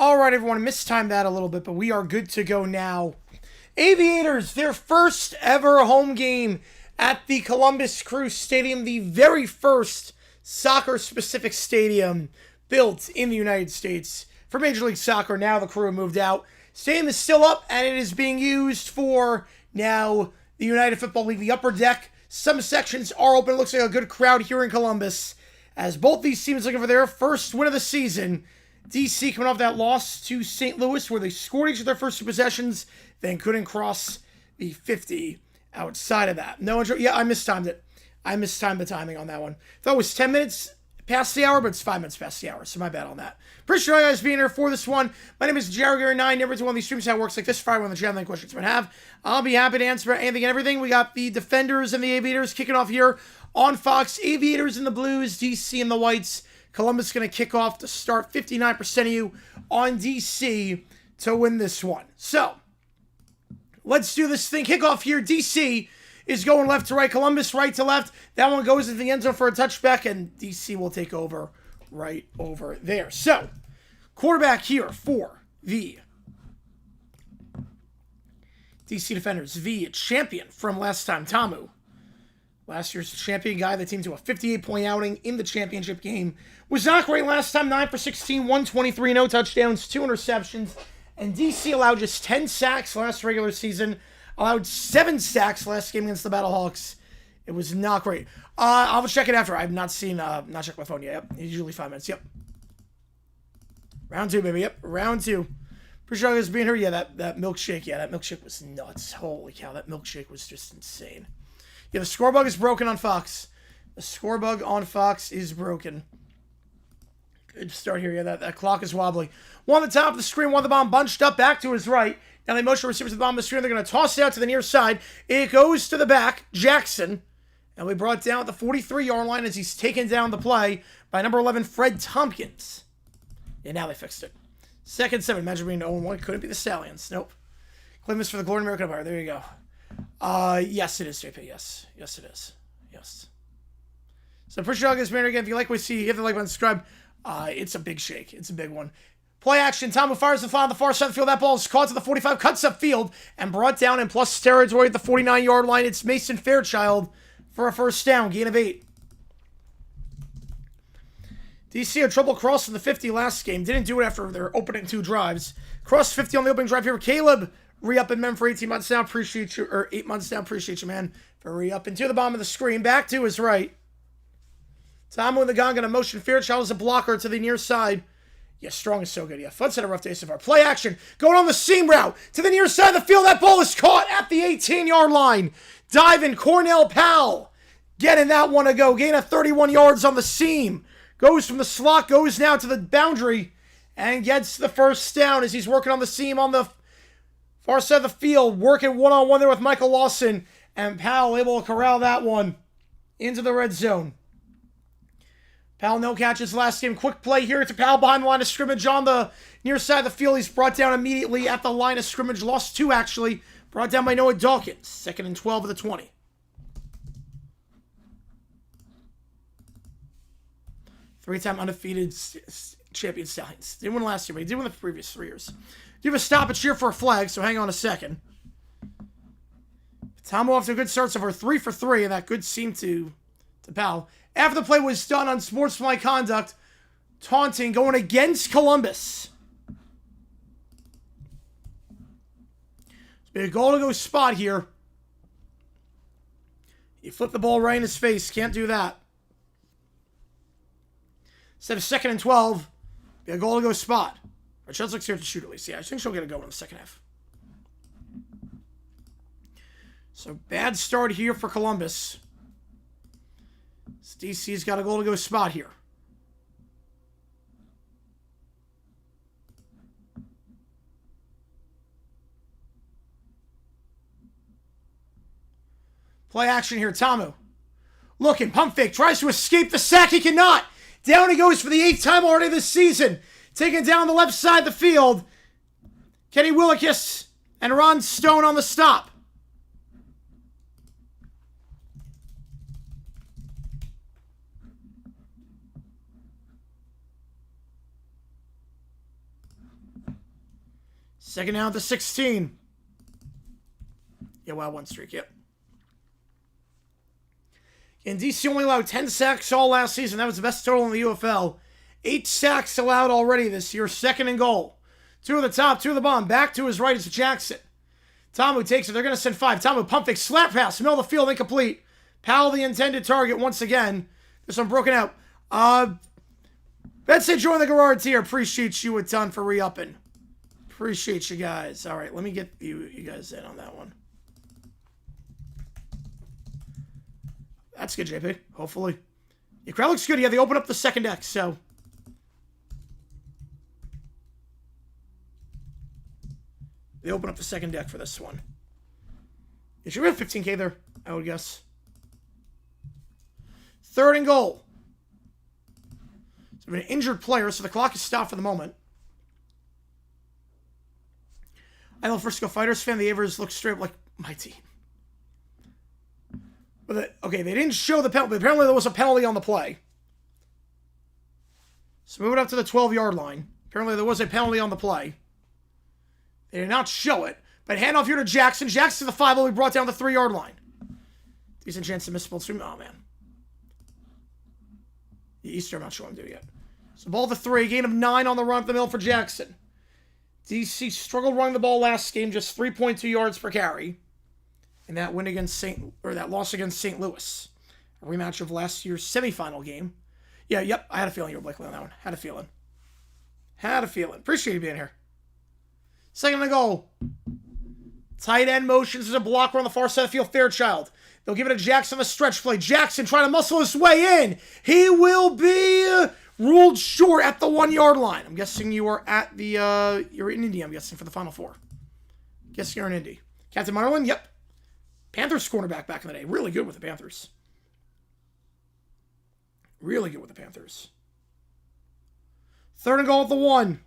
All right, everyone, mistimed that a little bit, but we are good to go now. Aviators, their first ever home game at the Columbus Crew Stadium, the very first soccer-specific stadium built in the United States for Major League Soccer. Now the Crew moved out. Stadium is still up, and it is being used for now the United Football League, the upper deck. Some sections are open. It looks like a good crowd here in Columbus, as both these teams looking for their first win of the season. DC coming off that loss to St. Louis, where they scored each of their first two possessions, then couldn't cross the 50 outside of that. No injury. Yeah, I mistimed it. I mistimed the timing on that one. Thought it was 10 minutes past the hour, but it's 5 minutes past the hour, so my bad on that. Appreciate you guys being here for this one. My name is Gary9. Never to one of these streams how it works like this. Fire on the channel, any questions you might have. I'll be happy to answer anything and everything. We got the Defenders and the Aviators kicking off here on Fox. Aviators in the blues, DC in the whites. Columbus going to kick off to start. 59% of you on DC to win this one. So, let's do this thing. Kickoff here. DC is going left to right. Columbus right to left. That one goes into the end zone for a touchback, and DC will take over right over there. So, quarterback here for the DC Defenders. The champion from last time, Tamu. Last year's champion guy, the team to a 58-point outing in the championship game. Was not great last time, 9 for 16, 123, no touchdowns, 2 interceptions. And DC allowed just 10 sacks last regular season. Allowed 7 sacks last game against the Battlehawks. It was not great. I'll check it after. I have not seen, not checked my phone yet. Yep, it's usually 5 minutes. Yep. Round 2, baby. Yep, round 2. Pretty sure I was being here. Yeah, that milkshake. Yeah, that milkshake was nuts. Holy cow, that milkshake was just insane. Yeah, the score bug is broken on Fox. The score bug on Fox is broken. Good start here. Yeah, that clock is wobbly. One on the top of the screen, one on the bomb bunched up back to his right. Now they motion receivers to the bottom of the screen. They're going to toss it out to the near side. It goes to the back. Jackson. And we brought down at the 43-yard line as he's taken down the play by number 11, Fred Tompkins. And now they fixed it. 2nd 7. Imagine being 0-1. Couldn't be the Stallions. Nope. Clemens for the Glory American Empire. There you go. Yes, it is, JP. Yes. Yes, it is. Yes. So, appreciate you guys being here again. If you like what you see, hit the like button, subscribe. It's a big shake. It's a big one. Play action. Tamu fires the fly on the far side of the field. That ball is caught to the 45, cuts up field, and brought down in plus territory at the 49-yard line. It's Mason Fairchild for a first down. Gain of 8. DC had trouble crossing the 50 last game. Didn't do it after their opening 2 drives. Crossed 50 on the opening drive here. Caleb re-up in Mem for 18 months now. Appreciate you. Or 8 months now. Appreciate you, man. For re-up into the bottom of the screen. Back to his right. Tamu and the gun going to motion Fairchild as a blocker to the near side. Yeah, Strong is so good. Yeah, Fudd's had a rough day so far. Play action. Going on the seam route to the near side of the field. That ball is caught at the 18-yard line. Diving Cornell Powell. Getting that one to go. Gain of 31 yards on the seam. Goes from the slot. Goes now to the boundary. And gets the first down as he's working on the seam on the far side of the field. Working one-on-one there with Michael Lawson. And Powell able to corral that one into the red zone. Powell no catches last game. Quick play here to Powell behind the line of scrimmage on the near side of the field. He's brought down immediately at the line of scrimmage. Lost 2, actually. Brought down by Noah Dawkins. 2nd and 12 of the 20. Three-time undefeated champion Stallions. Didn't win last year, but he did win the previous 3 years. Do you have a stoppage here for a flag, so hang on a second. Tamu off to a good start so far. 3 for 3, and that good seam to Powell. After the play was done on sportsmanlike conduct, taunting going against Columbus. It's been a goal-to-go spot here. He flipped the ball right in his face. Can't do that. Instead of 2nd and 12, be a goal-to-go spot. Or Chelsea looks here to shoot at least. Yeah, I think she'll get a go in the second half. So, bad start here for Columbus. DC's got a goal-to-go spot here. Play action here, Tamu. Looking, pump fake, tries to escape the sack. He cannot. Down he goes for the 8th time already this season. Taking down the left side of the field. Kenny Willikis and Ron Stone on the stop. Second down to 16. Yeah, wild one streak, yep. And DC only allowed 10 sacks all last season. That was the best total in the UFL. 8 sacks allowed already this year. Second and goal. 2 at the top, 2 at the bottom. Back to his right is Jackson. Tamu takes it. They're going to send 5. Tamu pump fake, slap pass, middle of the field, incomplete. Powell, the intended target once again. This one broken out. Let's enjoy the Garage here. Appreciate you a ton for re-upping. Appreciate you guys. All right, let me get you guys in on that one. That's good, JP. Hopefully. Your crowd looks good. Yeah, they open up the second deck, so. They open up the second deck for this one. It should be 15K there, I would guess. Third and goal. So we have an injured player, so the clock is stopped for the moment. I know Frisco Fighters fan, the Aviators look straight up like my team. But okay, they didn't show the penalty, but apparently there was a penalty on the play. So moving up to the 12-yard line. Apparently there was a penalty on the play. They did not show it, but handoff here to Jackson. Jackson to the 5 will be brought down the 3-yard line. Decent chance to miss full stream. Oh, man. The Easter, I'm not sure I'm doing yet. So ball to 3, gain of 9 on the run up the middle for Jackson. DC struggled running the ball last game, just 3.2 yards per carry. And that win against that loss against St. Louis. A rematch of last year's semifinal game. Yeah, yep, I had a feeling you were Blakely on that one. Had a feeling. Had a feeling. Appreciate you being here. Second and goal. Tight end motions as a blocker on the far side of the field. Fairchild. They'll give it to Jackson on the stretch play. Jackson trying to muscle his way in. He will be ruled short at the 1-yard line. I'm guessing you are at the, you're in Indy, I'm guessing, for the Final Four. Guessing you're in Indy. Captain Marlin, yep. Panthers cornerback back in the day. Really good with the Panthers. Really good with the Panthers. Third and goal at the 1.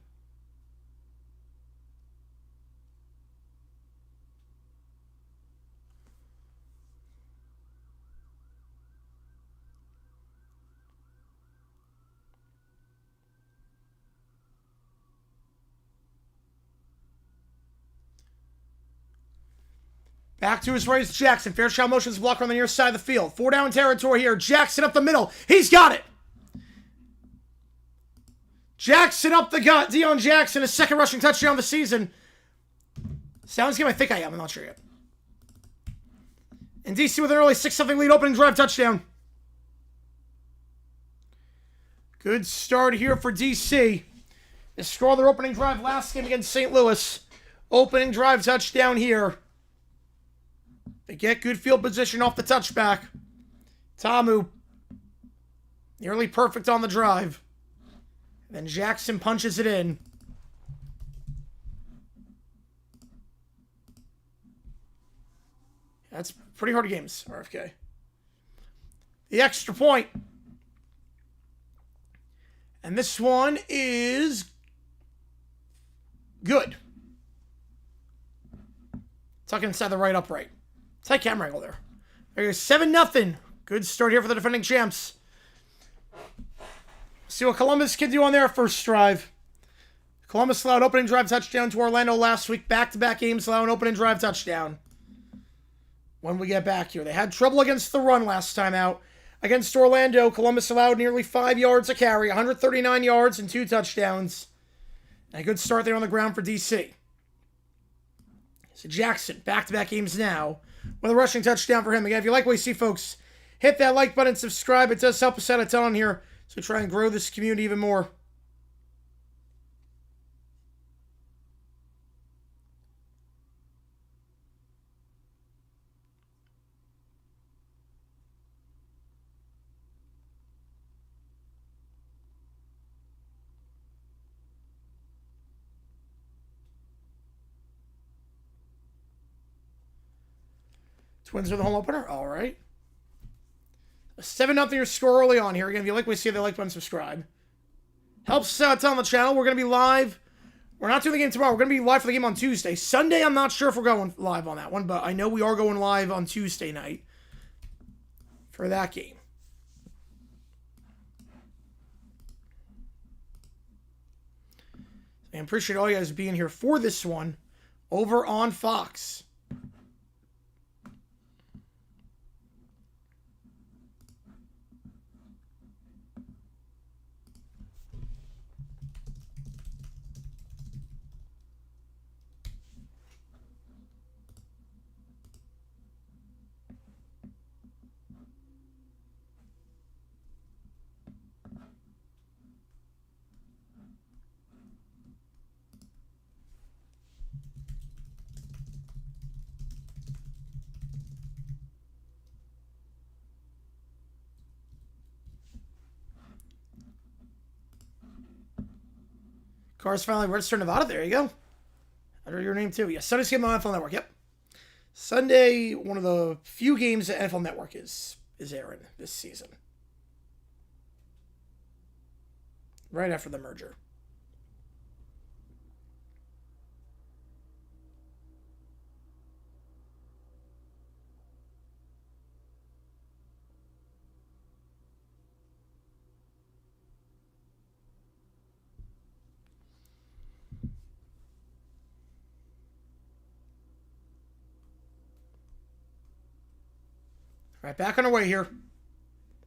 Back to his right is Jackson. Fairchild motions blocker on the near side of the field. 4 down territory here. Jackson up the middle. He's got it. Jackson up the gut. Deion Jackson, his second rushing touchdown of the season. Sounds game, I think I am. I'm not sure yet. And DC with an early 6-0 lead, opening drive touchdown. Good start here for DC. They scored their opening drive last game against St. Louis. Opening drive touchdown here. They get good field position off the touchback. Tamu, nearly perfect on the drive. Then Jackson punches it in. That's pretty hard games, RFK. The extra point. And this one is good. Tucking inside the right upright. Tight camera angle there. There goes 7-0. Good start here for the defending champs. See what Columbus can do on their first drive. Columbus allowed opening drive touchdown to Orlando last week. Back-to-back games allowing opening drive touchdown. When we get back here. They had trouble against the run last time out. Against Orlando, Columbus allowed nearly 5 yards a carry. 139 yards and 2 touchdowns. And a good start there on the ground for DC. So Jackson, back-to-back games now. With a rushing touchdown for him. Again, if you like what you see, folks, hit that like button, subscribe. It does help us out a ton here. So try and grow this community even more. Twins are the home opener. All right. A 7-0 score early on here. Again, if you like what you see, the like button, subscribe. Helps us out on the channel. We're going to be live. We're not doing the game tomorrow. We're going to be live for the game on Tuesday. Sunday, I'm not sure if we're going live on that one, but I know we are going live on Tuesday night for that game. I appreciate all you guys being here for this one. over on Fox. Cars finally registered Nevada. There you go. Under your name, too. Yes, Sunday's game on NFL Network. Yep. Sunday, one of the few games that NFL Network is airing this season. Right after the merger. All right, back on our way here.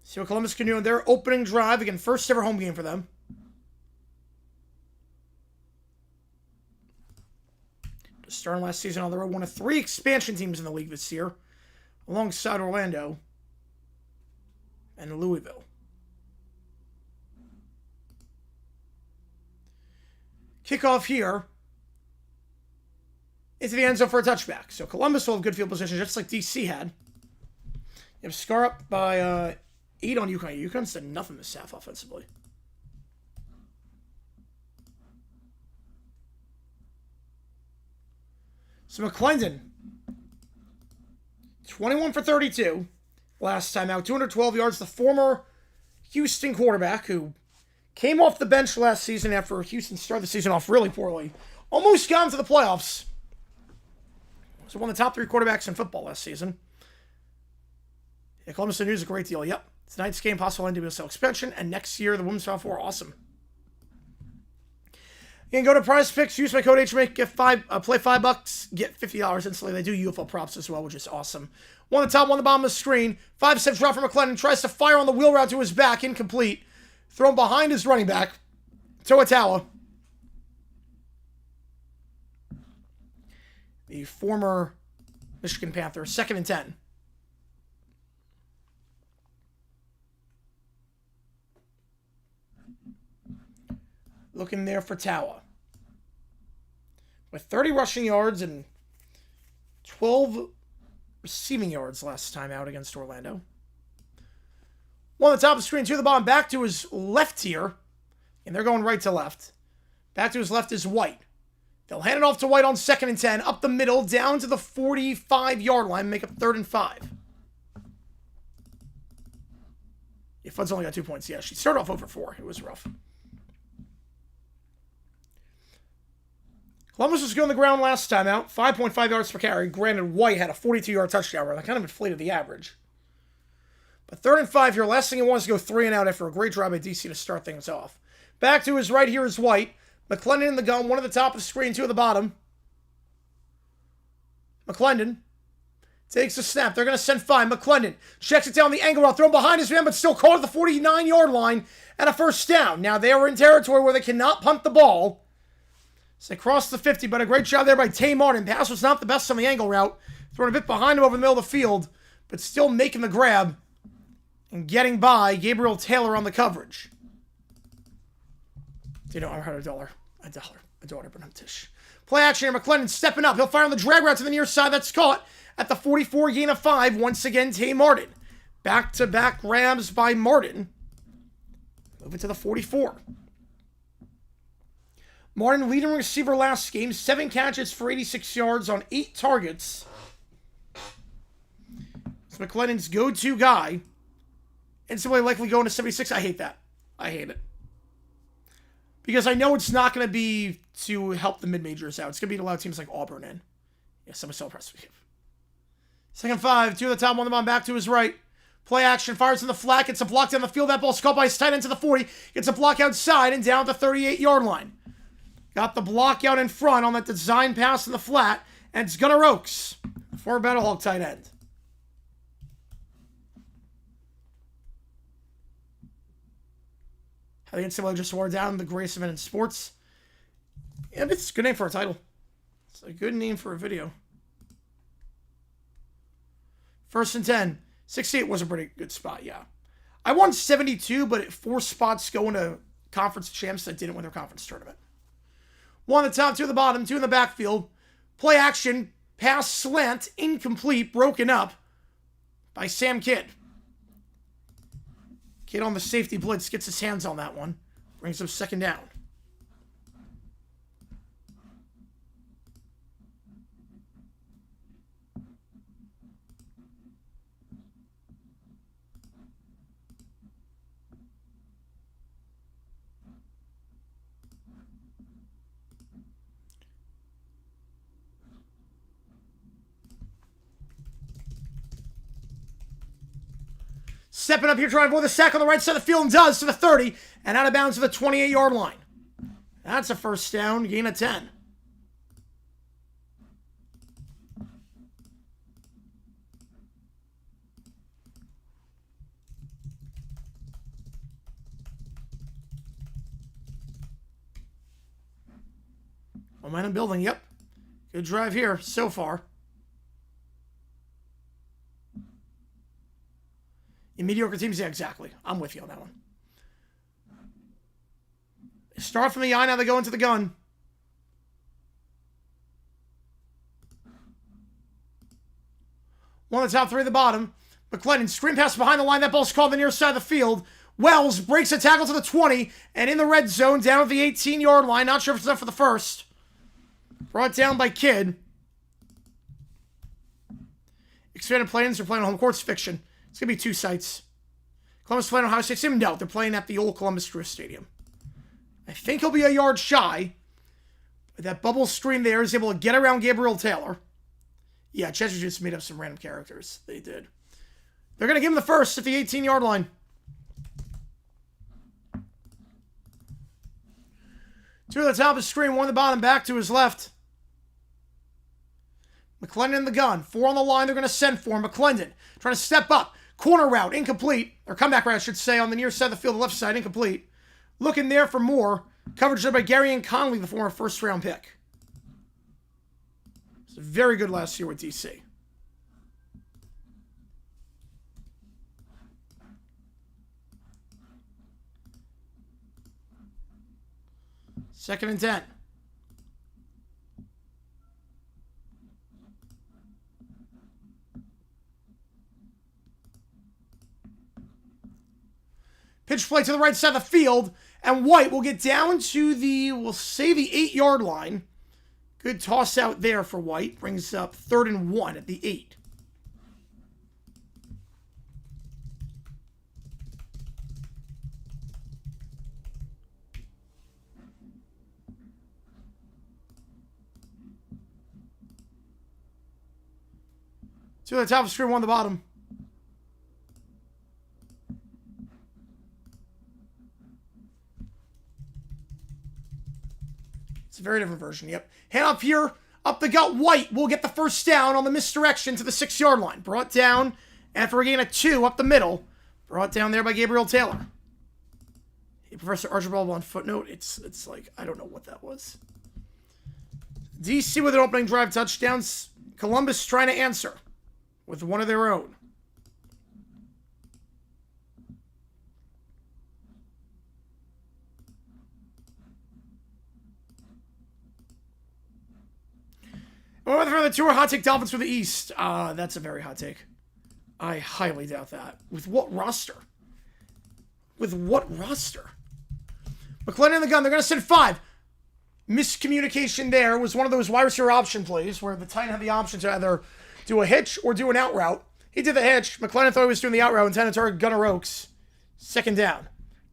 See what Columbus can do in their opening drive. Again, first ever home game for them. Starting last season on the road, one of 3 expansion teams in the league this year, alongside Orlando and Louisville. Kickoff here into the end zone for a touchback. So Columbus will have good field position, just like DC had. You have Scar up by 8 on UConn. UConn's done nothing this half offensively. So McClendon, 21 for 32 last time out, 212 yards. The former Houston quarterback who came off the bench last season after Houston started the season off really poorly. Almost got into the playoffs. Was one of the top 3 quarterbacks in football last season. Yeah, Columbus News a great deal. Yep. Tonight's game, possible NWSL expansion, and next year the women's Final Four. Awesome. You can go to Prize Picks, use my code HMAKE, get play $5, get $50 instantly. They do UFL props as well, which is awesome. One on the top, one on the bottom of the screen. 5-step drop from McClendon, tries to fire on the wheel route to his back, incomplete. Thrown behind his running back, Toatawa. The former Michigan Panther, 2nd and 10. Looking there for Tawa. With 30 rushing yards and 12 receiving yards last time out against Orlando. One on the top of the screen, 2 to the bottom, back to his left here. And they're going right to left. Back to his left is White. They'll hand it off to White on 2nd and 10. Up the middle, down to the 45-yard line. Make up 3rd and 5. Yeah, Fudd's only got 2 points. Yeah, she started off over 4. It was rough. Columbus was good on the ground last time out. 5.5 yards per carry. Granted, White had a 42-yard touchdown run. That kind of inflated the average. But 3rd and 5 here. Last thing he wants to go 3 and out after a great drive by DC to start things off. Back to his right here is White. McClendon in the gun. 1 at the top of the screen, 2 at the bottom. McClendon takes the snap. They're going to send 5. McClendon checks it down the angle route. Thrown behind his man, but still caught at the 49-yard line and a 1st down. Now they are in territory where they cannot punt the ball. So they crossed the 50, but a great job there by Tay Martin. Pass was not the best on the angle route. Thrown a bit behind him over the middle of the field, but still making the grab and getting by Gabriel Taylor on the coverage. You know, I heard a daughter, but I'm Tish. Play action here. McClendon stepping up. He'll fire on the drag route to the near side. That's caught at the 44, gain of 5. Once again, Tay Martin. Back-to-back grabs by Martin. Moving to the 44. Martin, leading receiver last game, 7 catches for 86 yards on 8 targets. It's McClendon's go-to guy. Instantly likely going to 76. I hate that. I hate it. Because I know it's not going to be to help the mid-majors out. It's going to be to allow teams like Auburn in. Yes, I'm so impressed with you. 2nd 5, 2 at the top, 1 on the bottom, back to his right. Play action, fires in the flat, gets a block down the field. That ball's caught by his tight end to the 40. Gets a block outside and down at the 38-yard line. Got the block out in front on that design pass in the flat. And it's Gunnar Oaks, former Battlehawk tight end. I think it's similar just wore down the greatest event in sports. Yeah, it's a good name for a title. It's a good name for a video. 1st and 10. 68 was a pretty good spot, yeah. I won 72, but at 4 spots going to conference champs that didn't win their conference tournament. 1 at the top, 2 at the bottom, 2 in the backfield. Play action, pass slant, incomplete, broken up by Sam Kidd. Kidd on the safety blitz gets his hands on that one. Brings up 2nd down. Stepping up here, trying to avoid the sack on the right side of the field, and does to the 30, and out of bounds to the 28-yard line. That's a 1st down, gain of 10. Momentum building, yep. Good drive here so far. In mediocre teams, yeah, exactly. I'm with you on that one. They start from the eye, now they go into the gun. One at the top, 3 at the bottom. McClendon, screen pass behind the line. That ball's called the near side of the field. Wells breaks a tackle to the 20, and in the red zone, down at the 18-yard line. Not sure if it's enough for the 1st. Brought down by Kidd. Expanded plans, they're playing on home court's fiction. It's going to be 2 sites. Columbus playing Ohio State Stadium? No, they're playing at the old Columbus Crew Stadium. I think he'll be a yard shy. But that bubble screen there is able to get around Gabriel Taylor. Yeah, Chester just made up some random characters. They did. They're going to give him the 1st at the 18-yard line. Two at the top of the screen, 1 at the bottom, back to his left. McClendon in the gun. 4 on the line, they're going to send for him. McClendon trying to step up. Corner route, incomplete. Or comeback route, I should say, on the near side of the field, the left side, incomplete. Looking there for more. Coverage there by Gary and Conley, the former 1st-round pick. It's very good last year with DC. Second and 10. Pitch play to the right side of the field, and White will get down to the, we'll say the 8-yard line. Good toss out there for White. Brings up 3rd and 1 at the 8. Two at the top of the screen, 1 at the bottom. It's a very different version, yep. Hand up here, up the gut. White will get the 1st down on the misdirection to the 6-yard line. Brought down after a gain of 2 up the middle. Brought down there by Gabriel Taylor. Hey, Professor Archibald on footnote. It's like, I don't know what that was. DC with an opening drive touchdowns. Columbus trying to answer with one of their own. Whether for the 2 or hot take Dolphins for the East. That's a very hot take. I highly doubt that. With what roster? With what roster? McClendon in the gun. They're going to send 5. Miscommunication there was one of those wide receiver option plays where the tight end had the option to either do a hitch or do an out route. He did the hitch. McClendon thought he was doing the out route, intended to target Gunnar Oaks. 2nd down.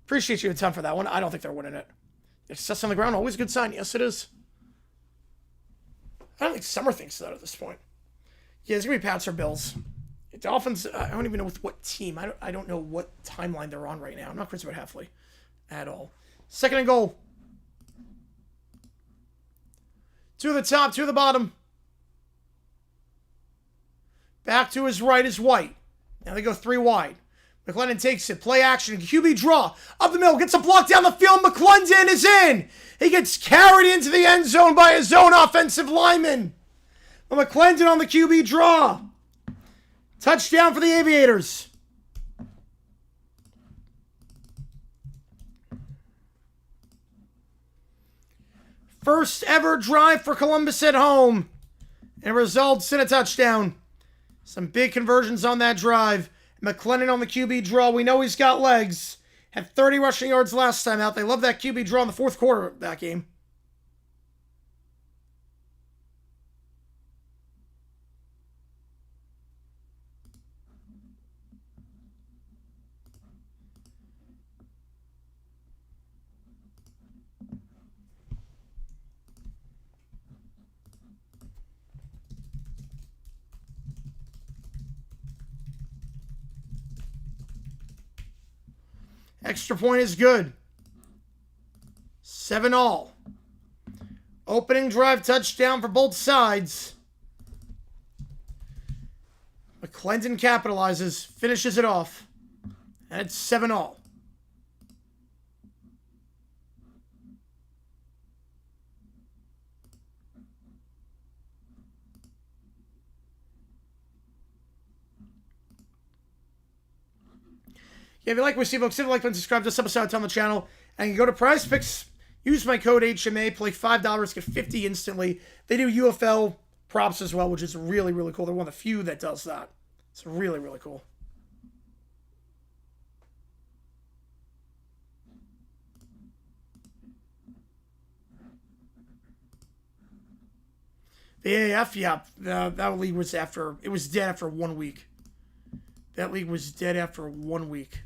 Appreciate you a ton for that one. I don't think they're winning it. Success on the ground, always a good sign. Yes, it is. I don't think Summer thinks that at this point. Yeah, it's going to be Pats or Bills. Dolphins, I don't even know with what team. I don't know what timeline they're on right now. I'm not crazy about Halfley at all. 2nd and goal. To the top, to the bottom. Back to his right is White. Now they go 3 wide. McClendon takes it. Play action. QB draw. Up the middle. Gets a block down the field. McClendon is in. He gets carried into the end zone by his own offensive lineman. But McClendon on the QB draw. Touchdown for the Aviators. First ever drive for Columbus at home. And it results in a touchdown. Some big conversions on that drive. McClendon on the QB draw. We know he's got legs. Had 30 rushing yards last time out. They love that QB draw in the fourth quarter of that game. Extra point is good. 7-all. Opening drive touchdown for both sides. McClendon capitalizes, finishes it off. And it's 7-all. Yeah, if you like what you see, folks, hit the like button, subscribe to this episode on the channel, and you go to Prize Picks, use my code HMA, play $5, get 50 instantly. They do UFL props as well, which is really, really cool. They're one of the few that does that. It's really, really cool. The AAF, yeah, that league was after, it was dead after 1 week. That league was dead after 1 week.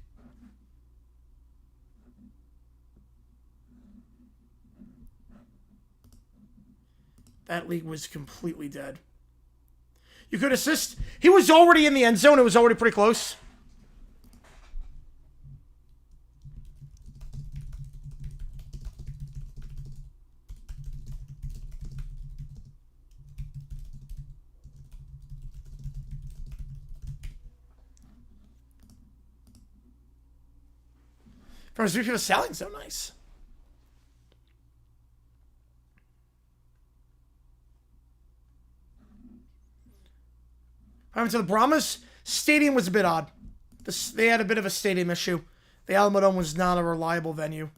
That league was completely dead. You could assist. He was already in the end zone. It was already pretty close. From his view of selling, so nice. To the Brahmas, stadium was a bit odd. They had a bit of a stadium issue. The Alamodome was not a reliable venue.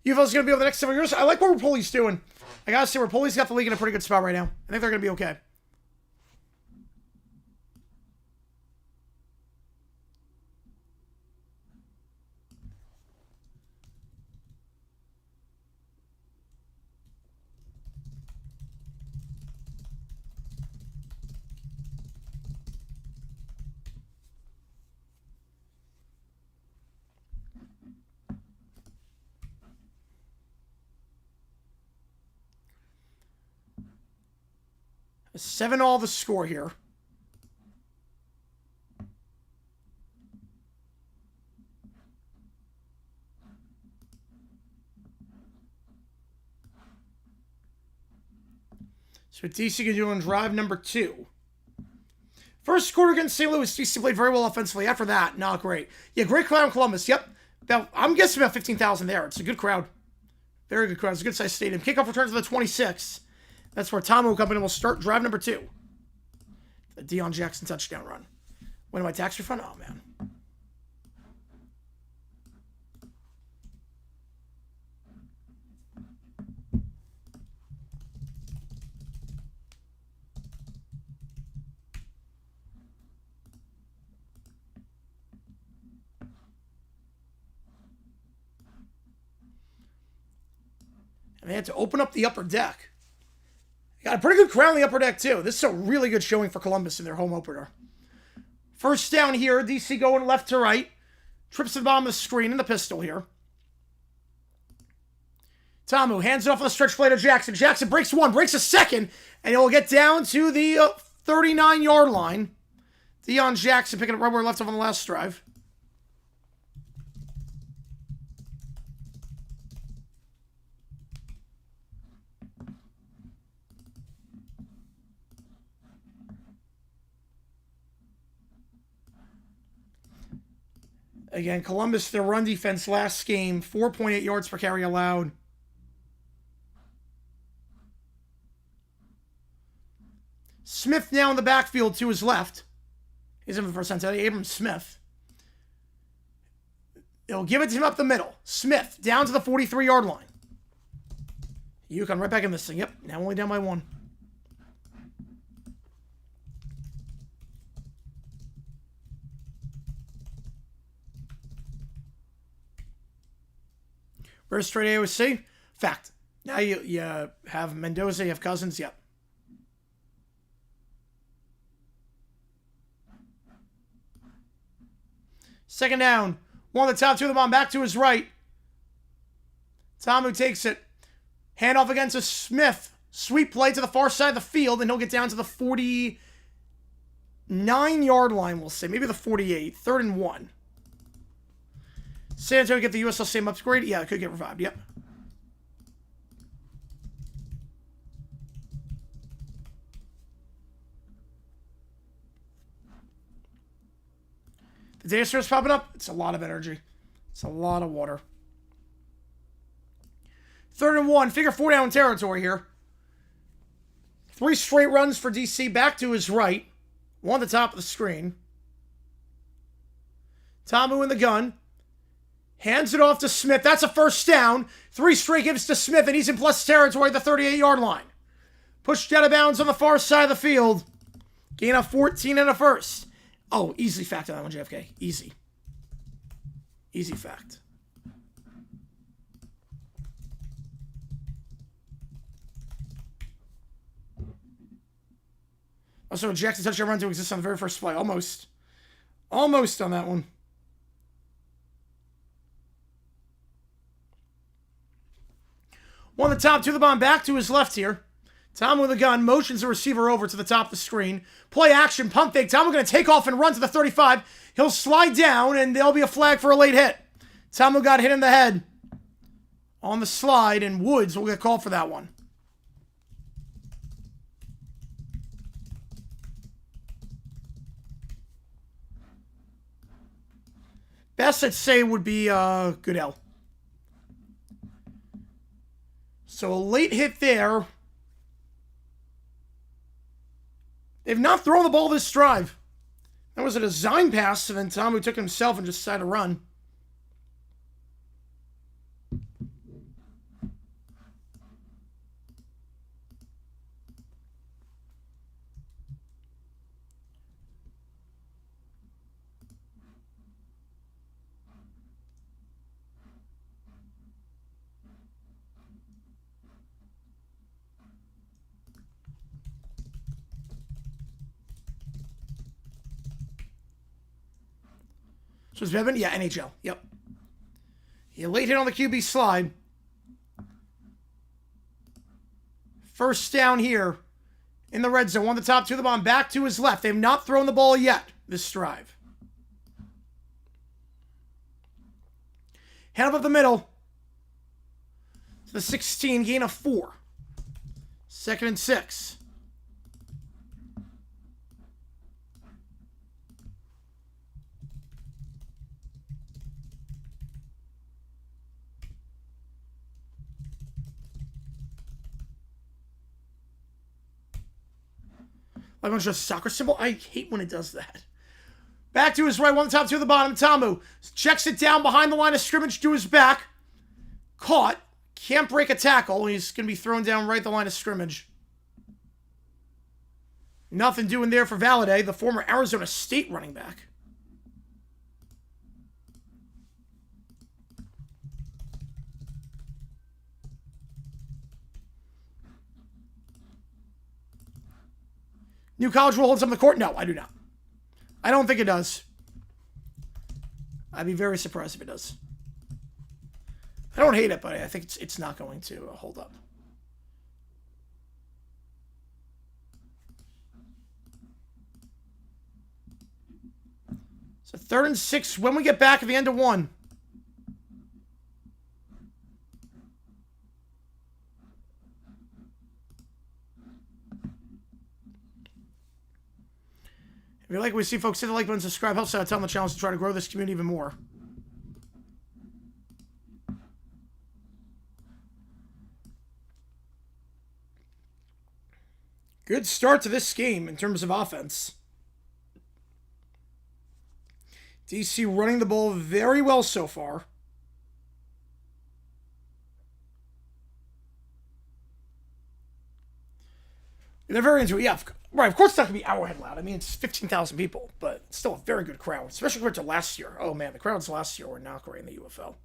UFL's going to be over the next several years. I like what Rapoli's doing. I got to say, Rapoli's got the league in a pretty good spot right now. I think they're going to be okay. A 7-all the score here. So DC can do on drive number 2. First quarter against St. Louis, DC played very well offensively. After that, not great. Yeah, great crowd in Columbus. Yep. I'm guessing about 15,000 there. It's a good crowd. Very good crowd. It's a good-sized stadium. Kickoff returns to the 26. That's where Tom Company will start drive number 2. The Deion Jackson touchdown run. When my tax refund? Oh, man. And they had to open up the upper deck. Got a pretty good crowd on the upper deck, too. This is a really good showing for Columbus in their home opener. First down here, DC going left to right. Trips to the bottom of the screen in the pistol here. Tamu hands it off on the stretch play to Jackson. Jackson breaks one, breaks a second, and he'll get down to the 39-yard line. Deion Jackson picking up right where he left off on the last drive. Again, Columbus, their run defense last game, 4.8 yards per carry allowed. Smith now in the backfield to his left. He's in for the first time today. Abram Smith. They'll give it to him up the middle. Smith down to the 43-yard line. UConn right back in this thing. Yep, now only down by one. First straight AOC. Fact. Now you have Mendoza, you have Cousins. Yep. Second down. One of the top two of the bomb back to his right. Tamu takes it. Handoff again to Smith. Sweep play to the far side of the field, and he'll get down to the 49-yard line, we'll say. Maybe the 48. 3rd and 1. San Antonio get the USL same upgrade. Yeah, it could get revived. Yep. The data starts popping up. It's a lot of energy. It's a lot of water. 3rd and 1. Figure 4 down territory here. 3 straight runs for DC. Back to his right. One at the top of the screen. Tamu in the gun. Hands it off to Smith. That's a first down. 3 straight gives to Smith, and he's in plus territory at the 38-yard line. Pushed out of bounds on the far side of the field. Gain of 14 and a first. Oh, easy fact on that one, JFK. Easy. Easy fact. Also, Jackson touchdown run to exist on the very first play. Almost. Almost on that one. One of the top two of the bomb back to his left here. Tom with a gun, motions the receiver over to the top of the screen. Play action, pump fake. Tom going to take off and run to the 35. He'll slide down, and there'll be a flag for a late hit. Tom got hit in the head on the slide, and Woods will get called for that one. Best I'd say would be Goodell. So a late hit there. They've not thrown the ball this drive. That was a design pass, and then Tamu took himself and just decided to run. So it's Bevan? Yeah, NHL. Yep. He late hit on the QB slide. First down here in the red zone. One of the top two of the bomb back to his left. They've not thrown the ball yet this drive. Head up the middle. To the 16, gain of 4. 2nd and 6. Like on just a soccer symbol. I hate when it does that. Back to his right, one of the top two of the bottom. Tamu checks it down behind the line of scrimmage to his back. Caught. Can't break a tackle. He's going to be thrown down right at the line of scrimmage. Nothing doing there for Valladay, the former Arizona State running back. New College rule holds up the court? No, I do not. I don't think it does. I'd be very surprised if it does. I don't hate it, but I think it's not going to hold up. So 3rd and 6 when we get back at the end of 1. If you like what we see, folks, hit the like button, subscribe, helps out, tell them the channel to try to grow this community even more. Good start to this game in terms of offense. DC running the ball very well so far. They're very into it. Yeah, right. Of course it's not going to be Arrowhead loud. I mean, it's 15,000 people, but it's still a very good crowd, especially compared to last year. Oh, man, the crowds last year were not great in the UFL.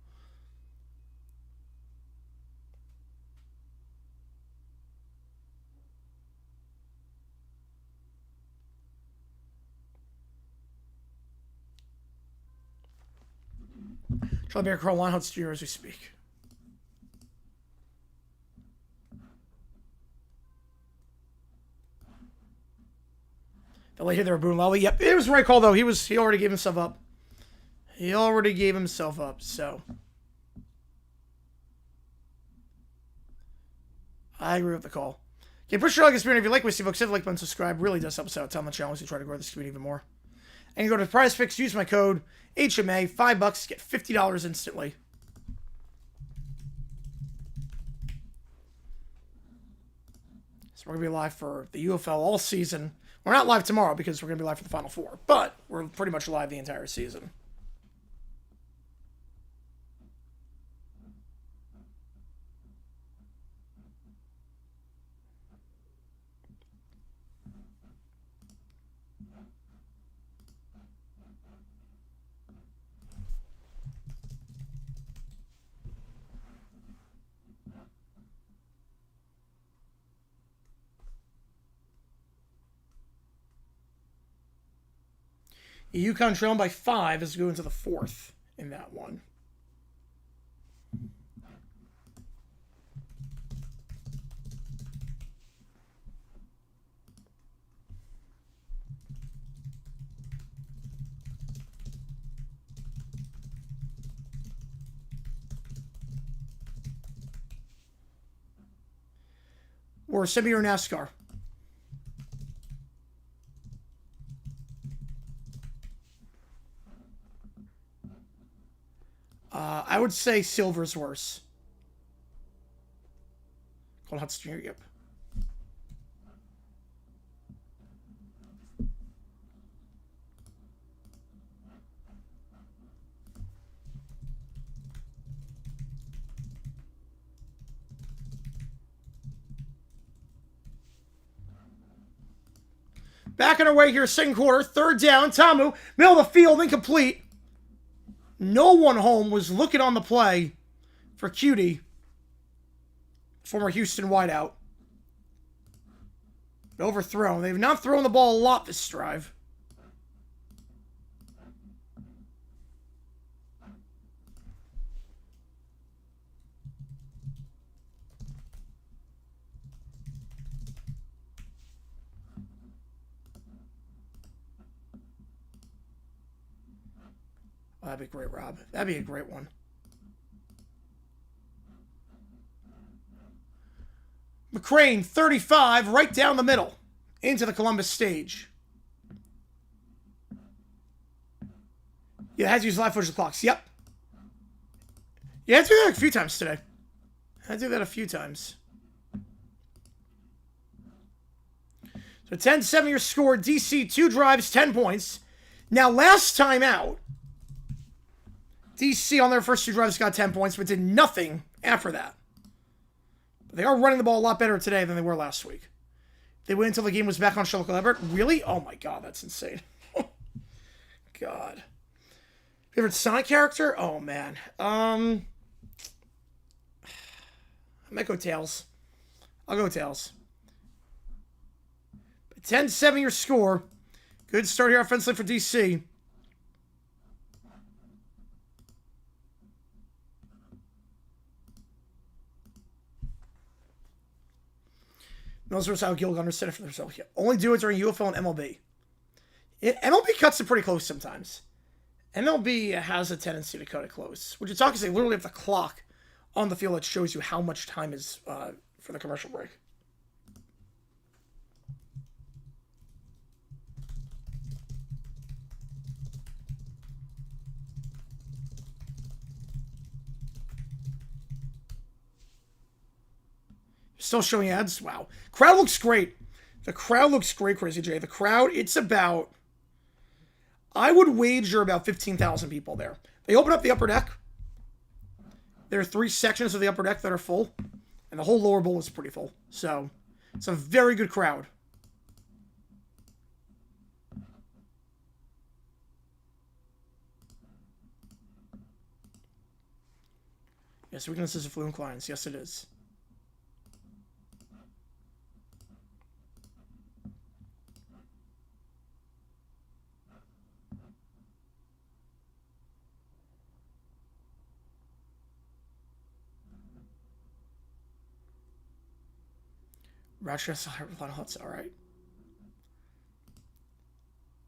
Charlie Bear Crow Line Hunt Jr. as we speak. The late hit there, Boone Lally. Yep, it was the right call though. He already gave himself up. He already gave himself up. So I agree with the call. Okay, push your like experience if you like what you see, folks. Hit the like button, subscribe. Really does help us out. Tell them the channel to try to grow this community even more. And you go to Prize Picks, use my code HMA, $5, get $50 instantly. So we're going to be live for the UFL all season. We're not live tomorrow because we're going to be live for the Final Four, but we're pretty much live the entire season. UConn trailing by 5 is going to the 4th in that one. Or Semi or NASCAR. I would say silver's worse. Cold Hot Jr., yep. Back on our way here, second quarter, 3rd down. Tamu, middle of the field, incomplete. No one home was looking on the play for Cutie, former Houston wideout. Overthrown. They've not thrown the ball a lot this drive. That'd be great, Rob. That'd be a great one. McCrane, 35, right down the middle, into the Columbus stage. Yeah, has to use live footage of the clocks. Yep. Yeah, I had to do that a few times today. I had to do that a few times. So 10-7 your score. DC, 2 drives, 10 points. Now, last time out, DC on their first 2 drives got 10 points, but did nothing after that. But they are running the ball a lot better today than they were last week. They wait until the game was back on Sherlock Everett. Really? Oh my god, that's insane. God. Favorite Sonic character? Oh man. I might go Tails. I'll go Tails. 10-7 your score. Good start here offensively for DC. Mills versus Al Gilgun are set for themselves. Only do it during UFL and MLB. MLB cuts it pretty close sometimes. MLB has a tendency to cut it close. What you're talking is they literally have the clock on the field that shows you how much time is for the commercial break. Still showing ads? Wow. Crowd looks great. The crowd looks great, Crazy J. The crowd, it's about... I would wager about 15,000 people there. They open up the upper deck. There are 3 sections of the upper deck that are full. And the whole lower bowl is pretty full. So, it's a very good crowd. Yes, weakness is fluent clients. Yes, it is. Rochester, a lot of huts. All right.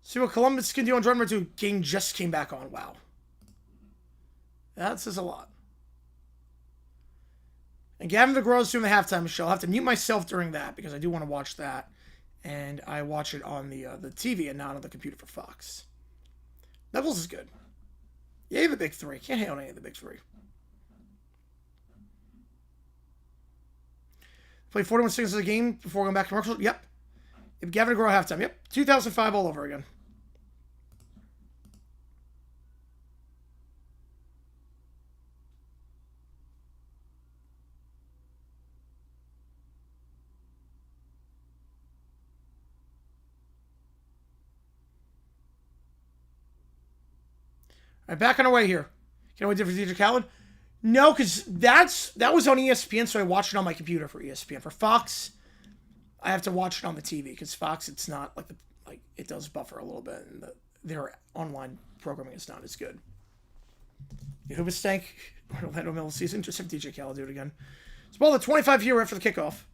See what Columbus can do on Drummer 2. Game just came back on. Wow. That says a lot. And Gavin DeGrow's doing the halftime show. I'll have to mute myself during that because I do want to watch that. And I watch it on the TV and not on the computer for Fox. Knuckles is good. Yay, the big 3. Can't hate on any of the big 3. Played 41 seconds of the game before going back to commercial. Yep. Gavin DeGraw halftime. Yep. 2005 all over again. All right, back on our way here. Can we do for DJ Khaled? No, because that was on ESPN, so I watched it on my computer for ESPN. For Fox, I have to watch it on the TV because Fox, it's not like it does buffer a little bit, and their online programming is not as good. Yehuba Stank, Orlando middle season, just have DJ Khaled do it again. It's ball the 25 here after the kickoff.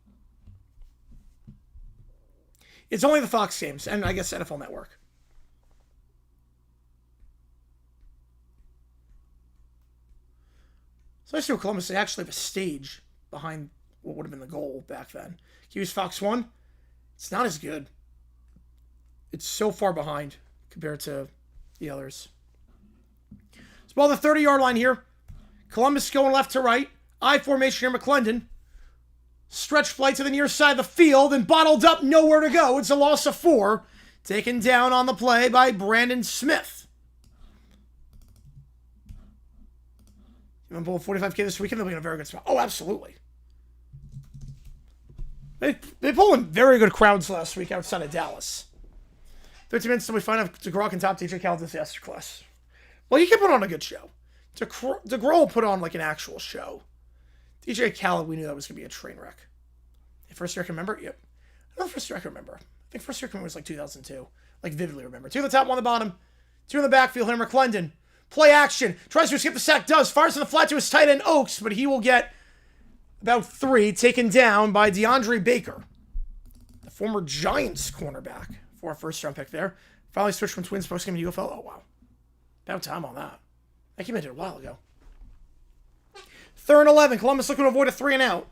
It's only the Fox games, and I guess NFL Network. So I see Columbus, they actually have a stage behind what would have been the goal back then. Can you use Fox 1? It's not as good. It's so far behind compared to the others. It's ball the 30-yard line here. Columbus going left to right. I formation here, McClendon. Stretch flight to the near side of the field and bottled up, nowhere to go. It's a loss of 4. Taken down on the play by Brandon Smith. You want to bowl 45K this weekend? They'll be in a very good spot. Oh, absolutely. They pulled in very good crowds last week outside of Dallas. 13 minutes till we find out if DeGraw can top DJ Khaled's disaster class. Well, he can put on a good show. DeGraw will put on like an actual show. DJ Khaled, we knew that was going to be a train wreck. First year I can remember? Yep. I don't know first year I can remember. I think first year I can remember was like 2002. Like vividly remember. 2 on the top, 1 on the bottom. 2 in the backfield. Henry McClendon. Play action. Tries to escape the sack. Does. Fires in the flat to his tight end, Oaks. But he will get about 3 taken down by DeAndre Baker. The former Giants cornerback. For a first-round pick there. Finally switched from Twins post-game to UFL. Oh, wow. About time on that. I came into it a while ago. 3rd and 11. Columbus looking to avoid a 3 and out.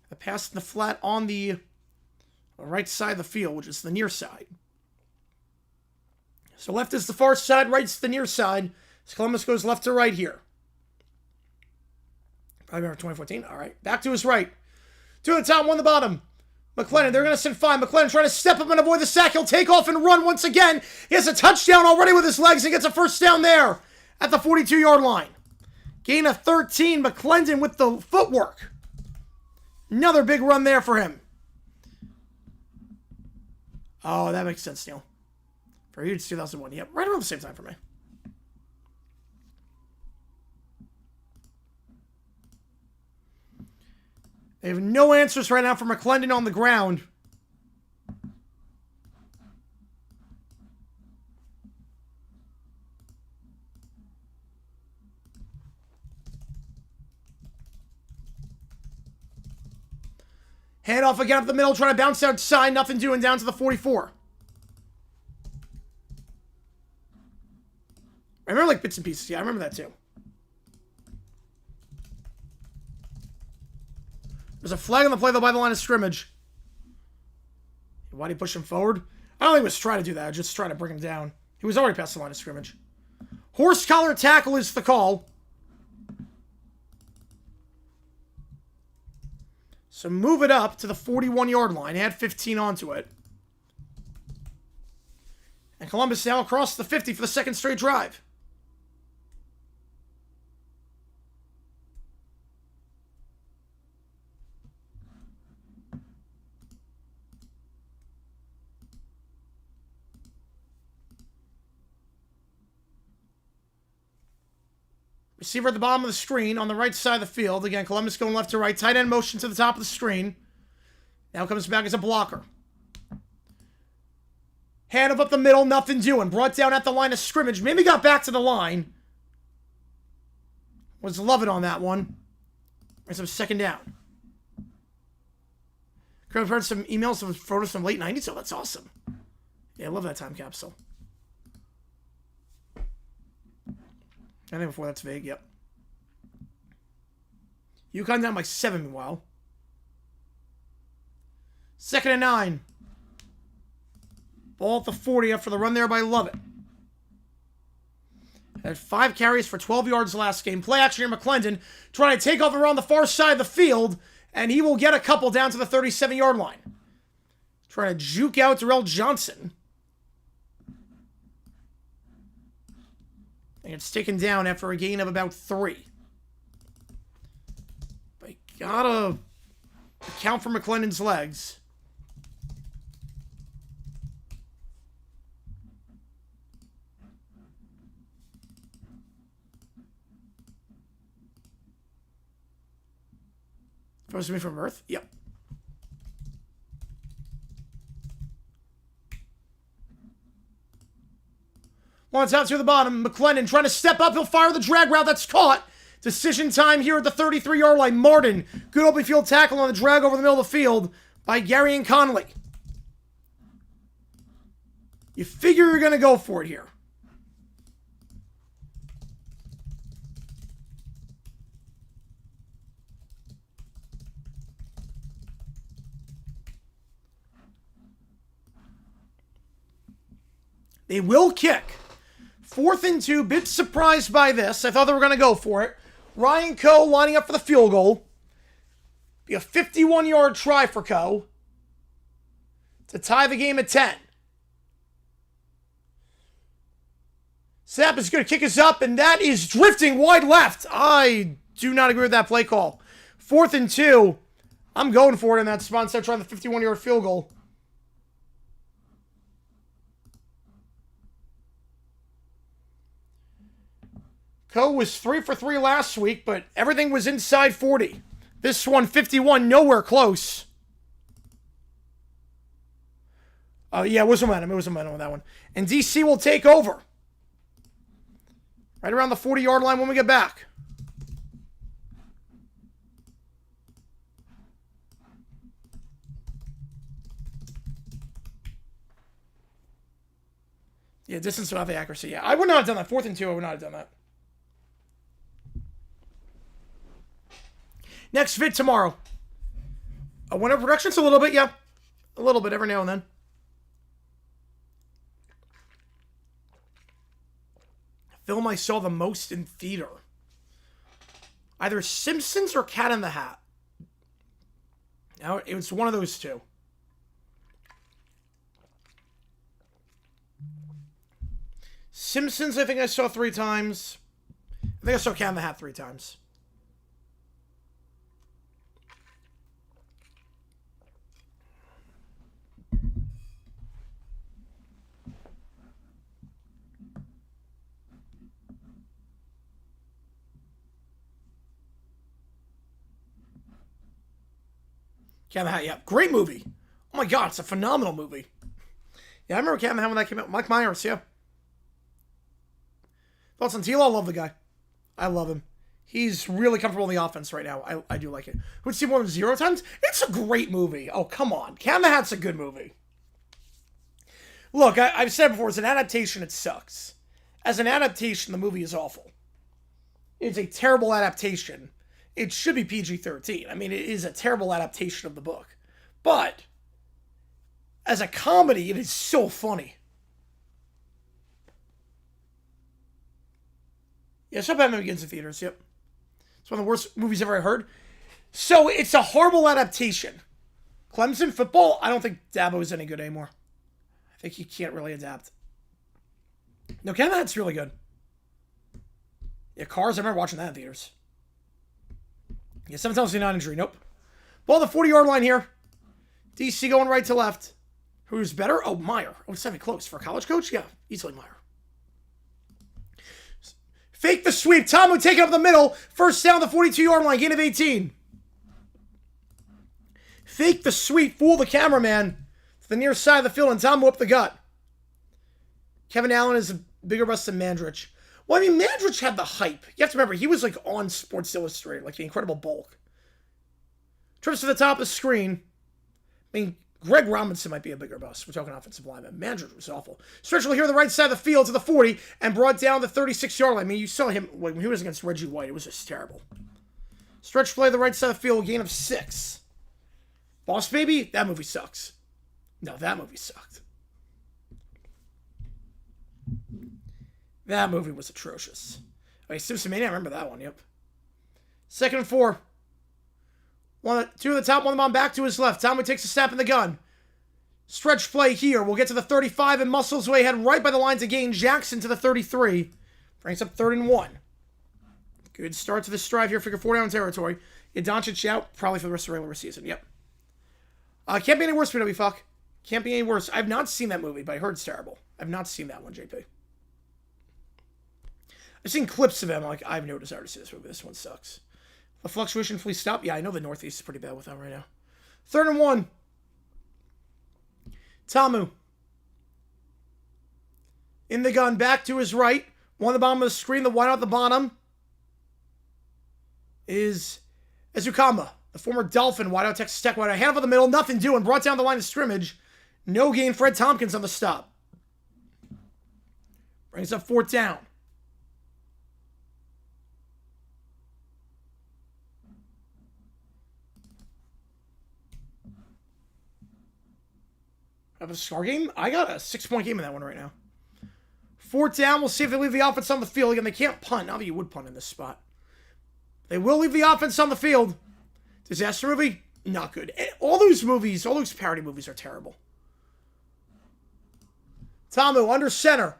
The pass in the flat on the right side of the field, which is the near side. So left is the far side, right's the near side. So Columbus goes left to right here. Probably remember 2014. All right. Back to his right. 2 on the top, 1 on the bottom. McClendon, they're going to send 5. McClendon trying to step up and avoid the sack. He'll take off and run once again. He has a touchdown already with his legs and gets a first down there at the 42-yard line. Gain of 13. McClendon with the footwork. Another big run there for him. Oh, that makes sense, Neil. For you, it's 2001. Yep, right around the same time for me. They have no answers right now for McClendon on the ground. Hand off again up the middle, trying to bounce outside. Nothing doing, down to the 44. I remember like bits and pieces. Yeah, I remember that too. There's a flag on the play though by the line of scrimmage. Why did he push him forward? I don't think he was trying to do that. I was just trying to bring him down. He was already past the line of scrimmage. Horse collar tackle is the call. So move it up to the 41-yard line. Add 15 onto it. And Columbus now across the 50 for the second straight drive. Receiver at the bottom of the screen on the right side of the field. Again, Columbus going left to right. Tight end motion to the top of the screen. Now comes back as a blocker. Hand up the middle. Nothing doing. Brought down at the line of scrimmage. Maybe got back to the line. Was loving on that one. There's some second down. I've heard some emails of photos from late 90s. So that's awesome. Yeah, I love that time capsule. I think before that's vague, yep. UConn down by 7 meanwhile. 2nd and 9. Ball at the 40 after the run there by Lovett. Had 5 carries for 12 yards last game. Play action here, McClendon trying to take off around the far side of the field, and he will get a couple down to the 37-yard line. Trying to juke out Darrell Johnson. And it's taken down after a gain of about 3. But gotta account for McClendon's legs. Supposed to be from Earth? Yep. Wants out to the bottom. McClendon trying to step up. He'll fire the drag route. That's caught. Decision time here at the 33-yard line. Martin. Good open field tackle on the drag over the middle of the field by Gary and Conley. You figure you're going to go for it here. They will kick. 4th and 2, bit surprised by this. I thought they were going to go for it. Ryan Coe lining up for the field goal. Be a 51-yard try for Coe to tie the game at 10. Sapp is going to kick us up, and that is drifting wide left. I do not agree with that play call. 4th and 2. I'm going for it in that spot instead of trying the 51-yard field goal. Coe was 3 for 3 last week, but everything was inside 40. This one, 51, nowhere close. Yeah, it was momentum. It was momentum on that one. And DC will take over. Right around the 40-yard line when we get back. Yeah, distance without the accuracy. Yeah, I would not have done that. 4th and 2, I would not have done that. Next vid tomorrow. Winter productions a little bit, yeah. A little bit every now and then. Film I saw the most in theater. Either Simpsons or Cat in the Hat. Now, it was one of those two. Simpsons, I think I saw 3 times. I think I saw Cat in the Hat 3 times. Cat in the Hat, yeah. Great movie. Oh my god, it's a phenomenal movie. Yeah, I remember Cat in the Hat when that came out. Mike Myers, yeah. Thoughts on Tilo? I love the guy. I love him. He's really comfortable in the offense right now. I do like it. Would see more than 0 times? It's a great movie. Oh, come on. Cat in the Hat's a good movie. Look, I've said before, as an adaptation, it sucks. As an adaptation, the movie is awful. It's a terrible adaptation. It should be PG-13. I mean, it is a terrible adaptation of the book. But, as a comedy, it is so funny. Yeah, so Batman Begins in theaters, yep. It's one of the worst movies ever I heard. So, it's a horrible adaptation. Clemson football, I don't think Dabo is any good anymore. I think he can't really adapt. No, Cat in the Hat's really good. Yeah, Cars, I remember watching that in theaters. Yeah, 7 times 9 injury, nope. Ball the 40-yard line here. DC going right to left. Who's better? Oh, Meyer. Oh, it's not even close. For a college coach? Yeah, easily Meyer. Fake the sweep. Tamu taking up the middle. First down the 42-yard line. Gain of 18. Fake the sweep. Fool the cameraman. To the near side of the field, and Tamu up the gut. Kevin Allen is a bigger bust than Mandrich. Well, I mean, Mandrich had the hype. You have to remember, he was like on Sports Illustrated, like the Incredible Bulk. Trips to the top of the screen. I mean, Greg Robinson might be a bigger bust. We're talking offensive lineman. Mandrich was awful. Stretch here on the right side of the field to the 40 and brought down the 36-yard line. I mean, you saw him when he was against Reggie White. It was just terrible. Stretch play the right side of the field, gain of 6. Boss Baby, that movie sucks. No, that movie sucked. That movie was atrocious. Okay, Simpson Mania, I remember that one, yep. 2nd and 4. 2 to the top, 1 of them on back to his left. Tommy takes a snap in the gun. Stretch play here. We'll get to the 35 and muscles way ahead right by the line to gain Jackson to the 33. Brings up 3rd and 1. Good start to the strive here. Figure 4 down territory. Doncic out probably for the rest of the regular season. Yep. Can't be any worse, PW Fuck. Can't be any worse. I've not seen that movie, but I heard it's terrible. I've not seen that one, JP. I've seen clips of it. I'm like, I have no desire to see this movie. This one sucks. The fluctuation, please stop. Yeah, I know the Northeast is pretty bad with that right now. 3rd and 1. Tamu. In the gun, back to his right. One at the bottom of the screen. The wide out the bottom is Ezukamba, the former Dolphin, wide out Texas Tech, wide out. Hand over the middle, nothing doing. Brought down the line of scrimmage. No gain. Fred Tompkins on the stop. Brings up 4th down. Have a scar game? I got a 6-point game in that one right now. 4th down. We'll see if they leave the offense on the field. Again, they can't punt. Now that you would punt in this spot. They will leave the offense on the field. Disaster movie? Not good. All those movies, all those parody movies are terrible. Tamu under center.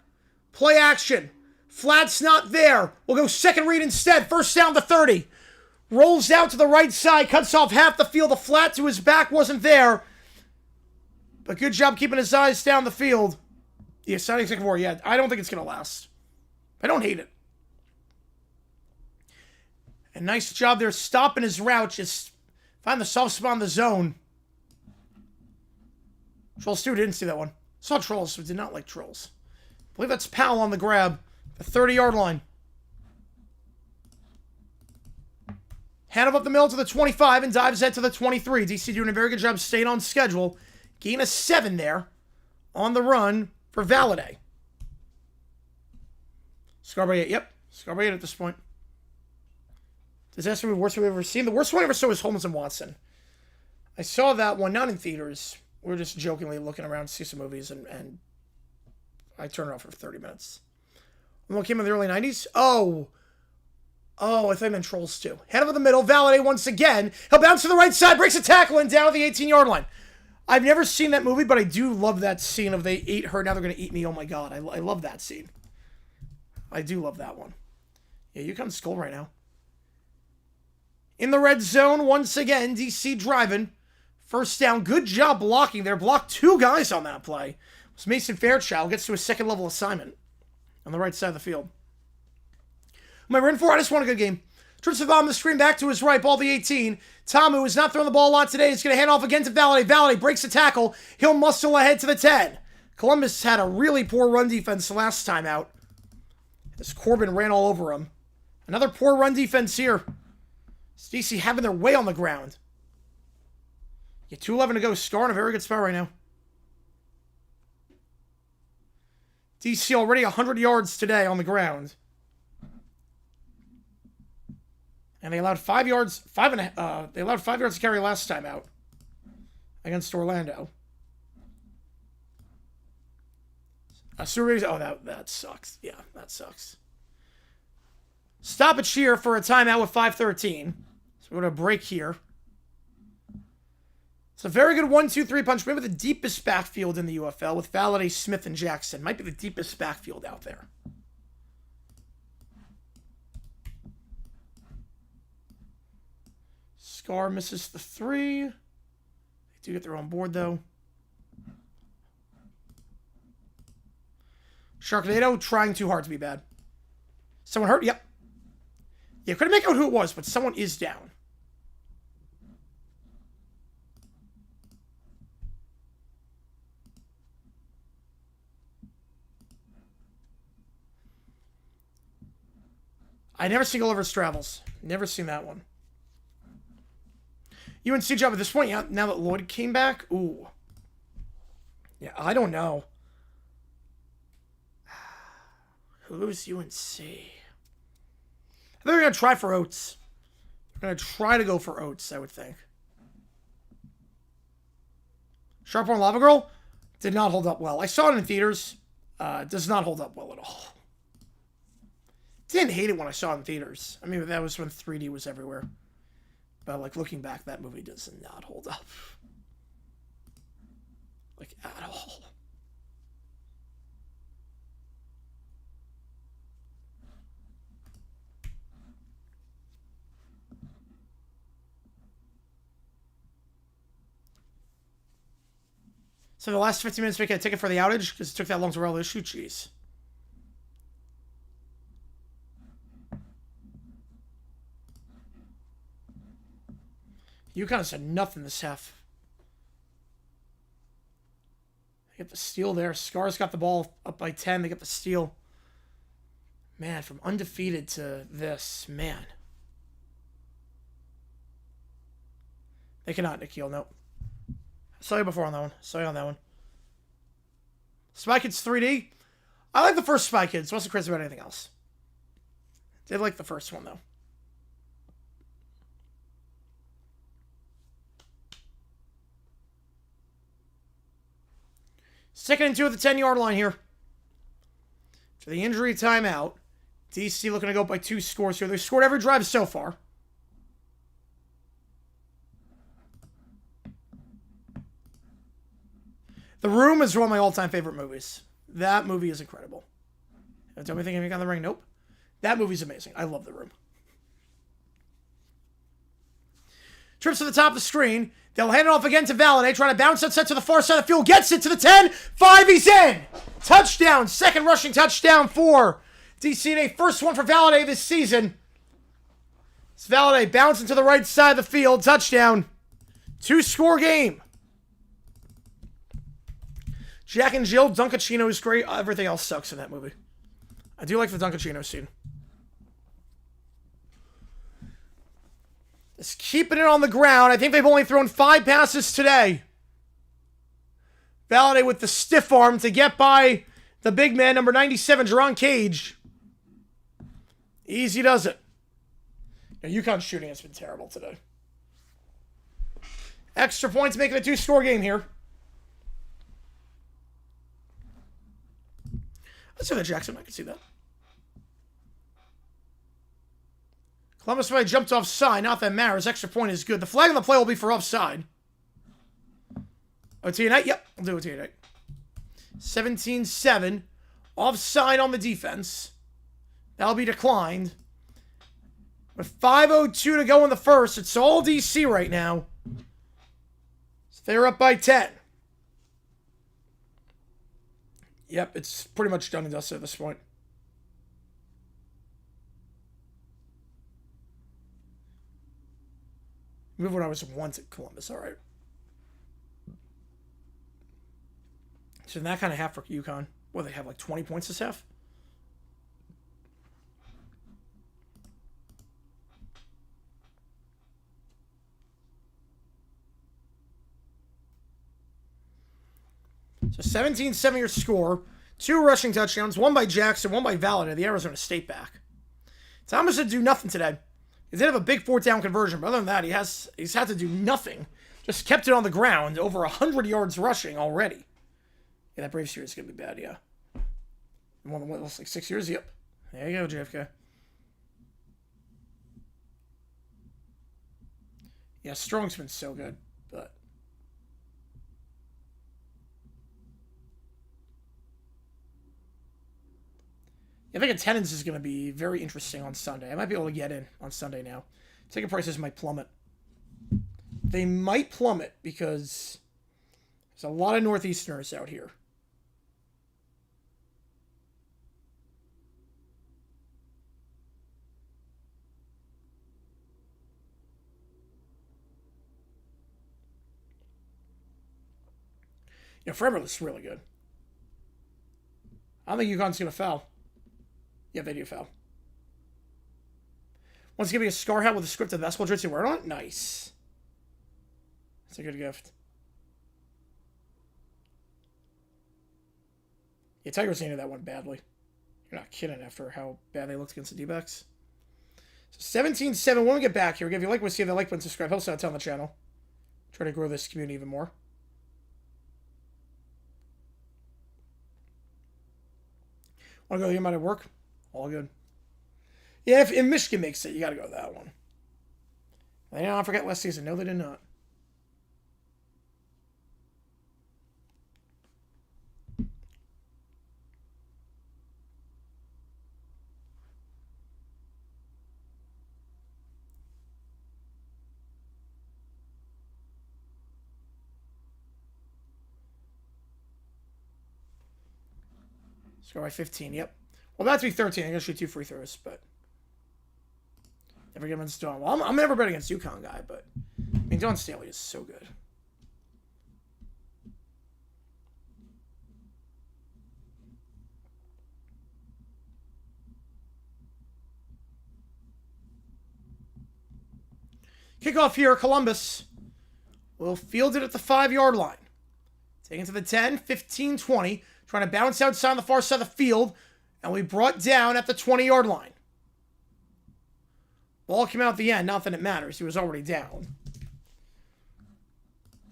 Play action. Flat's not there. We'll go second read instead. First down to 30. Rolls out to the right side. Cuts off half the field. The flat to his back wasn't there. But good job keeping his eyes down the field. Yeah, signing second four. Yeah, I don't think it's going to last. I don't hate it. And nice job there stopping his route. Just find the soft spot in the zone. Trolls 2 didn't see that one. Saw Trolls, but did not like Trolls. I believe that's Powell on the grab. The 30-yard line. Hand up the middle to the 25 and dives head to the 23. DC doing a very good job staying on schedule. Gain of 7 there on the run for Valladay. Scarborough 8. Yep. Scarborough 8 at this point. Disaster movie, worst we've ever seen. The worst one I ever saw was Holmes and Watson. I saw that one, not in theaters. We were just jokingly looking around to see some movies, and I turned it off for 30 minutes. One came in the early 90s? Oh, I thought I meant Trolls 2. Head over the middle, Valladay once again. He'll bounce to the right side, breaks a tackle, and down to the 18-yard line. I've never seen that movie, but I do love that scene of they ate her, now they're going to eat me. Oh my god, I love that scene. I do love that one. Yeah, you can skull right now. In the red zone, once again, DC driving. First down, good job blocking there. Blocked 2 guys on that play. It was Mason Fairchild, gets to a second-level assignment on the right side of the field. Am I ready for? I just want a good game. Trips the bottom of the screen, back to his right, ball the 18. Tamu is not throwing the ball a lot today. He's going to hand off again to Valladay. Valladay breaks the tackle. He'll muscle ahead to the 10. Columbus had a really poor run defense last time out, as Corbin ran all over him. Another poor run defense here. It's DC having their way on the ground. Yeah, 2:11 to go. Star in a very good spot right now. DC already 100 yards today on the ground. And they allowed 5 yards, they allowed 5 yards to carry last time out against Orlando. That sucks. Yeah, that sucks. Stoppage here for a timeout with 5:13. So we're going to break here. It's a very good 1-2-3 punch. Maybe the deepest backfield in the UFL with Valladay, Smith, and Jackson. Might be the deepest backfield out there. Scar misses the 3. They do get their own board, though. Sharknado trying too hard to be bad. Someone hurt? Yep. Yeah, couldn't make out who it was, but someone is down. I never seen Gulliver's Travels. Never seen that one. UNC job at this point, yeah, now that Lloyd came back? Ooh. Yeah, I don't know. Who's UNC? I think they're going to try for Oates. They're going to try to go for Oates, I would think. Sharphorn Lava Girl did not hold up well. I saw it in theaters. Does not hold up well at all. Didn't hate it when I saw it in theaters. I mean, that was when 3D was everywhere. But, like, looking back, that movie does not hold up. Like, at all. So the last 15 minutes to get a ticket for the outage because it took that long to roll the issue. Jeez. UConn said nothing this half. They get the steal there. Scar's got the ball up by 10. They get the steal. Man, from undefeated to this. Man. They cannot, Nikhil. Nope. Saw you before on that one. Saw you on that one. Spy Kids 3D. I like the first Spy Kids. Wasn't crazy about anything else. Did like the first one, though. Second and 2 at the 10-yard line here. To the injury timeout. DC looking to go up by 2 scores here. They've scored every drive so far. The Room is one of my all-time favorite movies. That movie is incredible. Tell me anything on the ring? Nope. That movie's amazing. I love The Room. Trips to the top of the screen. They'll hand it off again to Valladay. Trying to bounce that set to the far side of the field. Gets it to the 10. 5, he's in. Touchdown. Second rushing touchdown for DC. First one for Valladay this season. It's Valladay bouncing to the right side of the field. Touchdown. 2-score game. Jack and Jill, Dunkachino is great. Everything else sucks in that movie. I do like the Dunkachino scene. Just keeping it on the ground. I think they've only thrown 5 passes today. Valladay with the stiff arm to get by the big man, number 97, Jerron Cage. Easy does it. Now, UConn's shooting has been terrible today. Extra points making a 2-score game here. Let's see that, Jackson. I can see that. Columbus Way jumped offside. Not that matters. Extra point is good. The flag on the play will be for offside. OT and 8? Yep. We'll do OT and 8. 17-7. Offside on the defense. That'll be declined. With 5:02 to go in the first, it's all DC right now. So they're up by 10. Yep, it's pretty much done and dusted at this point. Move when I was once at Columbus, all right. So in that kind of half for UConn, what, they have like 20 points this half? So 17-7 your score. 2 rushing touchdowns, 1 by Jackson, 1 by Valada, the Arizona State back. Thomas did do nothing today. He did have a big 4th down conversion, but other than that, he's had to do nothing. Just kept it on the ground, over 100 yards rushing already. Yeah, that Braves series is going to be bad, yeah. More than what, like 6 years? Yep. There you go, JFK. Yeah, Strong's been so good, but... I think attendance is going to be very interesting on Sunday. I might be able to get in on Sunday now. Ticket prices might plummet. They might plummet because there's a lot of Northeasterners out here. Yeah, Fremont is really good. I don't think UConn's going to foul. Yeah, they do foul. Wants to give me a scar hat with a scripted basketball jersey wearing on it? Nice. That's a good gift. Yeah, Tigers needed that one badly. You're not kidding after how bad they looked against the D-backs. So 17-7. When we get back here, if you like what you see, the like button, subscribe. Helps out on the channel. Try to grow this community even more. Want to go to the at work? All good. Yeah, if Michigan makes it, you got to go to that one. They did not forget last season. No, they did not. Score by 15, yep. Well, that's be 13. I'm going to shoot 2 free throws, but... Never get against Dawn. Well, I'm never bet against UConn guy, but... I mean, Dawn Staley is so good. Kickoff here, Columbus. Will field it at the 5-yard line. Taking it to the 10, 15, 20. Trying to bounce outside on the far side of the field. And we brought down at the 20-yard line. Ball came out at the end. Not that it matters. He was already down.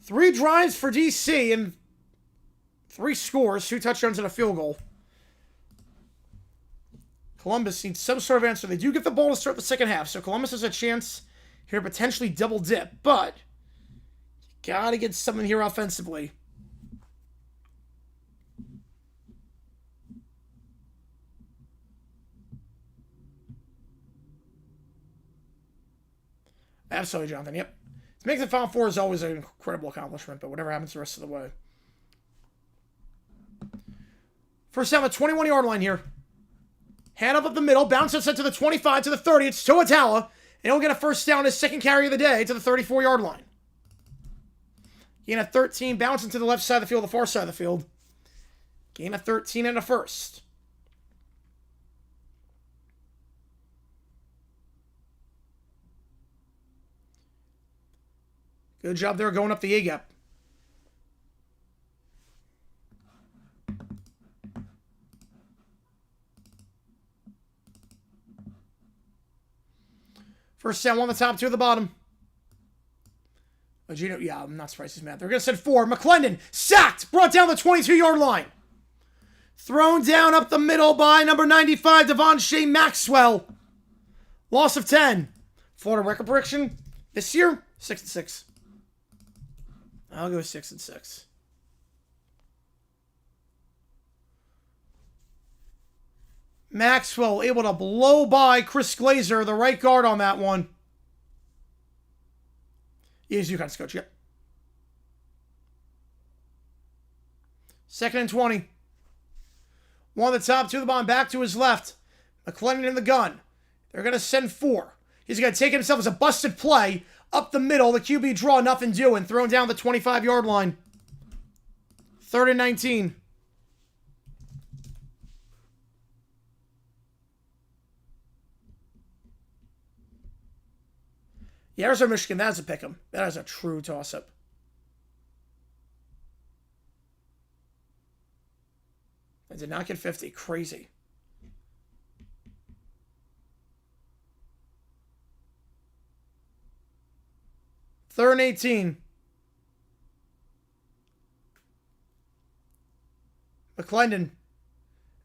3 drives for DC and 3 scores. 2 touchdowns and a field goal. Columbus needs some sort of answer. They do get the ball to start the second half. So Columbus has a chance here to potentially double dip. But you got to get something here offensively. Absolutely, Jonathan. Yep. To make the Final Four is always an incredible accomplishment, but whatever happens the rest of the way. First down, the 21-yard line here. Hand up the middle, bounce outside to the 25, to the 30. It's Toatala, and he'll get a first down, his second carry of the day, to the 34-yard line. Gain of 13, bouncing to the left side of the field, the far side of the field. Gain of 13 and a first. Good job there going up the A-gap. First down, 1 on the top, 2 at the bottom. Oh, Gino, yeah, I'm not surprised he's mad. They're going to send 4. McClendon, sacked, brought down the 22-yard line. Thrown down up the middle by number 95, Devon Shea Maxwell. Loss of 10. Florida record prediction this year, 6-6. I'll go 6-6. Maxwell able to blow by Chris Glazer, the right guard on that one. He's UConn's coach, yep. 2nd and 20. 1 on the top, 2 at the bottom, back to his left. McClendon in the gun. They're going to send 4. He's going to take himself as a busted play. Up the middle, the QB draw, nothing doing. Thrown down the 25-yard line. 3rd and 19. Yeah, Arizona, Michigan, that is a pick 'em. That is a true toss-up. did not get 50. Crazy. Third and 18. McClendon.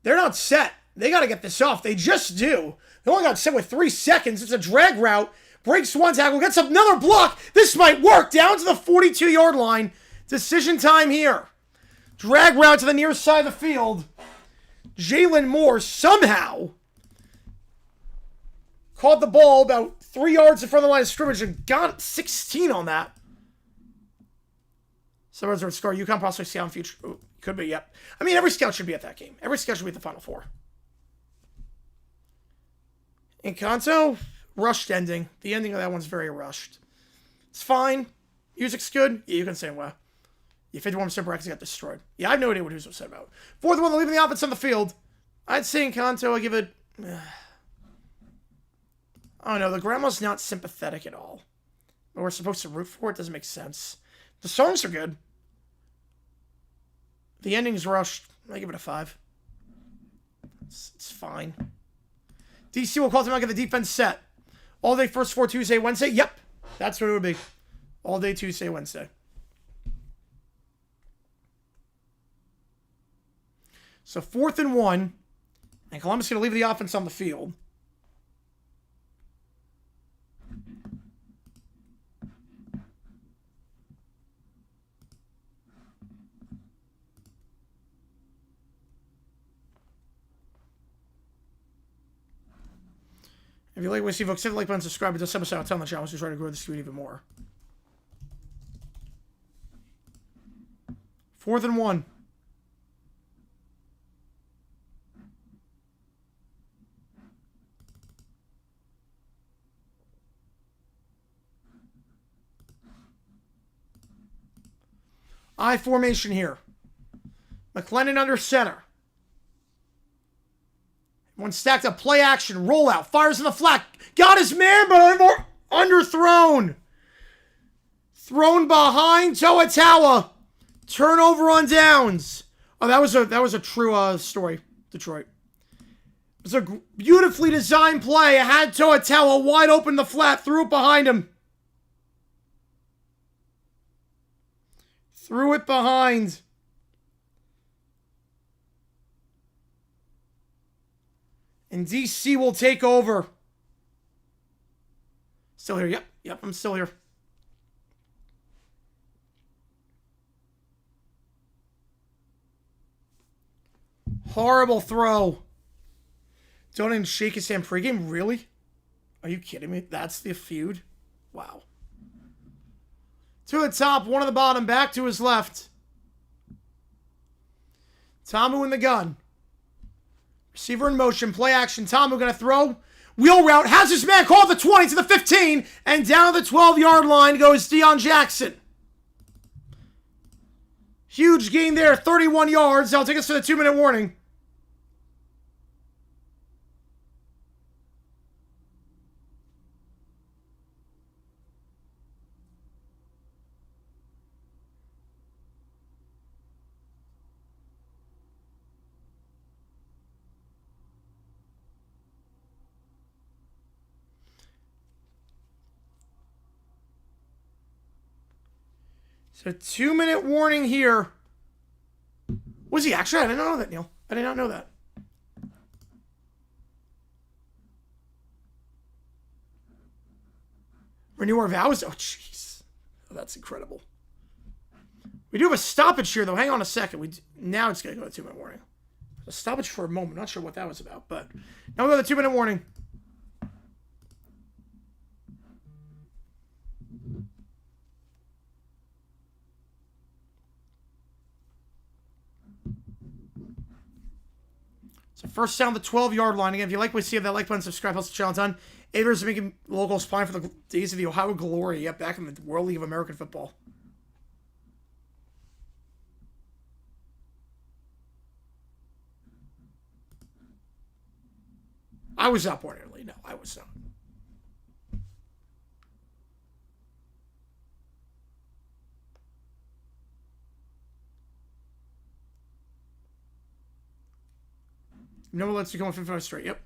They're not set. They got to get this off. They just do. They only got set with 3 seconds. It's a drag route. Breaks one tackle. Gets another block. This might work. Down to the 42-yard line. Decision time here. Drag route to the near side of the field. Jalen Moore somehow caught the ball about 3 yards in front of the line of scrimmage and got 16 on that. Someone's going to score. UConn prospect scout in future. Ooh, could be, yep. I mean, every scout should be at that game. Every scout should be at the Final Four. Encanto, rushed ending. The ending of that one's very rushed. It's fine. Music's good. Yeah, you can say, well, you 51% brackets got destroyed. Yeah, I have no idea what he was upset about. Fourth one, leaving the offense on the field. I'd say Encanto, I give it... I don't know. The grandma's not sympathetic at all. But we're supposed to root for it. Doesn't make sense. The songs are good. The ending's rushed. I give it a 5. It's fine. DC will call time out, get the defense set. All day, first 4, Tuesday, Wednesday. Yep. That's what it would be. All day, Tuesday, Wednesday. So 4th and 1. And Columbus is going to leave the offense on the field. If you like what you see, folks, hit the like button, subscribe to this episode, tell the channel to try to grow this tweet even more. 4th and 1. I formation here. McClendon under center. One stacked up, play action, rollout, fires in the flat. Got his man, but underthrown. Thrown behind Toa. Turnover on downs. Oh, that was a true story. Detroit. It was a beautifully designed play. It had Toa wide open in the flat, threw it behind him. Threw it behind. And DC will take over. Still here. Yep, I'm still here. Horrible throw. Don't even shake his hand pregame? Really? Are you kidding me? That's the feud? Wow. To the top, one on the bottom, back to his left. Tamu in the gun. Receiver in motion, play action. Tamu going to throw. Wheel route, has his man called the 20 to the 15, and down the 12-yard line goes Deion Jackson. Huge gain there, 31 yards. That'll take us to the 2-minute warning. So 2-minute warning here. Was he actually? I didn't know that, Neil. I did not know that. Renew our vows? Oh, jeez. Oh, that's incredible. We do have a stoppage here, though. Hang on a second. Now it's going to go to 2-minute warning. A stoppage for a moment. Not sure what that was about, but now we go to the 2-minute warning. So first down the 12-yard line. Again, if you like what you see, have that like button, subscribe, helps the channel a ton. Aviators are making locals fine for the days of the Ohio glory. Yep, back in the World League of American Football. I was not born in Italy. No, I was not. No one lets you go on 55 straight. Yep.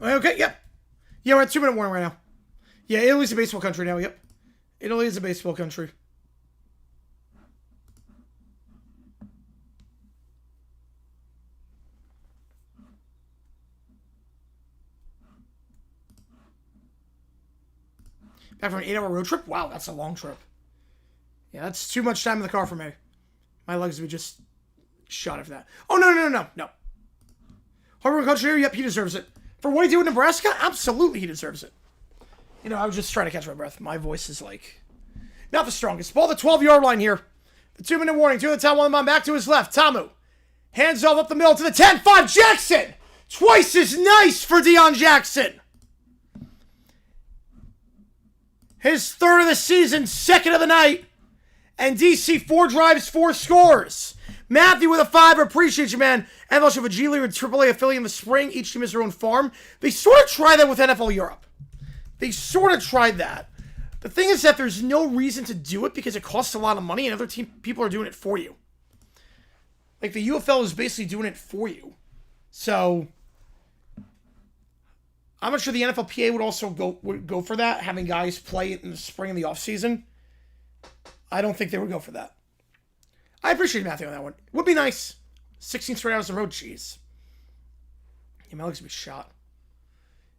Okay, yep. Yeah, we're at 2-minute warning right now. Yeah, Italy's a baseball country now, yep. Italy is a baseball country. Back from an 8-hour road trip? Wow, that's a long trip. Yeah, that's too much time in the car for me. My legs would just shot after that. Oh, no. Hardworking country, yep, he deserves it. For what he did with Nebraska, absolutely he deserves it. You know, I was just trying to catch my breath. My voice is like not the strongest. Ball the 12-yard line here. The 2-minute warning. 2 at the top, 1 man back to his left. Tamu. Hands off up the middle to the 10-5. Jackson! Twice as nice for Deion Jackson. His third of the season, second of the night. And DC 4 drives, 4 scores. Matthew with a 5. Appreciate you, man. NFL should have a G League or AAA affiliate in the spring. Each team has their own farm. They sort of tried that with NFL Europe. They sort of tried that. The thing is that there's no reason to do it because it costs a lot of money and other people are doing it for you. Like the UFL is basically doing it for you. So I'm not sure the NFLPA would also go for that, having guys play it in the spring and the offseason. I don't think they would go for that. I appreciate Matthew on that one. Would be nice. 16 straight hours on the road, jeez. Yeah, my legs would be shot.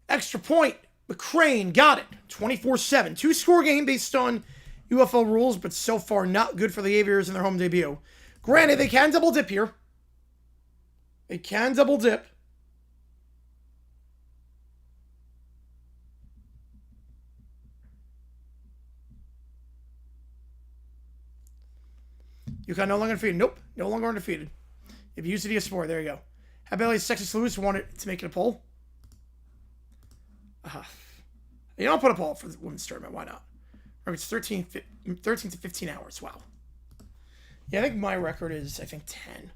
Extra point. McCrane got it. 24-7. 2-score game based on UFL rules, but so far not good for the Aviators in their home debut. Granted, they can double dip here. They can double dip. UConn no longer undefeated. Nope. No longer undefeated. If you use the DS4, there you go. How about Texas Lewis wanted to make it a poll? You don't put a poll for the women's tournament. Why not? It's 13 to 15 hours. Wow. Yeah, I think my record is, 10.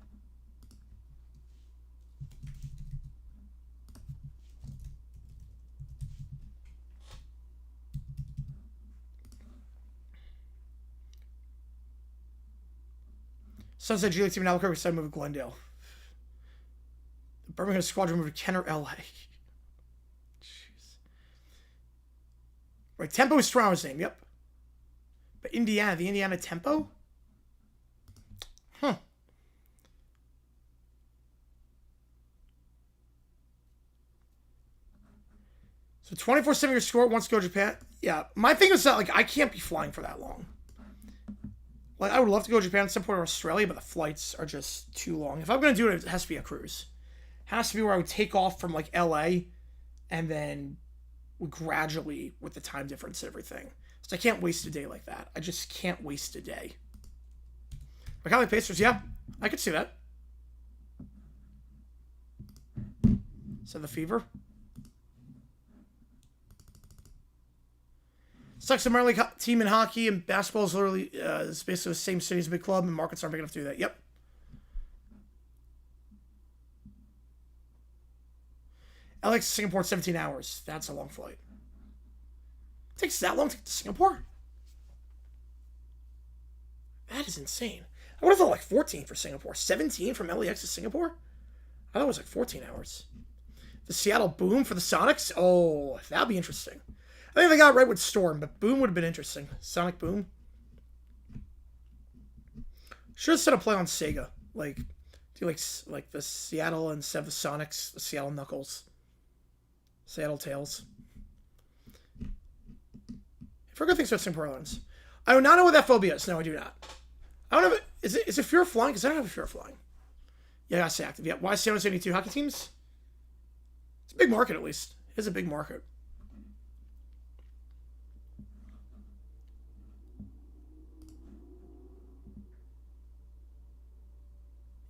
Sunset G League team in Albuquerque decided to move to Glendale. The Birmingham squadron moved to Kenner, LA. Jeez. Right, Tempo is Stroud's name, yep. But Indiana, the Indiana Tempo? Huh. So 24-7 your score, wants to go to Japan. Yeah, my thing is that, like, I can't be flying for that long. Like, I would love to go to Japan at some point or Australia, but the flights are just too long. If I'm going to do it, it has to be a cruise. It has to be where I would take off from, like, LA and then would gradually, with the time difference and everything. So I can't waste a day like that. I just can't waste a day. McCallum Pacers, yeah. I could see that. Is that the fever? Sucks a minor league team in hockey and basketball is literally is basically the same city as a big club and markets aren't big enough to do that. Yep. LAX to Singapore 17 hours. That's a long flight. takes that long to get to Singapore? That is insane. I would have thought like 14 for Singapore. 17 from LAX to Singapore? I thought it was like 14 hours. The Seattle Boom for the Sonics? Oh, that'd be interesting. I think they got it right with Storm, but Boom would have been interesting. Sonic Boom. Should have set a play on Sega. Like, do like the Seattle instead of the Sonics, the Seattle Knuckles. Seattle Tails. I forgot things about Singapore Airlines. I do not know what that phobia is. No, I do not. I don't know. Is it fear of flying? Because I don't have a fear of flying. Yeah, I got to stay active. Yeah, why is 72 hockey teams? It's a big market, at least. It is a big market.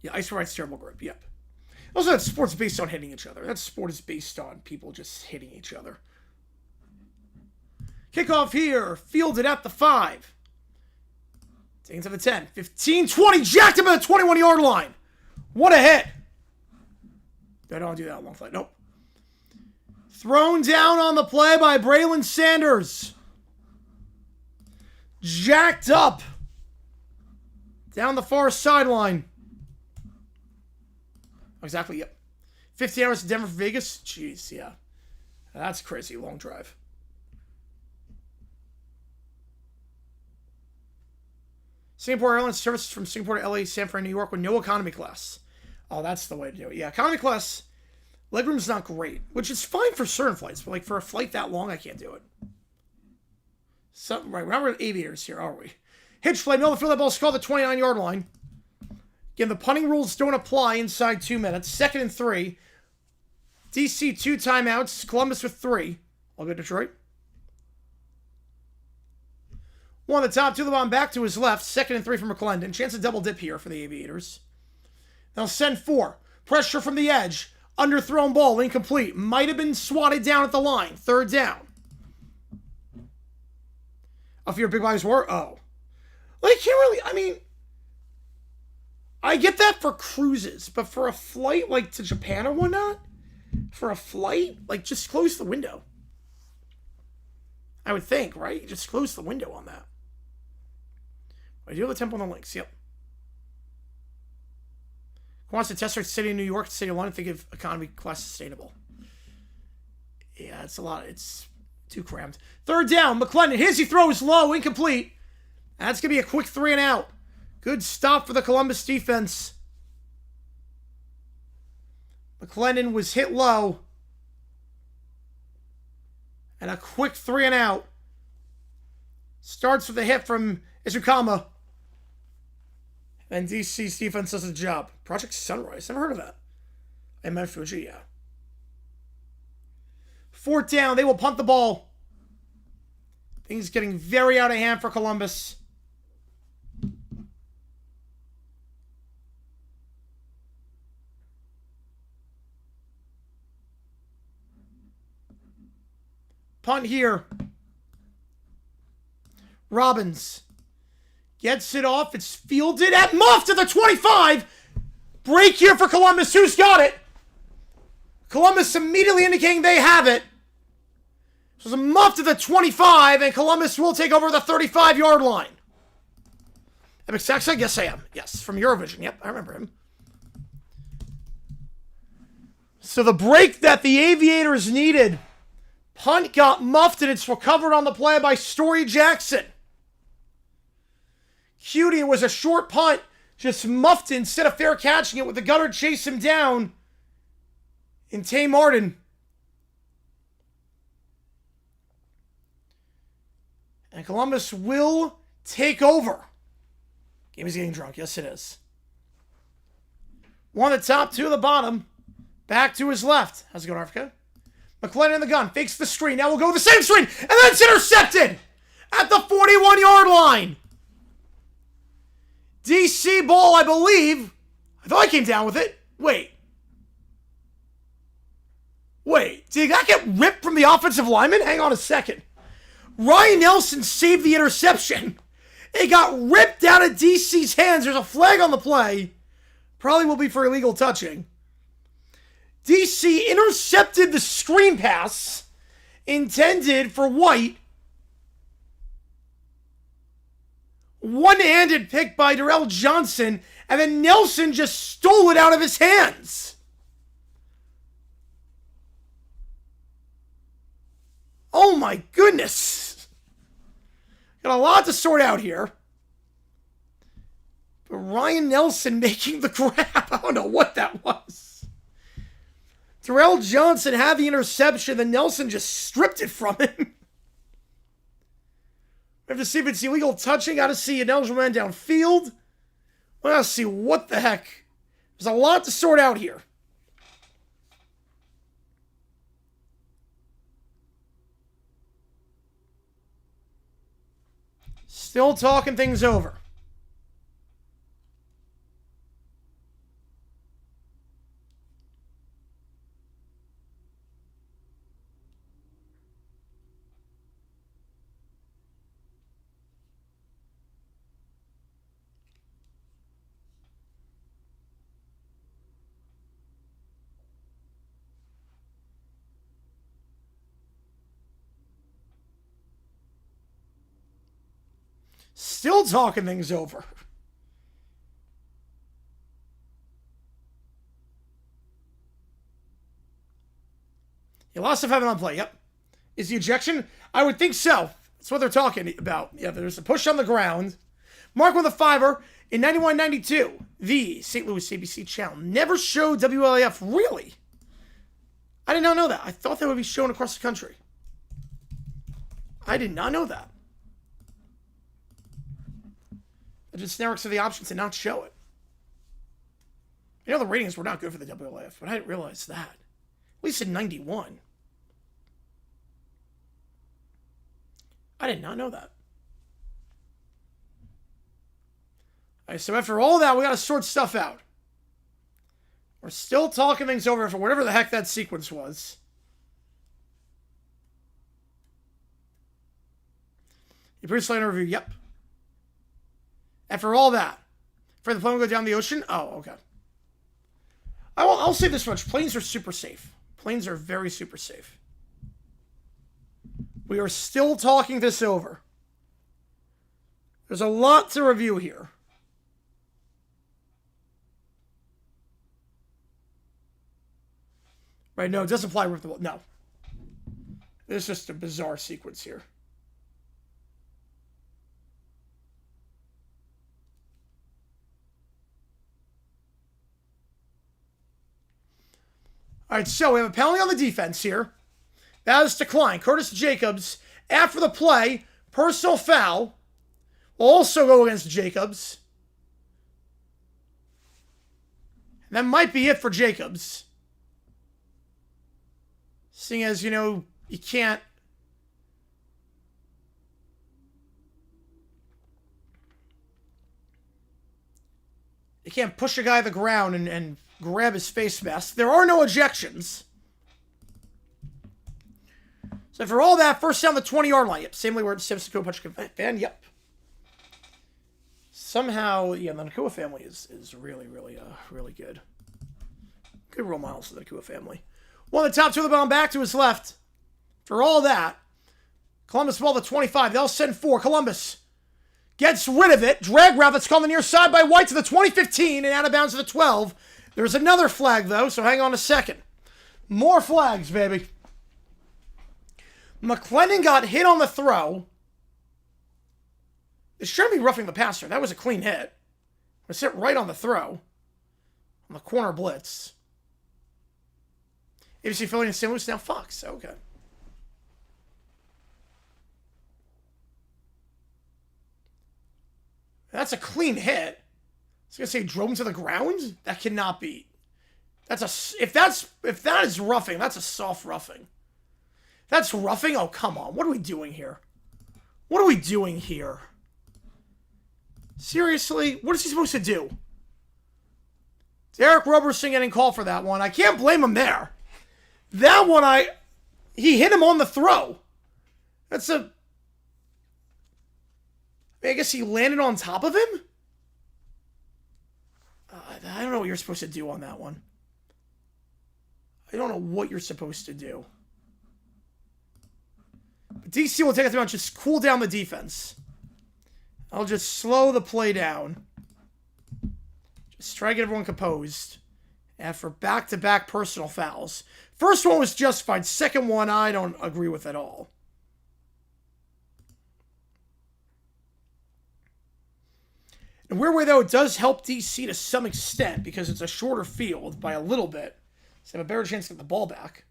Yeah, Ice Ride's terrible grip. Yep. Also, that sport's based on hitting each other. That sport is based on people just hitting each other. Kickoff here. Fielded at the 5. Taking to the 10. 15, 20. Jacked him at the 21-yard line. What a hit. I don't want to do that long flight. Nope. Thrown down on the play by Braylon Sanders. Jacked up. Down the far sideline. Exactly, yep. 15 hours to Denver for Vegas? Jeez, yeah. That's crazy. Long drive. Singapore Airlines services from Singapore to LA, San Fran, New York with no economy class. Oh, that's the way to do it. Yeah, economy class, legroom's not great, which is fine for certain flights, but like for a flight that long, I can't do it. Something right. We're not with Aviators here, are we? Hitch play, middle of the field, that ball's called the 29-yard line. Again, the punting rules don't apply inside 2 minutes. 2nd and 3. DC 2 timeouts. Columbus with 3. I'll go Detroit. 1 at the top, 2 at the bottom, back to his left. 2nd and 3 from McClendon. Chance of double dip here for the Aviators. They'll send 4. Pressure from the edge. Underthrown ball, incomplete. Might have been swatted down at the line. 3rd down. Oh, for your big guys were? Oh. Well, you can't really, I mean, I get that for cruises, but for a flight like to Japan or whatnot, for a flight, like just close the window. I would think, right? Just close the window on that. I do have the tempo on the links, yep. Who wants to test our city of New York, city of London, think of economy class sustainable? Yeah, it's a lot. It's too crammed. 3rd down, McClendon. His he throws low, incomplete. That's going to be a quick 3 and out. Good stop for the Columbus defense. McClendon was hit low. And a quick 3 and out. Starts with a hit from Izukama. And DC's defense does the job. Project Sunrise. Never heard of that. I meant Fuji, yeah. 4th down. They will punt the ball. Things getting very out of hand for Columbus. Punt here. Robbins gets it off. It's fielded at muff to the 25. Break here for Columbus. Who's got it? Columbus immediately indicating they have it. So it's a muff to the 25, and Columbus will take over the 35-yard line. Epic Saxa? Yes, I am. Yes, from Eurovision. Yep, I remember him. So the break that the Aviators needed. Punt got muffed, and it's recovered on the play by Story Jackson. Cutie, it was a short punt, just muffed instead of fair catching it with the gunner chase him down. And Tay Martin. And Columbus will take over. Game is getting drunk. Yes, it is. 1 at the top, 2 at the bottom. Back to his left. How's it going, Africa? McClendon in the gun. Fakes the screen. Now we'll go the same screen. And then it's intercepted at the 41-yard line. DC ball, I believe. I thought I came down with it. Wait. Did that get ripped from the offensive lineman? Hang on a second. Ryan Nelson saved the interception. It got ripped out of DC's hands. There's a flag on the play. Probably will be for illegal touching. DC intercepted the screen pass intended for White. One-handed pick by Darrell Johnson, and then Nelson just stole it out of his hands. Oh my goodness. Got a lot to sort out here. But Ryan Nelson making the grab. I don't know what that was. Darrell Johnson had the interception, then Nelson just stripped it from him. We have to see if it's illegal touching. Got to see an eligible man downfield. We got to see what the heck. There's a lot to sort out here. Still talking things over. Still talking things over. He lost the 5 on play. Yep. Is the ejection? I would think so. That's what they're talking about. Yeah, there's a push on the ground. Mark with a 5er in 91-92. The St. Louis ABC channel never showed WLAF. Really? I did not know that. I thought that would be shown across the country. I did not know that. The generics of the options did not show it. You know, the ratings were not good for the WLAF, but I didn't realize that. At least in 91. I did not know that. All right, so after all that, we got to sort stuff out. We're still talking things over for whatever the heck that sequence was. You previously interview, yep. After all that, for the plane to go down the ocean? Oh, okay. I'll say this much. Planes are super safe. Planes are very super safe. We are still talking this over. There's a lot to review here. Right, no, it doesn't fly with the... No. It's just a bizarre sequence here. All right, so we have a penalty on the defense here. That is declined. Curtis Jacobs, after the play, personal foul, will also go against Jacobs. And that might be it for Jacobs. Seeing as, you know, you can't... You can't push a guy to the ground and grab his face mask. There are no ejections. So for all that, first down the 20-yard line. Yep, same way we're at Simpson punch fan. Yep. Somehow, yeah, the Nakua family is really, really good. Good role models for the Nakua family. One of the top two of the ball back to his left. For all that, Columbus ball to 25. They'll send 4. Columbus gets rid of it. Drag route that's called on the near side by White to the 20-15 and out of bounds to the 12. There's another flag, though, so hang on a second. More flags, baby. McClendon got hit on the throw. It shouldn't be roughing the passer. That was a clean hit. It hit right on the throw. On the corner blitz. ABC Philly and St. Louis now Fox. Okay. That's a clean hit. I was gonna say drove him to the ground. That cannot be. That's a if that is roughing. That's a soft roughing. That's roughing. Oh come on! What are we doing here? What are we doing here? Seriously, what is he supposed to do? Derek Roberson getting called for that one. I can't blame him there. That one, he hit him on the throw. That's a. I guess he landed on top of him? I don't know what you're supposed to do on that one. I don't know what you're supposed to do. But DC will take it through and just cool down the defense. I'll just slow the play down. Just try to get everyone composed. After back-to-back personal fouls. First one was justified. Second one, I don't agree with at all. And weird way, though, it does help DC to some extent because it's a shorter field by a little bit. So they have a better chance to get the ball back.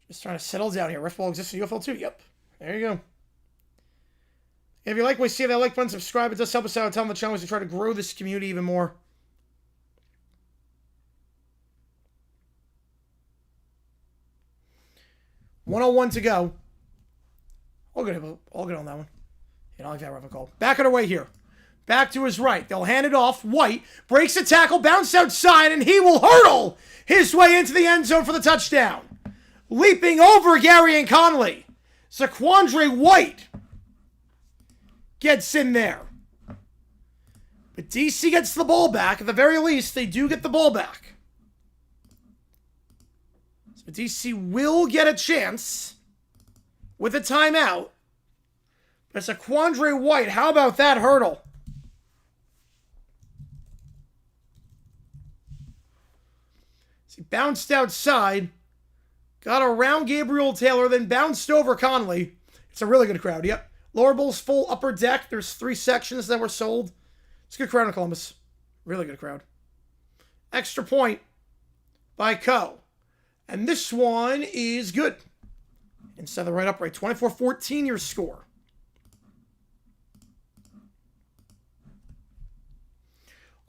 Just trying to settle down here. Ref ball exists in UFL 2. Yep. There you go. If you like what you see, that like button, subscribe. It does help us out. Tell them the channel is to try to grow this community even more. $101 to go. All good on that one. You don't like that ref call. Back on our way here. Back to his right. They'll hand it off. White breaks the tackle, bounce outside, and he will hurdle his way into the end zone for the touchdown. Leaping over Gary and Conley. Zaquandre White gets in there. But DC gets the ball back. At the very least, they do get the ball back. So DC will get a chance with a timeout. But Zaquandre White, how about that hurdle? So he bounced outside. Got around Gabriel Taylor, then bounced over Conley. It's a really good crowd, yep. Lower Bowl's full upper deck. There's 3 sections that were sold. It's a good crowd in Columbus. Really good crowd. Extra point by Co. And this one is good. Instead of the right upright. 24-14 your score.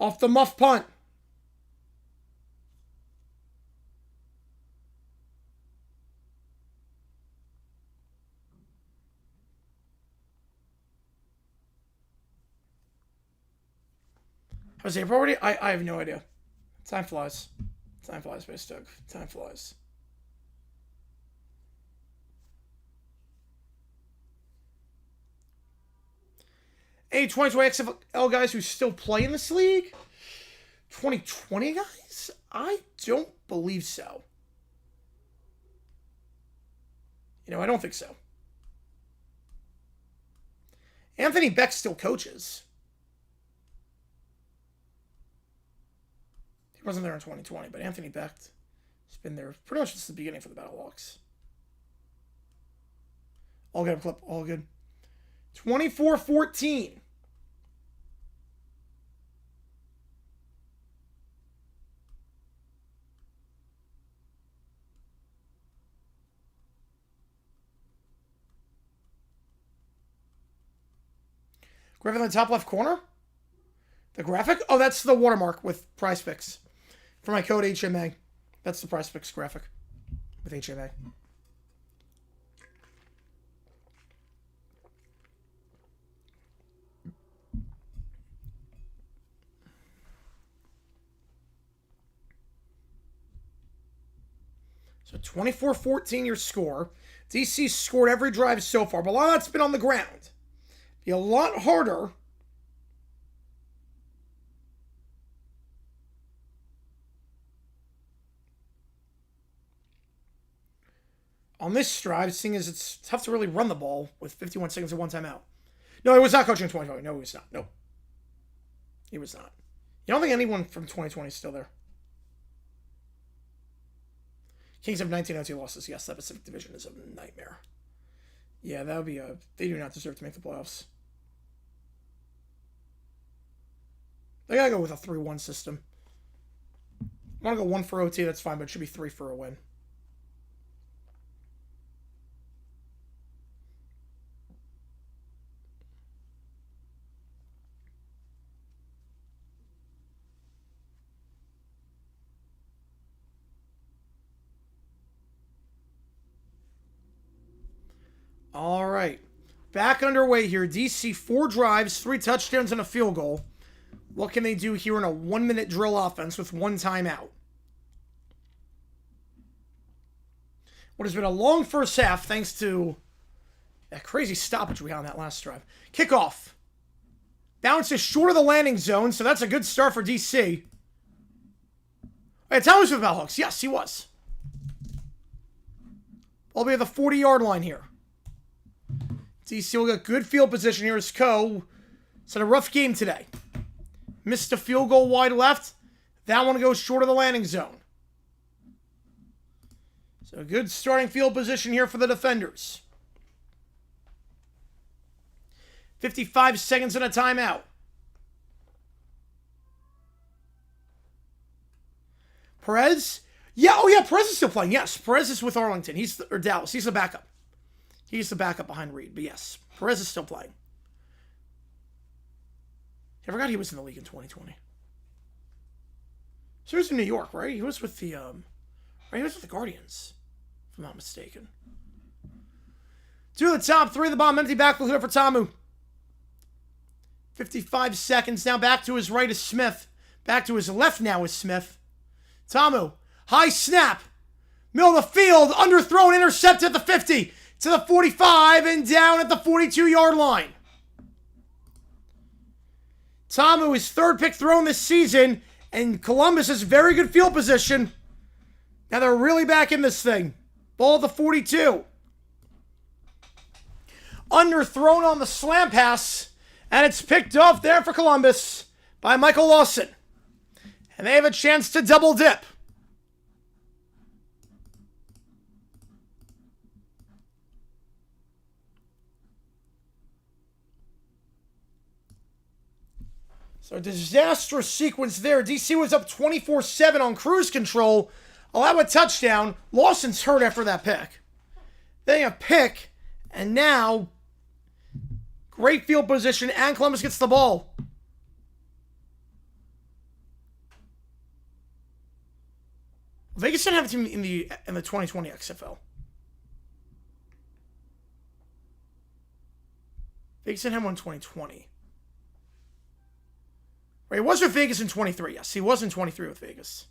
Off the muff punt. Was April already? I have no idea. Time flies. Time flies, Base Doug. Time flies. Any 2020 XFL guys who still play in this league? 2020 guys? I don't believe so. You know, I don't think so. Anthony Beck still coaches. He wasn't there in 2020, but Anthony Beck has been there pretty much since the beginning for the Battle Locks. All good, clip, all good. 24-14. Griffin in the top left corner? The graphic? Oh, that's the watermark with Prize Picks. For my code HMA. That's the Prize Picks graphic with HMA. So 24-14 your score. DC scored every drive so far, but a lot of that's been on the ground. Be a lot harder on this drive, seeing as it's tough to really run the ball with 51 seconds and 1 timeout. No, he was not coaching in 2020. No, he was not. No. He was not. You don't think anyone from 2020 is still there? Kings have 1902 losses. Yes, that Pacific Division is a nightmare. Yeah, that would be a... They do not deserve to make the playoffs. They gotta go with a 3-1 system. I want to go 1 for OT, that's fine, but it should be 3 for a win. All right. Back underway here. DC 4 drives, 3 touchdowns, and a field goal. What can they do here in a 1-minute drill offense with 1 timeout? What has been a long first half thanks to that crazy stoppage we had on that last drive. Kickoff. Bounces short of the landing zone, so that's a good start for DC. Hey, Tom was with Bellhooks. Yes, he was. Ball will be at the 40-yard line here. DC will get good field position here as Co. It's had a rough game today. Missed a field goal wide left. That one goes short of the landing zone. So a good starting field position here for the defenders. 55 seconds and a timeout. Perez? Yeah, oh yeah, Perez is still playing. Yes, Perez is with Arlington. Or Dallas. He's the backup. He's the backup behind Reed. But yes, Perez is still playing. I forgot he was in the league in 2020. So he was in New York, right? He was with the he was with the Guardians, if I'm not mistaken. 2 of the top, 3 of the bottom. Empty backfield here for Tamu. 55 seconds. Now back to his right is Smith. Back to his left now is Smith. Tamu. High snap. Middle of the field. Underthrown. Intercept at the 50. To the 45. And down at the 42-yard line. Tamu, his 3rd pick thrown this season. And Columbus has very good field position. Now they're really back in this thing. Ball at the 42. Underthrown on the slam pass. And it's picked off there for Columbus by Michael Lawson. And they have a chance to double dip. So disastrous sequence there. DC was up 24-7 on cruise control. Allow a touchdown. Lawson's hurt after that pick. Then a pick. And now great field position, and Columbus gets the ball. Vegas didn't have a team in the 2020 XFL. Vegas didn't have one in 2020. Right, he was with Vegas in 23. Yes, he was in 23 with Vegas.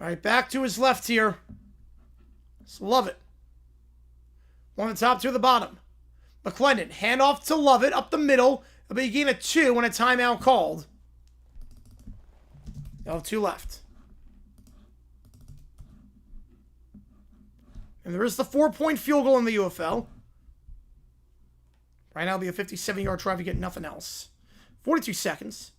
All right, back to his left here. Lovett. 1 on the top, 2 at the bottom. McClendon, handoff to Lovett up the middle. It'll be a gain of 2 and a timeout called. They'll have 2 left. And there is the 4-point field goal in the UFL. Right now it'll be a 57-yard try if you get nothing else. 42 seconds.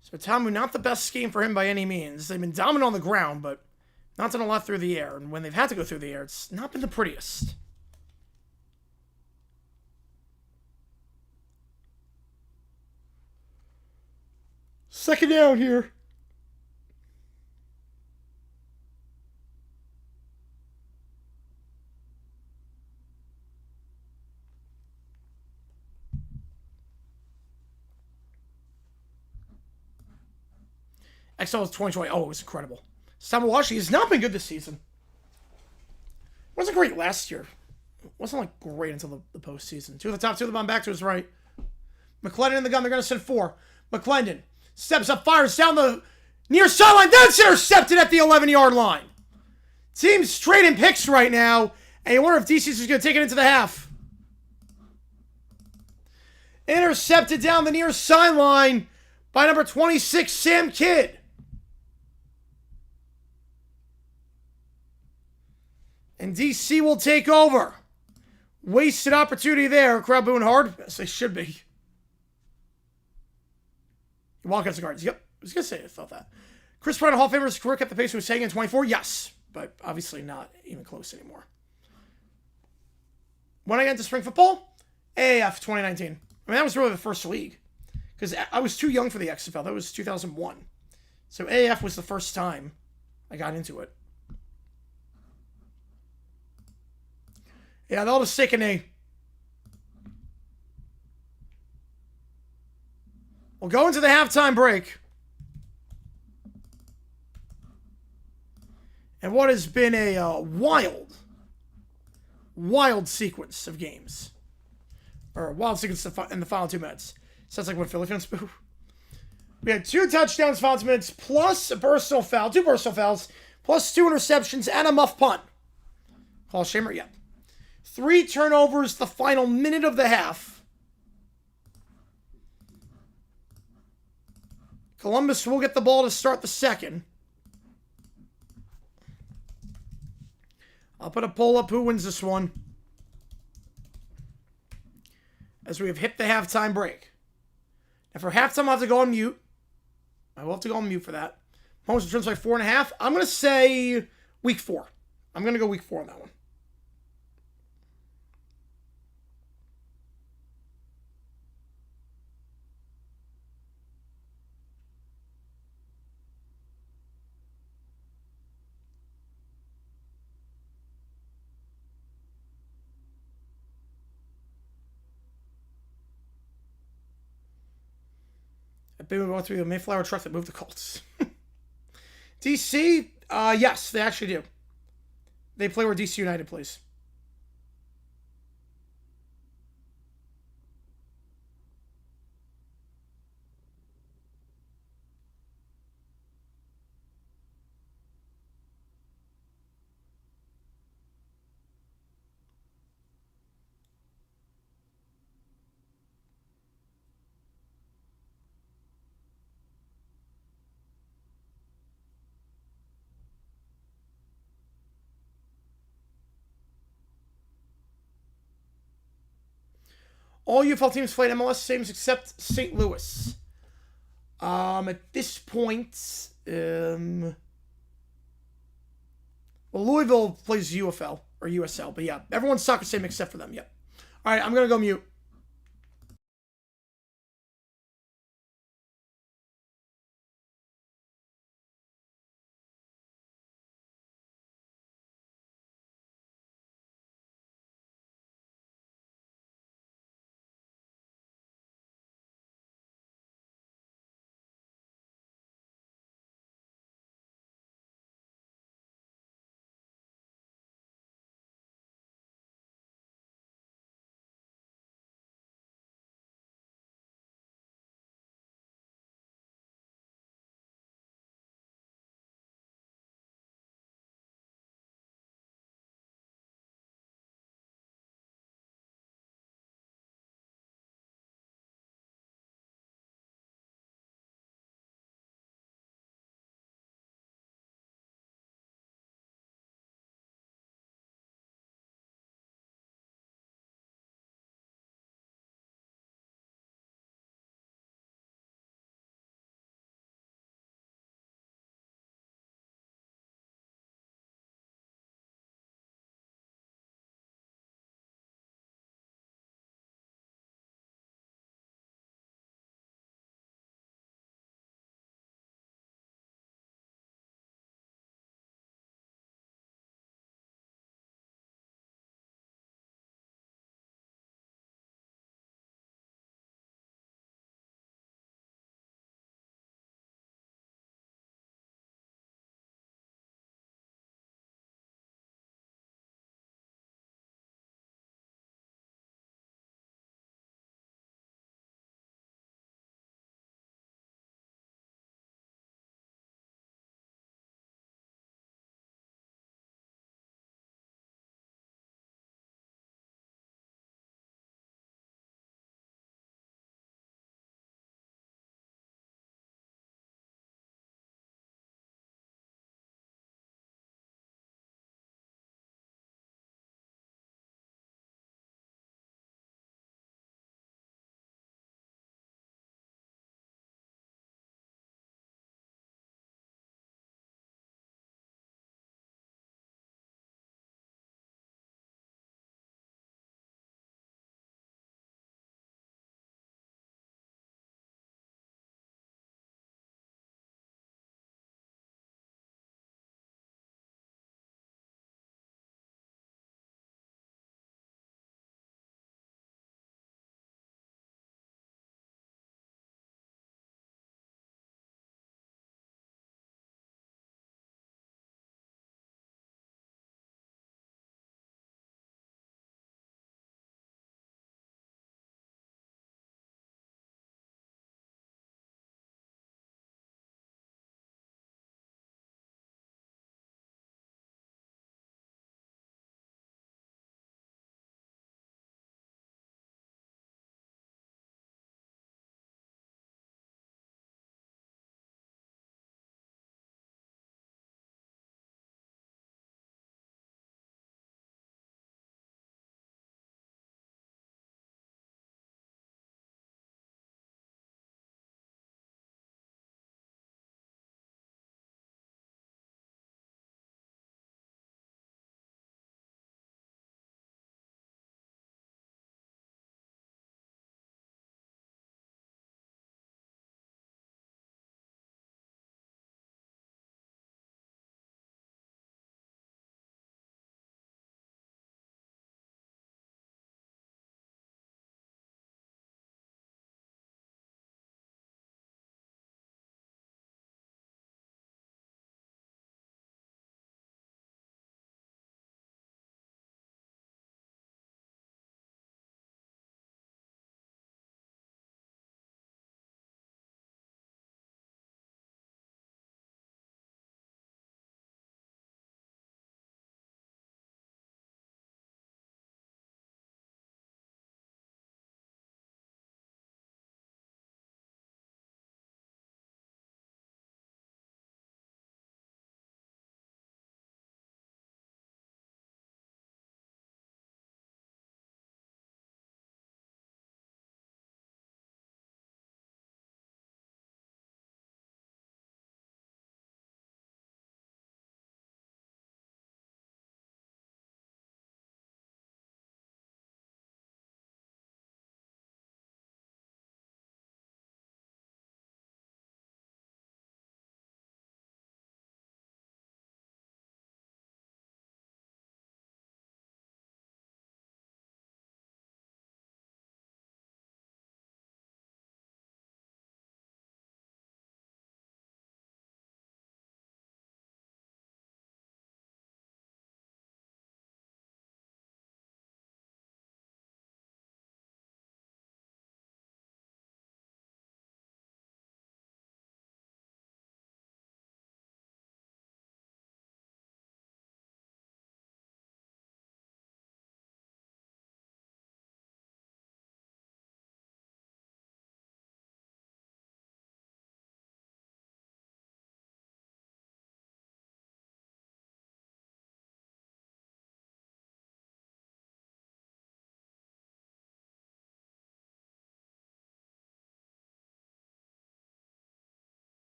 So Tamu, not the best scheme for him by any means. They've been dominant on the ground, but not done a lot through the air. And when they've had to go through the air, it's not been the prettiest. Second down here. XL was 2020. Oh, it was incredible. Samawashi has not been good this season. Wasn't great last year. Wasn't like great until the postseason. 2 at the top, 2 at the bottom, back to his right. McClendon in the gun. They're going to send 4. McClendon steps up, fires down the near sideline. That's intercepted at the 11-yard line. Team's straight in picks right now. And you wonder if DC's is going to take it into the half. Intercepted down the near sideline by number 26, Sam Kidd. And DC will take over. Wasted opportunity there. Crowd booing hard. Yes, they should be. You walk against the guards. Yep. I was going to say, I thought that. Chris Brown, Hall of Famer's career kept the pace he was saying in 24. Yes. But obviously not even close anymore. When I got into spring football, AAF 2019. I mean, that was really the first league. Because I was too young for the XFL. That was 2001. So AAF was the first time I got into it. Yeah, they'll just take a knee. We'll go into the halftime break. And what has been a wild sequence of games. Or a wild sequence in the final 2 minutes. Sounds like what Philly fans boo. We had 2 touchdowns, 5 minutes, plus a personal foul, 2 personal fouls, plus 2 interceptions, and a muff punt. Hall of Shamer, yeah. 3 turnovers the final minute of the half. Columbus will get the ball to start the second. I'll put a poll up who wins this one, as we have hit the halftime break. Now for halftime, I'll have to go on mute. I will have to go on mute for that. Most returns by 4.5. I'm going to say week 4. I'm going to go week 4 on that one. I've been going through the Mayflower truck that moved the Colts. DC, yes, they actually do. They play where DC United plays. All UFL teams played MLS games except St. Louis. At this point, well, Louisville plays UFL or USL, but yeah, everyone's soccer same except for them. Yep. All right, I'm gonna go mute.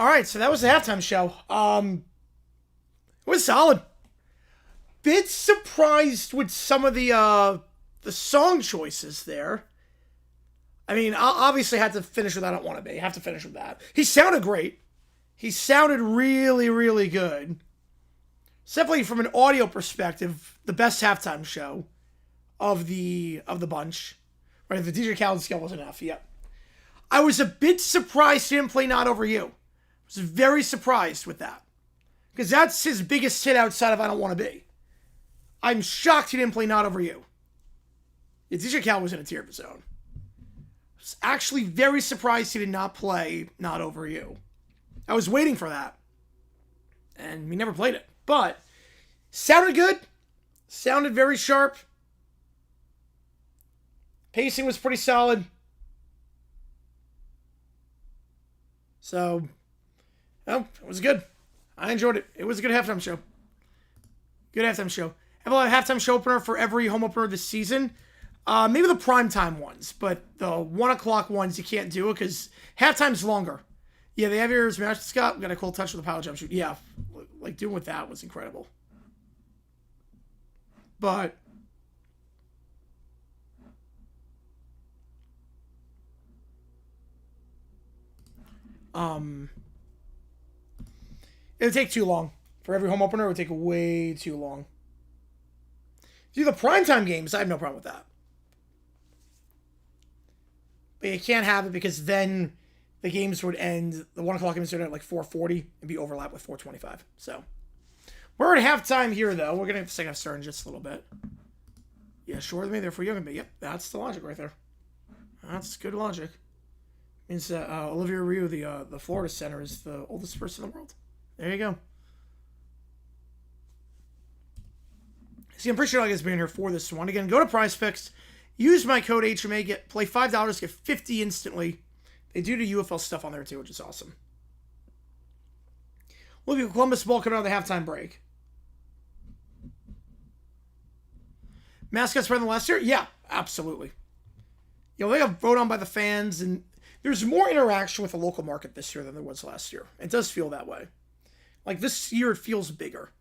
All right, so that was the halftime show. It was solid. Bit surprised with some of the song choices there. I mean, obviously had to finish with I Don't Want to Be. Have to finish with that. He sounded great. He sounded really, really good. Definitely from an audio perspective, the best halftime show of the bunch. Right, the DJ Khaled skill was enough. Yep. I was a bit surprised he didn't play Not Over You. I was very surprised with that. Because that's his biggest hit outside of I Don't Want to Be. I'm shocked he didn't play Not Over You. Yeah, DJ Khaled was in a tier of his own. I was actually very surprised he did not play Not Over You. I was waiting for that. And he never played it. But, sounded good. Sounded very sharp. Pacing was pretty solid. So, it was good. I enjoyed it. It was a good halftime show. Good halftime show. Have a halftime show opener for every home opener this season. Maybe the primetime ones, but the 1 o'clock ones you can't do it because halftime's longer. Yeah, the Aviators match. Scott got a cool touch with the power jump shoot. Yeah, like doing with that was incredible. But it would take too long. For every home opener, it would take way too long. Do the primetime games, I have no problem with that. But you can't have it because then the games would end, the 1 o'clock games would end at like 4:40 and be overlapped with 4:25. So, we're at halftime here, though. We're going to have to second half start in just a little bit. Yeah, shorter than me, therefore younger than me. Yep, that's the logic right there. That's good logic. Means that Olivia Ryu, the Florida center, is the oldest person in the world. There you go. See, I'm pretty sure I guess being here for this one. Again, go to Prize Picks. Use my code HMA. Play $5, get 50 instantly. They do the UFL stuff on there too, which is awesome. We'll be Columbus ball coming out of the halftime break. Mascots better than last year? Yeah, absolutely. You know, they got voted on by the fans, and there's more interaction with the local market this year than there was last year. It does feel that way. Like, this year, it feels bigger.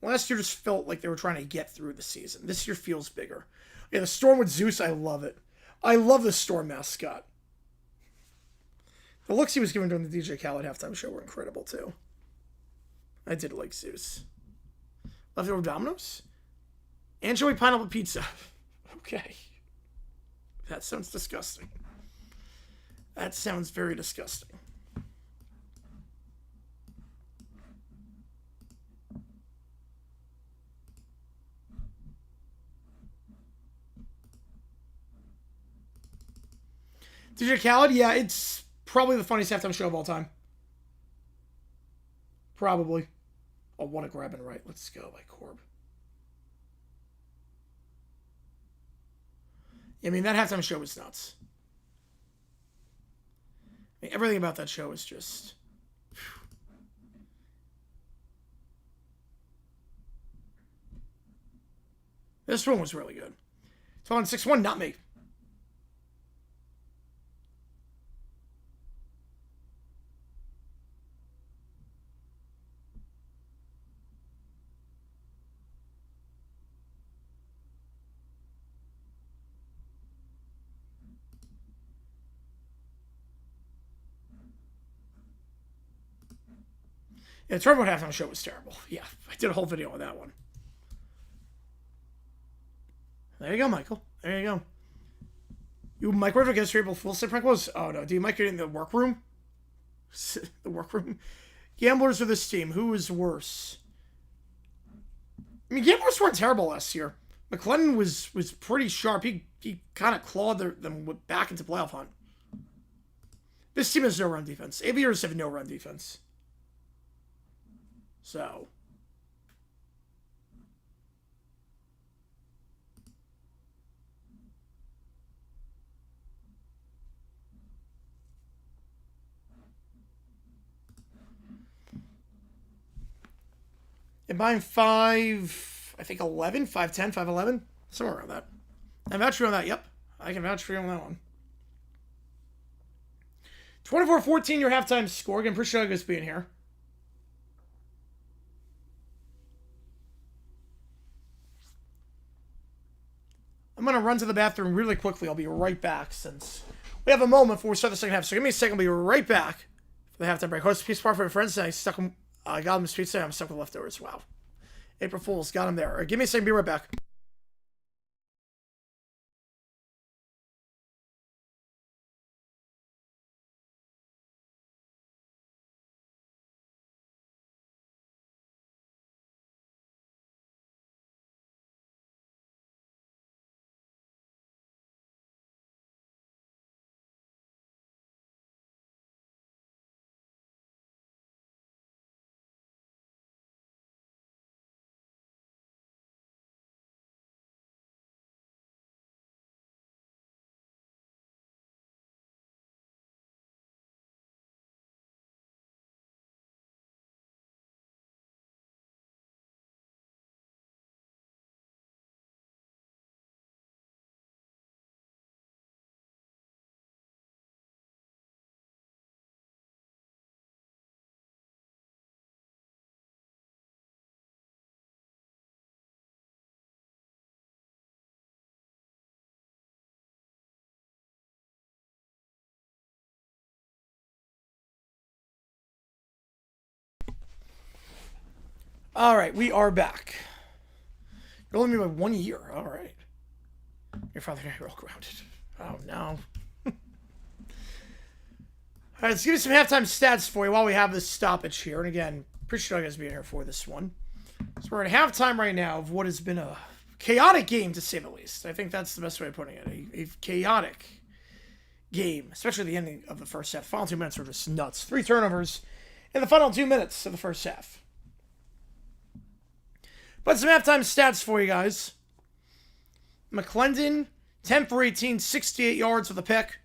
Last year just felt like they were trying to get through the season. This year feels bigger. Yeah, the Storm with Zeus, I love it. I love the Storm mascot. The looks he was given during the DJ Khaled halftime show were incredible, too. I did like Zeus. Leftover Domino's? Anchovy pineapple pizza. Okay. That sounds disgusting. That sounds very disgusting. DJ Khaled, yeah, it's probably the funniest halftime show of all time. Probably. Oh, what a grab and right. Let's go by Corb. I mean, that halftime show was nuts. I mean, everything about that show is just... This one was really good. It's on 6-1, not me. Yeah, the Turbo halftime show was terrible. Yeah, I did a whole video on that one. There you go, Michael. There you go. You microwave against variable full set prank was? Oh no, do you microwave in the workroom? The workroom? Gamblers or this team? Who is worse? I mean, Gamblers weren't terrible last year. McClellan was pretty sharp. He kind of clawed them back into playoff hunt. This team has no run defense. Aviators have no run defense. So. And buying 5, I think 11, 5'10", 5'11", somewhere around that. I vouch for you on that, yep. I can vouch for you on that one. 24-14 your halftime score. Again, appreciate you guys being here. I'm going to run to the bathroom really quickly. I'll be right back since we have a moment before we start the second half. So give me a second. I'll be right back for the halftime break. Host piece part for my friends. And I got them pizza. I'm stuck with leftovers. Wow. April Fools. Got them there. All right, give me a second. Be right back. All right, we are back. You're only me by 1 year. All right. Your father and I are all grounded. Oh, no. All right, let's give you some halftime stats for you while we have this stoppage here. And again, appreciate you guys being here for this one. So we're at halftime right now of what has been a chaotic game, to say the least. I think that's the best way of putting it. A chaotic game, especially the ending of the first half. Final 2 minutes were just nuts. 3 turnovers in the final 2 minutes of the first half. But some halftime stats for you guys. McClendon, 10 for 18, 68 yards with a pick.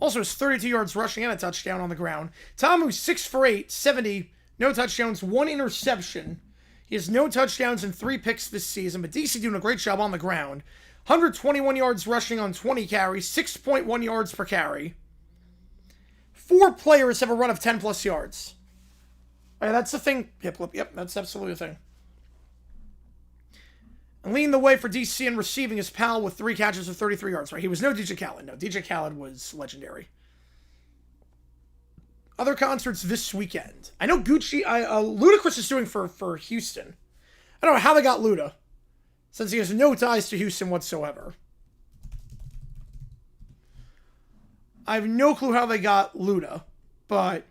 Also has 32 yards rushing and a touchdown on the ground. Tamu, 6 for 8, 70, no touchdowns, 1 interception. He has no touchdowns and 3 picks this season, but DC doing a great job on the ground. 121 yards rushing on 20 carries, 6.1 yards per carry. 4 players have a run of 10-plus yards. Right, that's the thing. Yep, that's absolutely the thing. And leading the way for DC in receiving is Powell with 3 catches of 33 yards. Right, he was no DJ Khaled. No, DJ Khaled was legendary. Other concerts this weekend. I know Ludacris is doing for Houston. I don't know how they got Luda, since he has no ties to Houston whatsoever. I have no clue how they got Luda, but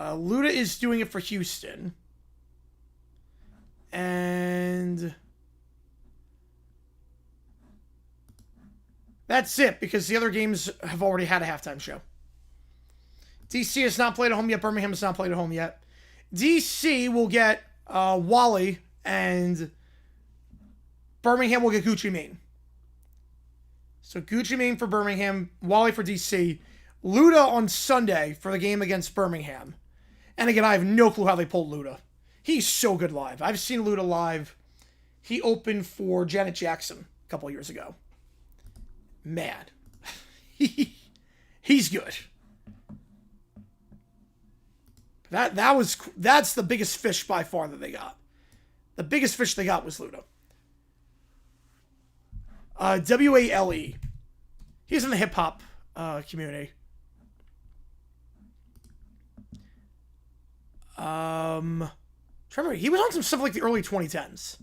Luda is doing it for Houston. And that's it, because the other games have already had a halftime show. DC has not played at home yet. Birmingham has not played at home yet. DC will get Wally, and Birmingham will get Gucci Mane. So Gucci Mane for Birmingham, Wally for DC, Luda on Sunday for the game against Birmingham. And again, I have no clue how they pulled Luda. He's so good live. I've seen Luda live. He opened for Janet Jackson a couple years ago. Man. He's good. That's the biggest fish by far that they got. The biggest fish they got was Luda. WALE. He's in the hip-hop community. He was on some stuff like the early 2010s.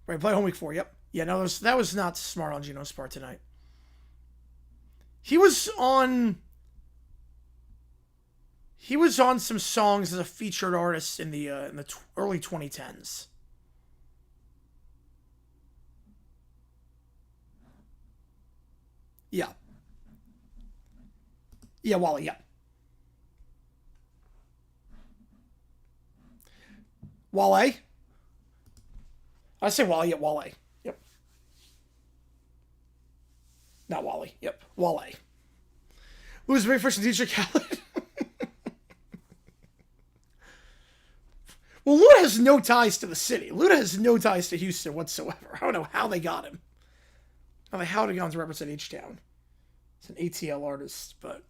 Right, play home week 4, yep. Yeah, no, that was not smart on Gino's part tonight. He was on some songs as a featured artist in the early 2010s. Yeah. Yeah, Wally, yeah. Wale? I say Wally, yeah, Wale. Yep. Not Wally. Yep. Wale. Who's very first DJ Khaled? Well, Luda has no ties to the city. Luda has no ties to Houston whatsoever. I don't know how they got him. How they got him to represent H-Town. It's an ATL artist, but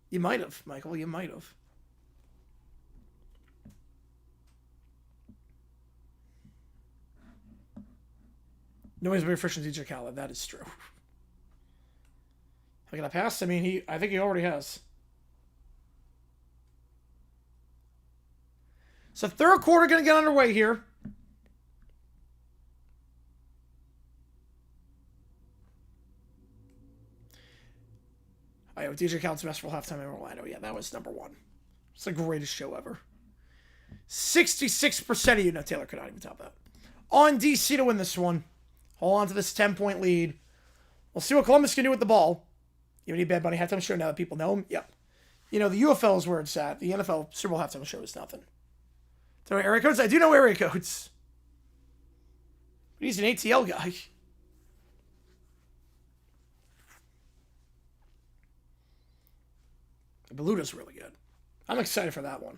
you might have, Michael. You might have. Nobody's very efficient DJ Khaled. That is true. Am I gonna pass? I mean, I think he already has. So third quarter gonna get underway here. DJ Khaled's best for halftime in Orlando. Yeah, that was number one. It's the greatest show ever. 66% of you. No, Taylor could not even top that. On DC to win this one. Hold on to this 10-point lead. We'll see what Columbus can do with the ball. You have any Bad Bunny halftime show now that people know him? Yep. You know, the UFL is where it's at. The NFL Super Bowl halftime show is nothing. Do I know area codes? I do know area codes. But he's an ATL guy. Beluda's really good. I'm excited for that one.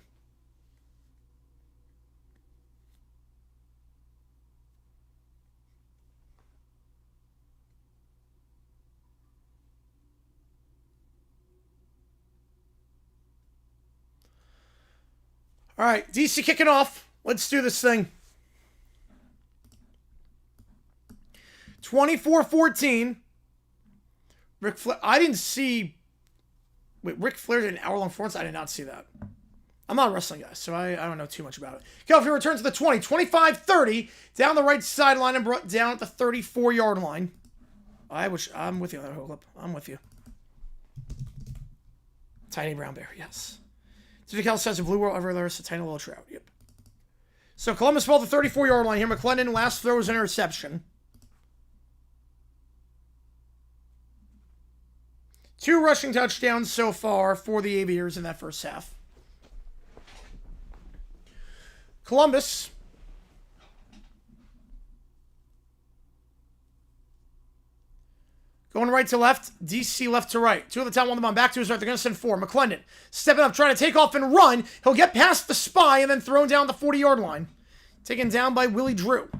All right, DC kicking off. Let's do this thing. 24-14. Ric Flair. I didn't see... Wait, Ric Flair did an hour-long performance? I did not see that. I'm not a wrestling guy, so I don't know too much about it. Kickoff returns to the 20. 25-30. Down the right sideline and brought down at the 34-yard line. I'm with you on that whole clip. I'm with you. Tiny brown bear, yes. Cal says a blue world ever there's a tiny little trout. Yep. So Columbus ball at the 34-yard line here. McClendon last throw was an interception. 2 rushing touchdowns so far for the Aviators in that first half. Columbus going right to left, DC left to right. 2 at the top, 1 on the bomb. Back to his right. They're going to send 4. McClendon stepping up, trying to take off and run. He'll get past the spy and then thrown down the 40-yard line. Taken down by Willie Drew.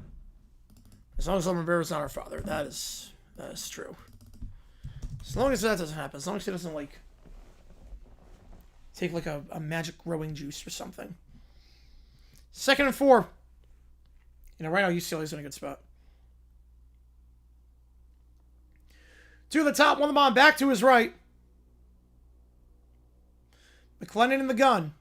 As long as Lemon Bear is not our father. That is true. As long as that doesn't happen. As long as he doesn't, like, take, like, a magic growing juice or something. 2nd and 4. You know, right now UCLA's in a good spot. 2 at the top, 1 on the bomb, back to his right. McClendon in the gun.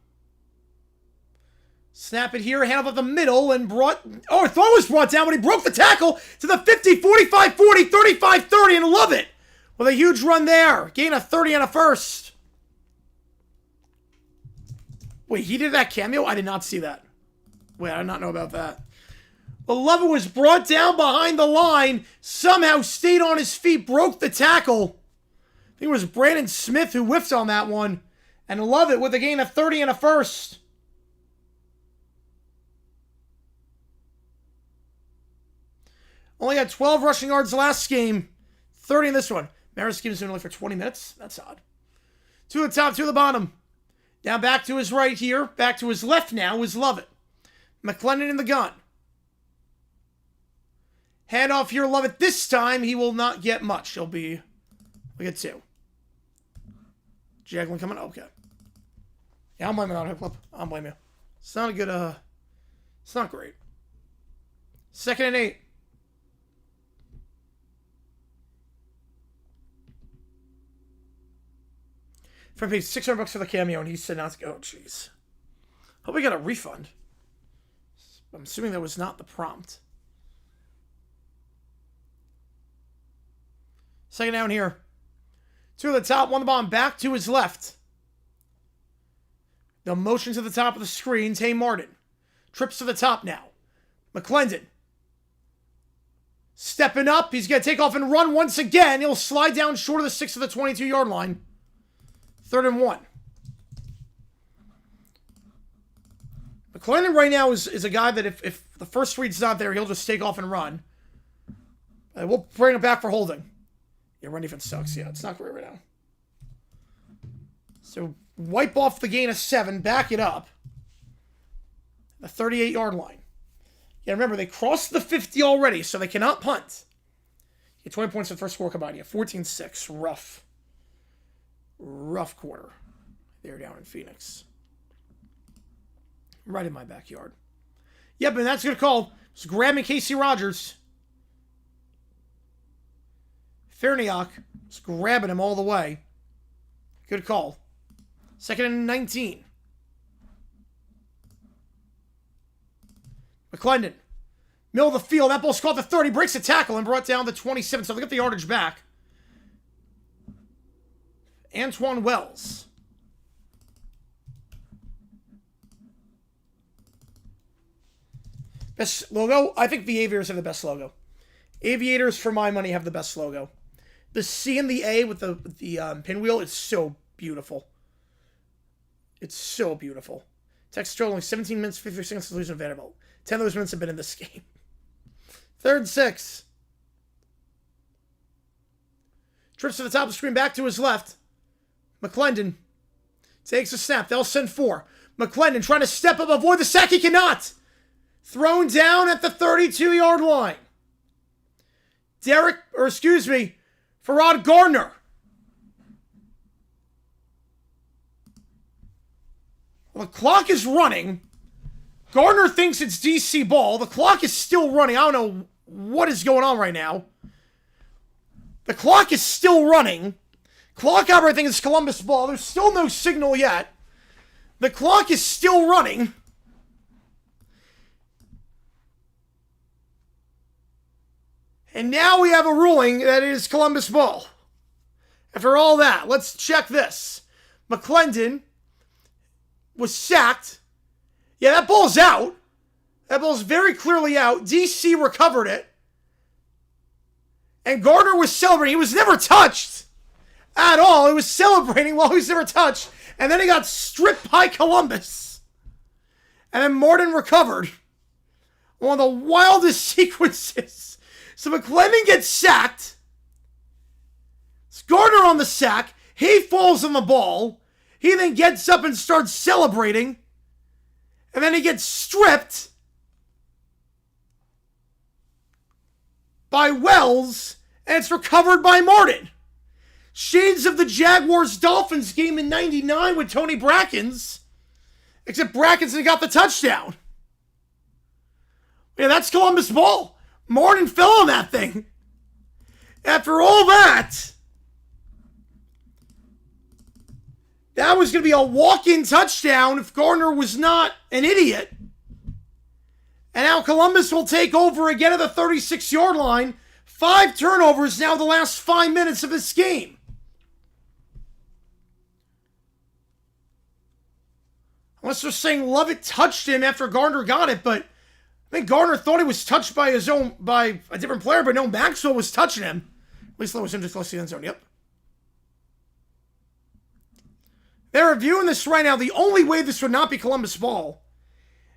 Snap it here, hand up the middle, and brought... Oh, a throw was brought down, but he broke the tackle to the 50, 45, 40, 35, 30, and love it. With a huge run there. Gain of 30 and a first. Wait, he did that cameo? I did not see that. Wait, I did not know about that. The Lovett was brought down behind the line, somehow stayed on his feet, broke the tackle. I think it was Brandon Smith who whiffed on that one. And Lovett with a gain of 30 and a first. Only had 12 rushing yards last game. 30 in this one. Maris Gibbs only for 20 minutes. That's odd. 2 at the top, 2 at the bottom. Now back to his right here. Back to his left now is Lovett. McClendon in the gun. Hand off here, Lovett. This time, he will not get much. He'll be... We get 2. Jaglin coming. Okay. Yeah, I'm blaming on hip clip. I'll blame you. It's not a good, It's not great. 2nd and 8. For paid $600 for the cameo, and he said not to go. Oh, jeez. Hope we got a refund. I'm assuming that was not the prompt. 2nd down here. 2 at the top, 1 the bomb, back to his left. The motion to the top of the screen. Tay Martin. Trips to the top now. McClendon. Stepping up. He's going to take off and run once again. He'll slide down short of the 6 of the 22-yard line. 3rd and 1. McClendon right now is a guy that if the first read's not there, he'll just take off and run. We'll bring him back for holding. Yeah, run defense sucks. Yeah, it's not great right now. So, wipe off the gain of 7. Back it up. The 38-yard line. Yeah, remember, they crossed the 50 already, so they cannot punt. Yeah, 20 points in the first quarter combined. Yeah, 14-6. Rough quarter. They're down in Phoenix. Right in my backyard. Yep, and that's a good call. Just grabbing Casey Rogers. Ferniak just grabbing him all the way. Good call. 2nd and 19. McClendon. Middle of the field. That ball's caught the 30. Breaks the tackle and brought down the 27. So they get the yardage back. Antoine Wells. Best logo? I think the Aviators have the best logo. Aviators, for my money, have the best logo. The C and the A with the pinwheel is so beautiful. It's so beautiful. Texas only 17 minutes, 53 seconds to lose to Vanderbilt. 10 of those minutes have been in this game. 3rd and 6. Trips to the top of the screen, back to his left. McClendon takes a snap. They'll send 4. McClendon trying to step up, avoid the sack. He cannot. Thrown down at the 32-yard line. Farrod Gardner. Well, the clock is running. Gardner thinks it's DC ball. The clock is still running. I don't know what is going on right now. The clock is still running. Clock operator, I think it's Columbus ball. There's still no signal yet. The clock is still running. And now we have a ruling that it is Columbus ball. After all that, let's check this. McClendon was sacked. Yeah, that ball's out. That ball's very clearly out. DC recovered it. And Gardner was celebrating. He was never touched at all. He was celebrating while he was never touched. And then he got stripped by Columbus. And then Morton recovered. One of the wildest sequences. So McClendon gets sacked. It's Gardner on the sack. He falls on the ball. He then gets up and starts celebrating. And then he gets stripped by Wells. And it's recovered by Martin. Shades of the Jaguars-Dolphins game in '99 with Tony Brackens. Except Brackens got the touchdown. Yeah, that's Columbus ball. Martin fell on that thing. After all that, that was going to be a walk-in touchdown if Gardner was not an idiot. And now Columbus will take over again at the 36-yard line. 5 turnovers now the last 5 minutes of this game. Unless they're saying Lovett touched him after Gardner got it, but I think Gardner thought he was touched by a different player, but no, Maxwell was touching him. At least that was him just close to the end zone, yep. They're reviewing this right now. The only way this would not be Columbus ball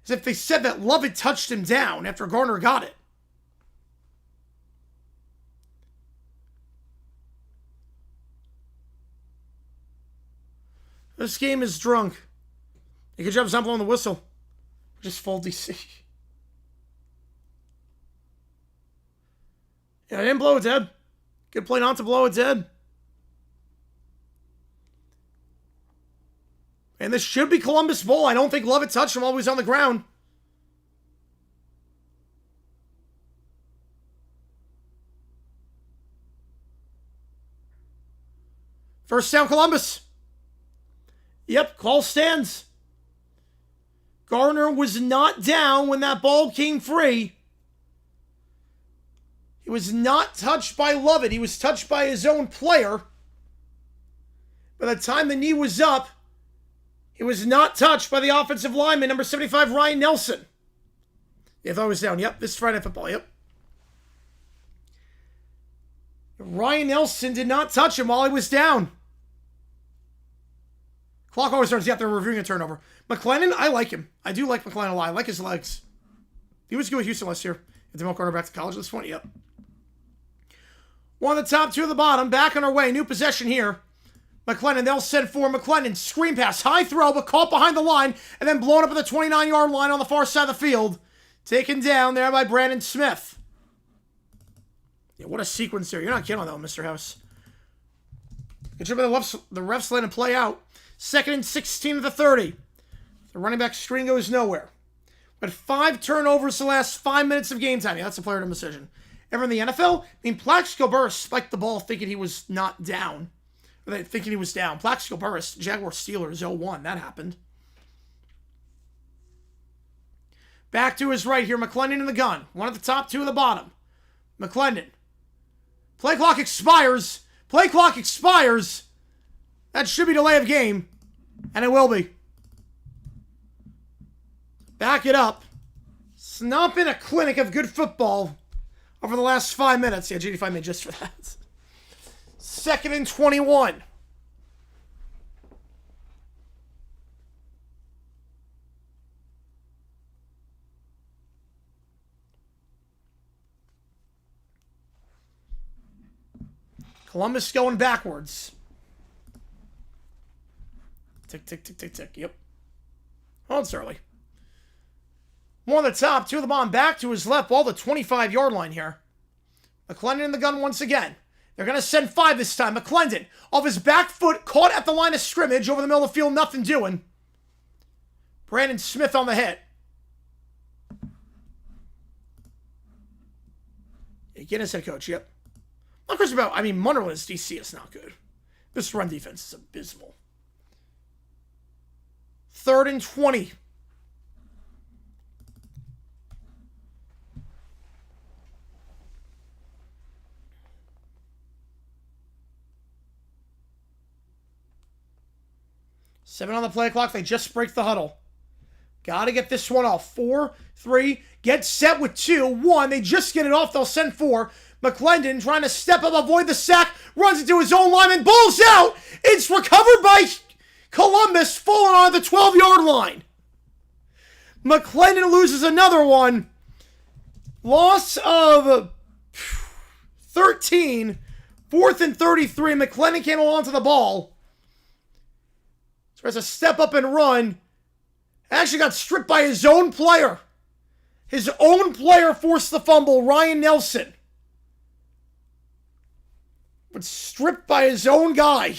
is if they said that Lovett touched him down after Gardner got it. This game is drunk. You good job not blowing the whistle. Just full DC. Yeah, I didn't blow it dead. Good play not to blow it dead. And this should be Columbus ball. I don't think Lovett touched him while he was on the ground. First down, Columbus. Yep, call stands. Gardner was not down when that ball came free. He was not touched by Lovett. He was touched by his own player. By the time the knee was up, he was not touched by the offensive lineman, number 75, Ryan Nelson. Yeah, I thought he was down. Yep, this is Friday Night Football. Yep. Ryan Nelson did not touch him while he was down. Clock always turns. Yep, they're reviewing a turnover. McClendon, I like him. I do like McClendon a lot. I like his legs. He was good with Houston last year. At the corner back to college at this point. Yep. One of the top, 2 of the bottom. Back on our way. New possession here. McClendon, they'll send for McClendon. Screen pass. High throw, but caught behind the line. And then blown up at the 29-yard line on the far side of the field. Taken down there by Brandon Smith. Yeah, what a sequence there. You're not kidding on that one, Mr. House. Good job by the refs letting it play out. 2nd and 16 of the 30. The running back screen goes nowhere. But 5 turnovers the last 5 minutes of game time. Yeah, that's a player decision. Ever in the NFL? I mean, Plaxico Burress spiked the ball thinking he was not down. Or thinking he was down. Plaxico Burress, Jaguar Steelers 0-1. That happened. Back to his right here. McClendon in the gun. 1 at the top, 2 at the bottom. McClendon. Play clock expires. Play clock expires. That should be delay of game. And it will be. Back it up. It's not been a clinic of good football over the last 5 minutes. Yeah, GD5 made just for that. 2nd and 21. Columbus going backwards. Tick, tick, tick, tick, tick. Yep. Oh, it's early. 1 at the top, 2 at the bottom, back to his left, ball the 25-yard line here. McClendon in the gun once again. They're going to send 5 this time. McClendon, off his back foot, caught at the line of scrimmage, over the middle of the field, nothing doing. Brandon Smith on the hit. Get his head coach, yep. Not crazy about, I mean, Munderland's DC is not good. This run defense is abysmal. 3rd and 20. Seven on the play clock. They just break the huddle. Got to get this one off. 4, 3. Get set with 2. 1. They just get it off. They'll send 4. McClendon trying to step up, avoid the sack. Runs into his own lineman. Bulls out. It's recovered by Columbus. Falling on the 12-yard line. McClendon loses another one. Loss of 13. 4th and 33. McClendon came along to the ball. Tries to step up and run. Actually got stripped by his own player. His own player forced the fumble, Ryan Nelson. But stripped by his own guy.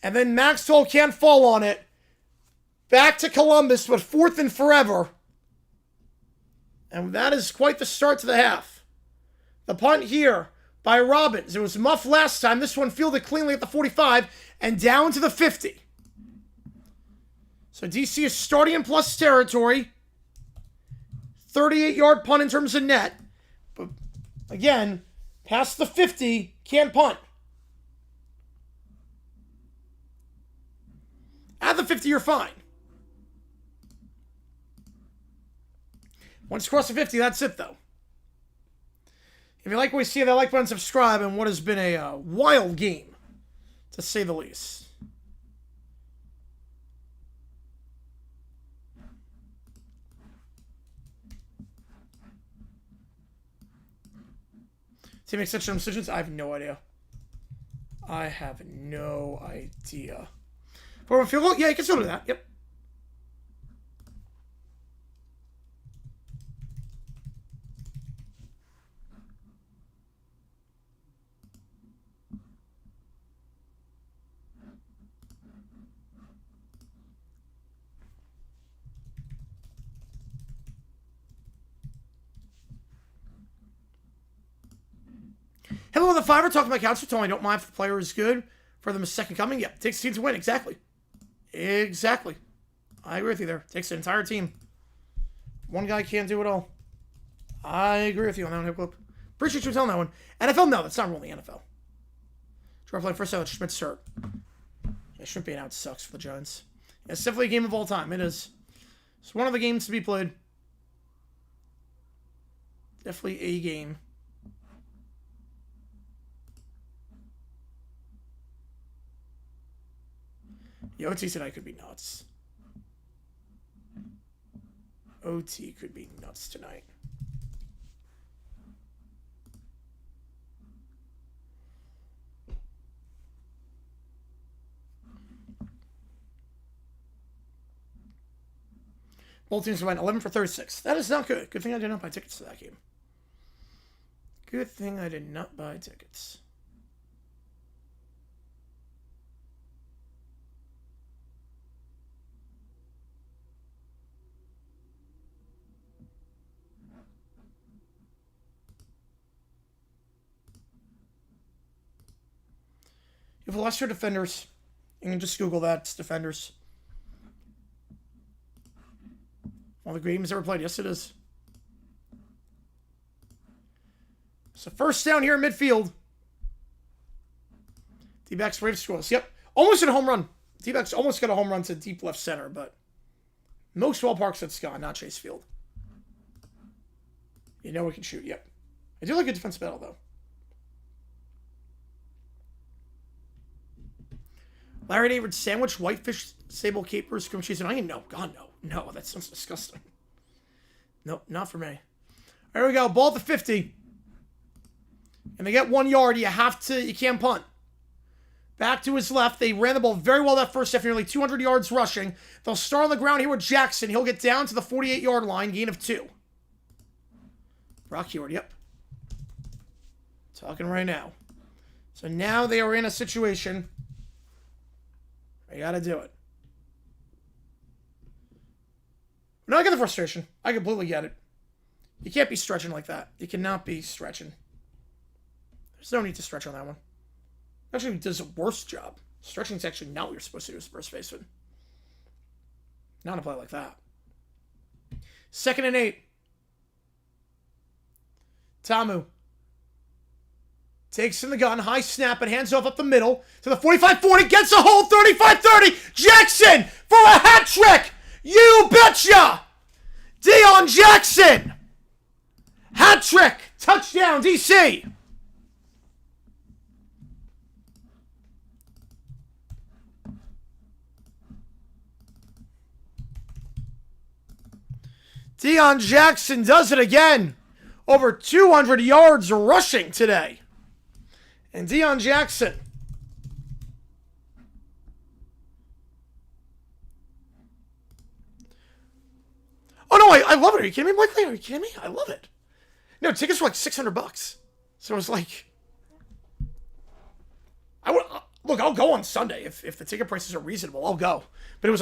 And then Maxwell can't fall on it. Back to Columbus, but 4th and forever. And that is quite the start to the half. The punt here by Robbins. It was muffed last time. This one fielded cleanly at the 45 and down to the 50. So DC is starting in plus territory. 38-yard punt in terms of net. But again, past the 50, can't punt. At the 50, you're fine. Once you cross the 50, that's it, though. If you like what we see, that like button, subscribe, and what has been a wild game, to say the least. Team makes such decisions? I have no idea. I have no idea. For a field goal? Yeah, you can still do that. Yep. Hello, the Fiver talking about couch for I don't mind if the player is good. For them, a second coming. Yep, takes a team to win. Exactly. Exactly. I agree with you there. Takes an entire team. One guy can't do it all. I agree with you on that one, Hip Clip. Appreciate you telling that one. NFL, no, that's not really NFL. Try playing first out, Schmidt's hurt. Yeah, Schmidt being out sucks for the Giants. Yeah, it's definitely a game of all time. It is. It's one of the games to be played. Definitely a game. The OT tonight could be nuts. OT could be nuts tonight. Both teams went 11 for 36. That is not good. Good thing I didn't have my tickets to that game. Good thing I did not buy tickets. You have lesser defenders. You can just Google that. It's defenders. One of the great games ever played. Yes, it is. So first down here in midfield. D-backs Braves scores. Yep. Almost a home run. D-backs almost got a home run to deep left center, but most ballparks at Scott, not Chase Field. You know we can shoot. Yep. I do like a defensive battle, though. Larry David sandwich, whitefish, sable capers, cream cheese, and onion. No, God, no. No, that sounds disgusting. Nope, not for me. There we go. Ball to 50. And they get 1 yard. You can't punt. Back to his left. They ran the ball very well that first half, nearly 200 yards rushing. They'll start on the ground here with Jackson. He'll get down to the 48-yard line, gain of 2. Brock Heward, yep. Talking right now. So now they are in a situation. They got to do it. No, I get the frustration. I completely get it. You can't be stretching like that. You cannot be stretching. There's no need to stretch on that one. Actually, he does a worse job. Stretching is actually not what you're supposed to do as first baseman. Not a play like that. 2nd and 8. Tamu takes in the gun, high snap, and hands off up the middle to the 45-40, gets a hole, 35-30, Jackson for a hat trick! You betcha! Deion Jackson! Hat trick! Touchdown, DC! Deion Jackson does it again. Over 200 yards rushing today. And Deion Jackson. Oh, no, I love it. Are you kidding me, Blakely? Are you kidding me? I love it. No, tickets were like $600. So it was like... Look, I'll go on Sunday. If the ticket prices are reasonable, I'll go. But it was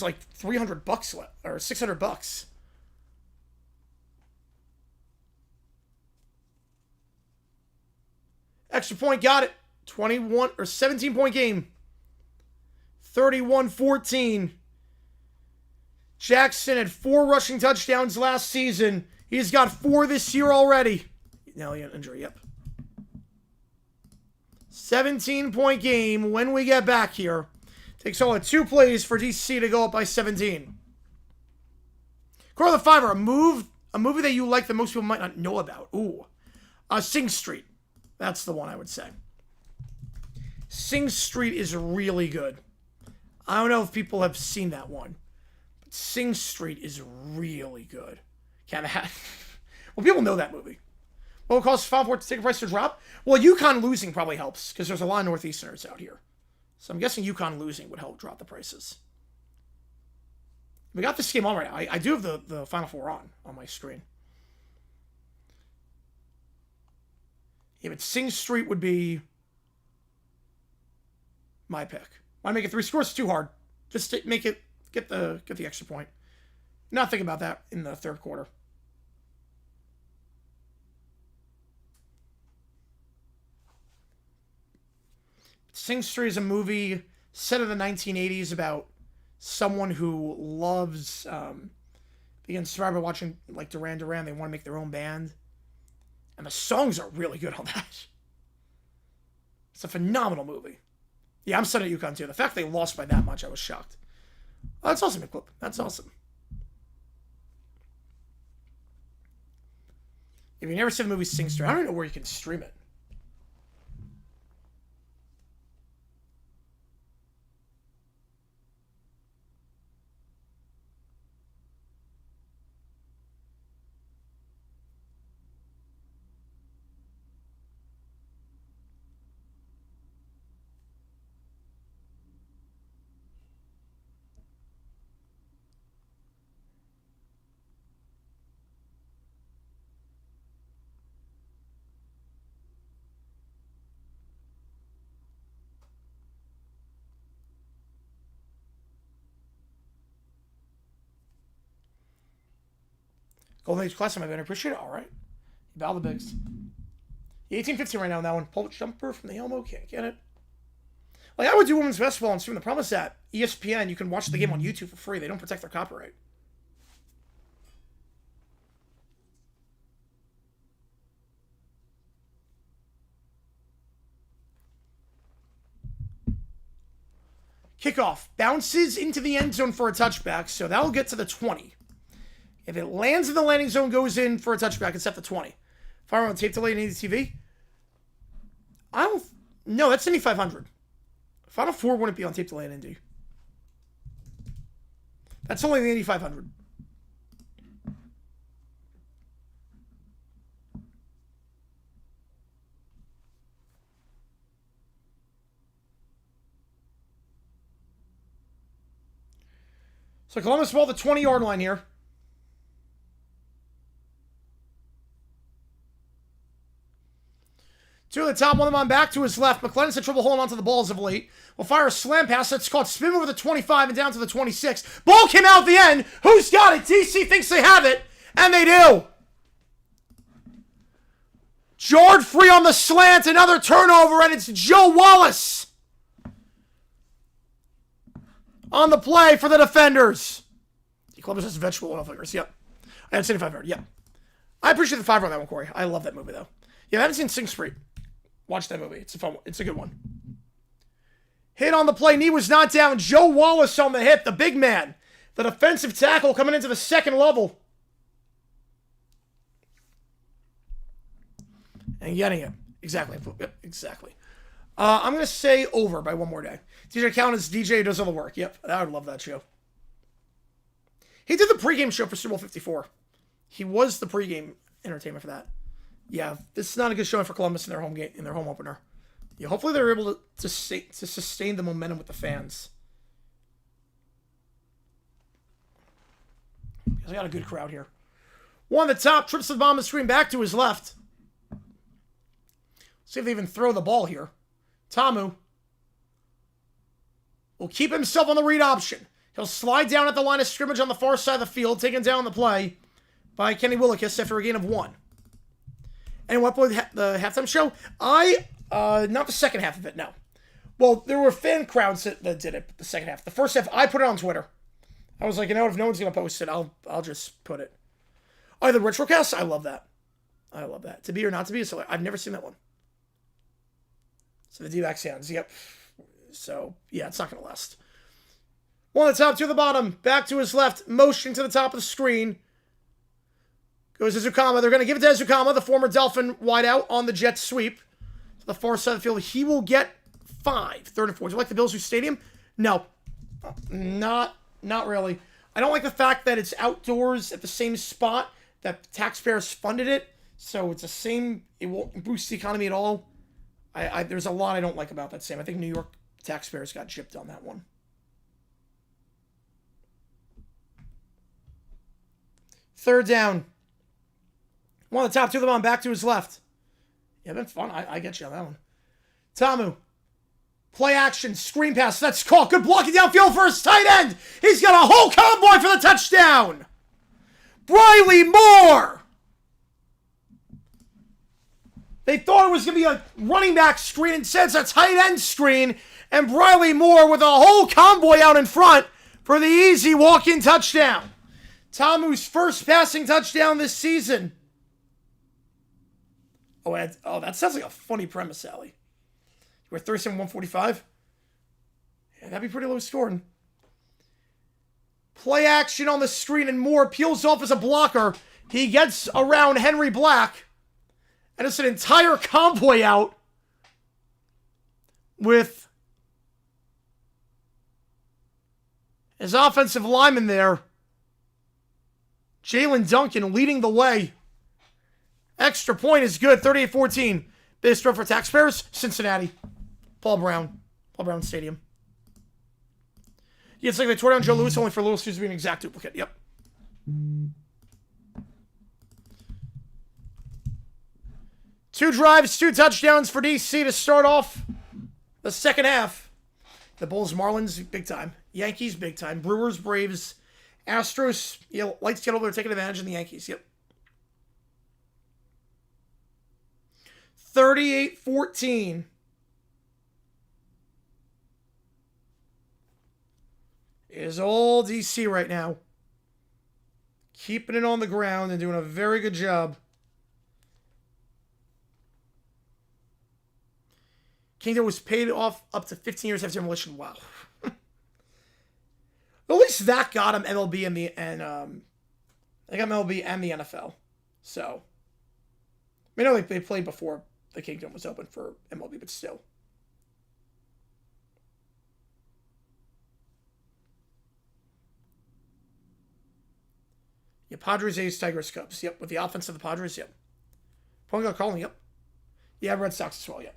like $300 or $600. Extra point, got it. 21 or 17-point game. 31-14. Jackson had 4 rushing touchdowns last season. He's got 4 this year already. Now he had an injury, yep. 17-point game when we get back here. Takes only 2 plays for DC to go up by 17. Core of the Fiver, a movie that you like that most people might not know about. Ooh. Sing Street. That's the one I would say. Sing Street is really good. I don't know if people have seen that one. But Sing Street is really good. Well, people know that movie. What will cost $5 to ticket price to drop? Well, UConn losing probably helps, because there's a lot of Northeasterners out here. So I'm guessing UConn losing would help drop the prices. We got this game on right now. I do have the Final Four on my screen. Yeah, but Sing Street would be my pick. Why make it 3 scores? It's too hard. Just to make it get the extra point. Not thinking about that in the 3rd quarter. Sing Street is a movie set in the 1980s about someone who loves being inspired by watching like Duran Duran. They want to make their own band. And the songs are really good on that. It's a phenomenal movie. Yeah, I'm studying at UConn too. The fact they lost by that much, I was shocked. Oh, that's awesome, Clip. That's awesome. If you never seen the movie Sing Street, I don't know where you can stream it. Golden Age Classic, my man. I appreciate it. All right. Bow the bigs. 18-15 right now in that one. Pull jumper from the Elmo. Can't get it. Like, I would do women's basketball on stream. The problem is that ESPN, you can watch the game on YouTube for free. They don't protect their copyright. Kickoff. Bounces into the end zone for a touchback, so that'll get to the 20. If it lands in the landing zone, goes in for a touchback, it's at the 20. Fire on tape delay in ADTV. I don't... No, that's Indy 500. Final Four wouldn't be on tape delay in Indy. That's only the Indy 500. So Columbus ball the 20-yard line here. Two at the top, one of them on back to his left. McClellan's had trouble holding onto the ball as of late. Will fire a slam pass that's caught, spin over the 25 and down to the 26. Ball came out at the end. Who's got it? DC thinks they have it, and they do. Jarred free on the slant, another turnover, and it's Joe Wallace on the play for the defenders. Columbus has vegetable oil fingers. Yep. I haven't seen 500. Yep. I appreciate the 5 on that one, Corey. I love that movie, though. Yeah, I haven't seen Sing Street. Watch that movie. It's a fun one. It's a good one. Hit on the play. Knee was not down. Joe Wallace on the hit. The big man. The defensive tackle coming into the second level. And getting it. Exactly. Yep, exactly. I'm going to say over by one more day. DJ Count is DJ who does all the work. Yep. I would love that show. He did the pregame show for Super Bowl 54. He was the pregame entertainment for that. Yeah, this is not a good showing for Columbus in their home game, in their home opener. Yeah, hopefully they're able to sustain the momentum with the fans. Because they got a good crowd here. One at the top, trips the bomb and screen back to his left. See if they even throw the ball here. Tamu will keep himself on the read option. He'll slide down at the line of scrimmage on the far side of the field, taken down the play by Kenny Willikis after a gain of 1. And what was the halftime show? Not the second half of it, no. Well, there were fan crowds that did it, the second half. The first half, I put it on Twitter. I was like, you know what, if no one's going to post it, I'll just put it. Oh, the Retrocast? I love that. I love that. To be or not to be, so I've never seen that one. So the D-back sounds, yep. So, yeah, it's not going to last. One at the top, two at the bottom. Back to his left. Motion to the top of the screen. Goes to Zukama. They're going to give it to Zukama, the former Dolphin wideout, on the jet sweep. To the far side of the field. He will get 5. 3rd and 4. Do you like the Bills' stadium? No. Not really. I don't like the fact that it's outdoors at the same spot that taxpayers funded it. So it's the same. It won't boost the economy at all. There's a lot I don't like about that, Sam. I think New York taxpayers got gypped on that one. Third down. One on the top, two of them on, back to his left. Yeah, been fun. I get you on that one. Tamu. Play action, screen pass. That's caught. Good blocking downfield for his tight end. He's got a whole convoy for the touchdown. Briley Moore. They thought it was going to be a running back screen. Instead, it's a tight end screen. And Briley Moore with a whole convoy out in front for the easy walk-in touchdown. Tamu's first passing touchdown this season. Oh, that sounds like a funny premise, Sally. We're 37-145. Yeah, that'd be pretty low scoring. Play action on the screen, and Moore peels off as a blocker. He gets around Henry Black. And it's an entire convoy out with his offensive lineman there. Jalen Duncan leading the way. Extra point is good. 38-14. Biggest throw for taxpayers, Cincinnati. Paul Brown Stadium. Yeah, it's like they tore down Joe Louis only for Louis to be an exact duplicate. Yep. Two drives, 2 touchdowns for DC to start off the second half. The Bulls, Marlins, big time. Yankees, big time. Brewers, Braves, Astros, lights get over there taking advantage of the Yankees. Yep. 38-14. Is all DC right now. Keeping it on the ground and doing a very good job. Kingdom was paid off up to 15 years after demolition. Wow. At least that got him MLB and they got MLB and the NFL. So I know they played before the Kingdom was open for MLB, but still. Yeah, Padres, A's, Tigers, Cubs. Yep, with the offense of the Padres, yep. Point guard calling, yep. Yeah, Red Sox as well, yep.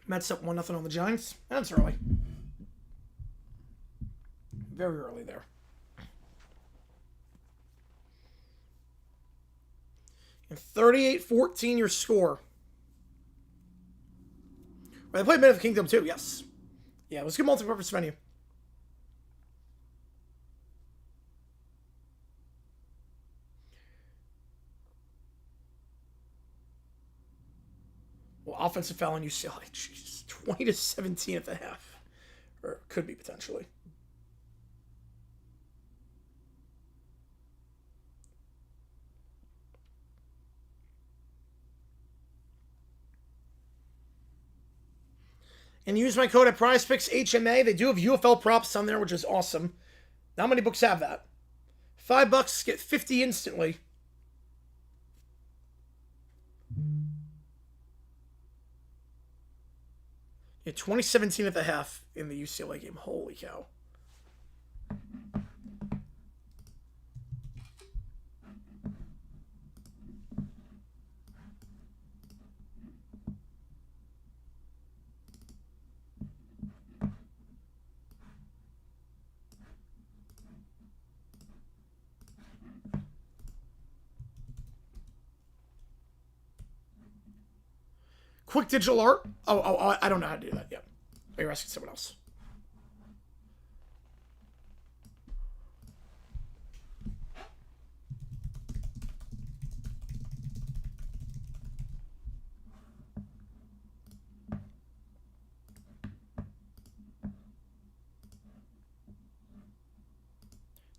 Mets up 1-0 on the Giants. That's early. Very early there. And 38-14 your score. Well, they played Myth of Kingdom too, yes. Yeah, it was a good multi-purpose venue. Well, offensive foul on UCLA. Jeez, 20-17 at the half. Or could be potentially. And use my code at PrizePicks HMA. They do have UFL props on there, which is awesome. Not many books have that. $5, get 50 instantly. Yeah, 2017 at the half in the UCLA game. Holy cow. Quick digital art. Oh, I don't know how to do that yet. Oh, you're asking someone else.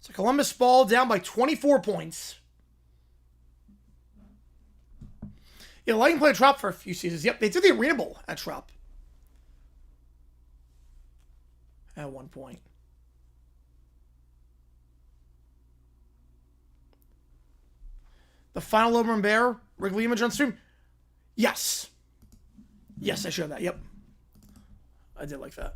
So Columbus ball down by 24 points. Yeah, Lightning played Trop for a few seasons. Yep, they did the Arena Bowl at Trop. At one point. The final Oberman Bear, Wrigley image on stream? Yes. Yes, I showed that. Yep. I did like that.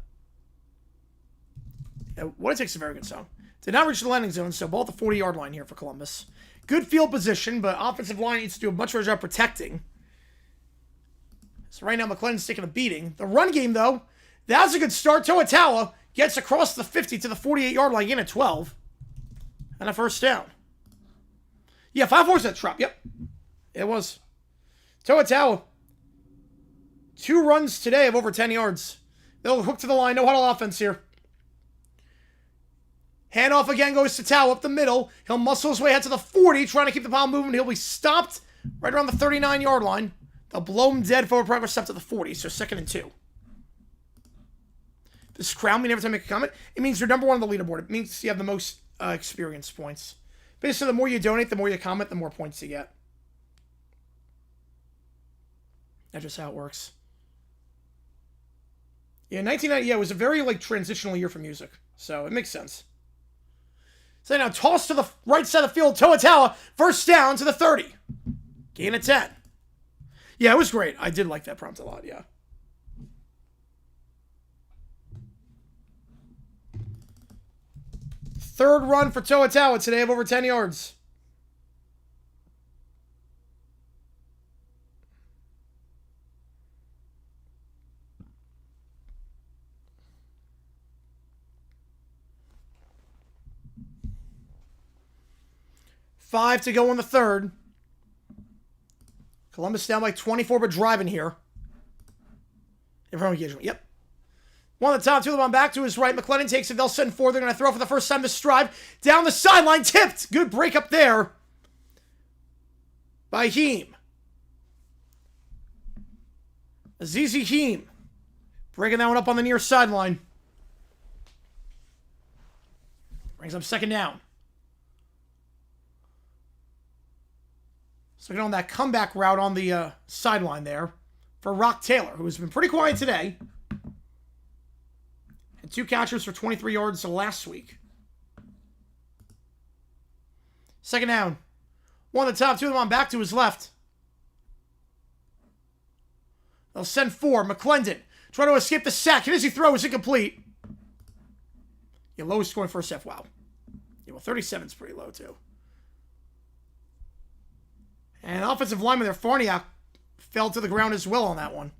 Yeah, What It Takes is a very good song. Did not reach the landing zone, so ball at the 40-yard line here for Columbus. Good field position, but offensive line needs to do a much better job protecting. So right now, McClellan's taking a beating. The run game, though, that's a good start. Toatawa gets across the 50 to the 48-yard line in at 12. And a first down. Yeah, 5-4's that Trop. Yep. It was. Toatawa. 2 runs today of over 10 yards. They'll hook to the line. No huddle offense here. Handoff again goes to Tao up the middle. He'll muscle his way ahead to the 40, trying to keep the pile moving. He'll be stopped right around the 39-yard line. They'll blow him dead. Forward progress up to the 40, so 2nd and 2. This crown mean every time I make a comment, it means you're number 1 on the leaderboard. It means you have the most experience points. Basically, the more you donate, the more you comment, the more points you get. That's just how it works. Yeah, 1990, yeah, it was a very, transitional year for music. So, it makes sense. So now, toss to the right side of the field. Toatawa, first down to the 30. Gain of 10. Yeah, it was great. I did like that prompt a lot, yeah. Third run for Toatawa today of over 10 yards. Five to go in the third. Columbus down by 24, but driving here. In front of engagement. Yep. One on the top, two of them on back to his right. McClendon takes it. They'll send 4. They're going to throw for the first time this drive. Down the sideline. Tipped. Good break up there by Heem. Azizi Heem breaking that one up on the near sideline. Brings up second down. So on that comeback route on the sideline there for Rock Taylor, who has been pretty quiet today. Had 2 catches for 23 yards last week. Second down. One on the top, 2 of them on back to his left. They'll send 4. McClendon trying to escape the sack. And as he throws, incomplete. Yeah, lowest scoring first half. Wow. Yeah, well, 37 is pretty low, too. And offensive lineman there, Farniak, fell to the ground as well on that one.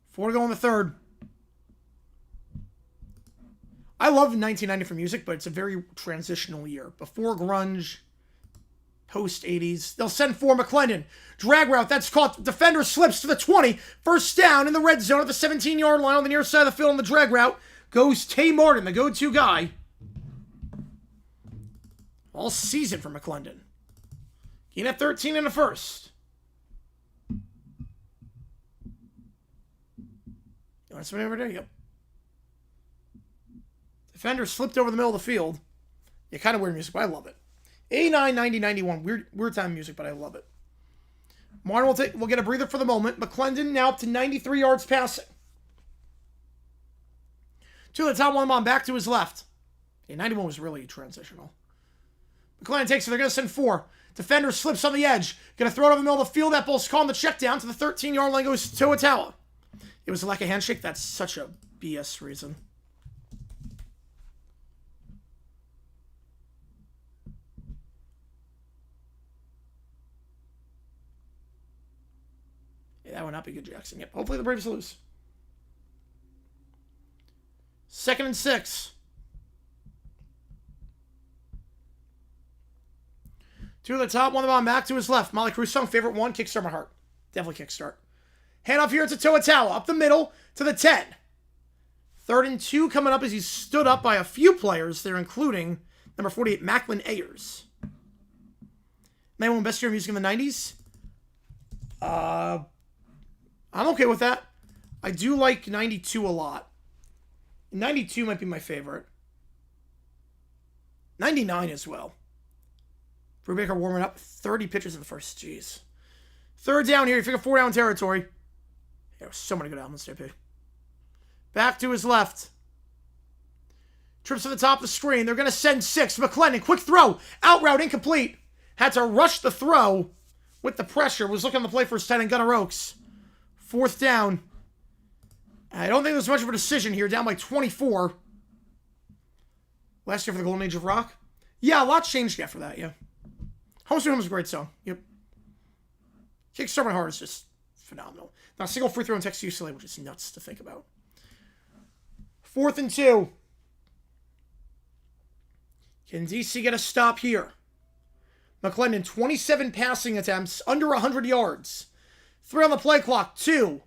Four to go in the third. I love 1990 for music, but it's a very transitional year. Before grunge, post 80s. They'll send 4. McClendon. Drag route. That's caught. Defender slips to the 20. First down in the red zone at the 17-yard line on the near side of the field on the drag route. Goes Tay Martin, the go-to guy. All season for McClendon. Gain at 13 in the first. You want somebody over there? Yep. Defender slipped over the middle of the field. Yeah, kind of weird music, but I love it. 89, 90, 91. Weird time music, but I love it. Martin will get a breather for the moment. McClendon now up to 93 yards passing. 2 to the top, 1 on back to his left. Yeah, 91 was really transitional. McClendon takes it. They're going to send 4. Defender slips on the edge. Going to throw it over the middle of the field. That ball's called the check down to the 13-yard line. Goes to Atawa. It was like a handshake. That's such a BS reason. Yeah, that would not be good, Jackson. Yep. Hopefully the Braves lose. 2nd and 6. 2 to the top, 1 on back to his left. Molly Cruz song, favorite one, Kickstart My Heart. Definitely Kickstart. Hand off here to Toatawa, up the middle to the 10. 3rd and 2 coming up as he's stood up by a few players there, including number 48, Macklin Ayers. Anyone best year of music in the 90s? I'm okay with that. I do like 92 a lot. 92 might be my favorite. 99 as well. Brubaker warming up. 30 pitches in the first. Jeez. 3rd down here. You figure 4-down territory. There was so many good albums, JP. Back to his left. Trips to the top of the screen. They're going to send 6. McClendon, quick throw. Out route, incomplete. Had to rush the throw with the pressure. Was looking on the play for his tight end, Gunnar Oaks. 4th down. I don't think there's much of a decision here. Down by 24. Last year for the Golden Age of Rock. Yeah, a lot changed after that, yeah. Home Sweet Home is a great song. Yep. Kickstart My Heart is just phenomenal. Now, single free throw in Texas UCLA, which is nuts to think about. 4th and 2. Can DC get a stop here? McClendon, 27 passing attempts, under 100 yards. 3 on the play clock. 2,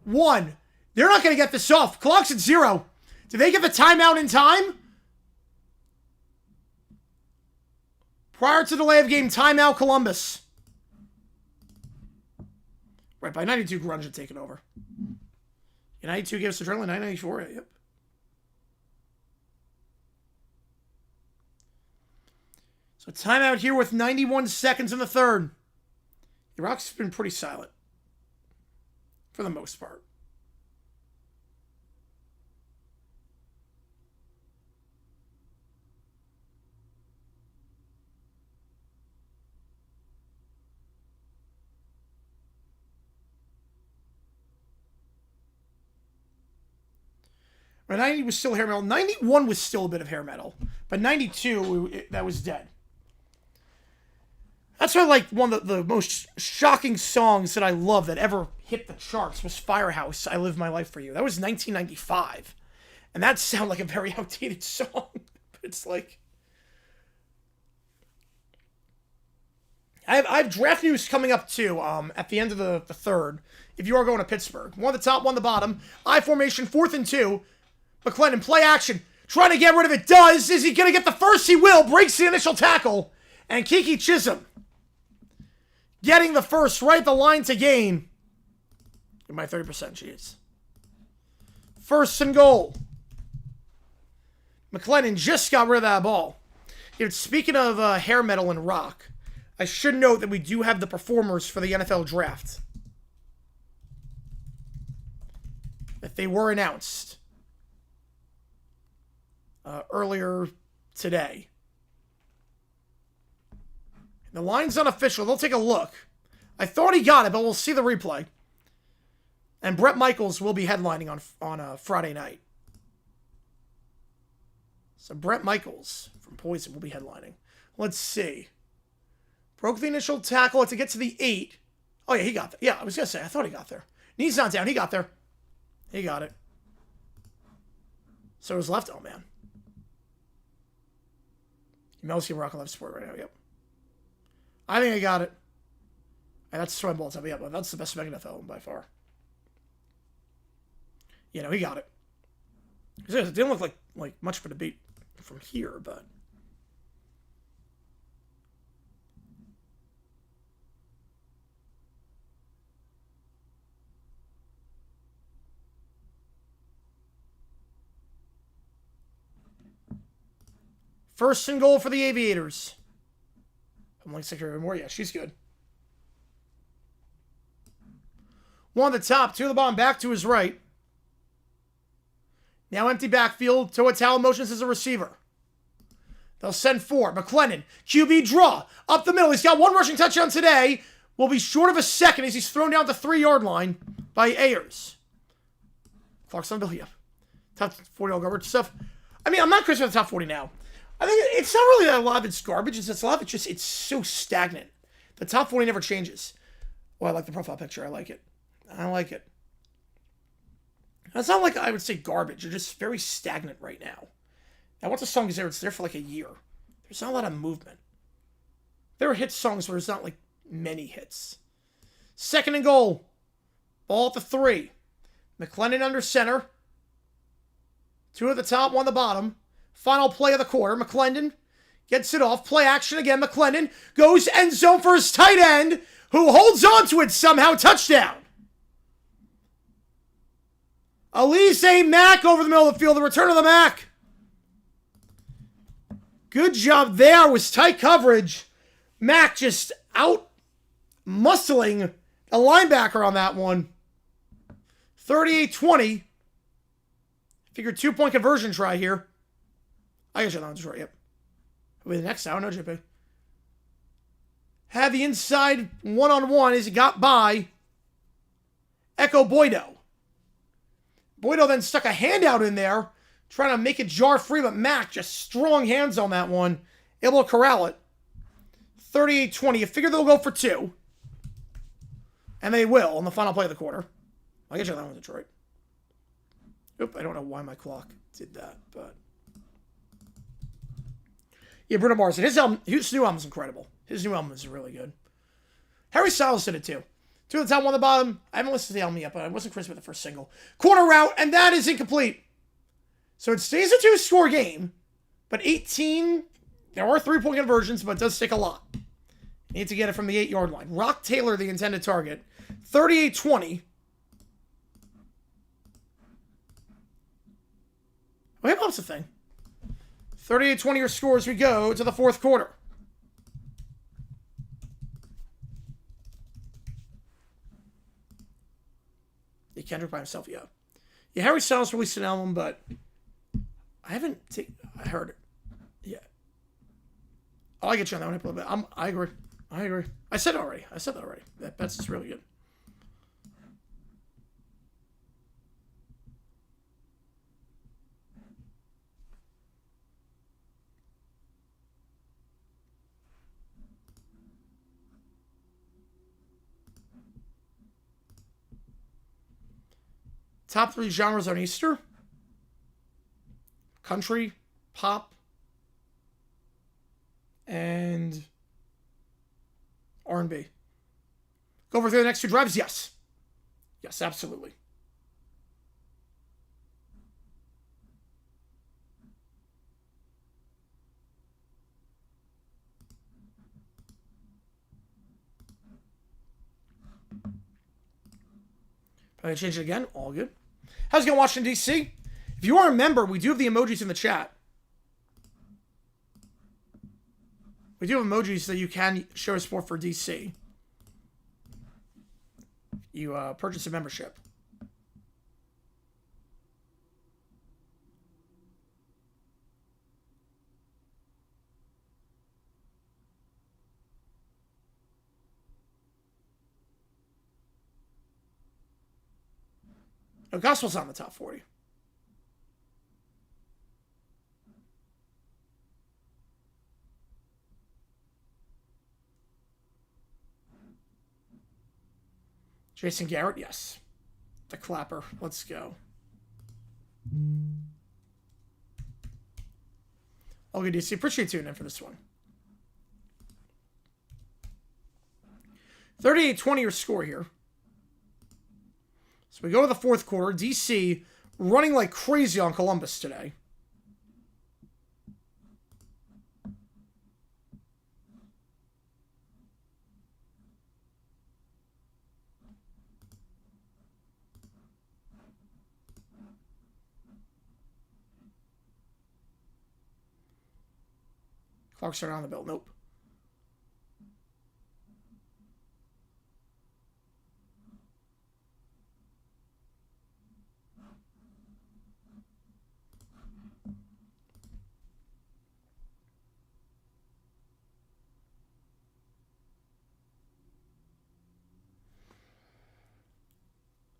1. They're not going to get this off. Clock's at 0. Did they get the timeout in time? Prior to delay of game, timeout Columbus. Right, by 92, grunge had taken over. 92 gave us adrenaline, 994, yep. So timeout here with 91 seconds in the third. The Rocks have been pretty silent. For the most part. Right, 90 was still hair metal. 91 was still a bit of hair metal. But 92, that was dead. That's why, like, one of the most shocking songs that I love that ever hit the charts was Firehouse, I Live My Life For You. That was 1995. And that sounded like a very outdated song. But it's like... I have draft news coming up too. At the end of the third, if you are going to Pittsburgh, one the top, one the bottom. I formation, 4th and 2. McClendon play action, trying to get rid of it. Does is he going to get the first? He will. Breaks the initial tackle, and Kiki Chisholm getting the first right at the line to gain. Give my 30%, jeez. 1st and goal. McClendon just got rid of that ball. Speaking of hair metal and rock, I should note that we do have the performers for the NFL draft. That they were announced earlier today. The line's unofficial. They'll take a look. I thought he got it, but we'll see the replay. And Brett Michaels will be headlining on Friday night. So Brett Michaels from Poison will be headlining. Let's see. Broke the initial tackle to get to the 8. Oh, yeah, he got there. Yeah, I was going to say, I thought he got there. Knee's not down. He got there. He got it. So his left. Oh, man. Mostly rock on left support right now. Yep. I think I got it. And that's swim ball. Yep, that's the best NFL by far. You know, he got it. It didn't look like much for the beat from here, but... First and goal for the Aviators. I'm like Secretary Moore. Yeah, she's good. One at the top, 2 at the bottom, back to his right. Now empty backfield. Toa motions as a receiver. They'll send 4. McClendon, QB draw. Up the middle. He's got 1 rushing touchdown today. Will be short of a second as he's thrown down at the 3-yard line by Ayers. Clock's on Billy up. Top 40 all garbage stuff. I mean, I'm not crazy about the top 40 now. I think it's not really that a lot of it's garbage. It's a lot of it's just, it's so stagnant. The top 40 never changes. Oh, I like the profile picture. I like it. I like it. It's not like I would say garbage. It's just very stagnant right now. Now, once a song is there, it's there for like a year. There's not a lot of movement. There are hit songs where there's not like many hits. 2nd and goal. Ball at the 3. McClendon under center. 2 at the top, 1 at the bottom. Final play of the quarter. McClendon gets it off. Play action again. McClendon goes end zone for his tight end, who holds on to it somehow. Touchdown. Elise Mack over the middle of the field. The return of the Mack. Good job there. Was tight coverage. Mack just out muscling a linebacker on that one. 38-20. Figured 2-point conversion try here. I guess you're not right. Yep. Wait, the next down. No, JP. Had the inside one-on-one as he got by Echo Boydo. Boydo then stuck a hand out in there, trying to make it jar free, but Mack just strong hands on that one. Able to corral it. 38-20. You figure they'll go for 2. And they will on the final play of the quarter. I guess you're that one, Detroit. Oop, I don't know why my clock did that, but... Yeah, Bruno Mars. His new album is incredible. His new album is really good. Harry Styles did it too. 2 at the top, 1 at the bottom. I haven't listened to the album yet, but I wasn't crazy with the first single. Corner route, and that is incomplete. So it stays a 2-score game, but 18. There are 3-point conversions, but it does take a lot. Need to get it from the 8-yard line. Rock Taylor, the intended target. 38-20. Oh, hip hop's a thing. 38-20 your score as we go to the 4th quarter. Yeah, Kendrick by himself, yeah. Yeah, Harry Styles released an album, but I haven't I heard it. Yeah. Oh, I get you on that one a little bit. I agree. I said it already. That Betts is really good. Top 3 genres on Easter. Country, pop, and R&B. Go over through the next 2 drives? Yes. Yes, absolutely. Probably change it again. All good. How's it going, Washington, D.C.? If you are a member, we do have the emojis in the chat. We do have emojis that you can show support for DC. You purchase a membership. No, Gospel's on the top 40. Jason Garrett, yes. The clapper. Let's go. All good, DC. Appreciate you tuning in for this one. 38-20 your score here. So we go to the 4th quarter. DC running like crazy on Columbus today. Clark started on the bell. Nope.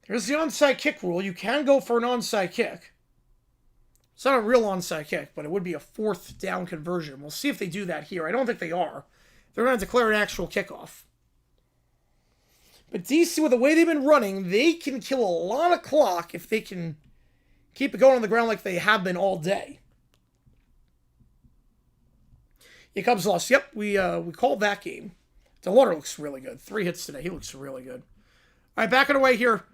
Here's the onside kick rule. You can go for an onside kick. It's not a real onside kick, but it would be a 4th down conversion. We'll see if they do that here. I don't think they are. They're going to declare an actual kickoff. But DC, with the way they've been running, they can kill a lot of clock if they can keep it going on the ground like they have been all day. Yeah, Cubs lost. Yep, we called that game. DeLauder looks really good. 3 hits today. He looks really good. All right, back on the way here.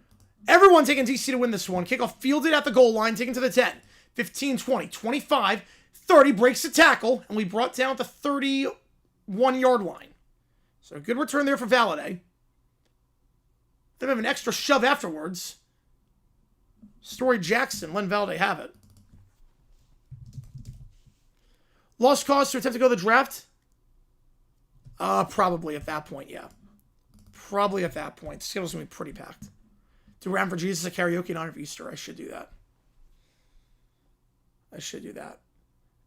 Everyone taking DC to win this one. Kickoff fielded at the goal line, taken to the 10. 15, 20, 25, 30, breaks the tackle, and we brought down at the 31-yard line. So a good return there for Valladay. Then we have an extra shove afterwards. Story Jackson, letting Valladay have it. Lost cause to attempt to go to the draft? Probably at that point, yeah. Probably at that point. The schedule's going to be pretty packed. Do Ram for Jesus a karaoke night of Easter. I should do that.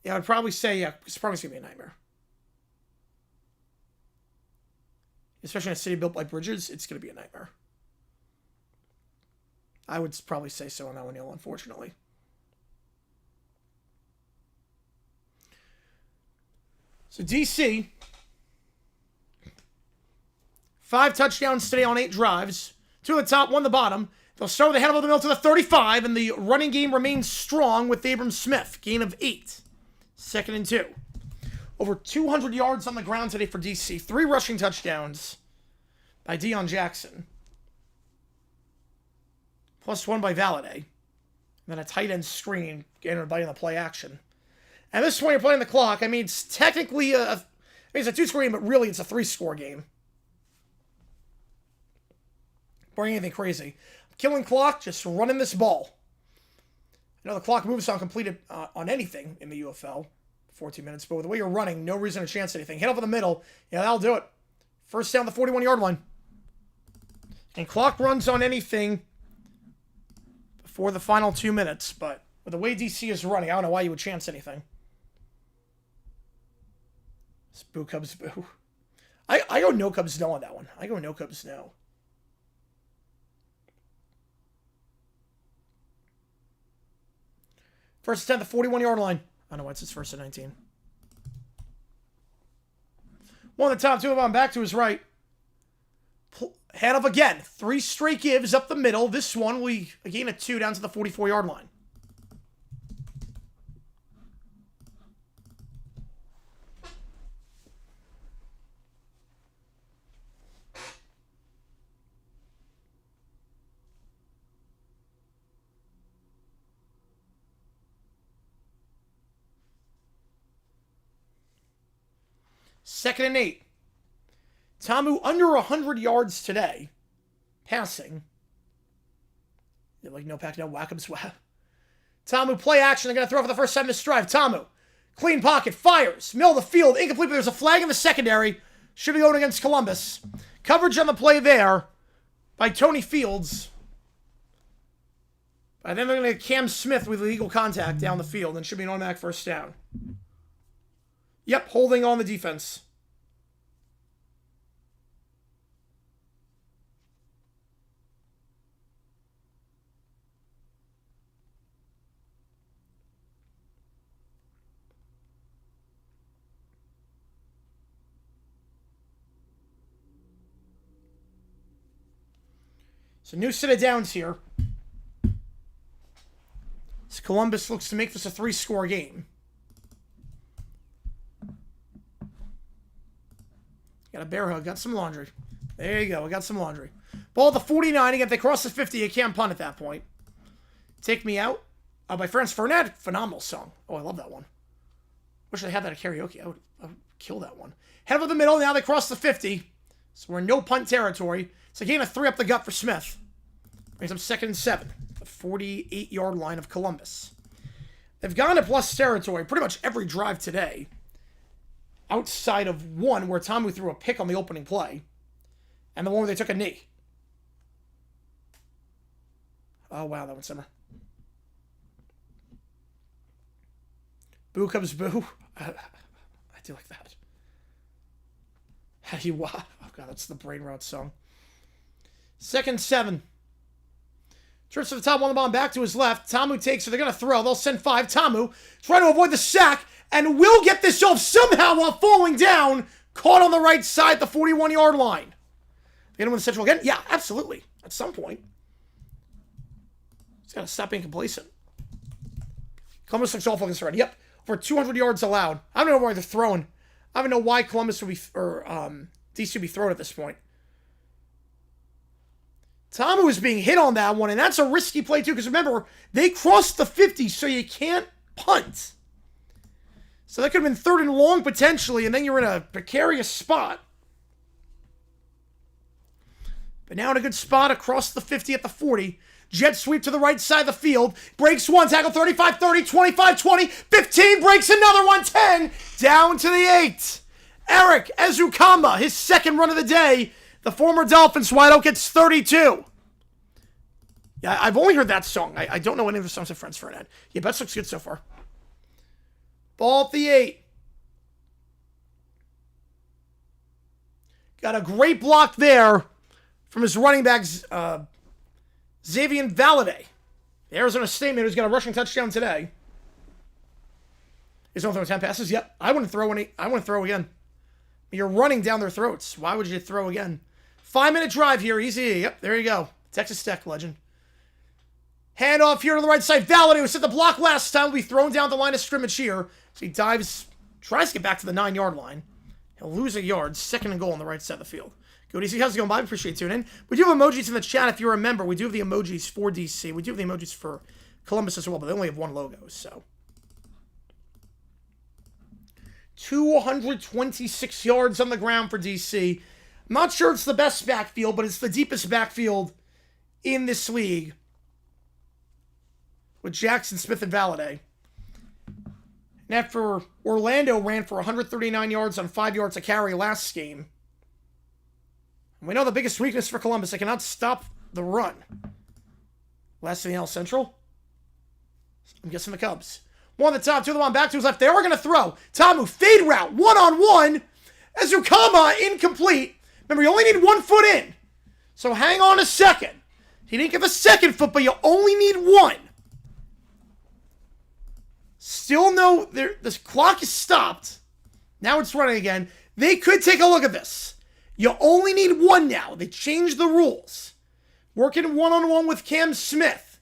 Yeah, I'd probably say, yeah, it's probably going to be a nightmare. Especially in a city built by bridges, it's going to be a nightmare. I would probably say so on that one, Neil, unfortunately. So DC, 5 touchdowns today on 8 drives. 2 at the top, 1 at the bottom. They'll start with a head over the middle to the 35, and the running game remains strong with Abram Smith. Gain of 8. 2nd and 2. Over 200 yards on the ground today for DC. 3 rushing touchdowns by Deion Jackson. Plus 1 by Valladay. And then a tight end screen, getting everybody in the play action. And this one, you're playing the clock. I mean, it's technically it's a 2-score game, but really it's a 3-score game. Barring anything crazy. Killing clock, just running this ball. I know the clock moves on completed on anything in the UFL. 14 minutes, but with the way you're running, no reason to chance anything. Hit over the middle. Yeah, that'll do it. First down the 41-yard line. And clock runs on anything before the final 2 minutes, but with the way DC is running, I don't know why you would chance anything. It's boo Cubs boo. I go no Cubs no on that one. I go no Cubs no. First attempt, the 41-yard line. I don't know why it's his first and 19. 1 at the top, 2 of them back to his right. Hand off again. 3 straight gives up the middle. This one, we gain a 2 down to the 44-yard line. 2nd and 8. Tamu under 100 yards today. Passing. They're like, no pack, no whack-em swap. Tamu, play action. They're going to throw for the first time this drive. Tamu, clean pocket, fires. Middle of the field, incomplete, but there's a flag in the secondary. Should be going against Columbus. Coverage on the play there by Tony Fields. And then they're going to get Cam Smith with illegal contact down the field and should be an automatic first down. Yep, holding on the defense. So new set of downs here. So Columbus looks to make this a 3-score game. Got a bear hug. Got some laundry. There you go. We got some laundry. Ball at the 49. Again, if they cross the 50, you can't punt at that point. Take Me Out by Franz Ferdinand. Phenomenal song. Oh, I love that one. Wish I had that at karaoke. I would kill that one. Head over the middle. Now they cross the 50. So we're in no punt territory. It's a gain of 3 up the gut for Smith. Brings up 2nd and 7. The 48-yard line of Columbus. They've gone to plus territory pretty much every drive today. Outside of one where Tamu threw a pick on the opening play. And the one where they took a knee. Oh, wow, that one's simmer. Boo comes boo. I do like that. How do you... Oh, God, that's the brain rot song. 2nd 7. Turns to the top, one the bomb back to his left. Tamu takes it. They're going to throw. They'll send 5. Tamu trying to avoid the sack and will get this off somehow while falling down. Caught on the right side, the 41-yard line. They're going to win the Central again? Yeah, absolutely. At some point. He's got to stop being complacent. Columbus looks awful against the run. Yep. For 200 yards allowed. I don't know why they're throwing. I don't know why Columbus would be, or DC would be thrown at this point. Tamu is being hit on that one, and that's a risky play too, because remember, they crossed the 50, so you can't punt. So that could have been 3rd and long potentially, and then you're in a precarious spot. But now in a good spot across the 50 at the 40. Jet sweep to the right side of the field. Breaks one, tackle 35, 30, 25, 20, 15, breaks another one, 10, down to the 8. Eric Ezukama, his 2nd run of the day. The former Dolphins wideout gets 32. Yeah, I've only heard that song. I don't know any of the songs of Franz Ferdinand. Yeah, Betts looks good so far. Ball at the 8. Got a great block there from his running back, Xavier Valladay. The Arizona State man who's got a rushing touchdown today. He's only throwing 10 passes? Yep. I wouldn't throw any. I wouldn't throw again. You're running down their throats. Why would you throw again? 5-minute drive here. Easy. Yep, there you go. Texas Tech legend. Hand off here to the right side. Valladay, who set the block last time, will be thrown down the line of scrimmage here. So he dives, tries to get back to the 9-yard line. He'll lose a yard. 2nd and goal on the right side of the field. Go DC. How's it going, Bob? Appreciate you tuning in. We do have emojis in the chat if you're a member. We do have the emojis for DC. We do have the emojis for Columbus as well, but they only have one logo, so. 226 yards on the ground for DC. I'm not sure it's the best backfield, but it's the deepest backfield in this league. With Jackson, Smith, and Valladay. And after Orlando ran for 139 yards on 5 yards a carry last game. And we know the biggest weakness for Columbus, they cannot stop the run. Last in the L Central. I'm guessing the Cubs. One at the top, 2 of them on back to his left. They are going to throw. Tamu, fade route, one-on-one. Ezukama, incomplete. Remember, you only need 1 foot in. So hang on a second. He didn't give a 2nd foot, but you only need 1. Still no, this clock is stopped. Now it's running again. They could take a look at this. You only need 1 now. They changed the rules. Working one-on-one with Cam Smith.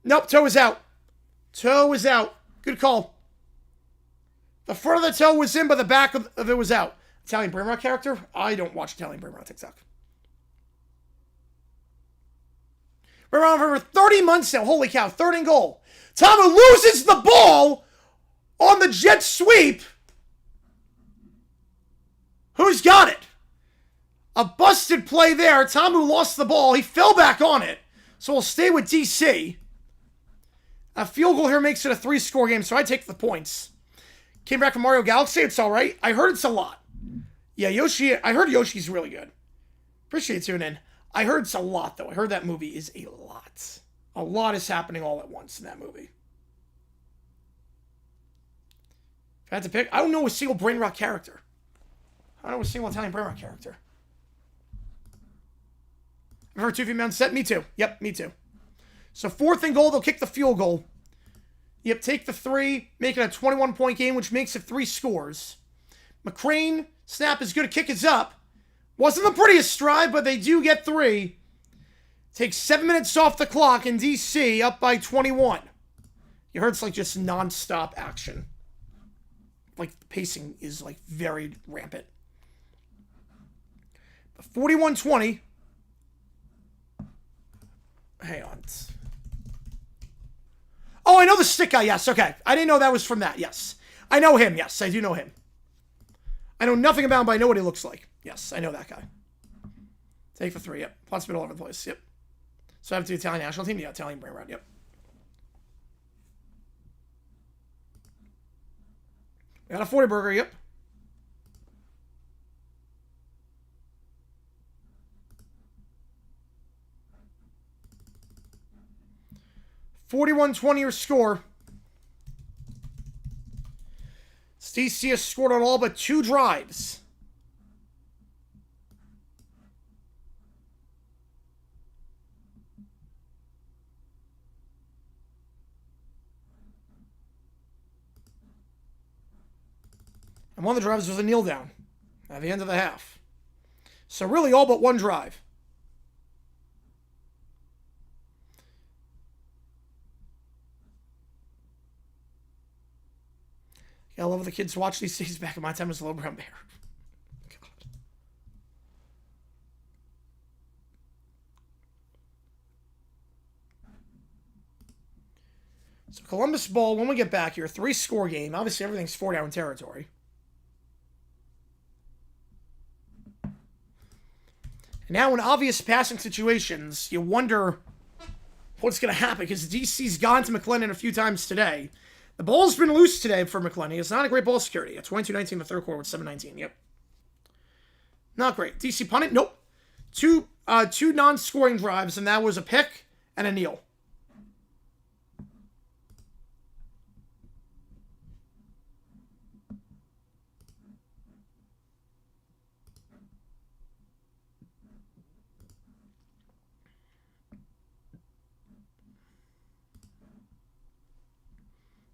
Nope, toe is out. Toe is out. Good call. The front of the toe was in, but the back of it was out. Italian Brain Rot character? I don't watch Italian Brain Rot TikTok. We're on for 30 months now. Holy cow. 3rd and goal. Tamu loses the ball on the jet sweep. Who's got it? A busted play there. Tamu lost the ball. He fell back on it. So we'll stay with DC. A field goal here makes it a 3-score game, so I take the points. Came back from Mario Galaxy. It's all right. I heard it's a lot. Yeah, Yoshi. I heard Yoshi's really good. Appreciate you tuning in. I heard it's a lot, though. I heard that movie is a lot. A lot is happening all at once in that movie. If I had to pick, I don't know a single Brain Rot character. I don't know a single Italian Brain Rot character. I've heard 2 female set. Me too. Yep, me too. So 4th and goal, they'll kick the field goal. Yep, take the 3, make it a 21-point game, which makes it 3 scores. McCrane, snap is good. Kick is up. Wasn't the prettiest stride, but they do get 3. Takes 7 minutes off the clock, and DC up by 21. You heard it's like just non-stop action. Like, the pacing is like very rampant. 41-20. Hang on. Oh, I know the stick guy. Yes, okay. I didn't know that was from that. Yes. I know him. Yes, I do know him. I know nothing about him, but I know what he looks like. Yes, I know that guy. Take the 3. Yep. Plots been all over the place. Yep. So I have the Italian national team. Yeah, Italian Brain Rot. Yep. We got a 40 burger. Yep. (41-20) your score. DC has scored on all but 2 drives. And one of the drives was a kneel down at the end of the half. So really all but 1 drive. I love the kids watch these things. Back in my time as a little brown bear. God. So Columbus ball, when we get back here, 3-score game. Obviously everything's 4-down territory. And now in obvious passing situations, you wonder what's going to happen, because DC's gone to McLennan a few times today. The ball's been loose today for McClenny. It's not a great ball security. At 22-19 in the 3rd quarter with 7-19. Yep. Not great. DC punt it. Nope. Two non-scoring drives, and that was a pick and a kneel.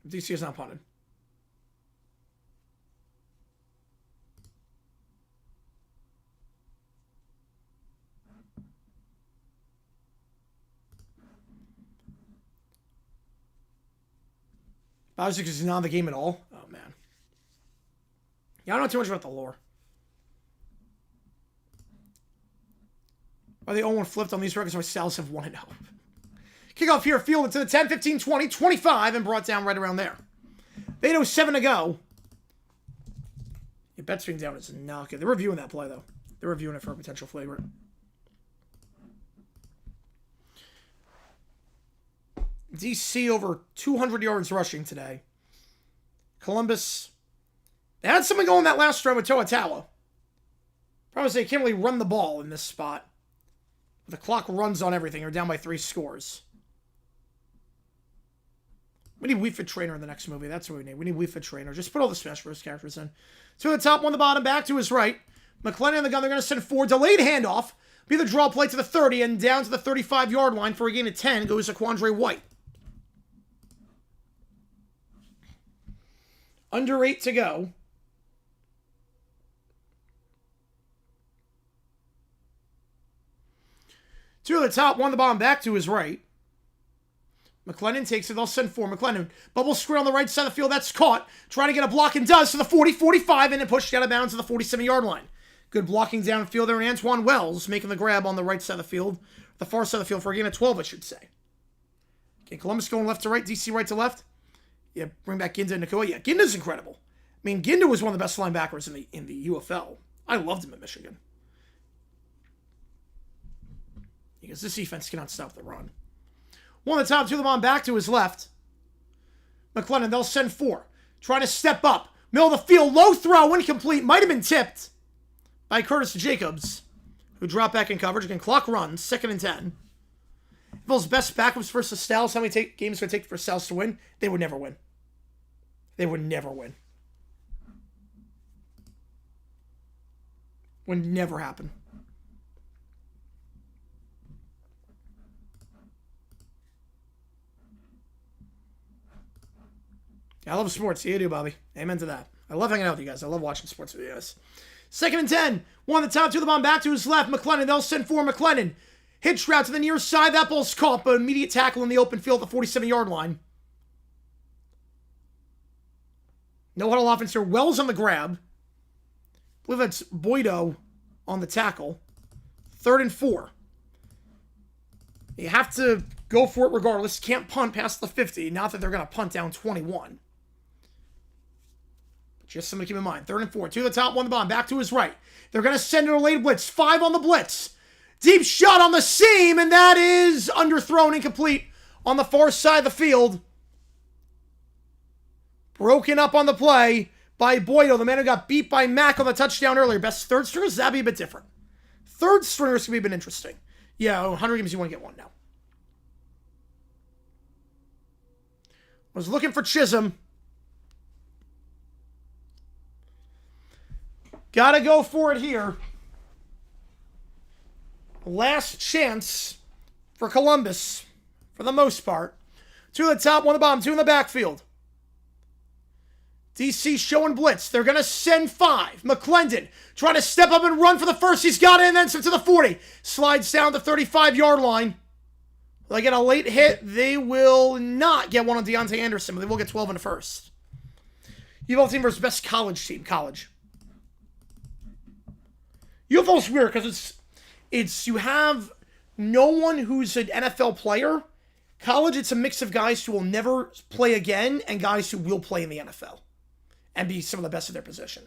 DC is not punted. Bowser is not in the game at all. Oh, man. Yeah, I don't know too much about the lore. Are they 0-1 flipped on these records, or Sal's have 1-0? Kickoff here, fielded to the 10, 15, 20, 25, and brought down right around there. They know 7 to go. Your bet swing down is not good. They're reviewing that play, though. They're reviewing it for a potential flavor. DC over 200 yards rushing today. Columbus, they had something going that last drive with Toatawa. Probably they can't really run the ball in this spot. The clock runs on everything. They're down by 3 scores. We need Wii Fit Trainer in the next movie. That's what we need. We need Wii Fit Trainer. Just put all the Smash Bros. Characters in. 2 at the top, 1 the bottom, back to his right. McLennan and the gun, they're going to send 4. Delayed handoff. Be the draw play to the 30 and down to the 35-yard line for a gain of 10 goes Aquandre White. Under 8 to go. Two at the top, 1 the bottom, back to his right. McLennan takes it. They'll send 4. McLennan, bubble screen on the right side of the field. That's caught. Trying to get a block and does to the 40, 45, and then pushed out of bounds to the 47-yard line. Good blocking downfield there, and Antoine Wells making the grab on the right side of the field. The far side of the field for a gain of 12, I should say. Okay, Columbus going left to right. DC right to left. Yeah, bring back Ginda and Nakua. Yeah, Ginda's incredible. I mean, Ginda was one of the best linebackers in the UFL. I loved him at Michigan. Because this defense cannot stop the run. One of the top, two of them on back to his left. McClendon, they'll send 4. Trying to step up. Middle of the field, low throw, incomplete. Might have been tipped by Curtis Jacobs, who dropped back in coverage. Again, clock runs, 2nd and 10. Those best backups versus Styles, how many games would it take for Styles to win? They would never win. They would never win. Would never happen. I love sports. You do, Bobby. Amen to that. I love hanging out with you guys. I love watching sports with you guys. 2nd and 10. One of the top, two of the bomb back to his left. McClendon, they'll send 4. McClendon. Hitch route to the near side. That ball's caught, but immediate tackle in the open field at the 47-yard line. No huddle offense here. Wells on the grab. I believe that's Boydo on the tackle. 3rd and 4. You have to go for it regardless. Can't punt past the 50. Not that they're going to punt down 21. Just something to keep in mind. 3rd and 4. 2 to the top, 1 the bomb. Back to his right. They're going to send it a late blitz. 5 on the blitz. Deep shot on the seam, and that is underthrown, incomplete on the far side of the field. Broken up on the play by Boydo, the man who got beat by Mack on the touchdown earlier. Best third stringers, that'd be a bit different. Third stringers could be a bit interesting. Yeah, 100 games, you want to get one now. Was looking for Chisholm. Gotta go for it here. Last chance for Columbus, for the most part. 2 at the top, 1 the bottom, 2 in the backfield. DC showing blitz. They're going to send 5. McClendon trying to step up and run for the first. He's got it, and then some to the 40. Slides down the 35-yard line. They get a late hit. They will not get one on Deontay Anderson, but they will get 12 in the first. UFL team versus best college team. College. UFL's weird because it's you have no one who's an NFL player. College, it's a mix of guys who will never play again and guys who will play in the NFL and be some of the best at their position.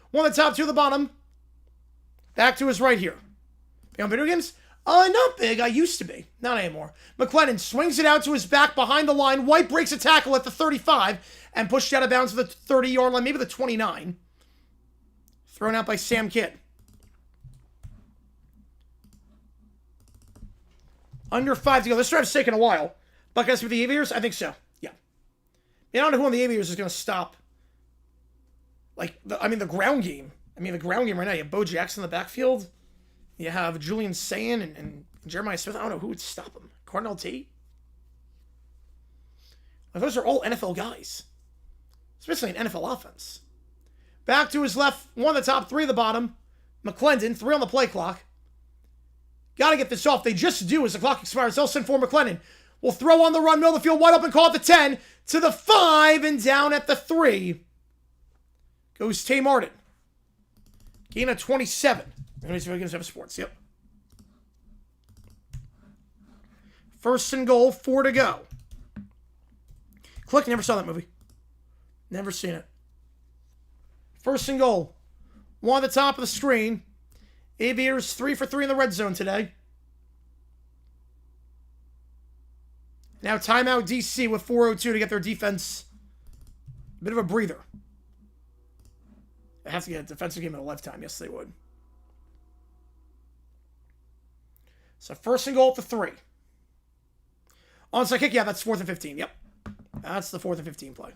1 at the top, 2 at the bottom. Back to his right here. Big on video games? Not big. I used to be. Not anymore. McClendon swings it out to his back behind the line. White breaks a tackle at the 35 and pushed out of bounds to the 30-yard line, maybe the 29. Thrown out by Sam Kidd. Under 5 to go. This drive's taken a while. Buckeyes with the Aviators? I think so. Yeah. I don't know who on the Aviators is going to stop. The ground game. The ground game right now. You have Bo Jackson in the backfield. You have Julian Sayin and Jeremiah Smith. I don't know who would stop him. Cardinal Tate? Those are all NFL guys. Especially an NFL offense. Back to his left. 1 at the top, 3 at the bottom. McClendon, 3 on the play clock. Got to get this off. They just do as the clock expires. They'll send for McClendon. Will throw on the run. Middle of the field. Wide open. Call at the 10. To the 5. And down at the 3. Goes Tay Martin. Gain of 27. Let me see if I can have sports. Yep. 1st and goal. 4 to go. Click. Never saw that movie. Never seen it. 1st and goal. 1 at the top of the screen. Aviators 3 for 3 in the red zone today. Now timeout DC with 4:02 to get their defense a bit of a breather. They have to get a defensive game in a lifetime. Yes, they would. So 1st and goal at the 3. Onside kick, yeah, that's 4th and 15. Yep. That's the 4th and 15 play.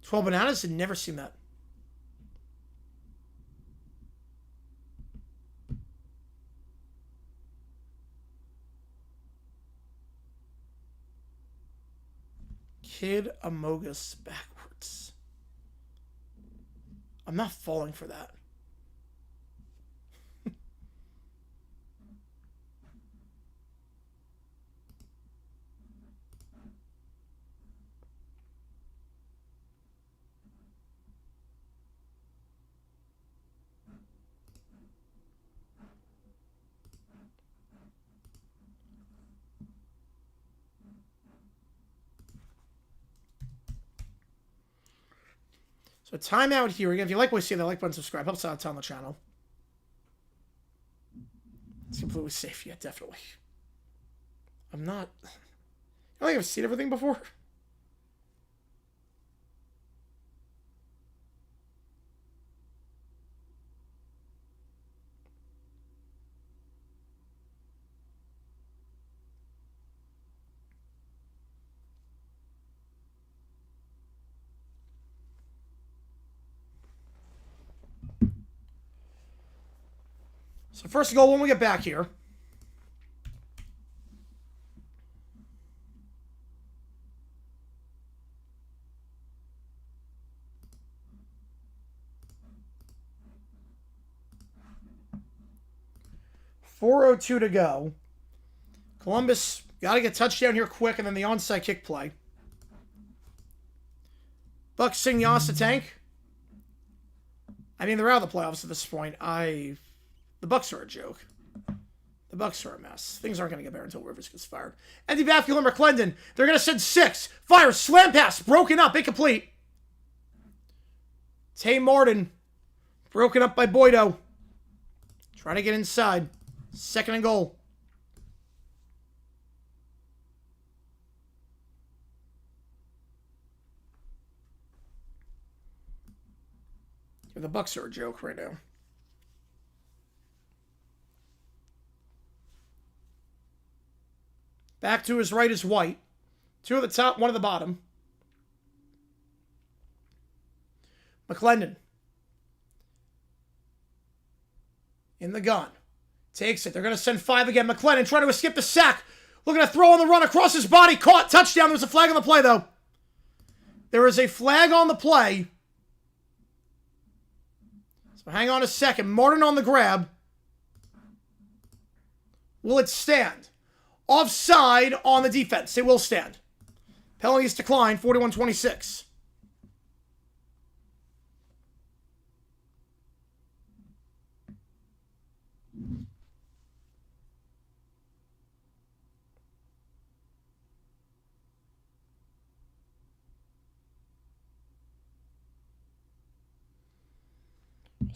Twelve Bananas had never seen that. Kid Amogus backwards. I'm not falling for that. So timeout here. Again, if you like what you see, the like button, subscribe. Helps out a ton on the channel. It's completely safe. Yeah, definitely. I'm not... I think I've seen everything before. So first goal when we get back here. .402 to go. Columbus got to get touchdown here quick, and then the onside kick play. Bucks sing Yas tank. I mean, they're out of the playoffs at this point. The Bucks are a joke. The Bucks are a mess. Things aren't going to get better until Rivers gets fired. Andy Baffio and McClendon. They're going to send 6. Fire. Slam pass. Broken up. Incomplete. Tay Martin. Broken up by Boydo. Trying to get inside. 2nd and goal. The Bucks are a joke right now. Back to his right is White. 2 at the top, 1 at the bottom. McClendon. In the gun. Takes it. They're going to send 5 again. McClendon trying to escape the sack. Looking to throw on the run across his body. Caught. Touchdown. There's a flag on the play, though. There is a flag on the play. So hang on a second. Martin on the grab. Will it stand? Offside on the defense. It will stand. Penalties decline. 41-26.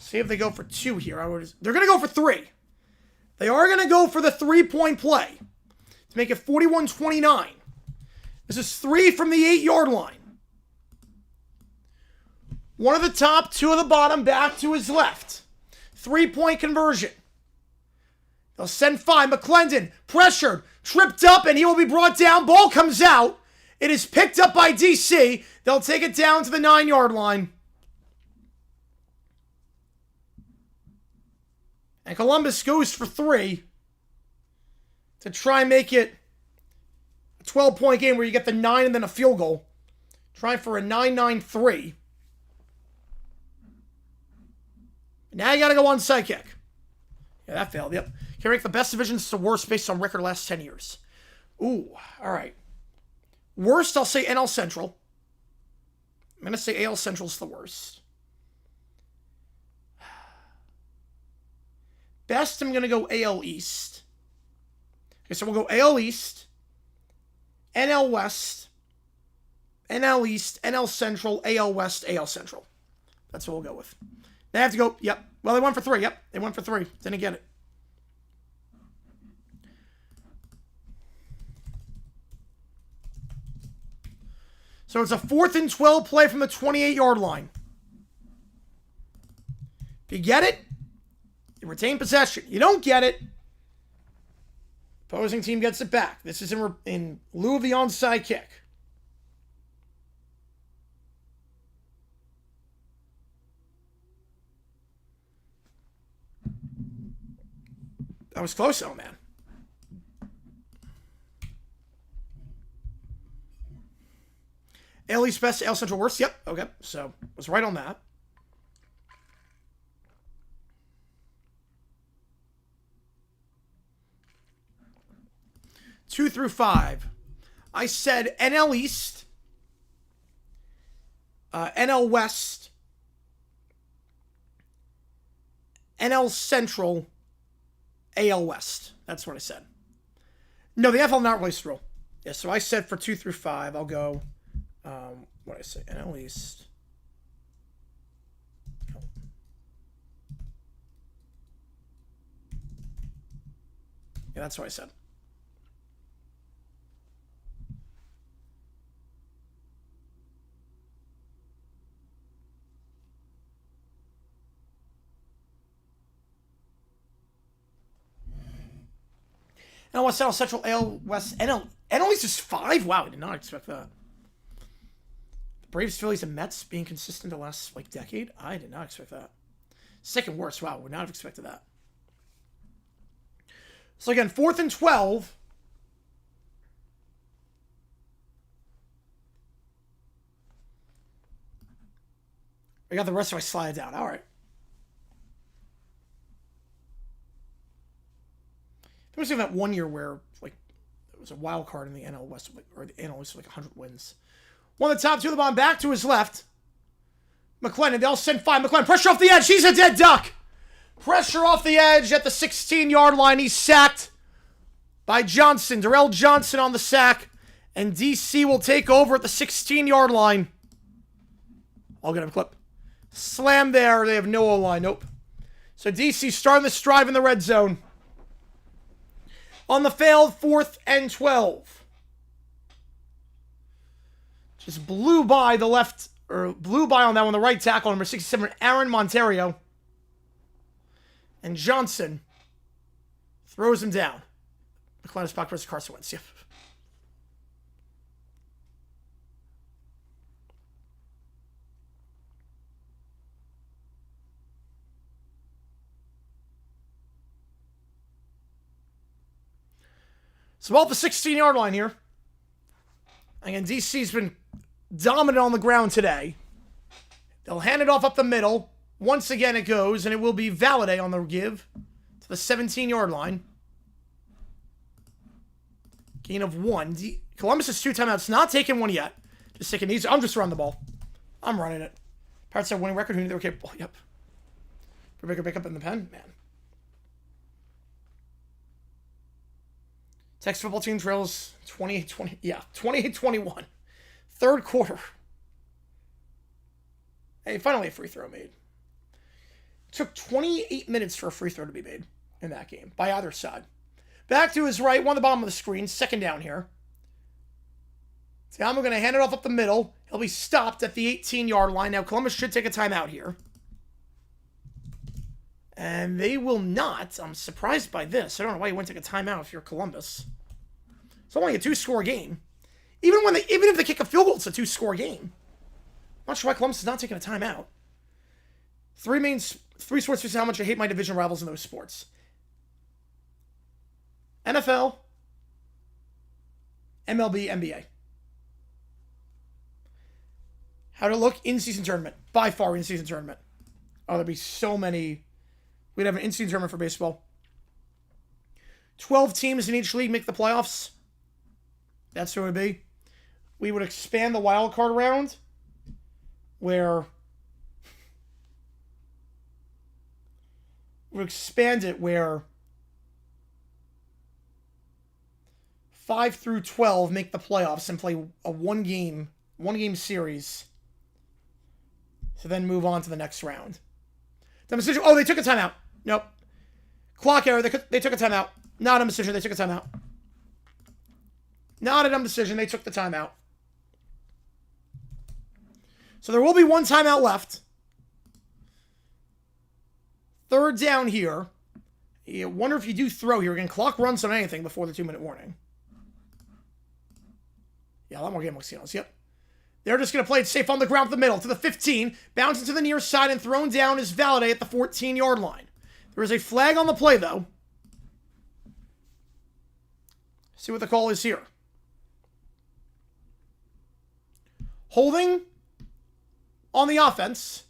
See if they go for 2 here. They're going to go for 3. They are going to go for the 3-point play to make it 41-29. This is 3 from the 8-yard line. 1 at the top, 2 at the bottom, back to his left. 3-point conversion. They'll send 5. McClendon, pressured, tripped up, and he will be brought down. Ball comes out. It is picked up by DC. They'll take it down to the 9-yard line. And Columbus goes for 3 to try and make it a 12-point game where you get the 9 and then a field goal. Trying for a 9-9-3. Now you got to go onside kick. Yeah, that failed. Yep. Can rank the best divisions to worst based on record last 10 years. Ooh, all right. Worst, I'll say NL Central. I'm going to say AL Central's the worst. Best, I'm going to go AL East. Okay, so we'll go AL East, NL West, NL East, NL Central, AL West, AL Central. That's what we'll go with. They have to go, yep. Well, they went for 3, yep. They went for 3. Didn't get it. So it's a 4th and 12 play from the 28-yard line. If you get it, you retain possession. You don't get it, opposing team gets it back. This is in lieu of the onside kick. That was close, though, man. AL East best, AL Central worst. Yep, okay. So, I was right on that. Two through 5. I said NL East, NL West, NL Central, AL West. That's what I said. No, the NFL not released rule. Yeah, so I said for 2 through 5, I'll go, what did I say? NL East, Yeah, that's what I said. NL West, NL Central, AL West, NL East is 5? Wow, I did not expect that. The Braves, Phillies, and Mets being consistent the last, like, decade? I did not expect that. Second worst. Wow, would not have expected that. So, again, 4th and 12. I got the rest of my slides out. All right. There was that 1 year where, like, it was a wild card in the NL West, or the NL West, like 100 wins. One of the top two of the bottom, back to his left. McLennan, they'll send 5. McLennan, pressure off the edge. He's a dead duck. Pressure off the edge at the 16-yard line. He's sacked by Johnson. Darrell Johnson on the sack. And DC will take over at the 16-yard line. I'll get him a clip. Slam there. They have no O-line. Nope. So DC starting this drive in the red zone. On the failed 4th and 12. Just blew by the left, or blew by on that one, the right tackle, number 67, Aaron Monterio. And Johnson throws him down. McLennan's pocket versus Carson Wentz. Yep. So off the 16-yard line here. Again, DC's been dominant on the ground today. They'll hand it off up the middle. Once again it goes, and it will be Valladay on the give to the 17-yard line. Gain of 1. Columbus has 2 timeouts. Not taking one yet. Just taking these. I'm just running the ball. I'm running it. Pirates have winning record. Who knew they were capable? Yep. Rebecca back up in the pen. Man. Texas football team trails 28-20. Yeah, 28-21. Third quarter. Hey, finally a free throw made. It took 28 minutes for a free throw to be made in that game by either side. Back to his right, one on the bottom of the screen. Second down here. Tiamo going to hand it off up the middle. He'll be stopped at the 18-yard line. Now Columbus should take a timeout here. And they will not. I'm surprised by this. I don't know why you wouldn't take a timeout if you're Columbus. It's only a 2-score game. Even if they kick a field goal, it's a 2-score game. I'm not sure why Columbus is not taking a timeout. Three sports is how much I hate my division rivals in those sports. NFL, MLB, NBA. How to look in-season tournament. By far in-season tournament. Oh, there'd be so many. We'd have an in-season tournament for baseball. 12 teams in each league make the playoffs. That's who it would be. We would expand the wild card round where we'll expand it where 5 through 12 make the playoffs and play a one game series to then move on to the next round. Oh, they took a timeout. Nope. Clock error. They took a timeout. Not a decision. They took a timeout. Not a dumb decision. They took the timeout. So there will be one timeout left. Third down here. I wonder if you do throw here again. Clock runs on anything before the 2-minute warning. Yeah, a lot more game looks. Yep. They're just going to play it safe on the ground to the middle, to the 15. Bouncing to the near side and thrown down is Valladay at the 14-yard line. There is a flag on the play, though. See what the call is here. Holding on the offense.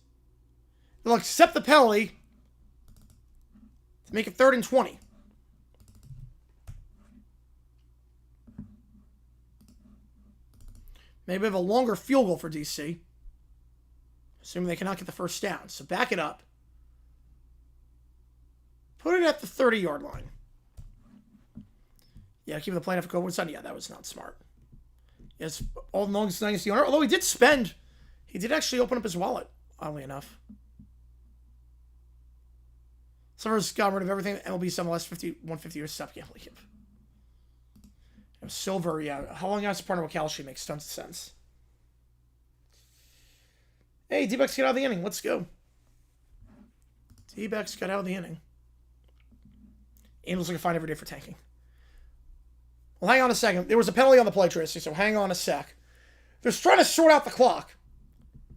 They'll accept the penalty to make it 3rd and 20. Maybe have a longer field goal for DC. Assuming they cannot get the first down. So back it up. Put it at the 30-yard line. Yeah, keep the play for Cohen Sun. Yeah, that was not smart. Yes, all the longest dynasty owner. Although he did actually open up his wallet, oddly enough. Silver's got rid of everything. MLB some last 150 years stop gambling. Silver, yeah. Hauling out as a partner with Kalshi makes tons of sense. Hey, D-Bucks got out of the inning. Let's go. D-Bucks got out of the inning. Angels are going to find every day for tanking. Well, hang on a second. There was a penalty on the play, Tracy, so hang on a sec. They're trying to sort out the clock.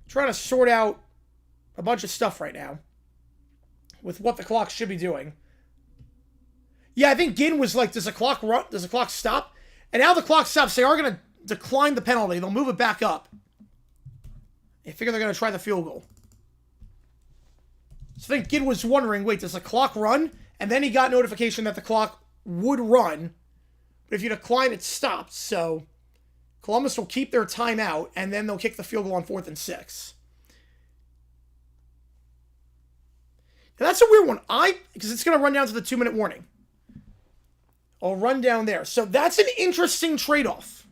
Trying to sort out a bunch of stuff right now with what the clock should be doing. Yeah, I think Ginn was like, does the clock run? Does the clock stop? And now the clock stops. They are going to decline the penalty. They'll move it back up. They figure they're going to try the field goal. So I think Ginn was wondering, wait, does the clock run? And then he got notification that the clock would run. But if you decline, it stops. So Columbus will keep their timeout, and then they'll kick the field goal on 4th and 6. Now that's a weird one. Because it's going to run down to the 2-minute warning. I'll run down there. So that's an interesting trade-off.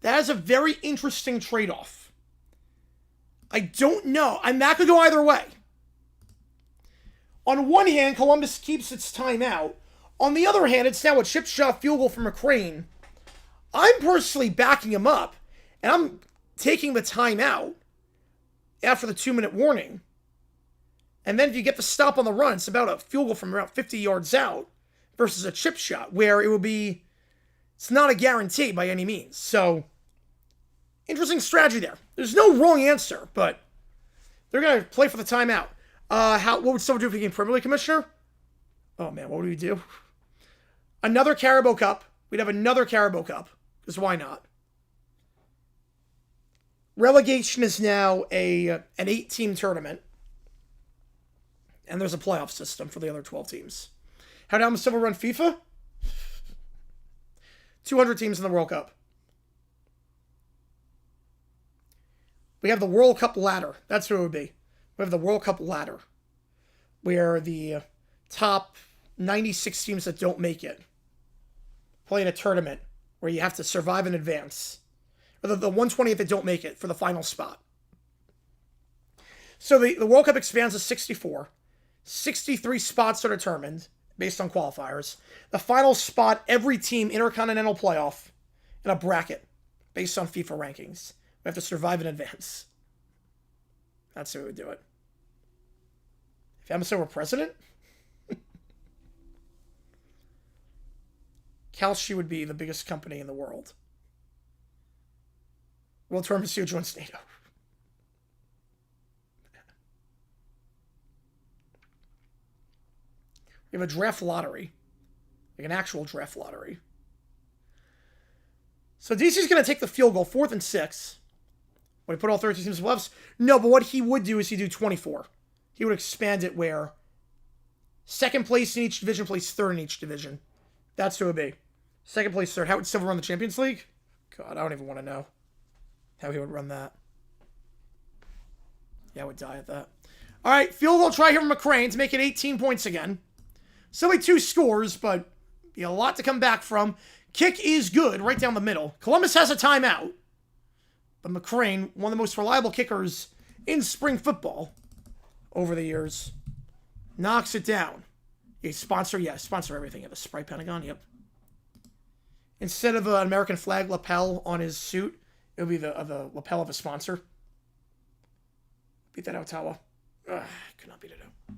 That is a very interesting trade-off. I don't know. And that could go either way. On one hand, Columbus keeps its timeout. On the other hand, it's now a chip shot field goal from McCrane. I'm personally backing him up, and I'm taking the timeout after the 2-minute warning. And then if you get the stop on the run, it's about a field goal from around 50 yards out versus a chip shot where it would be, it's not a guarantee by any means. So, interesting strategy there. There's no wrong answer, but they're going to play for the timeout. What would Silver do if he became Premier League commissioner? Oh man, what would we do? Another Carabao Cup. We'd have another Carabao Cup, because why not? Relegation is now an 8-team tournament. And there's a playoff system for the other 12 teams. How down the Silver run FIFA? 200 teams in the World Cup. We have the World Cup ladder. That's what it would be. We have the World Cup ladder. Where the top 96 teams that don't make it play in a tournament where you have to survive in advance. Or the 128 that don't make it for the final spot. So the World Cup expands to 64. 63 spots are determined based on qualifiers. The final spot, every team, intercontinental playoff, in a bracket based on FIFA rankings. We have to survive in advance. That's how we would do it. If Amazon were president, Kalshi would be the biggest company in the world. World Tour Monsieur joins NATO. We have a draft lottery. Like an actual draft lottery. So DC's going to take the field goal, 4th and 6. Would he put all 13 teams in the playoffs? No, but what he would do is he'd do 24. He would expand it where second place in each division plays third in each division. That's who it would be. Second place, third. How would Silver run the Champions League? God, I don't even want to know how he would run that. Yeah, I would die at that. All right, field goal try here from McCrane to make it 18 points again. Still only 2 scores, but be a lot to come back from. Kick is good, right down the middle. Columbus has a timeout. But McCrane, one of the most reliable kickers in spring football over the years, knocks it down. Sponsor everything. Yeah, the Sprite Pentagon, yep. Instead of an American flag lapel on his suit, it would be the lapel of a sponsor. Beat that out, Tawa. Could not beat it out.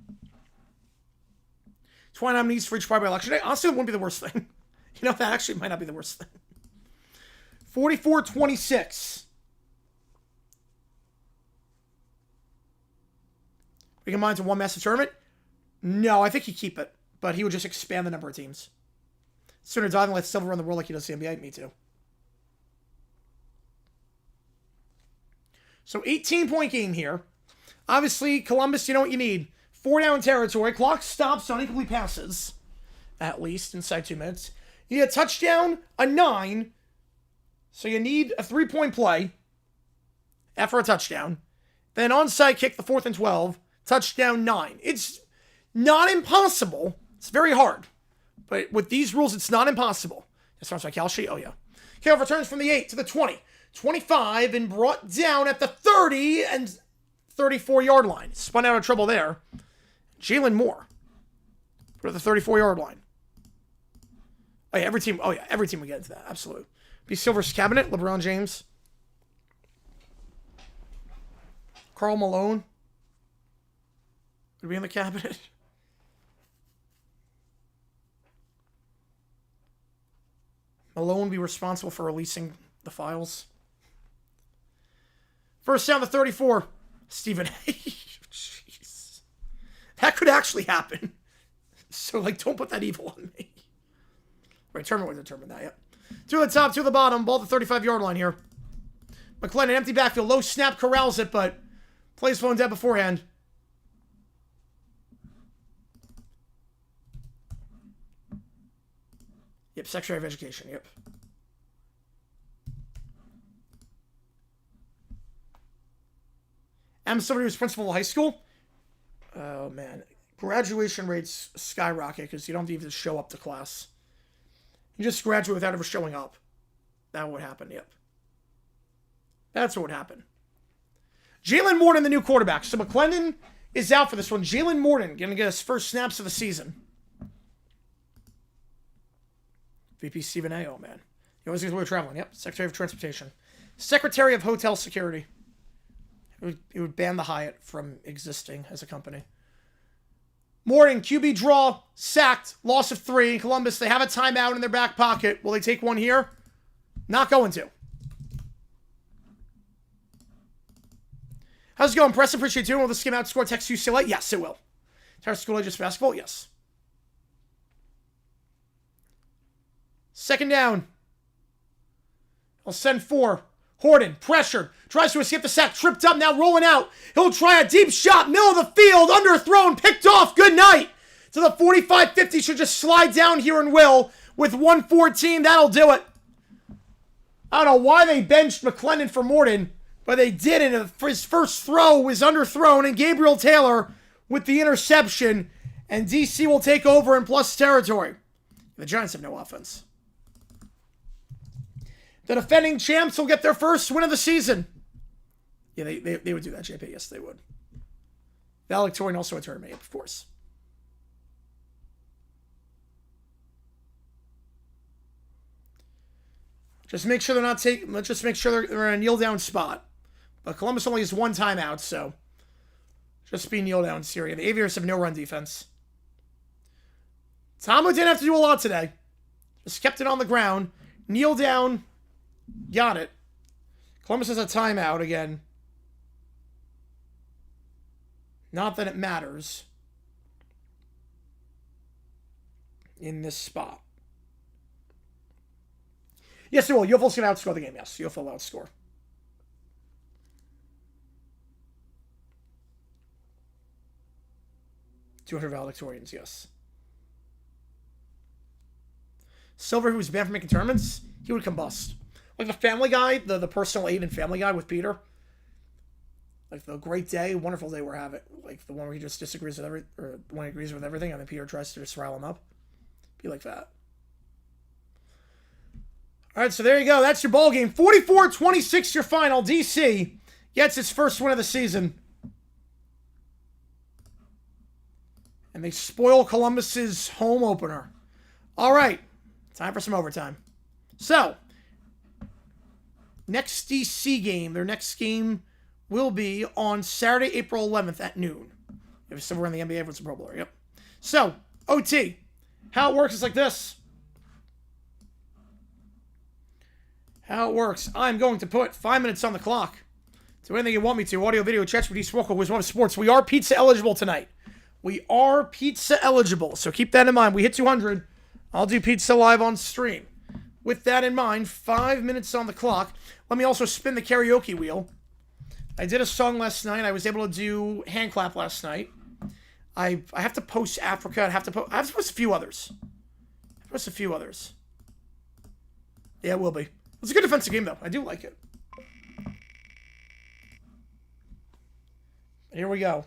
20 nominees for each party by election day. Honestly, it wouldn't be the worst thing. You know, that actually might not be the worst thing. 44-26. We combine to one massive tournament? No, I think he'd keep it. But he would just expand the number of teams. Sooner die than let Silver run the world like he does the NBA. Me too. So 18-point game here. Obviously, Columbus, you know what you need. 4 down territory. Clock stops on incomplete passes. At least inside 2 minutes. You need a touchdown, a 9. So you need a 3-point play after a touchdown. Then onside kick, the 4th and 12. Touchdown, 9. It's not impossible. It's very hard. But with these rules, it's not impossible. That sounds like Kalshi. Oh, yeah. Kickoff returns from the 8 to the 20. 25 and brought down at the 30 and 34-yard line. Spun out of trouble there. Jalen Moore. Put at the 34-yard line. Oh, yeah, every team would get into that. Absolutely. Be Silver's cabinet. LeBron James. Karl Malone. Would be in the cabinet. Malone be responsible for releasing the files. First down to 34. Stephen A. Jeez. That could actually happen. So, like, don't put that evil on me. Right, tournament would determine that, yep. 2 at the top, 2 at the bottom. Ball at the 35-yard line here. McClendon, empty backfield. Low snap, corrals it, but plays phone dead beforehand. Yep, Secretary of Education, yep. Somebody who's principal of high school. Oh, man. Graduation rates skyrocket because you don't have to even show up to class. You just graduate without ever showing up. That would happen, yep. That's what would happen. Jalen Morton, the new quarterback. So McClendon is out for this one. Jalen Morton going to get his first snaps of the season. VP Stephen A. Oh, man. He always gets away traveling. Yep. Secretary of Transportation. Secretary of Hotel Security. It would ban the Hyatt from existing as a company. Morton, QB draw, sacked, loss of 3. Columbus, they have a timeout in their back pocket. Will they take one here? Not going to. How's it going, Press? Appreciate you. Will this game outscore Texas UCLA? Yes, it will. Texas School Ages Basketball? Yes. Second down. I'll send 4. Horton, pressured, tries to escape the sack, tripped up, now rolling out. He'll try a deep shot, middle of the field, underthrown, picked off, good night. To the 45-50, should just slide down here and will. With 1:14, that'll do it. I don't know why they benched McClendon for Morton, but they did, and his first throw was underthrown, and Gabriel Taylor with the interception, and DC will take over in plus territory. The Giants have no offense. The defending champs will get their first win of the season. Yeah, they would do that, JP. Yes, they would. Valedictorian also a tournament, of course. Just make sure they're not taking. Let's just make sure they're in a kneel down spot. But Columbus only has 1 timeout, so just be kneel down, Syria. The Aviators have no run defense. Tamu didn't have to do a lot today. Just kept it on the ground. Kneel down. Got it. Columbus has a timeout again. Not that it matters in this spot. Yes, it will. UFL's going to outscore the game. Yes, UFL will outscore. $200 valedictorians, yes. Silver, who was banned from making tournaments, he would combust. Like the Family Guy, the personal aid in Family Guy with Peter. Like the great day, wonderful day we're having. Like the one where he just disagrees with or one he agrees with everything, and then Peter tries to just rile him up. Be like that. All right, so there you go. That's your ball game. 44-26, your final. DC gets its first win of the season. And they spoil Columbus's home opener. All right, time for some overtime. So, next DC game, their next game will be on Saturday, April 11th at noon. If somewhere in the NBA with some Pro Bowler, yep. So, OT. How it works is like this. How it works. I'm going to put 5 minutes on the clock. Do anything you want me to. Audio, video, chat with Swoko, Wisdom of Sports. We are pizza eligible tonight. We are pizza eligible. So keep that in mind. We hit 200. I'll do pizza live on stream. With that in mind, 5 minutes on the clock. Let me also spin the karaoke wheel. I did a song last night. I was able to do hand clap last night. I have to post Africa. I have to post a few others. Yeah, it will be. It's a good defensive game, though. I do like it. Here we go.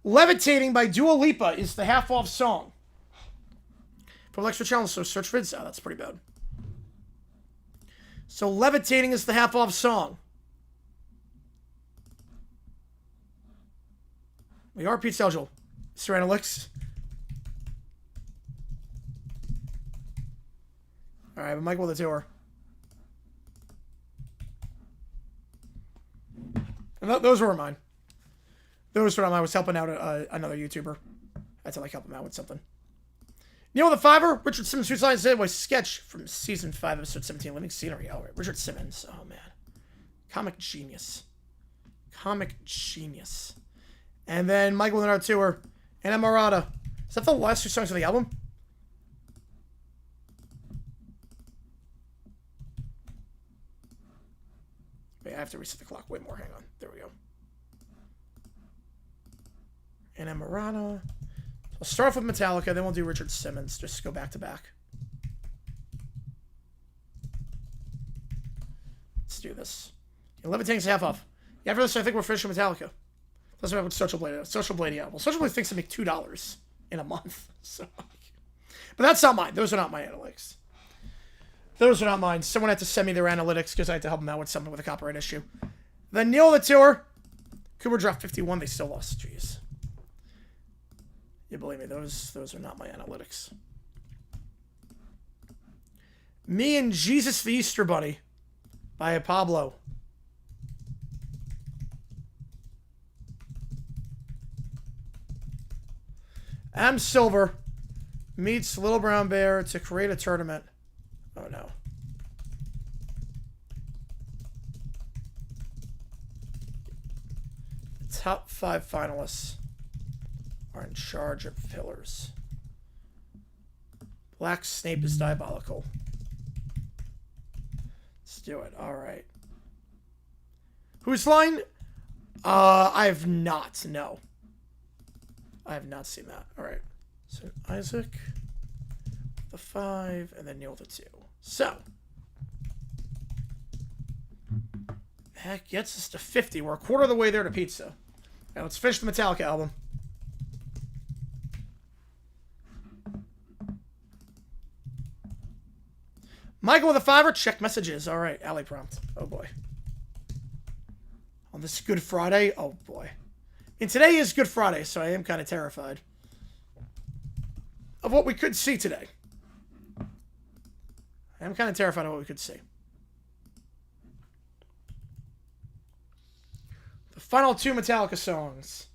Levitating by Dua Lipa is the half-off song. From Extra Challenge, so search for it. Oh, that's pretty bad. So Levitating is the half-off song. We are Pete Selgel. Serenolix. Alright, but Michael with the tour. And those were mine. Those were mine. I was helping out another YouTuber. I had to help him out with something. Neil the Fiver, Richard Simmons, whose line said was sketch from season 5, episode 17, Living Scenery. All right, Richard Simmons. Oh man, comic genius, comic genius. And then Michael and our tour, and Emarada. Is that the last 2 songs of the album? Wait, I have to reset the clock way more. Hang on. There we go. And Emarada. I'll start off with Metallica, then we'll do Richard Simmons. Just go back to back. Let's do this. And Levitating's half off. Yeah, after this, I think we're finishing Metallica. That's what Social Blade. Social Blade, yeah. Well, Social Blade thinks to make $2 in a month. So, but that's not mine. Those are not my analytics. Those are not mine. Someone had to send me their analytics because I had to help them out with something with a copyright issue. Then Neil the Tour. Cooper dropped 51. They still lost. Jeez. You believe me, those are not my analytics. Me and Jesus the Easter Bunny by Pablo. Am Silver meets Little Brown Bear to create a tournament. Oh no. The top 5 finalists are in charge of pillars. Black Snape is diabolical. Let's do it. All right. Whose line? I have not. No. I have not seen that. All right. So Isaac, the 5, and then Neil the 2. So that gets us to 50. We're a quarter of the way there to pizza. Now let's finish the Metallica album. Michael with a 5, check messages. All right, alley prompt. Oh boy. On this Good Friday. Oh boy. And today is Good Friday, so I am kind of terrified of what we could see today. I am kind of terrified of what we could see. The final 2 Metallica songs.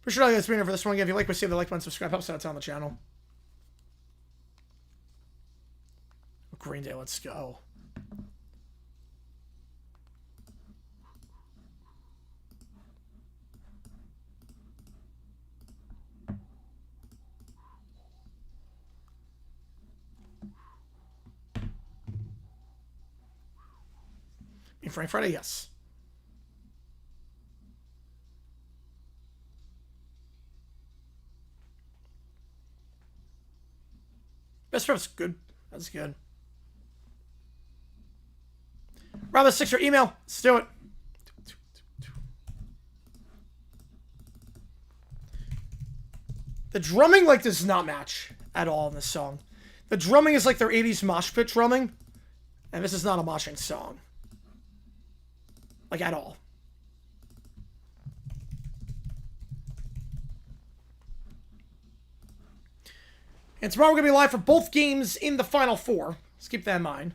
Appreciate all you guys being here for this one. Again, if you like what you see, the like button, subscribe, helps out on the channel. Green Day, let's go. In Frank Friday, yes. Best friend's good. That's good. Rob the 6 email. Let's do it. The drumming does not match at all in this song. The drumming is like their 80s mosh pit drumming, and this is not a moshing song. At all. And tomorrow we're going to be live for both games in the Final Four. Let's keep that in mind.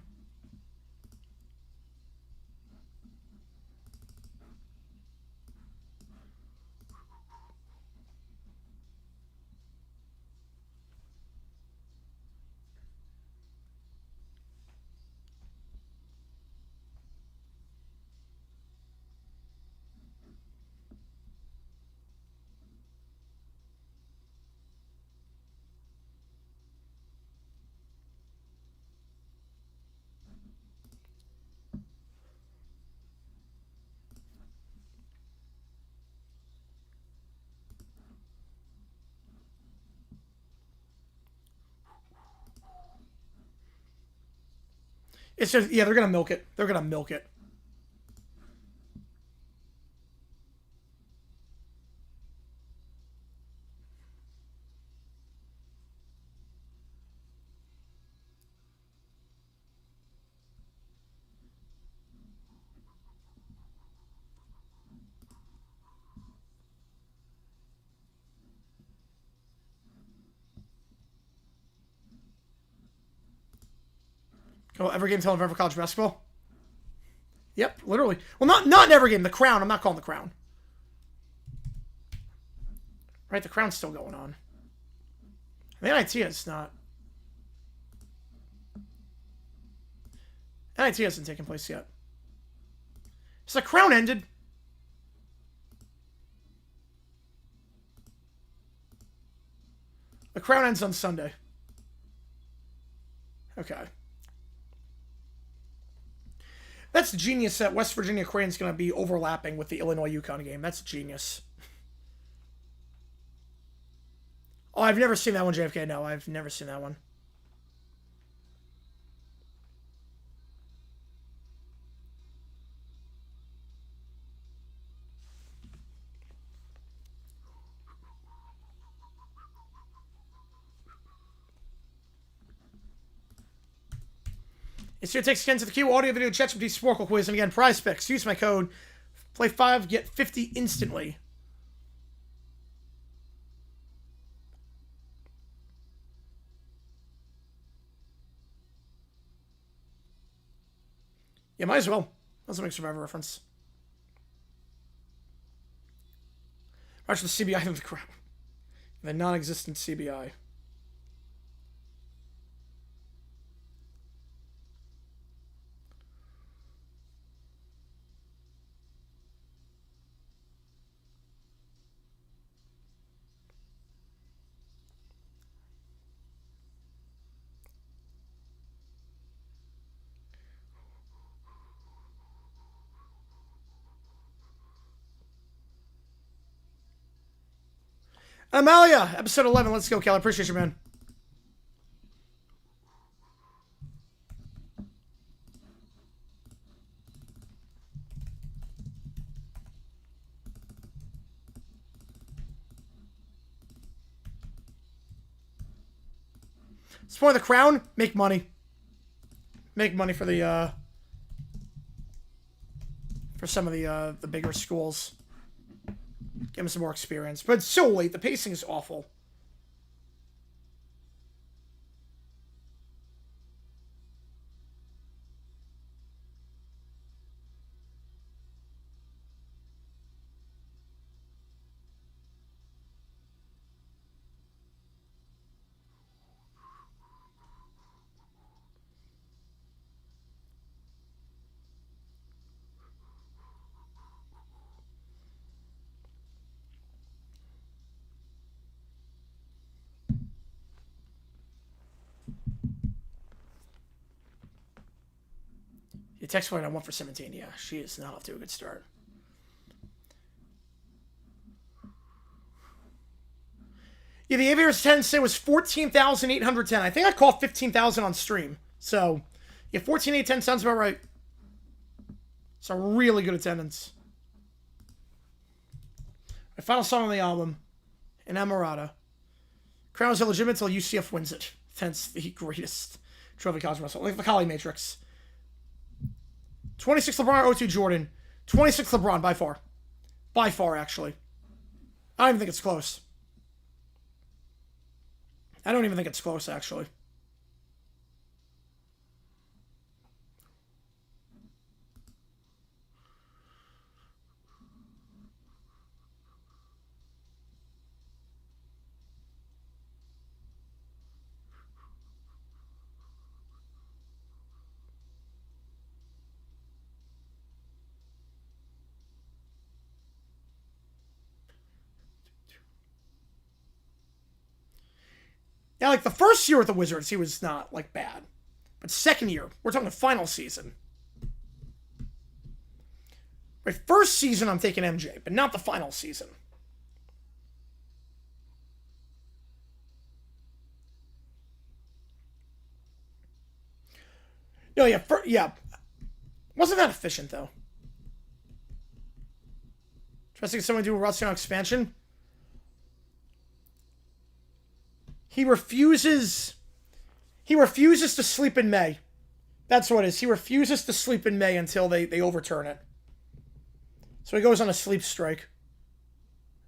It's just, yeah, they're going to milk it. They're going to milk it. Oh, every game till November college basketball? Yep, literally. Well, not in every game. The Crown. I'm not calling the Crown. Right, the Crown's still going on. The NIT is not. NIT hasn't taken place yet. So the Crown ended. The Crown ends on Sunday. Okay. That's genius that West Virginia Crane's going to be overlapping with the Illinois-UConn game. That's genius. Oh, I've never seen that one, JFK. No, I've never seen that one. It's here takes Ken to the queue. Audio, video, ChatGPT, Sporkle quiz, and again, prize picks. Use my code. Play 5, get 50 instantly. Yeah, might as well. Doesn't make Survivor reference. Watch the CBI of the crowd. The non-existent CBI. Amalia, episode 11. Let's go, Cal. I appreciate you, man. Support the Crown. Make money. Make money for the for some of the bigger schools. Give him some more experience. But it's so late. The pacing is awful. The text point on 1 for 17. Yeah, she is not off to a good start. Yeah, the Aviators 10 say was 14,810. I think I called 15,000 on stream. So, yeah, 14,810 sounds about right. It's a really good attendance. My final song on the album, Enamorada. Crown is illegitimate until UCF wins it. Hence the greatest trophy college wrestling. Like the Kali Matrix. 26 LeBron, 02 Jordan. 26 LeBron, by far. By far, actually. I don't even think it's close. I don't even think it's close, actually. Now, like, the first year with the Wizards, he was not, like, bad. But second year, we're talking the final season. Right, first season, I'm taking MJ, but not the final season. No, yeah, yeah. Wasn't that efficient, though? Trusting someone to do a roster expansion? He refuses to sleep in May. That's what it is. He refuses to sleep in May until they overturn it. So he goes on a sleep strike.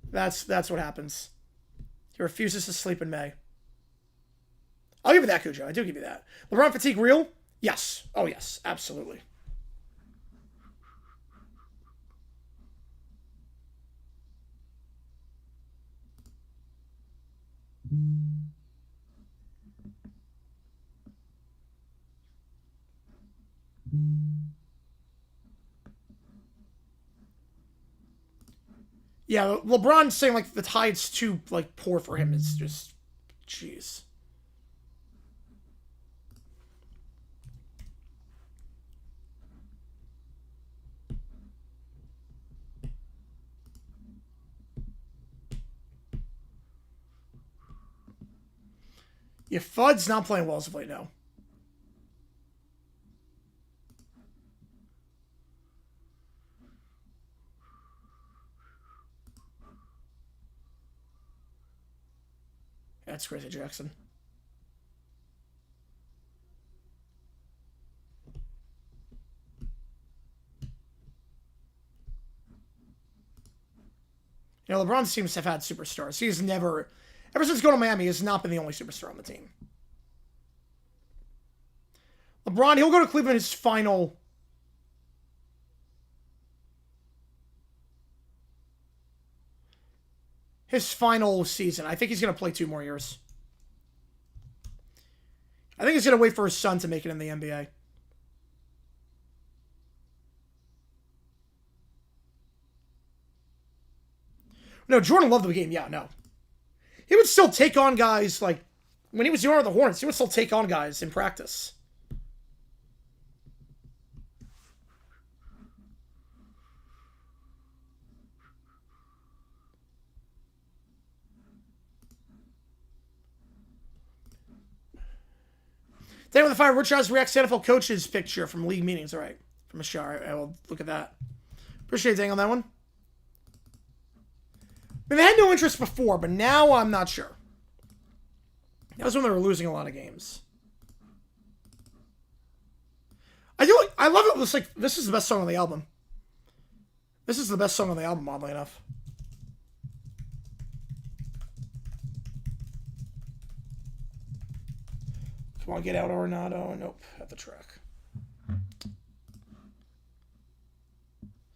That's what happens. He refuses to sleep in May. I'll give you that, Cujo. I do give you that. LeBron fatigue real? Yes. Oh, yes. Absolutely. Yeah, LeBron saying, like, the tide's too, like, poor for him is just... Jeez. Yeah, Fudd's not playing well as of late now. That's crazy, Jackson. You know, LeBron seems to have had superstars. He's never... Ever since going to Miami, he has not been the only superstar on the team. LeBron, he'll go to Cleveland his final... His final season. I think he's going to play 2 more years. I think he's going to wait for his son to make it in the NBA. No, Jordan loved the game. Yeah, no. He would still take on guys, like, when he was young with the Hornets, he would still take on guys in practice. Then with the Fire, Rich House reacts to NFL coaches picture from league meetings. All right. From Ashar. I will look at that. Appreciate Dang on that one. I mean, they had no interest before, but now I'm not sure. That was when they were losing a lot of games. I love it. It's like, this is the best song on the album. This is the best song on the album, oddly enough. Come on, get out, Ornado. Nope, at the track.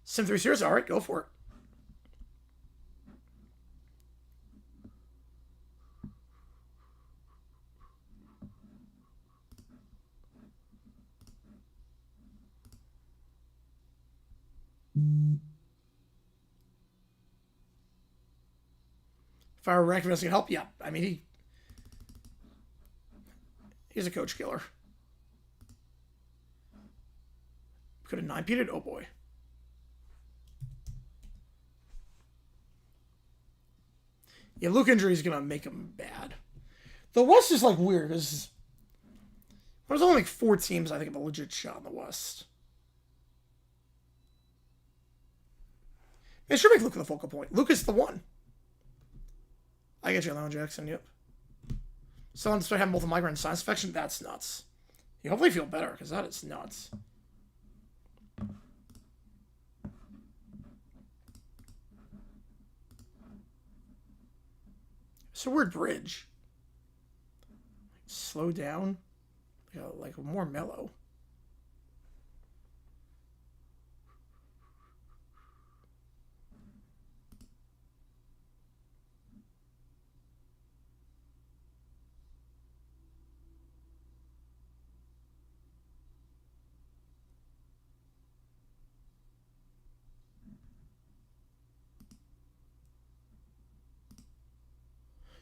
Sim 3 Series, all right, go for it. Fire recommends can help, yeah. I mean, he's a coach killer. Could have 9-peated? Oh boy. Yeah, Luke injury is gonna make him bad. The West is like weird because there's only like 4 teams I think have a legit shot in the West. It should make Luke the focal point. Luke is the one. I get you, Alan Jackson. Yep. Someone started having multiple migraine sinus infection. That's nuts. You hopefully feel better because that is nuts. It's a weird bridge. Slow down. Like more mellow.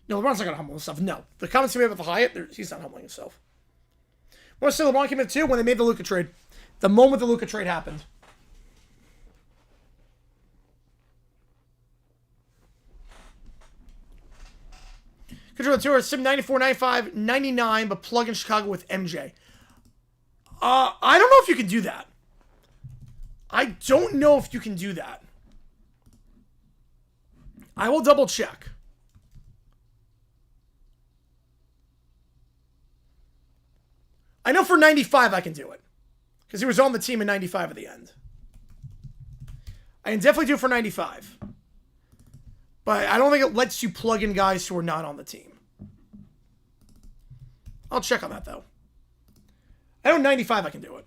No, LeBron's not going to humble himself. No. The comments he made about the Hyatt, he's not humbling himself. I want to say LeBron came in too when they made the Luka trade. The moment the Luka trade happened. Control Tour, Sim 94, 95, 99, but plug in Chicago with MJ. I don't know if you can do that. I don't know if you can do that. I will double check. I know for 95 I can do it. Because he was on the team in 95 at the end. I can definitely do it for 95. But I don't think it lets you plug in guys who are not on the team. I'll check on that, though. I know 95 I can do it.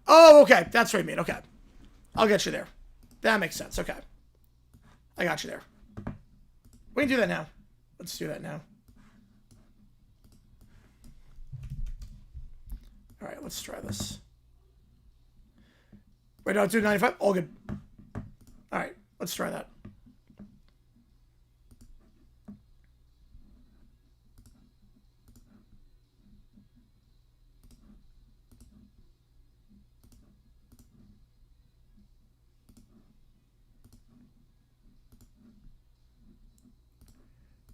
Oh, okay. That's what I mean. Okay. I'll get you there. That makes sense. Okay. I got you there. We can do that now. Let's do that now. All right, let's try this. Wait, no, do 95? All good. All right, let's try that.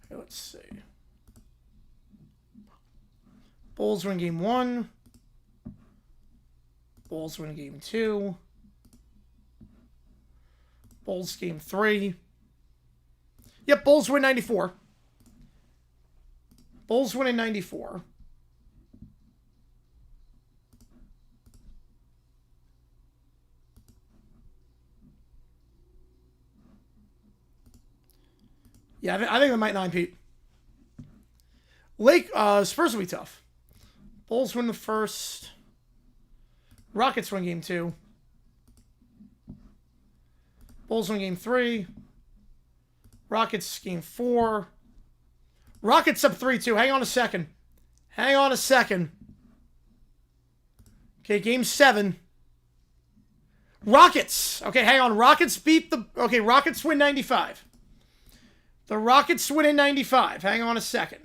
Okay, let's see. Bulls win game 1. Bulls win game 2. Bulls game 3. Yep, Bulls win 94. Bulls win in 94. Yeah, I think they might 9-peat. Spurs will be tough. Bulls win the first. Rockets win game 2. Bulls win game 3. Rockets game 4. Rockets up 3-2. Hang on a second. Hang on a second. Okay, game 7. Rockets. Okay, hang on. Rockets beat the... Okay, Rockets win 95. The Rockets win in 95. Hang on a second.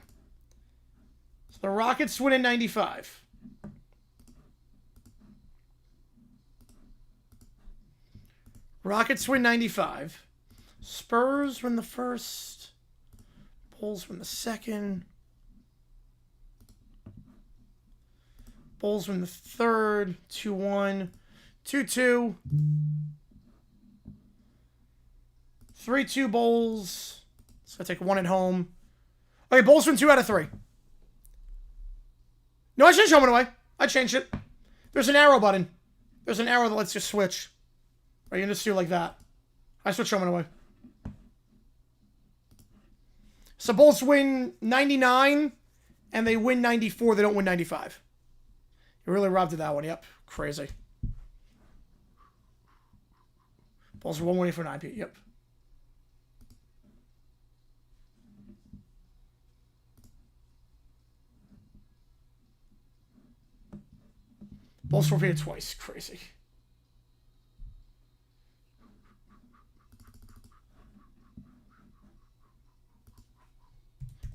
So the Rockets win in 95. Rockets win 95. Spurs win the first. Bulls win the second. Bulls win the third. 2-1. 2-2. 3-2 Bulls. So I take 1 at home. Okay, Bulls win 2 out of 3. No, I changed home and away. I changed it. There's an arrow button. There's an arrow that lets you switch. Or you can just do like that. I switch home and away. So Bulls win 99, and they win 94. They don't win 95. You really robbed of that one. Yep. Crazy. Bulls are 1-1 for 9-peat. Yep. Bulls forfeited twice. Crazy.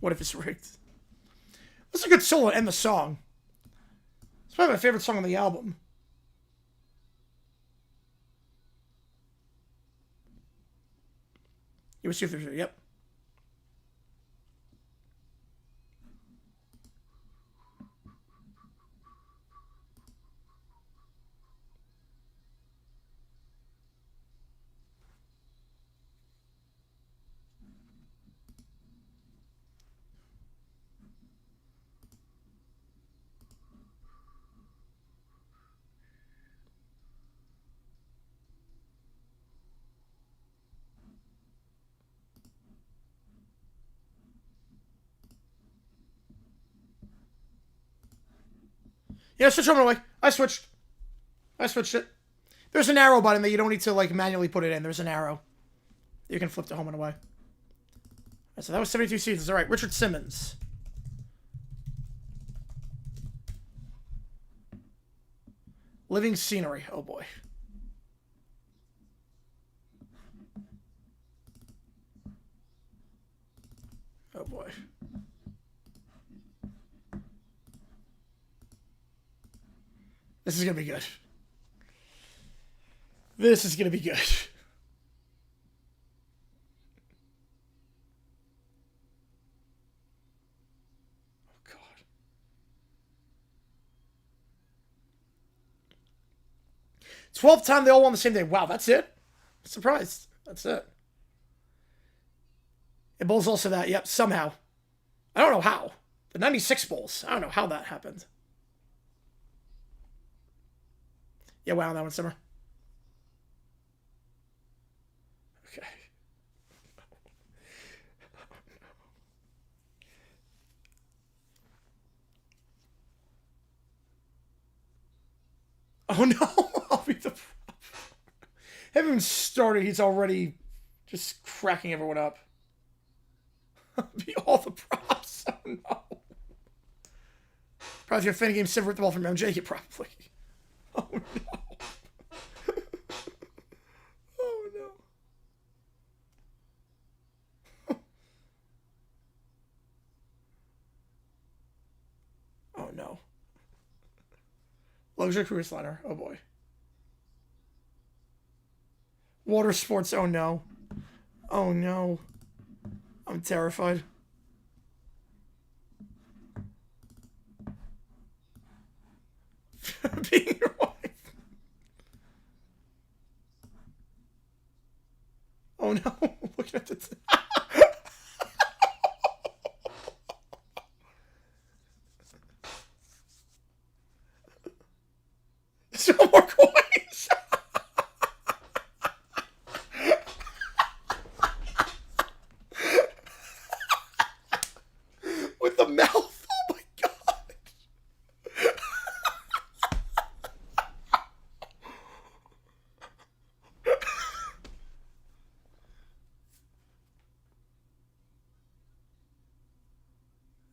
What if it's rigged? That's a good solo to end the song. It's probably my favorite song on the album. It was 2-3. Yep. Yeah, switch home and away. I switched it. There's an arrow button that you don't need to like manually put it in. There's an arrow. You can flip to home and away. Right, so that was 72 seasons. All right, Richard Simmons. Living scenery. Oh boy. Oh boy. This is going to be good. This is going to be good. Oh, God. 12th time they all won the same day. Wow, that's it? Surprised. That's it. And Bulls also that. Yep, somehow. I don't know how. The 96 Bulls. I don't know how that happened. Yeah, wow, that one, Summer. Oh no! I'll be the prop. Haven't even started. He's already just cracking everyone up. I'll be all the props. Oh no! Probably if you're a fan of Game 7 with the ball from MJ, you probably. Oh no! Oh no! Oh no! Luxury cruise liner. Oh boy. Water sports. Oh no. Oh no. I'm terrified. Being your wife. Oh no. Look at this. There's no more coins. With the mouth. Oh my god.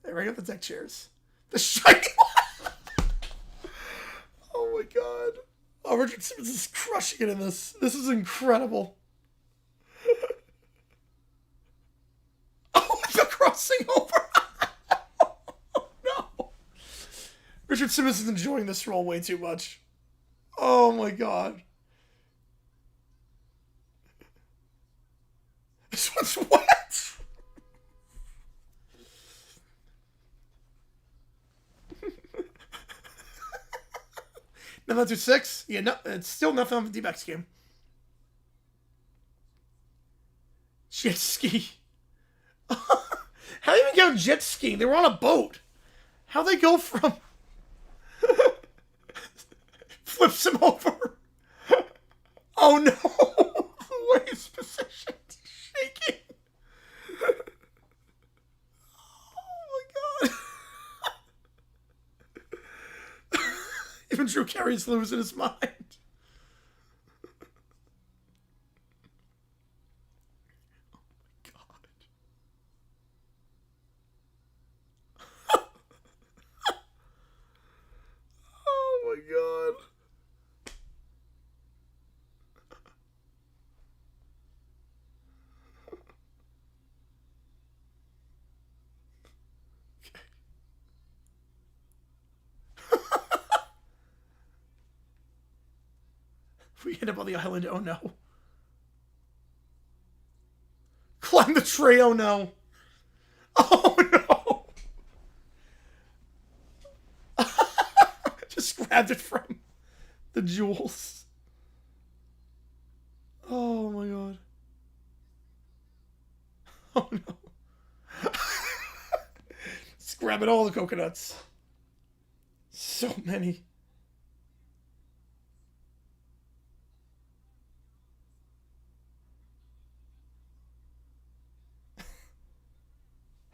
Hey, bring up the deck chairs. The shiny one. Oh my god. Oh, Richard Simmons is crushing it in this. This is incredible. Oh, the crossing over. Oh no. Richard Simmons is enjoying this role way too much. Oh my god. This one's wet. Now that's 6. Yeah, no, it's still nothing on the D-backs game. Jet ski. How do you even go jet skiing? They were on a boat. How'd they go from... Flips him over. Oh no. The way he's positioned. Shaking. Oh my god. Even Drew Carey's losing his mind. Oh my god. We end up on the island. Oh no. Climb the tree. Oh no. Oh no. Just grabbed it from the jewels. Oh my god. Oh no. Just grabbing all the coconuts. So many.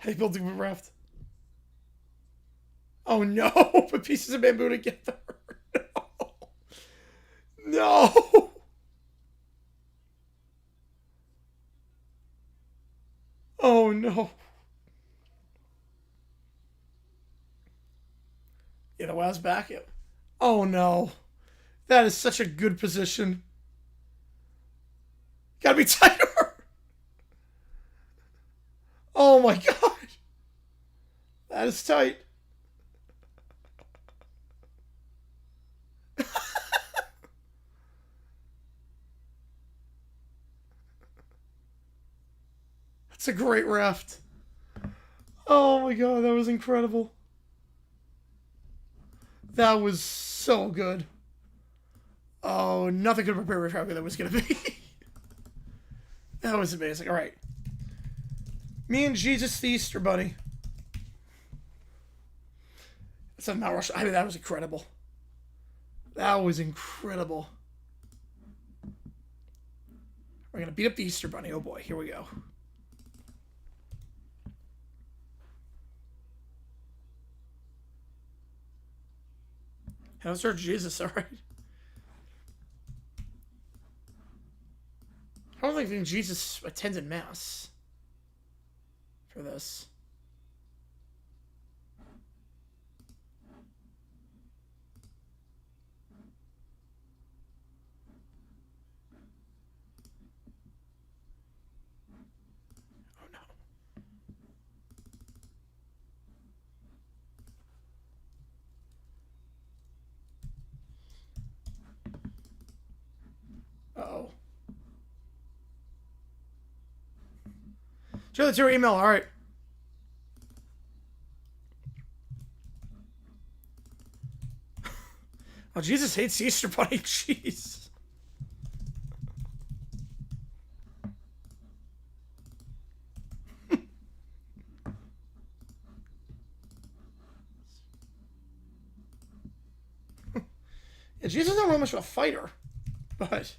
Hey, building a raft. Oh no! Put pieces of bamboo together. No. No. Oh no. Yeah, the wow's back. Oh no. That is such a good position. Gotta be tighter. Oh my god. That is tight. That's a great raft. Oh my god, that was incredible. That was so good. Oh, nothing could prepare me for how good that was going to be. That was amazing. All right. Me and Jesus the Easter Bunny. That's a Mount Rush. I mean, that was incredible. That was incredible. We're going to beat up the Easter Bunny. Oh boy, here we go. How's our Jesus? All right. don't think Jesus attended Mass for this. Oh no. Uh-oh. Joe, that's your email. All right. Oh, Jesus hates Easter Bunny. Jeez. Yeah, Jesus isn't really much of a fighter, but...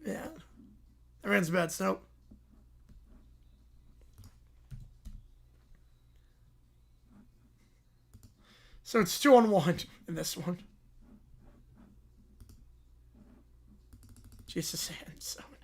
yeah. Everyone's bad, Snope. So it's 2-on-1 in this one. Jesus hands. Oh no.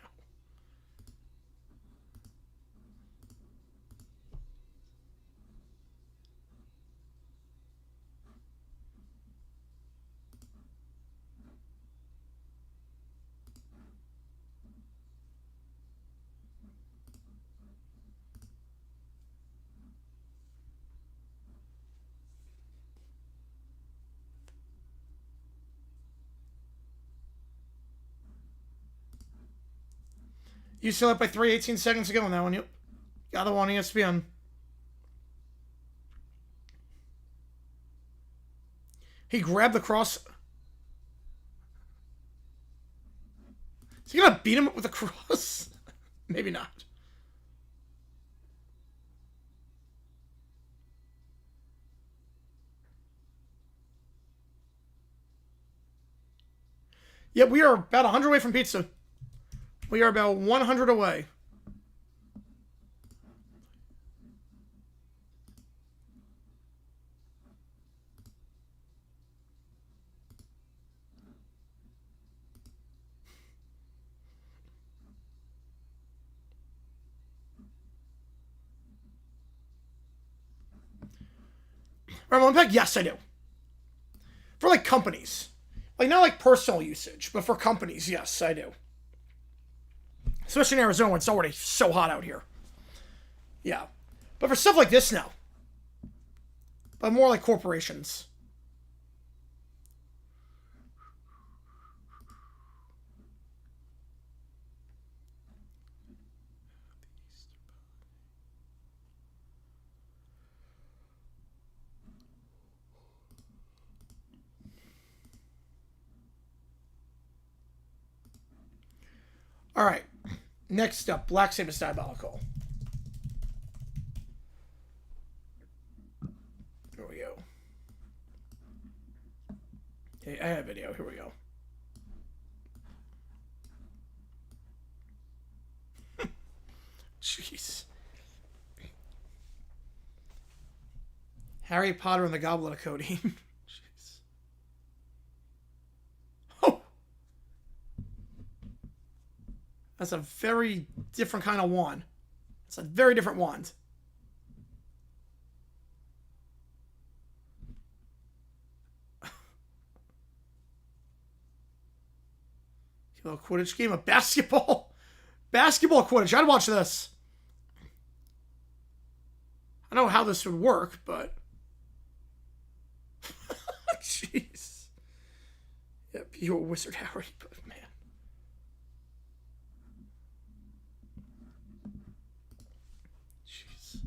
You still up by 3:18 seconds ago on that one. Yep. Got the one ESPN. He grabbed the cross. Is he gonna beat him with a cross? Maybe not. Yeah, we are about 100 away from pizza. We are about 100 away. Ramon Pack? Yes, I do. For like companies. Like not like personal usage, but for companies, yes, I do. Especially in Arizona when it's already so hot out here. Yeah. But for stuff like this now. But more like corporations. All right. Next up, Black Sabbath Diabolical. Here we go. Okay, I have video. Here we go. Jeez. Harry Potter and the Goblet of Codeine. Jeez. Oh! That's a very different kind of wand. It's a very different wand. A little Quidditch game of basketball. Basketball Quidditch. I'd watch this. I don't know how this would work, but... Jeez. Yep, you're a wizard, Harry, but man. Jeez.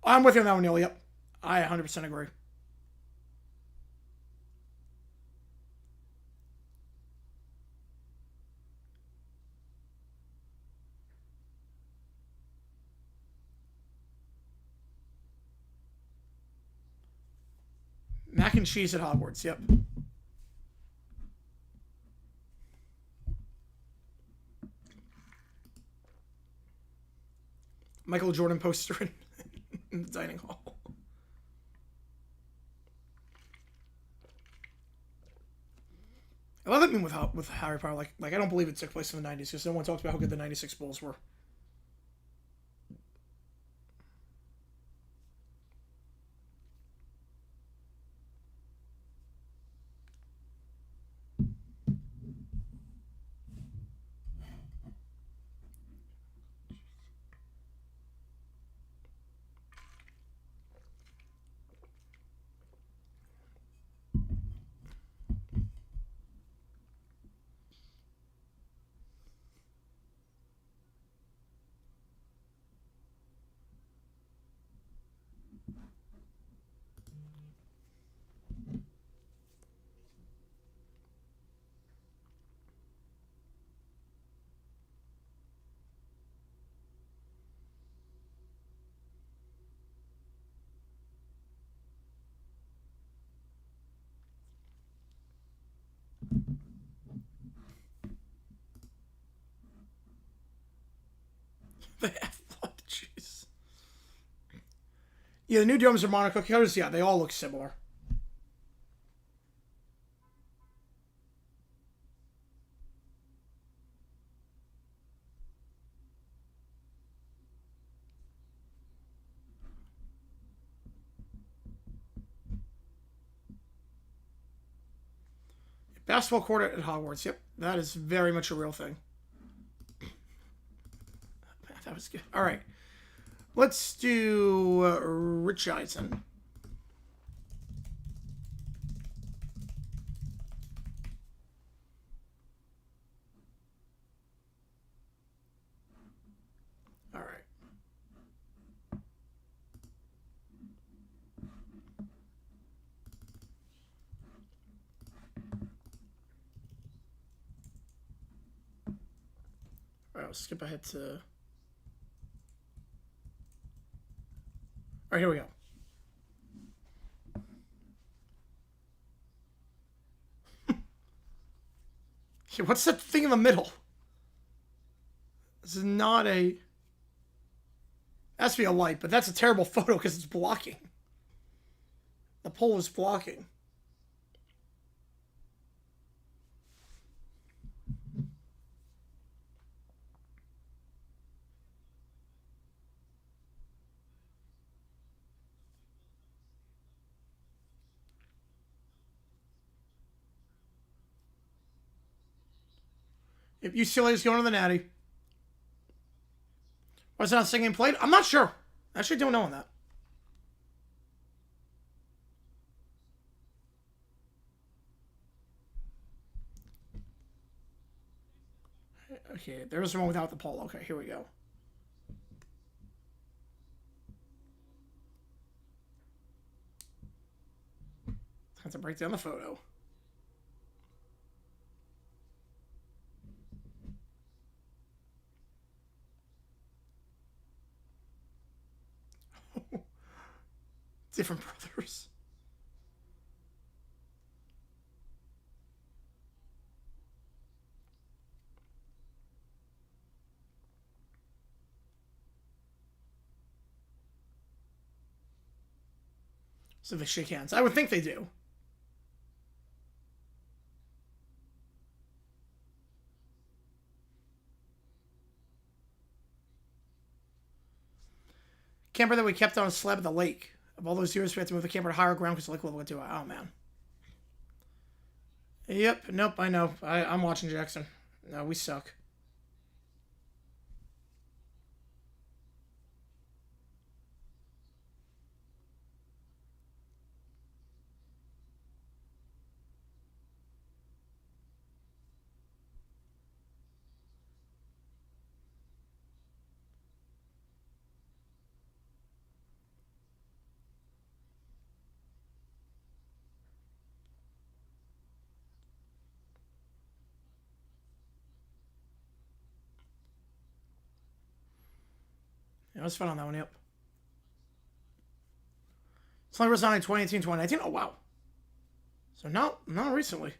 I'm with you on that one, Neil. Yep. I 100% agree. Mac and cheese at Hogwarts, yep. Michael Jordan poster in the dining hall. I love that meme with Harry Potter. Like I don't believe it took place in the 90s because no one talks about how good the 96 Bulls were. The F-blood, jeez. Yeah, the new domes are Monaco colors. Yeah, they all look similar. Basketball court at Hogwarts. Yep, that is very much a real thing. That was good. All right. Let's do Rich Eisen. All right. All right, let's skip ahead to... All right, here we go. Yeah, what's that thing in the middle? This is not a... It has to be a light, but that's a terrible photo because it's blocking. The pole is blocking. If UCLA is going to the Natty. Was it not singing played? I'm not sure. I actually don't know on that. Okay, there's the one without the pole. Okay, here we go. Have to break down the photo. Different brothers. So they shake hands. I would think they do. Camper that we kept on a slab at the lake. Of all those years, we had to move the camper to higher ground because the lake level went too high. Oh, man. Yep. Nope, I know. I'm watching Jackson. No, we suck. Yeah, it was fun on that one, yep. Slime resigned in 2018, 2019. Oh, wow. So not recently.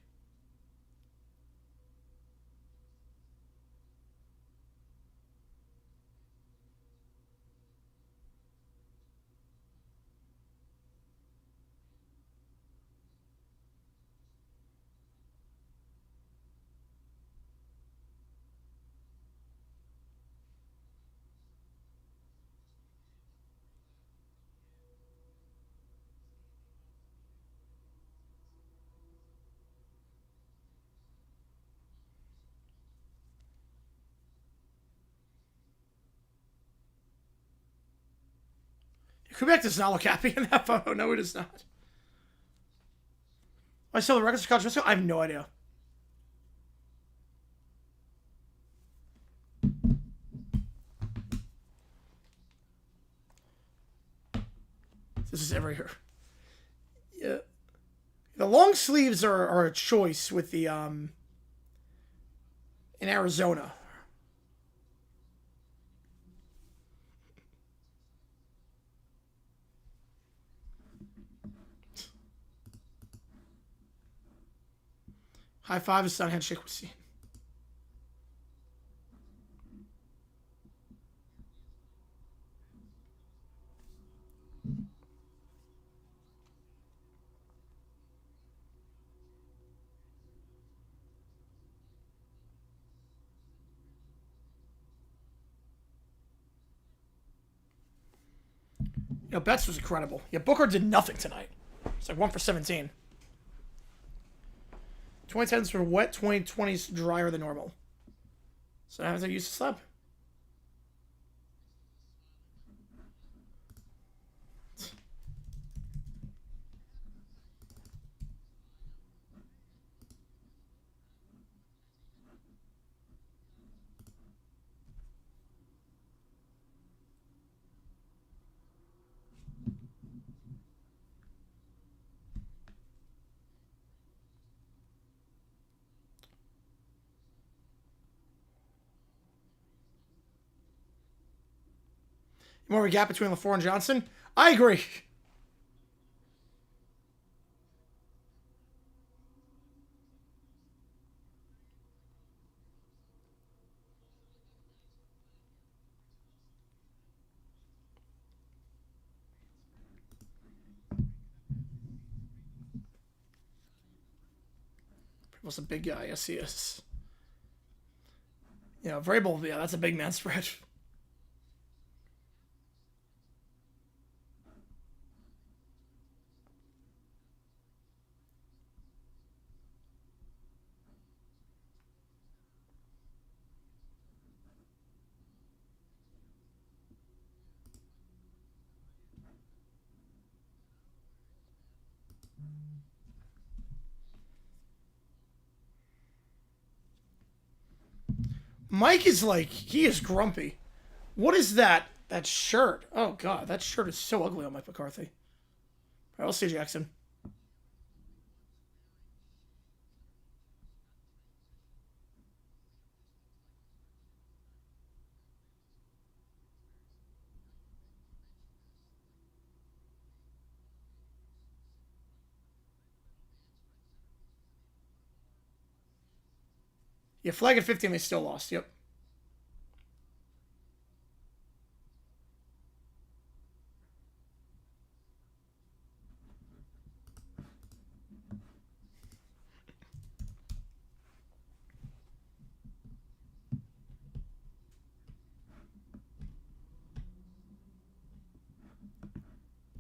Quebec does not look happy in that photo. No, it does not. I saw the records of college basketball. I have no idea. This is every year. Yeah. The long sleeves are a choice with the in Arizona. High five is not handshake with scene. You know, Betts was incredible. Yeah, Booker did nothing tonight. It's like 1 for 17. 2010s were wet, 2020s drier than normal. So I have to use the slab. More of a gap between LaFleur and Johnson? I agree. Was a big guy. Yes, he is. Yeah, Vrabel, yeah, that's a big man spread. Mike is like, he is grumpy. What is that? That shirt. Oh, God. That shirt is so ugly on Mike McCarthy. All right, I'll see Jackson. Yeah, flag at 15, they still lost. Yep.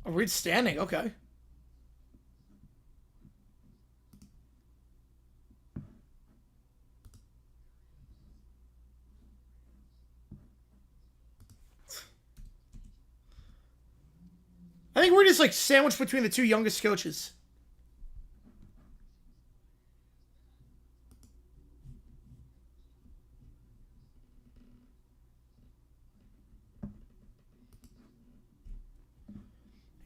Oh, Reed's standing. Okay. I think Reed is like sandwiched between the two youngest coaches.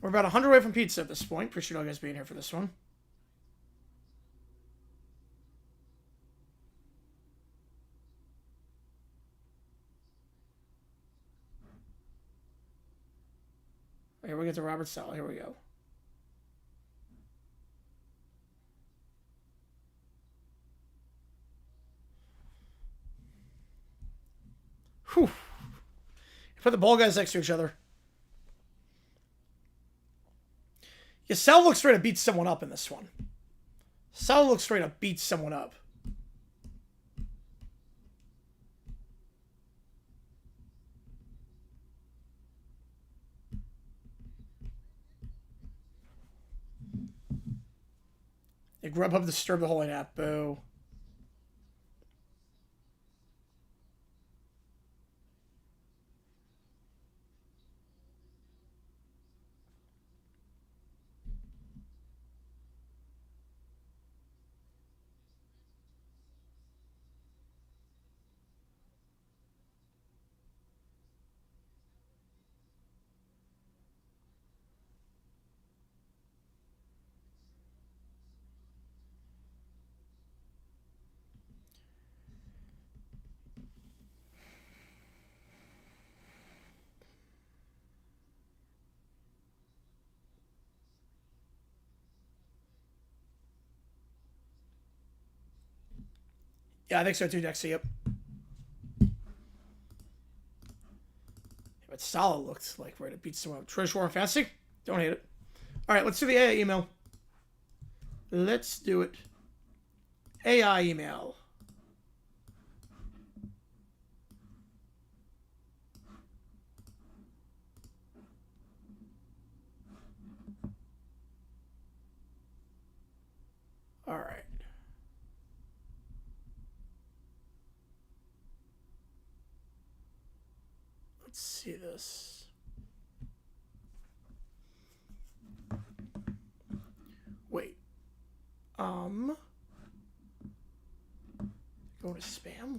We're about 100 away from pizza at this point. Appreciate all you guys being here for this one. Here we get to Robert Sala. Here we go. Whew. Put the ball guys next to each other. Yeah, Sal looks ready to beat someone up in this one. Sal looks ready to beat someone up. Yeah, Grubhub disturbed the whole app. Boo. Yeah, I think so too, Dexter. Yep. But Salah looked like ready to beat someone. Trish Warren Fantasy? Don't hate it. All right, let's do the AI email. Let's do it. AI email. All right. Let's see this. Wait. Going to spam?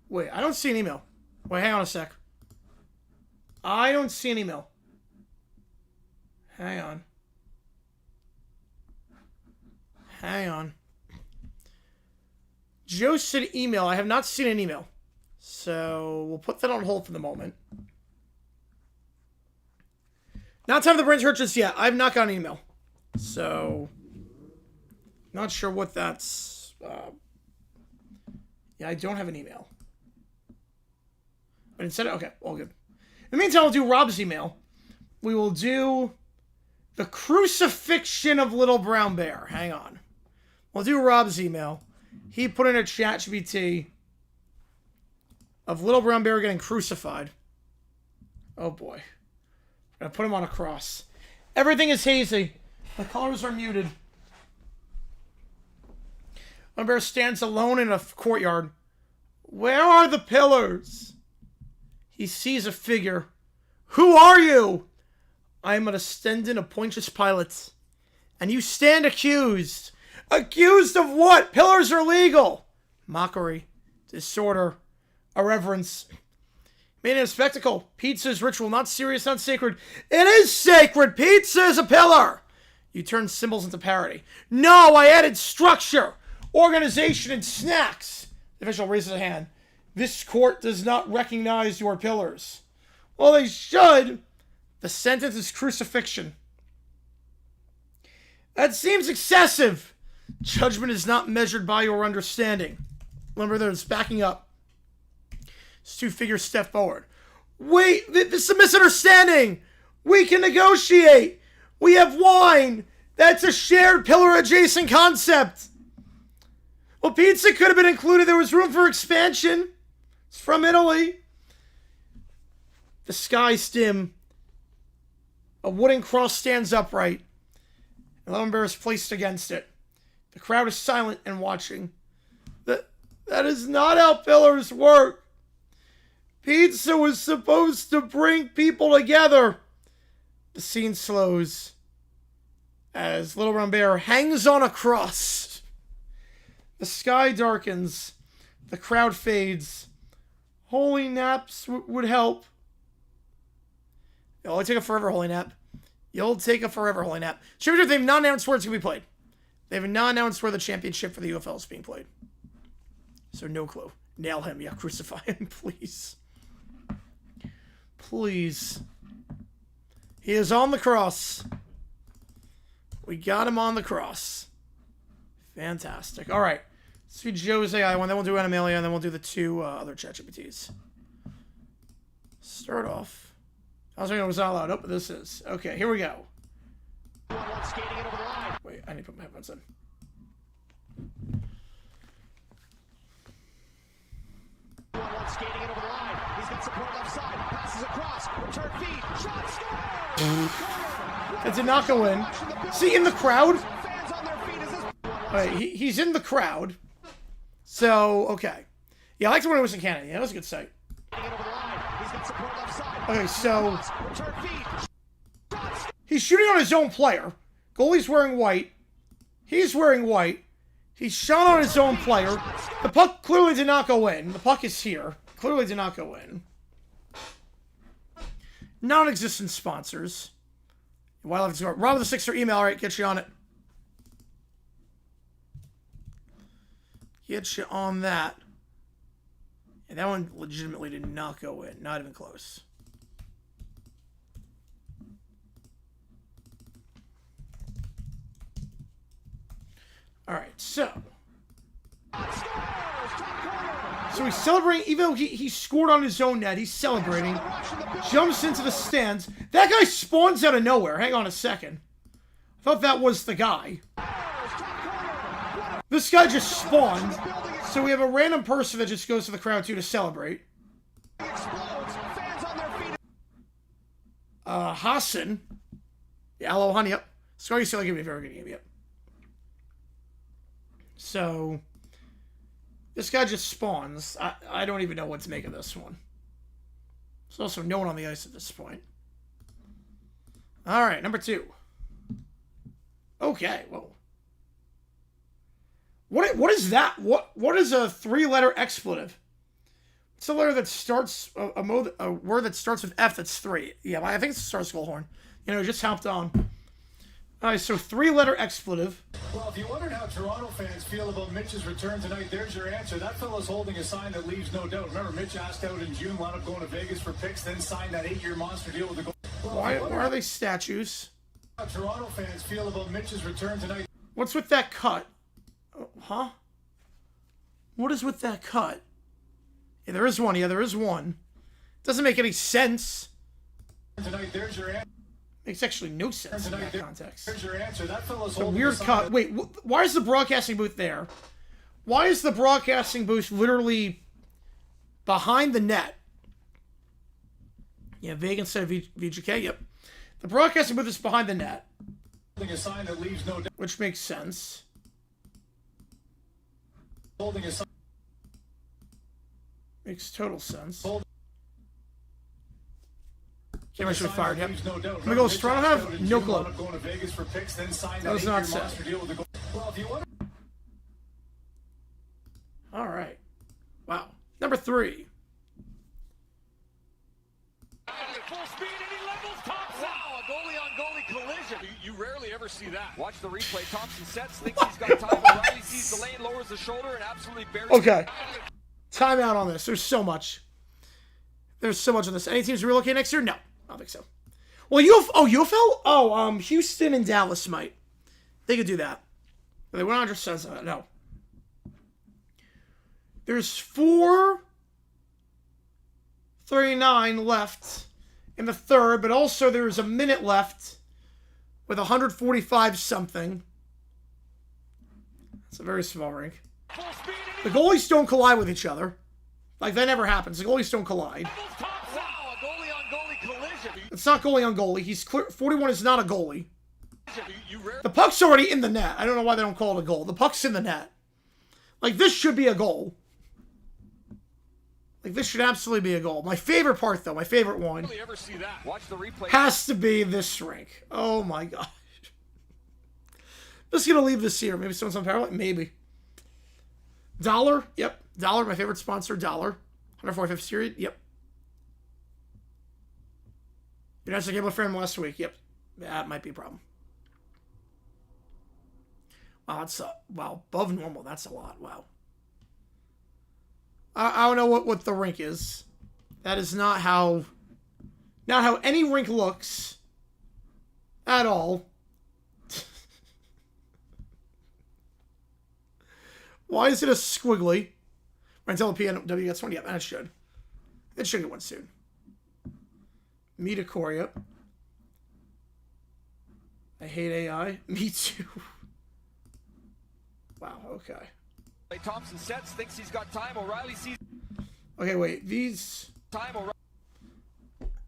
Wait, I don't see an email. Wait, hang on a sec. I don't see an email. Hang on. Hang on. Joe said email. I have not seen an email. So we'll put that on hold for the moment. Not time for the brain hurt just yet. I've not got an email. So, not sure what that's... yeah, I don't have an email. But instead of... Okay, all good. In the meantime, we'll do Rob's email. We will do the crucifixion of Little Brown Bear. Hang on. We'll do Rob's email. He put in a ChatGPT of Little Brown Bear getting crucified. Oh boy. I'm going to put him on a cross. Everything is hazy. The colors are muted. Little Bear stands alone in a courtyard. Where are the pillars? He sees a figure. Who are you? I am an ascendant of Pontius Pilate. And you stand accused. Accused of what? Pillars are legal. Mockery. Disorder. Irreverence. Made it a spectacle. Pizza is ritual, not serious, not sacred. It is sacred. Pizza is a pillar. You turn symbols into parody. No, I added structure, organization, and snacks. The official raises a hand. This court does not recognize your pillars. Well, they should. The sentence is crucifixion. That seems excessive. Judgment is not measured by your understanding. Remember, there's backing up. Two figures step forward. Wait, this is a misunderstanding. We can negotiate. We have wine. That's a shared pillar adjacent concept. Well, pizza could have been included. There was room for expansion. It's from Italy. The sky's dim. A wooden cross stands upright. A Little Bear is placed against it. The crowd is silent and watching. That is not how pillars work. Pizza was supposed to bring people together. The scene slows as Little Brown Bear hangs on a cross. The sky darkens. The crowd fades. Holy naps would help. You'll take a forever holy nap. You'll take a forever holy nap. Championship, they've not announced where it's going to be played. They've not announced where the championship for the UFL is being played. So no clue. Nail him. Yeah, crucify him, please. Please. He is on the cross. We got him on the cross. Fantastic. All right. Let's do Joe's AI one. Then we'll do Animalia, and then we'll do the two other ChatGPTs. Start off. I was thinking it was not allowed. But this is. Okay, here we go. Wait, I need to put my headphones in. Skating it over the line. He's got support left side. Passes across. Return feed. Shot. Score! It did not go in. See, in the crowd? Wait, he's in the crowd. So, okay. Yeah, I liked it when it was in Canada. Yeah, that was a good sight. Okay, so... he's shooting on his own player. Goalie's wearing white. He's wearing white. He's shot on his own player. The puck clearly did not go in. The puck is here. Clearly did not go in. Non-existent sponsors. Wildlife Resort. Rob the Sixer email. All right, get you on it. Get you on that. And that one legitimately did not go in. Not even close. All right, so So he's celebrating, even though he scored on his own net, he's celebrating. Jumps into the stands. That guy spawns out of nowhere. Hang on a second. I thought that was the guy. This guy just spawned. So we have a random person that just goes to the crowd too to celebrate. Hassan. Yeah, hello, honey. Yep. Sorry, still give me a very good game. Yep. So this guy just spawns. I don't even know what to make of this one. There's also no one on the ice at this point. All right, number 2. Okay, whoa. What is that? What is a 3-letter expletive? It's a letter that starts a word that starts with F. That's 3. Yeah, I think it's a Star Skull Horn. You know, it just hopped on. All right, so 3-letter expletive. Well, if you wondered how Toronto fans feel about Mitch's return tonight, there's your answer. That fellow's holding a sign that leaves no doubt. Remember, Mitch asked out in June, wound up going to Vegas for picks, then signed that 8-year monster deal with the goal. Well, why are they statues? How Toronto fans feel about Mitch's return tonight. What's with that cut? Huh? What is with that cut? Yeah, there is one. Yeah, there is one. Doesn't make any sense. Tonight, there's your answer. Makes actually no sense in that context. There's your answer. That fellow's a weird cut. Wait, why is the broadcasting booth there? Why is the broadcasting booth literally behind the net? Yeah, Vega instead of VGK. Yep. The broadcasting booth is behind the net. Holding a sign that leaves no doubt. Which makes sense. Holding a sign. Makes total sense. Camera should be fired, yep. Let me go, Toronto have no clue. That was not said. Alright. Wow. Number 3. Full speed and he levels Thompson. Wow, a goalie-on-goalie collision. You rarely ever see that. Watch the replay. Thompson sets, thinks he's got time. O'Reilly sees the lane, lowers the shoulder, and absolutely buries it. Okay. Time out on this. There's so much. There's so much on this. Any teams relocate next year? No. I don't think so. Well, UFL? Oh, Houston and Dallas might. They could do that. They 100% no. There's 4:39 left in the third, but also there's a minute left with 145 something. It's a very small rink. The goalies don't collide with each other. Like, that never happens. The goalies don't collide. It's not goalie on goalie. He's clear. 41 is not a goalie. The puck's already in the net. I don't know why they don't call it a goal. The puck's in the net. Like, this should be a goal. Like, this should absolutely be a goal. My favorite part, though, my favorite one, has to be this rink. Oh, my gosh. Just going to leave this here. Maybe someone's on power. Maybe. Dollar. Yep. Dollar, my favorite sponsor. Dollar. 145th series. Yep. You're not able to frame last week. Yep. That might be a problem. Wow, that's wow, above normal. That's a lot. Wow. I don't know what the rink is. That is not how any rink looks at all. Why is it a squiggly? Until the PNW gets one. Yep, and it should. It should get one soon. Metacoria. I hate AI. Me too. Wow, okay. Thompson sets, thinks he's got time. O'Reilly sees. Okay, wait. These. Time.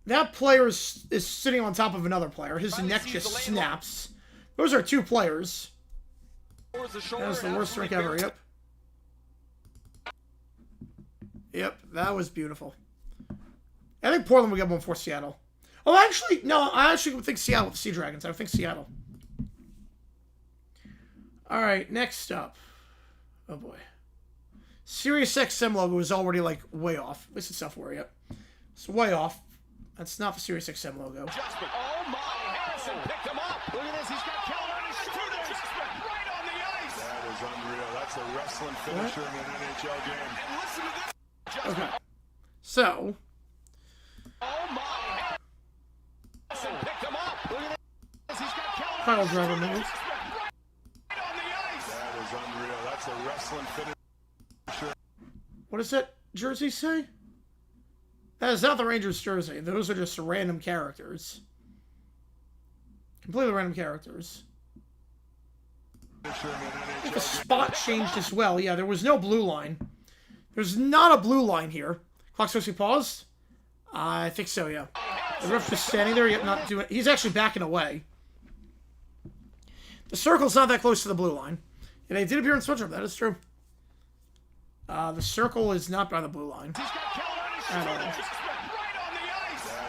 That player is sitting on top of another player. His neck just snaps. Those are 2 players. That was the worst drink ever. Yep. Yep, that was beautiful. I think Portland will get one for Seattle. Oh, actually, no. I actually think Seattle with the Sea Dragons. I think Seattle. All right, next up. Oh, boy. Sirius XM logo is already, like, way off. At least it's not yet. It's way off. That's not the Sirius XM logo. Oh, my. Harrison picked him up. Look at this. He's got Kellen on his shoulders. Right on the ice. That is unreal. That's a wrestling finisher in an NHL game. And listen to this. Okay. So. Oh, my. Harrison picked him up. Look at this. He's got Kellen Final driver move. right on the ice. That is unreal. That's a wrestling finish. What does that jersey say? That is not the Rangers jersey. Those are just random characters. Completely random characters. The spot changed as well. Yeah, there was no blue line. There's not a blue line here. Clock's supposed to be paused? I think so, yeah. The ref's just standing there, yet not doing... He's actually backing away. The circle's not that close to the blue line. Yeah, they did appear in SpongeBob. That is true. The circle is not by the blue line. At all. That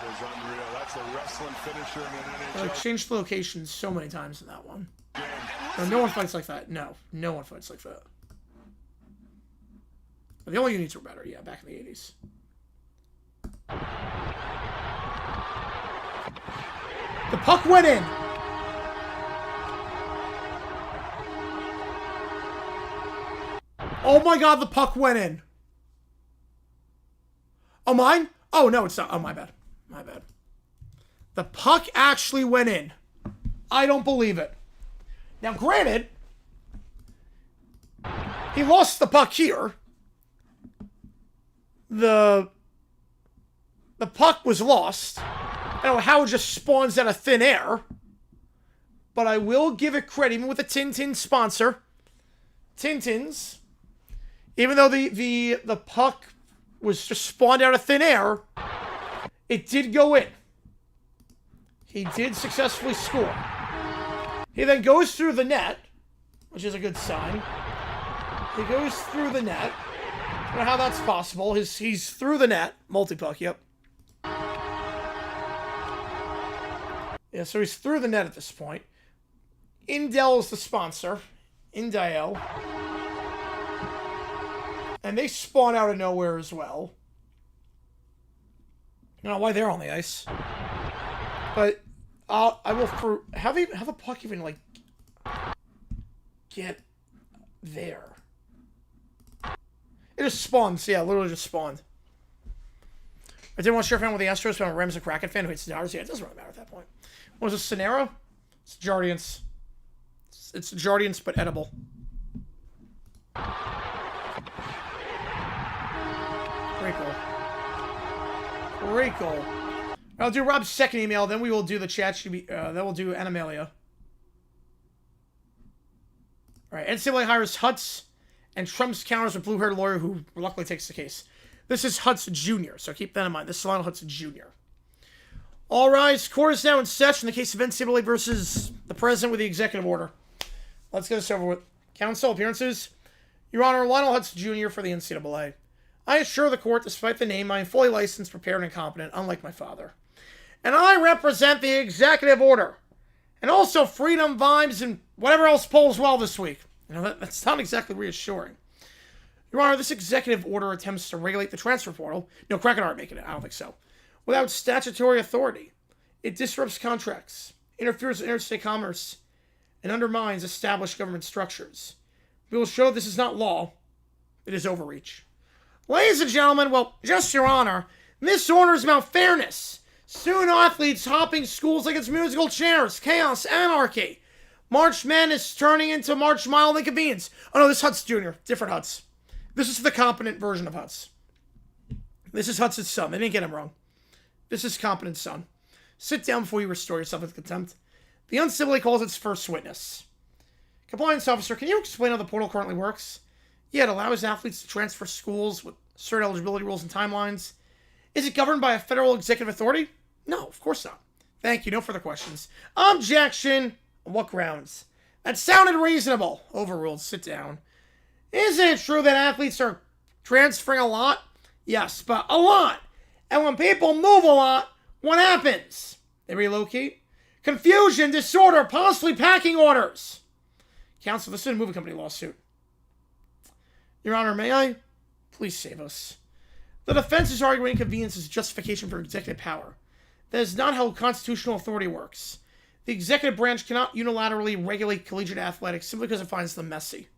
is unreal. That's a wrestling finisher in an They NHL. changed the locations so many times in that one. No one fights like that. No one fights like that. But the only units were better, yeah, back in the 80s. The puck went in. Oh my god, the puck went in. Oh, mine? Oh, no, it's not. Oh, my bad. My bad. The puck actually went in. I don't believe it. Now, granted, he lost the puck here. The puck was lost. I don't know how it just spawns out of thin air. But I will give it credit, even with the Tintin sponsor. Tintins. Even though the puck was just spawned out of thin air, it did go in. He did successfully score. He then goes through the net, which is a good sign. He goes through the net. I don't know how that's possible. He's through the net. Multi-puck, yep. Yeah, so he's through the net at this point. Indel is the sponsor. Indel. And they spawn out of nowhere as well. I don't know why they're on the ice. But I will for how the puck even like get there. It just spawns, yeah, literally just spawned. I didn't want to share fan with the Astros, but I'm a Rams and Kraken fan who hates Stars. Yeah, it doesn't really matter at that point. What was it, Sonero? It's Jardians. It's Jardians, but edible. Very cool. Very cool. I'll do Rob's second email, then we will do the chat. Then we'll do Animalia. Alright, NCAA hires Hutz, and Trump's counters with blue-haired lawyer who reluctantly takes the case. This is Hutz Jr., so keep that in mind. This is Lionel Hutz Jr. All rise. Court is now in session in the case of NCAA versus the president with the executive order. Let's get this over with. Counsel appearances. Your Honor, Lionel Hutz Jr. for the NCAA. I assure the court, despite the name, I am fully licensed, prepared, and competent, unlike my father. And I represent the executive order. And also freedom, vibes, and whatever else polls well this week. You know, that's not exactly reassuring. Your Honor, this executive order attempts to regulate the transfer portal. No, Kraken aren't making it. I don't think so. Without statutory authority. It disrupts contracts, interferes with interstate commerce, and undermines established government structures. We will show this is not law. It is overreach. Ladies and gentlemen, well, just Your Honor, this order is about fairness. Student athletes hopping schools like it's musical chairs, chaos, anarchy. March Madness turning into March Mild Inconvenience. Oh no, this is Hutz Jr., different Hutz. This is the competent version of Hutz. This is Hutz's son. They didn't get him wrong. This is competent son. Sit down before you restore yourself with contempt. The uncivilly calls its first witness. Compliance officer, can you explain how the portal currently works? Yeah, it allows athletes to transfer schools with certain eligibility rules and timelines. Is it governed by a federal executive authority? No, of course not. Thank you. No further questions. Objection. On what grounds? That sounded reasonable. Overruled. Sit down. Isn't it true that athletes are transferring a lot? Yes, but a lot. And when people move a lot, what happens? They relocate? Confusion, disorder, possibly packing orders. Counsel, this is a movie company lawsuit. Your Honor, may I? Please save us. The defense is arguing inconvenience is justification for executive power. That is not how constitutional authority works. The executive branch cannot unilaterally regulate collegiate athletics simply because it finds them messy.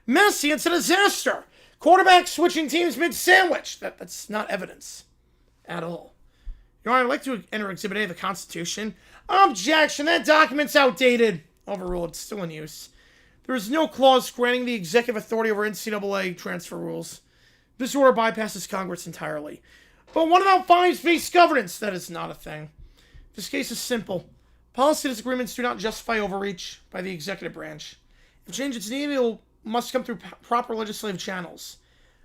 Messy? It's a disaster! Quarterback switching teams mid-sandwich. That's not evidence. At all. Your Honor, I'd like to enter Exhibit A of the Constitution. Objection! That document's outdated. Overruled. It's still in use. There is no clause granting the executive authority over NCAA transfer rules. This order bypasses Congress entirely. But what about fines-based governance? That is not a thing. This case is simple. Policy disagreements do not justify overreach by the executive branch. If change is needed, it must come through proper legislative channels.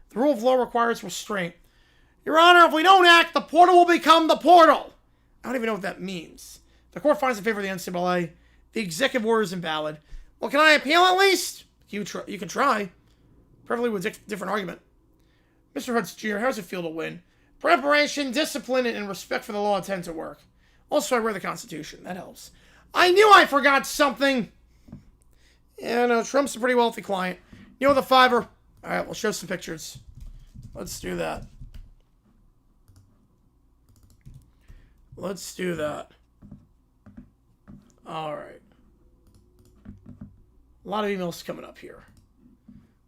The rule of law requires restraint. Your Honor, if we don't act, the portal will become the portal. I don't even know what that means. The court finds in favor of the NCAA. The executive order is invalid. Well, can I appeal at least? You can try. Preferably with a different argument. Mr. Hudson Jr., how does it feel to win? Preparation, discipline, and respect for the law tend to work. Also, I read the Constitution. That helps. I knew I forgot something. Yeah, no, Trump's a pretty wealthy client. You know the $5. All right, we'll show some pictures. Let's do that. Let's do that. All right. A lot of emails coming up here.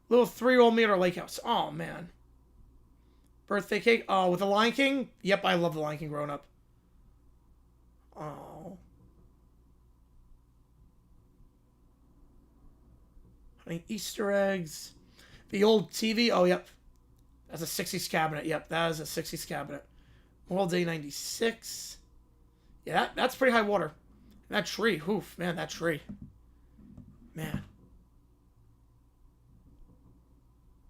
Little 3-year-old me at our lake house. Oh, man. Birthday cake. Oh, with the Lion King? Yep, I love the Lion King growing up. Oh. Honey, Easter eggs. The old TV. Oh, yep. That's a 60s cabinet. Yep, that is a 60s cabinet. World Day 96. Yeah, that's pretty high water. That tree. Oof, man, that tree. Man.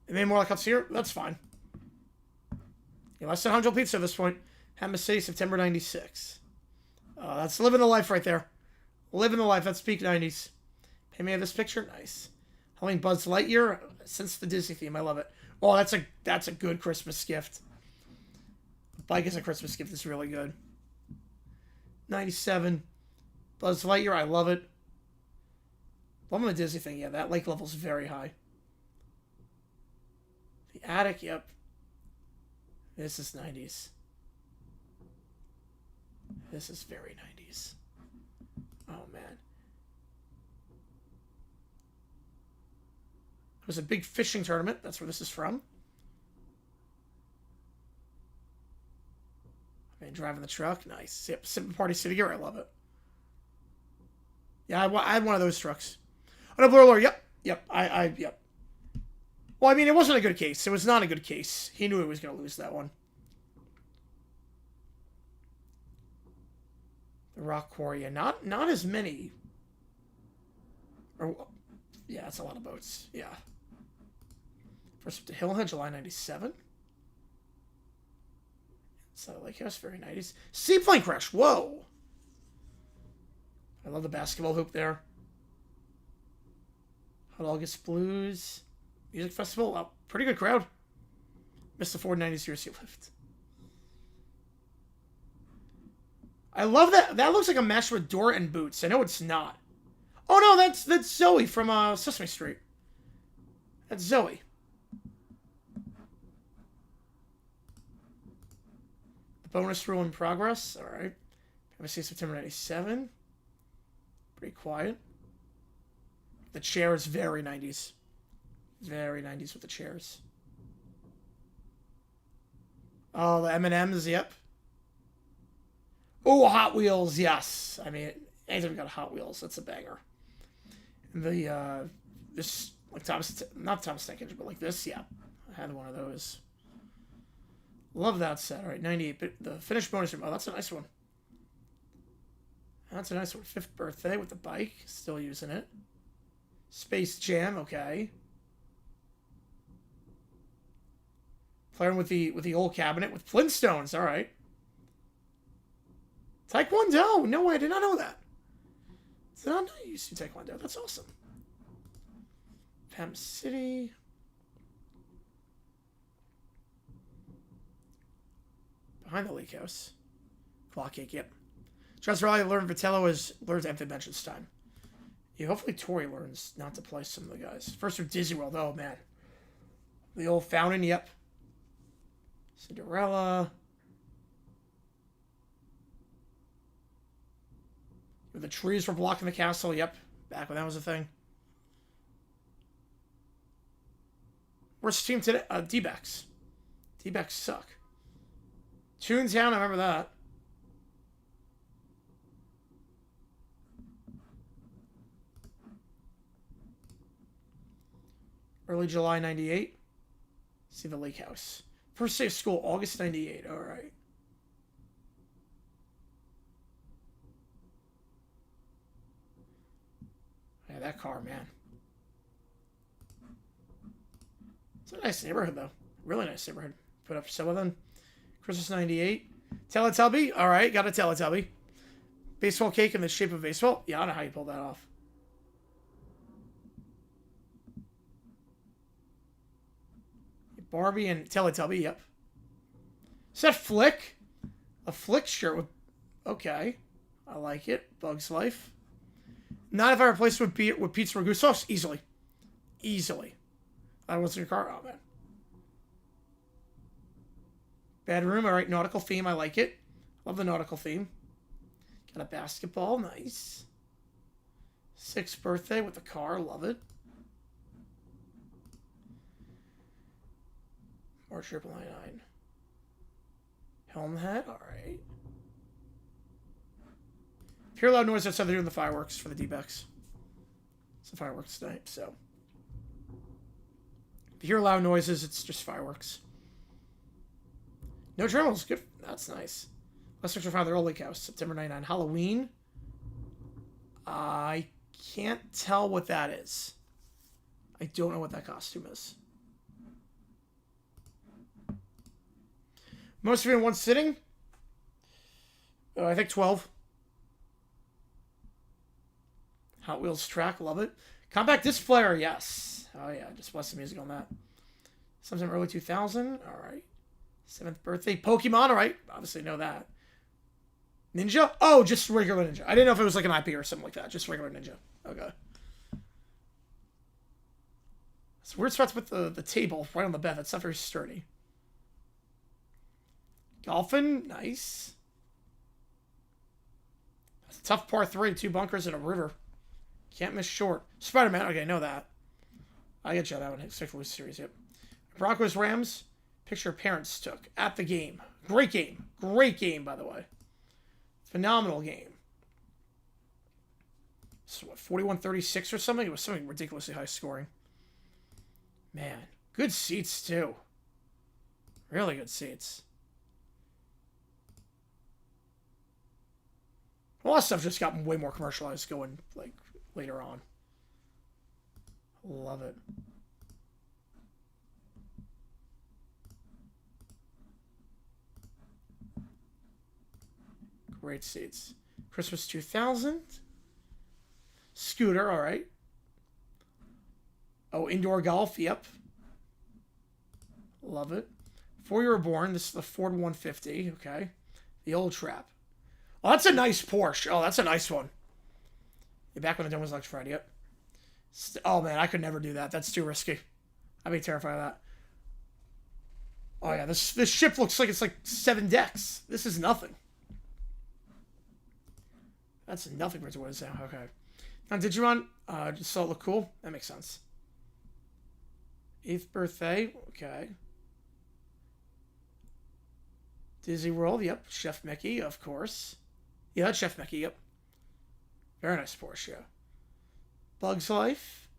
They made more like cups here? That's fine. Yeah, less than 100 pizza at this point. Hammer City, September 96. That's living the life right there. Living the life. That's peak 90s. Pay me this picture? Nice. Halloween Buzz Lightyear. Since the Disney theme. I love it. Oh, that's a good Christmas gift. The bike as a Christmas gift is really good. 97. Buzz Lightyear. I love it. Loving the Disney thing. Yeah, that lake level's very high. The attic. Yep. This is 90s. This is very 90s. Oh, man. It was a big fishing tournament. That's where this is from. Man, driving the truck. Nice. Yep, Sipping Party City Gear. I love it. Yeah, I had one of those trucks. Oh, no, Blur Lord. Yep. Yep. Yep. Well, I mean, it wasn't a good case. It was not a good case. He knew he was going to lose that one. The Rock Quarry. Yeah, not as many. Or, yeah, that's a lot of boats. Yeah. First up to Hillhead, July 97. So, Lake House, very 90s. Seaplane Crash. Whoa. I love the basketball hoop there. Hot August Blues. Music Festival. Oh, pretty good crowd. Missed the Ford 90s UC lift. I love that. That looks like a mesh with door and boots. I know it's not. Oh, no, that's Zoe from Sesame Street. That's Zoe. The bonus rule in progress. All right. Have a see September 97. Pretty quiet. The chair is very 90s. Very 90s with the chairs. Oh, the M&M's, yep. Oh, Hot Wheels, yes. I mean, anytime we got Hot Wheels, that's a banger. And the, this, like not Thomas Tank Engine, but like this, yeah. I had one of those. Love that set. All right, 98. But the finished bonus room. Oh, that's a nice one. That's a nice one. 5th birthday with the bike. Still using it. Space Jam, okay. Playing with the old cabinet with Flintstones, all right. Taekwondo. No, I did not know that. Did not know you used to do Taekwondo. That's awesome. Pam City. Behind the lake house. Clock cake, yep. Trust Raleigh learned Vitello learns Empty Dimensions time. Yeah, hopefully Tori learns not to play some of the guys. First with Disney World. Oh, man. The old fountain, yep. Cinderella. The trees were blocking the castle. Yep. Back when that was a thing. Where's the team today? D-backs. D-backs suck. Toontown, I remember that. Early July 98. See the Lake House. First day of school, August 98. All right. Yeah, that car, man. It's a nice neighborhood, though. Really nice neighborhood. Put up for some of them. Christmas 98. Teletubby. All right, got a Teletubby. Baseball cake in the shape of baseball. Yeah, I don't know how you pulled that off. Barbie and Teletubby, yep. Is that Flick? A Flick shirt with... Okay. I like it. Bug's Life. Not if I replaced it with pizza ragu sauce. Easily. Easily. That was in your car. Oh, man. Bedroom. All right. Nautical theme. I like it. Love the nautical theme. Got a basketball. Nice. 6th birthday with the car. Love it. Or 999. Helm hat. All right. If you hear loud noise, that's how they're doing the fireworks for the D-backs. It's the fireworks tonight, so. If you hear loud noises, it's just fireworks. No journals. Good. That's nice. Let's search for their old lake house. September 99. Halloween. I can't tell what that is. I don't know what that costume is. Most of you in one sitting? I think 12. Hot Wheels track, love it. Compact disc player, yes. Oh yeah, just bless the music on that. Sometime early 2000, alright. 7th birthday. Pokemon, alright. Obviously know that. Ninja? Oh, just regular Ninja. I didn't know if it was like an IP or something like that. Just regular Ninja. Okay. It's weird spots with the table right on the bed. That's not very sturdy. Golfing, nice. That's a tough par 3, 2 bunkers and a river. Can't miss short. Spider-Man, okay, know that. I get you that one. Sexual series, yep. Broncos Rams. Picture parents took at the game. Great game. Great game, by the way. Phenomenal game. So what, 41-36 or something? It was something ridiculously high scoring. Man, good seats too. Really good seats. A lot of stuff just got way more commercialized going, like, later on. Love it. Great seats. Christmas 2000. Scooter, alright. Oh, indoor golf, yep. Love it. Before you were born, this is the Ford 150, okay. The old trap. Oh, that's a nice Porsche. Oh, that's a nice one. You're back when the dome was electrified, yep. Oh, man, I could never do that. That's too risky. I'd be terrified of that. Oh, yeah, this ship looks like it's like 7 decks. This is nothing. That's nothing for what it is now. Okay. Now, Digimon, just saw it look cool. That makes sense. 8th birthday. Okay. Disney World. Yep. Chef Mickey, of course. Yeah, that's Chef Mickey. Yep. Very nice Porsche. Yeah. Bugs Life.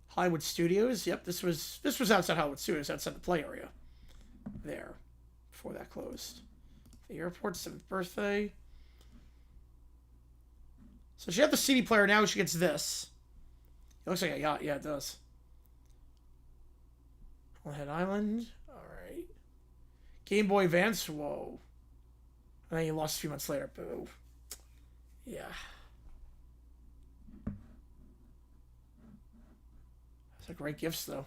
Hollywood Studios. Yep. This was outside Hollywood Studios, outside the play area. There. Before that closed. The airport. 7th birthday. So she had the CD player, now she gets this. It looks like a yacht. Yeah, it does. Head Island. Alright. Game Boy Advance. Whoa. And then you lost a few months later. Boo. Yeah. Those are great gifts, though.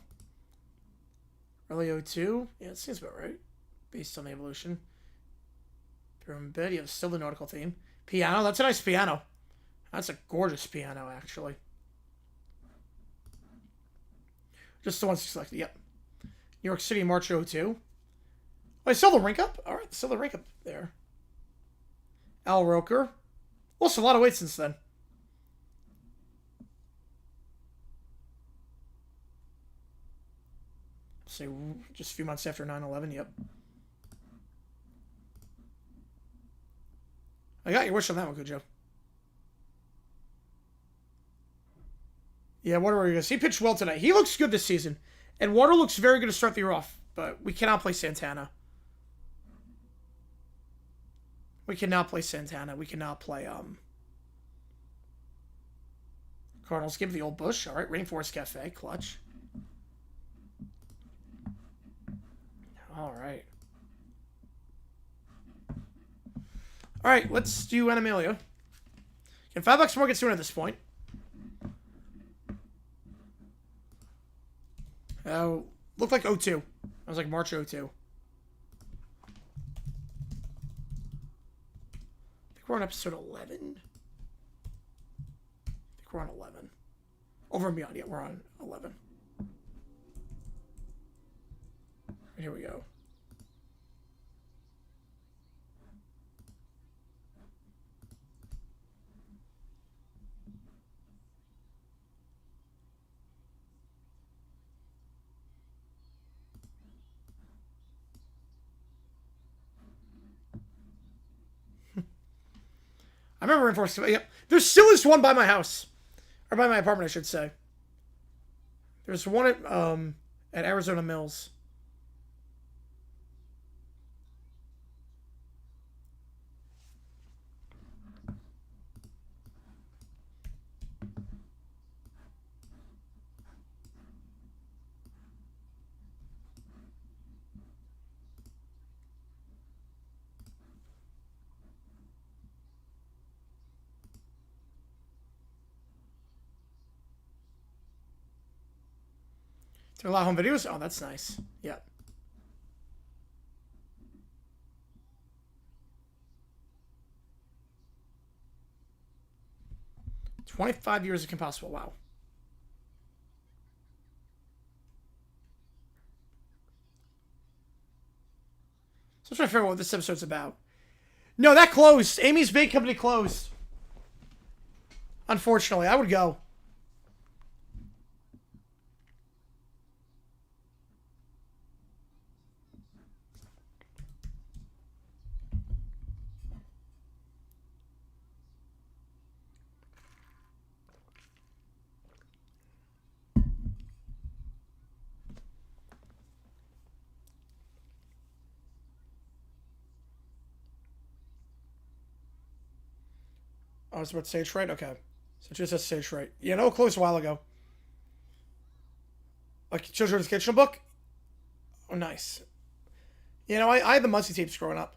Early 02. Yeah, it seems about right. Based on the evolution. Bedroom bed. You have still the nautical theme. Piano. That's a nice piano. That's a gorgeous piano, actually. Just the ones selected, yep. New York City, March 02. Oh, I saw the rink up? Alright, still the rink up there. Al Roker. Lost a lot of weight since then. Say, just a few months after 9/11, yep. I got your wish on that one, good Joe. Yeah, Water, he pitched well tonight. He looks good this season. And Water looks very good to start the year off. but we cannot play Santana. We cannot play Santana. We cannot play, Cardinals. Give the old Bush. All right, Rainforest Cafe. Clutch. All right. All right, let's do Animalia. Can $5 more get sooner at this point? Looked like 02. I was like March 02. I think we're on episode 11. I think we're on 11. Over and beyond. Yeah, we're on 11. And here we go. I remember Reinforced. Yep. There still is one by my house. Or by my apartment, I should say. There's one at Arizona Mills. To allow home videos? Oh, that's nice. Yeah. $25 years of Impossible. Wow. So I'm trying to figure out what this episode's about. No, that closed. Amy's Bake Company closed. Unfortunately, I would go. I was about to say it's right. Okay. So just has to say it's right. Yeah, no, it closed a while ago. Like Children's Kitchen book? Oh, nice. You know, I had the Muncie tapes growing up.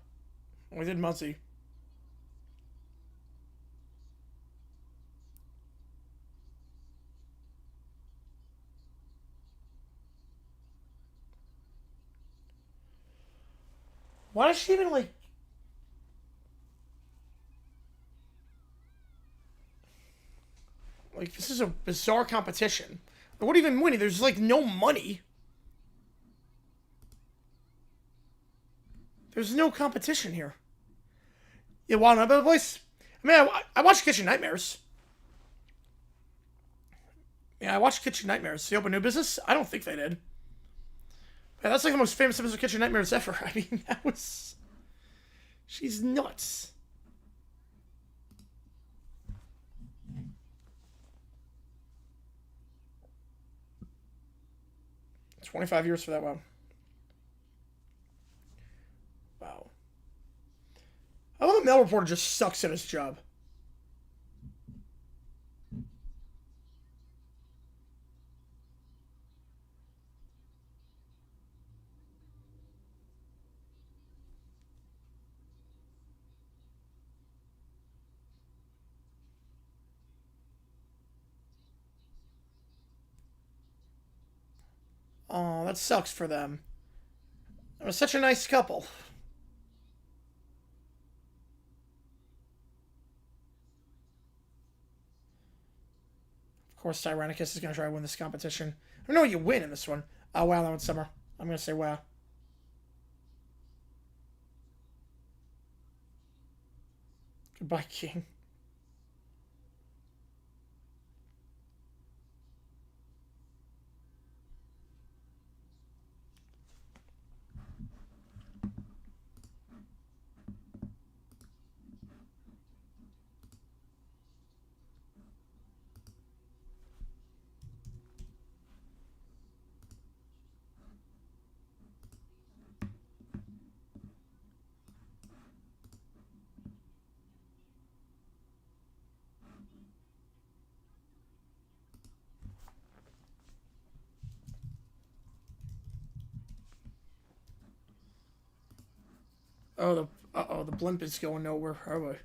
We did Muncie. Why does she even, like... Like, this is a bizarre competition. What even winning? There's, like, no money. There's no competition here. You want another place? I mean, I watched Kitchen Nightmares. Yeah, I watched Kitchen Nightmares. They opened new business? I don't think they did. Yeah, that's like the most famous episode of Kitchen Nightmares ever. I mean, that was... She's nuts. 25 years for that one. Wow. I love the mail reporter just sucks at his job. Oh, that sucks for them. It was such a nice couple. Of course, Tyrannicus is going to try to win this competition. I don't know what you win in this one. Oh, wow, that one's Summer. I'm going to say wow. Goodbye, King. Oh, the blimp is going nowhere. Oh, boy.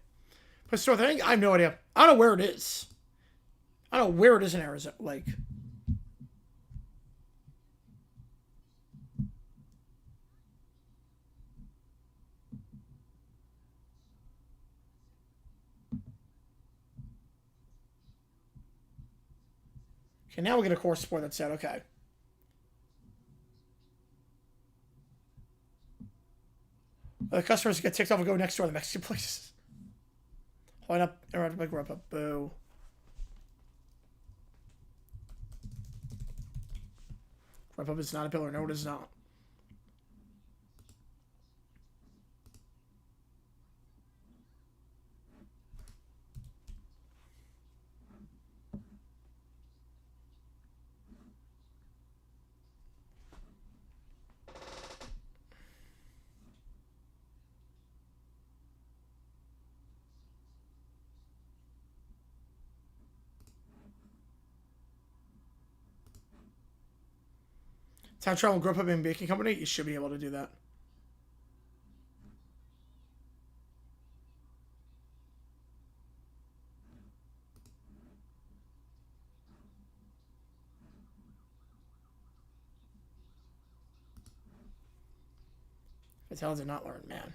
But store thing, I have no idea. I don't know where it is. I don't know where it is in Arizona. Like, okay, now we get a course support that's out. Okay. The customers get ticked off and go next door to the Mexican places. Line up, around big rub up, boo. Rub up is not a pillar. No, it is not. Town travel, group up in baking company. You should be able to do that. Patel did not learn, man.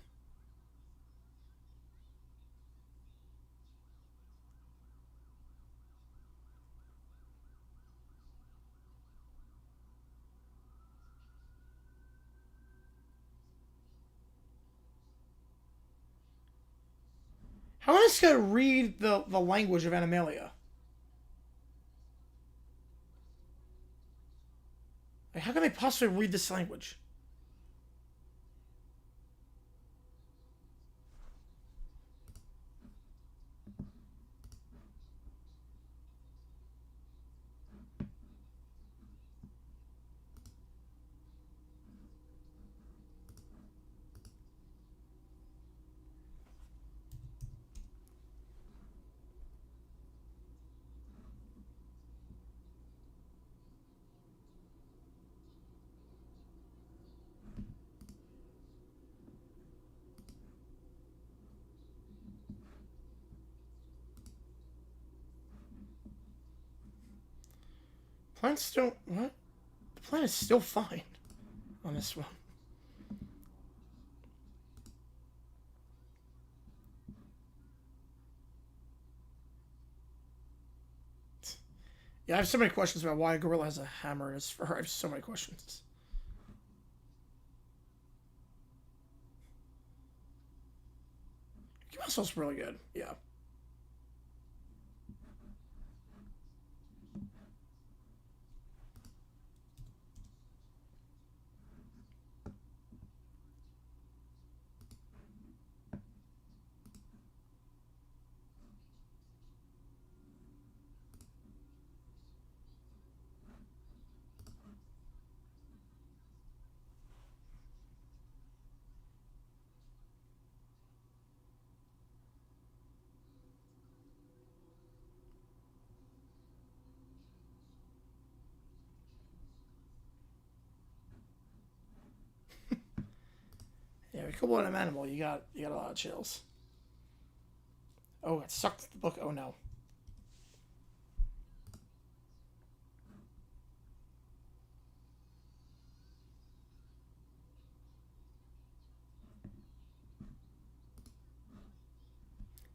How am I just gonna read the language of Animalia? Like, how can they possibly read this language? Plants don't... What? The plant is still fine on this one. Yeah, I have so many questions about why a gorilla has a hammer in his fur. I have so many questions. Muscle's really good. Yeah. Yeah, we couple an animal. You got a lot of chills. Oh, it sucked the book. Oh no.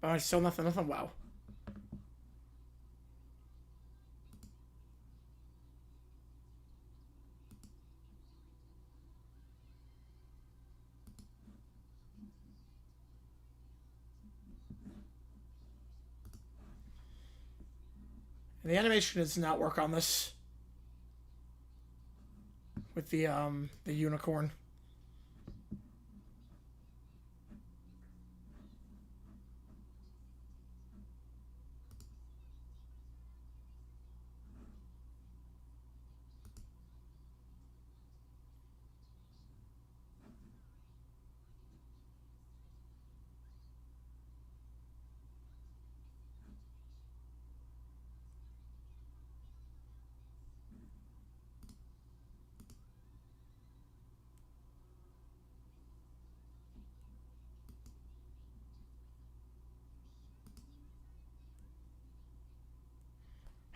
Oh, still nothing. Wow. The animation does not work on this. With the unicorn.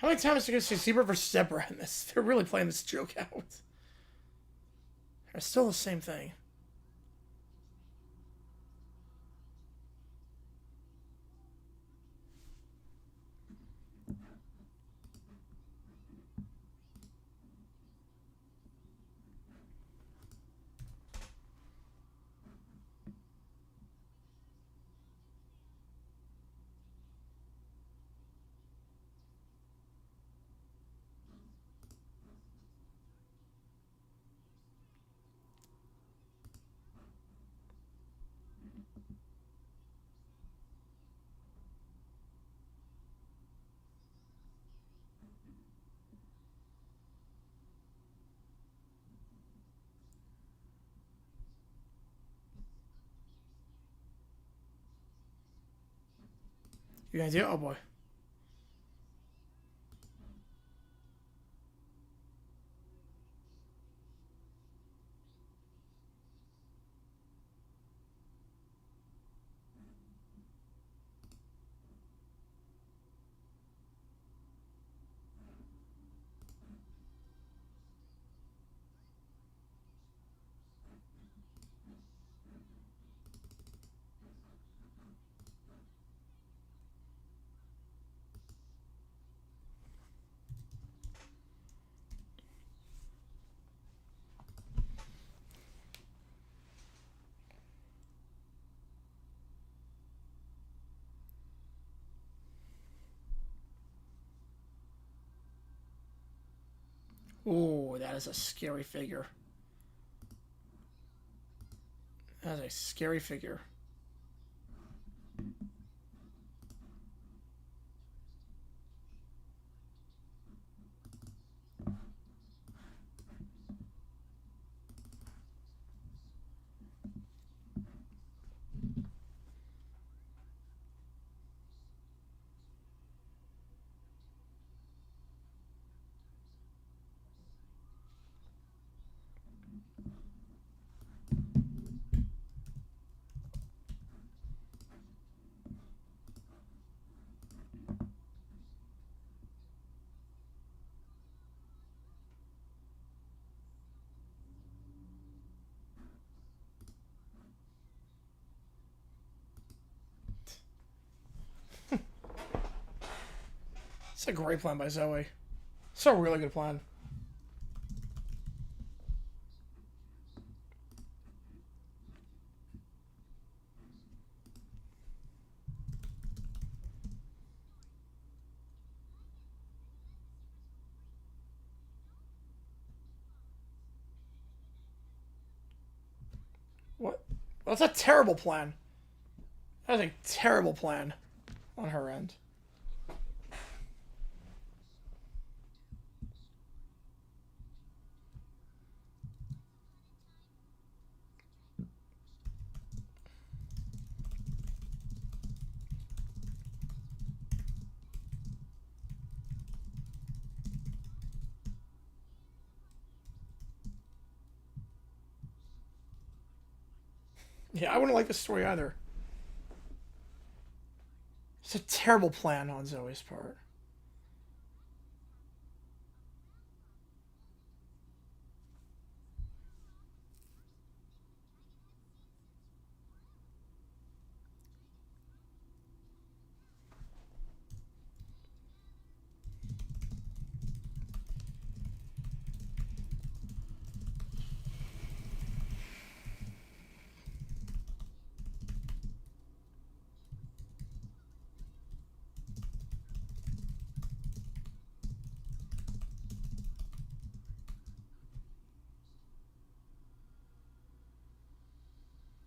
How many times are you going to see Zebra versus Zebra in this? They're really playing this joke out. It's still the same thing. You gonna do it? Oh boy. Ooh, that is a scary figure. That is a scary figure. It's a great plan by Zoe. It's a really good plan. What? Well, that's a terrible plan. That's a terrible plan on her end. Yeah, I wouldn't like this story either. It's a terrible plan on Zoe's part.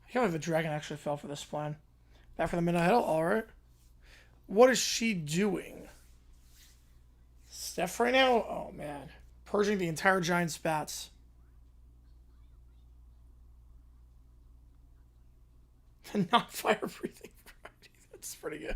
I can't believe the dragon actually fell for this plan. Back for the midnight hill? Alright. What is she doing? Steph right now? Oh, man. Purging the entire Giants' bats. Not fire-breathing variety. That's pretty good.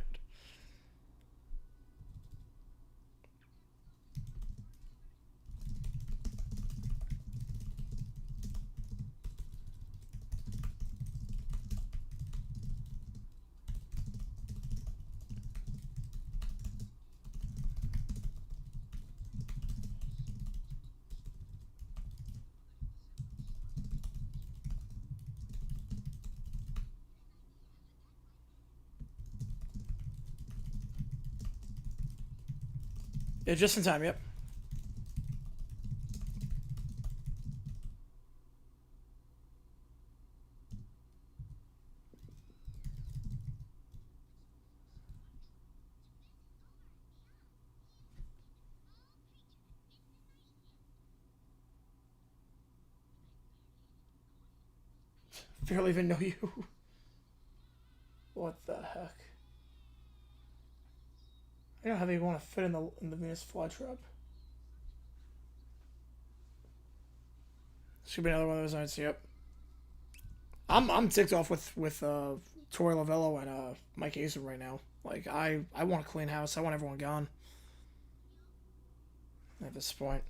Yeah, just in time, yep. Barely even know you. What the heck? I don't know how they want to fit in the Venus flytrap. Should be another one of those nights. Yep. I'm ticked off with Tori Lavello and Mike Hazen right now. Like I want a clean house. I want everyone gone. At this point.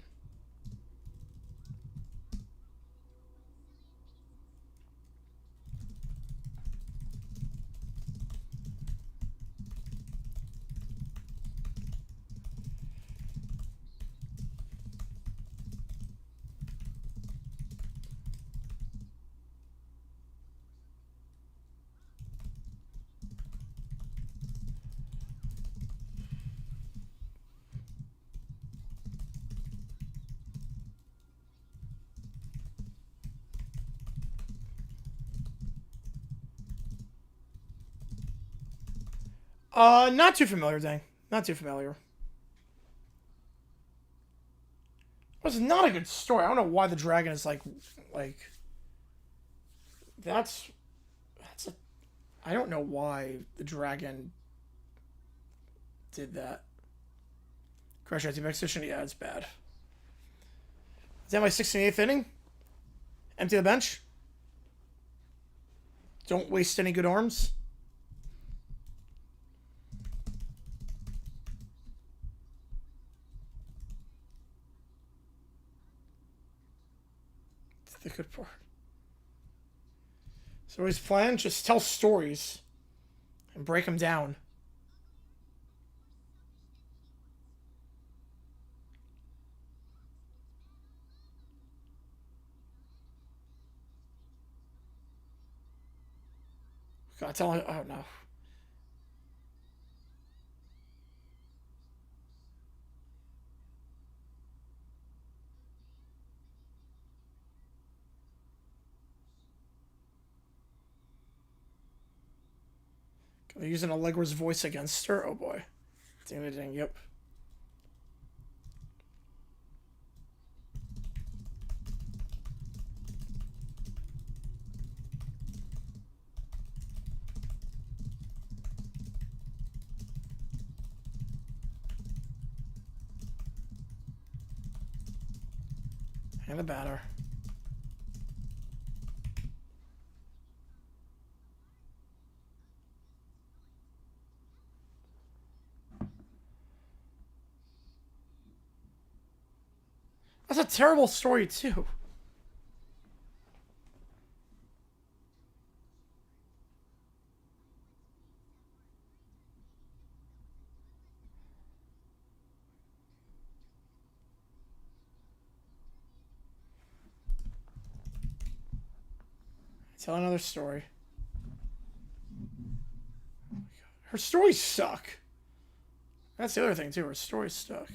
Not too familiar, dang. Not too familiar. It was not a good story. I don't know why the dragon is like that's a I don't know why the dragon did that. Crash anti-back position, yeah, it's bad. Is that my 68th inning? Empty the bench. Don't waste any good arms. The good part. So his plan, just tell stories and break them down. God, tell him, oh no. They're using Allegra's voice against her. Oh boy. Ding, ding, ding. Yep. And the batter. That's a terrible story, too. Tell another story. Oh my God. Her stories suck. That's the other thing, too. Her stories suck.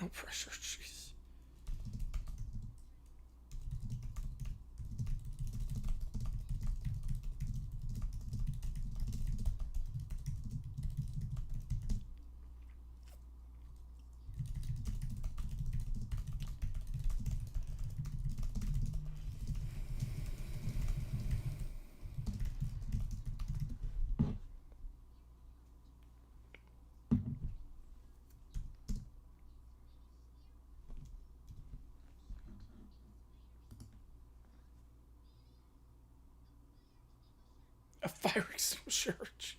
No pressure, jeez. A fire extinguisher. Jeez.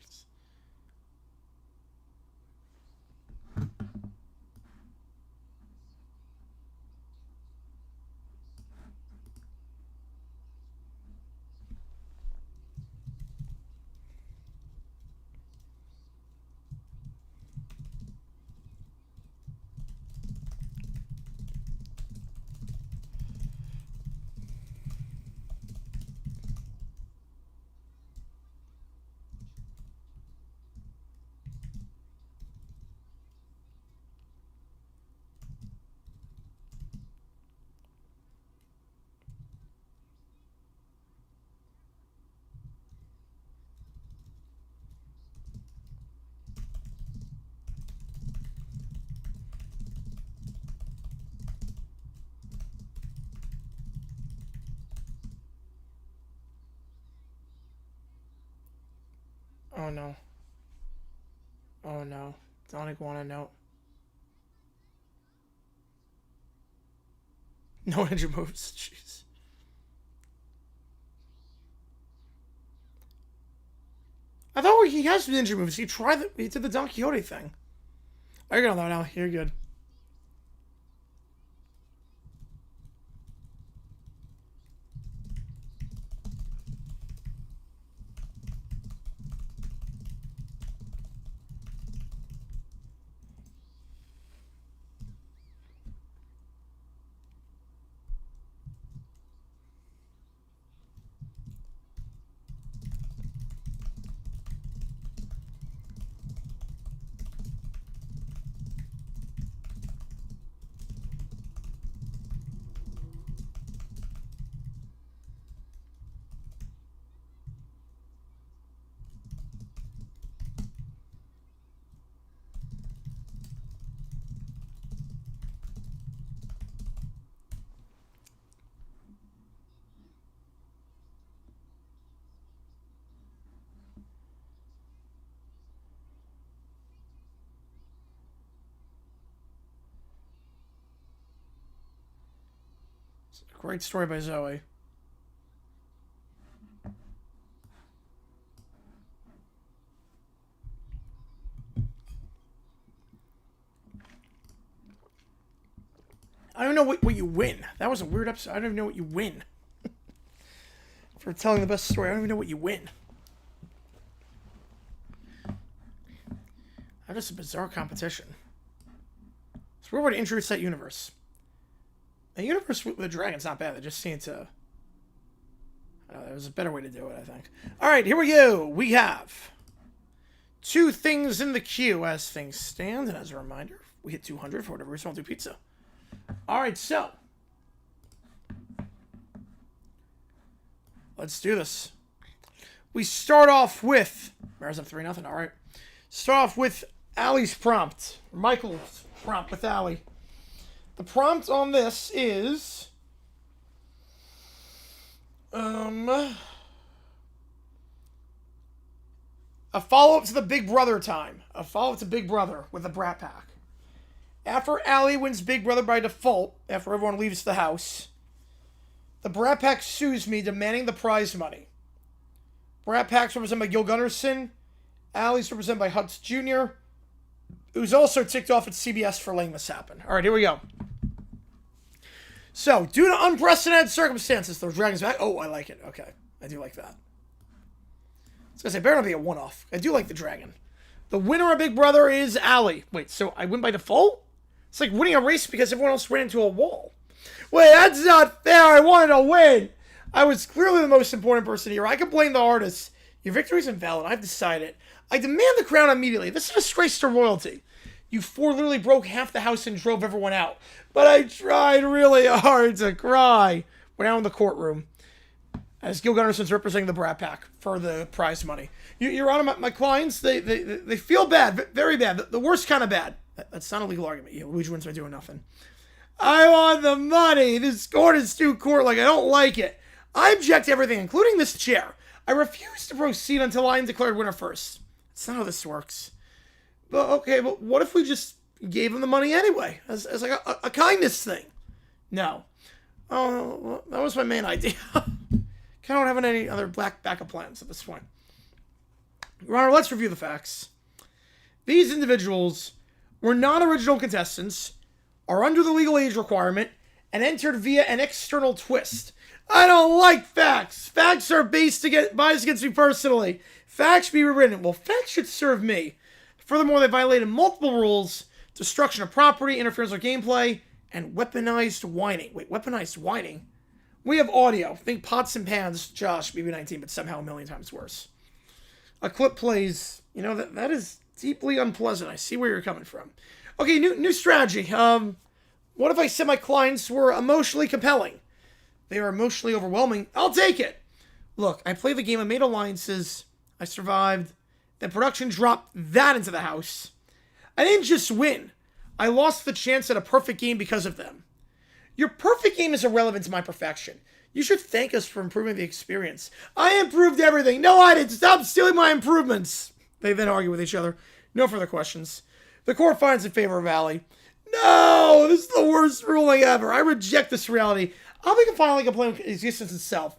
Oh no. Oh no. Don't iguana note. No ninja moves. Jeez. I thought he has ninja moves. He did the Don Quixote thing. Oh, you're gonna know now. You're good. Great story by Zoe. I don't know what you win. That was a weird episode. I don't even know what you win. For telling the best story, I don't even know what you win. That's just a bizarre competition. So we're going to introduce that universe. The universe with the dragon's not bad. They just seem to... I don't know, there's a better way to do it, I think. Alright, here we go. We have 2 things in the queue as things stand. And as a reminder, we hit 200 for whatever reason we'll do pizza. Alright, so. Let's do this. We start off with... Mariners up 3-0. Alright. Start off with Allie's prompt. Michael's prompt with Allie. The prompt on this is... a follow-up to the Big Brother time. A follow-up to Big Brother with the Brat Pack. After Allie wins Big Brother by default, after everyone leaves the house, the Brat Pack sues me, demanding the prize money. Brat Pack's represented by Gil Gunnarsson. Allie's represented by Hutz Jr., who's also ticked off at CBS for letting this happen. Alright, here we go. So, due to unprecedented circumstances, the dragon's back. Oh, I like it. Okay. I do like that. I was going to say, better not be a one-off. I do like the dragon. The winner of Big Brother is Allie. Wait, so I win by default? It's like winning a race because everyone else ran into a wall. Wait, that's not fair. I wanted to win. I was clearly the most important person here. I can blame the artist. Your victory is invalid. I've decided. I demand the crown immediately. This is a disgrace to royalty. You 4 literally broke half the house and drove everyone out. But I tried really hard to cry. We're now in the courtroom. As Gil Gunnarsson's representing the Brat Pack for the prize money. Your Honor, my clients, they feel bad. Very bad. The worst kind of bad. That's not a legal argument. Luigi wins by doing nothing. I want the money. This court is too court-like. I don't like it. I object to everything, including this chair. I refuse to proceed until I am declared winner first. That's not how this works. But okay, but what if we just gave him the money anyway, as like a kindness thing? No. Oh, well, that was my main idea. I don't have any other black backup plans at this point. Your Honor, let's review the facts. These individuals were non-original contestants, are under the legal age requirement, and entered via an external twist. I don't like facts. Facts are biased against me personally. Facts should be rewritten. Well, facts should serve me. Furthermore, they violated multiple rules: destruction of property, interference with gameplay, and weaponized whining. Wait, weaponized whining? We have audio. Think pots and pans, Josh, BB19, but somehow a million times worse. A clip plays. You know, that is deeply unpleasant. I see where you're coming from. Okay, new strategy. What if I said my clients were emotionally compelling? They are emotionally overwhelming. I'll take it. Look, I played the game. I made alliances. I survived. Then production dropped that into the house. I didn't just win. I lost the chance at a perfect game because of them. Your perfect game is irrelevant to my perfection. You should thank us for improving the experience. I improved everything. No, I didn't. Stop stealing my improvements. They then argue with each other. No further questions. The court finds in favor of Valley. No, this is the worst ruling ever. I reject this reality. I'll be filing a complaint with existence itself.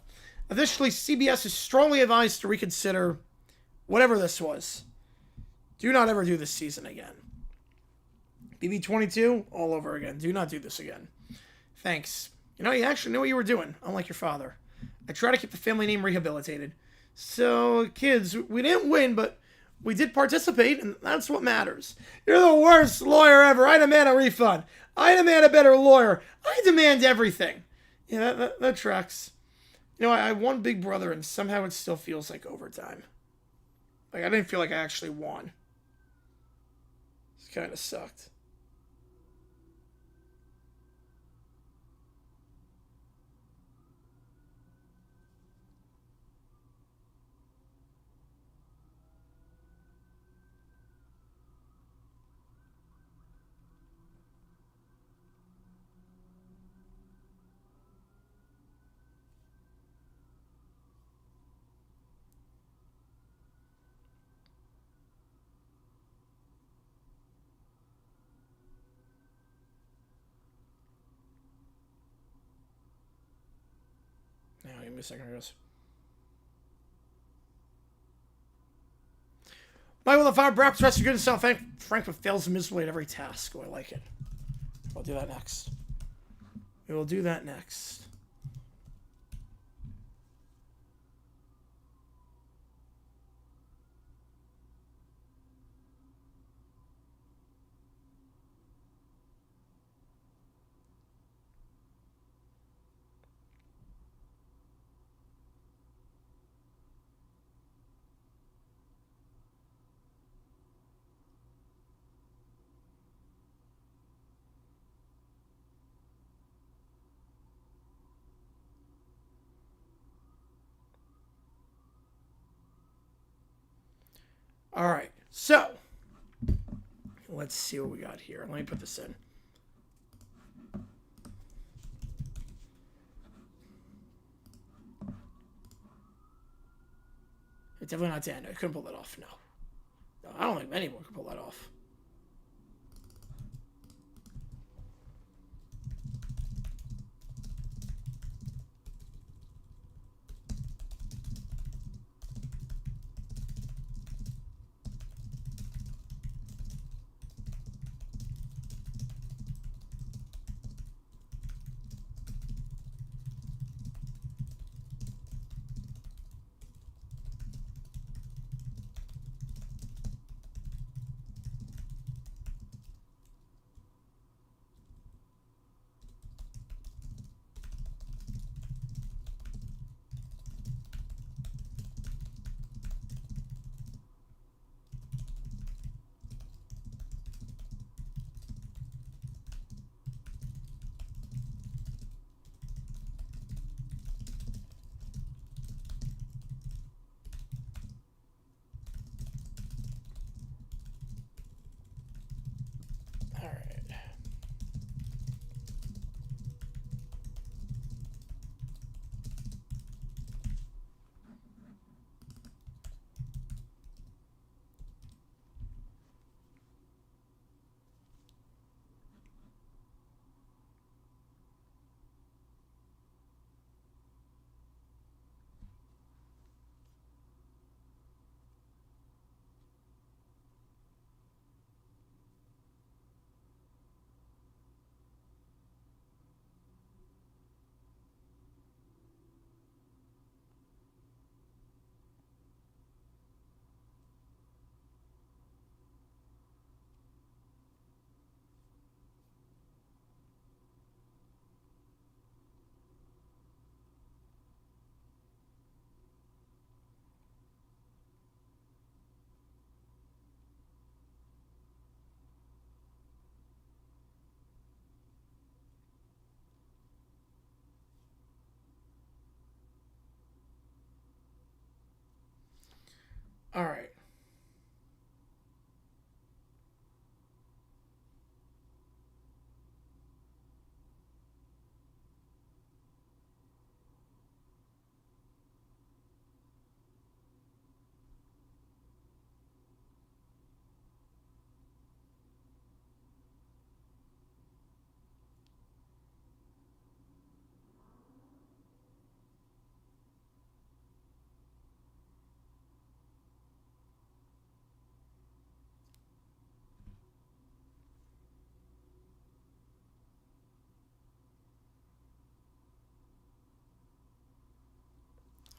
Additionally, CBS is strongly advised to reconsider whatever this was. Do not ever do this season again. BB22, all over again. Do not do this again. Thanks. You know, you actually knew what you were doing, unlike your father. I try to keep the family name rehabilitated. So, kids, we didn't win, but we did participate, and that's what matters. You're the worst lawyer ever. I demand a refund. I demand a better lawyer. I demand everything. Yeah, that tracks. You know, I won Big Brother, and somehow it still feels like overtime. Like, I didn't feel like I actually won. It kind of sucked. Now, give me a second, guys. Michael the Fire, perhaps rest of good and self. Frankfurt fails miserably at every task. Oh, I like it. We'll do that next. We will do that next. All right, so let's see what we got here. Let me put this in. It's definitely not Dan. I couldn't pull that off. No, I don't think anyone could pull that off.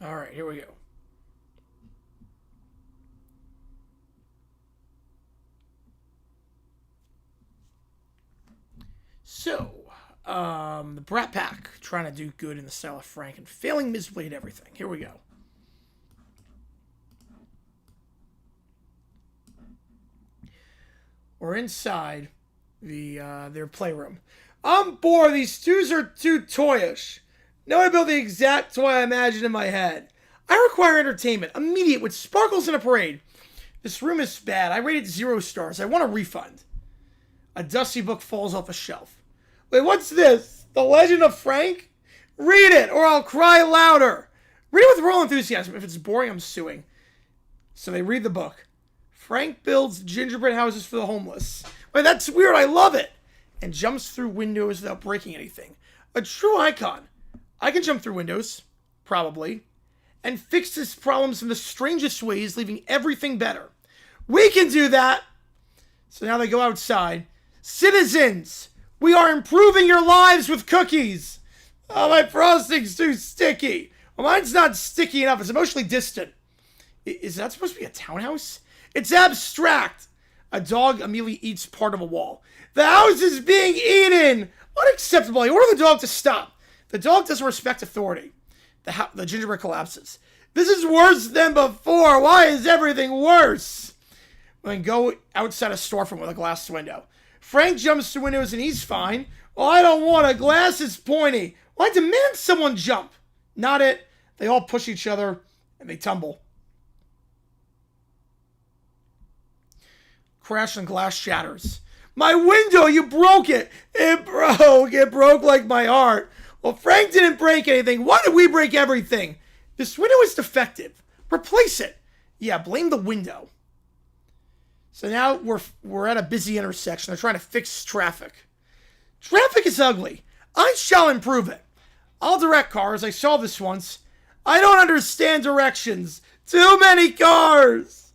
All right, here we go. So, the Brat Pack trying to do good in the style of Frank and failing miserably at everything. Here we go. We're inside their playroom. I'm bored. These twos are too toyish. Now I built the exact toy I imagined in my head. I require entertainment, immediate, with sparkles and a parade. This room is bad. I rate it 0 stars. I want a refund. A dusty book falls off a shelf. Wait, what's this? The Legend of Frank? Read it, or I'll cry louder. Read it with real enthusiasm. If it's boring, I'm suing. So they read the book. Frank builds gingerbread houses for the homeless. Wait, that's weird. I love it. And jumps through windows without breaking anything. A true icon. I can jump through windows, probably, and fix his problems in the strangest ways, leaving everything better. We can do that. So now they go outside. Citizens, we are improving your lives with cookies. Oh, my frosting's too sticky. Well, mine's not sticky enough. It's emotionally distant. Is that supposed to be a townhouse? It's abstract. A dog immediately eats part of a wall. The house is being eaten. Unacceptable. I order the dog to stop. The dog doesn't respect authority. The gingerbread collapses. This is worse than before. Why is everything worse? We can go outside a storefront with a glass window. Frank jumps through windows and he's fine. Well, I don't want to. Glass is pointy. Well, I demand someone jump. Not it. They all push each other and they tumble. Crash and glass shatters. My window, you broke it. It broke. It broke like my heart. Well, Frank didn't break anything. Why did we break everything? This window is defective. Replace it. Yeah, blame the window. So now we're at a busy intersection. They're trying to fix traffic. Traffic is ugly. I shall improve it. I'll direct cars. I saw this once. I don't understand directions. Too many cars.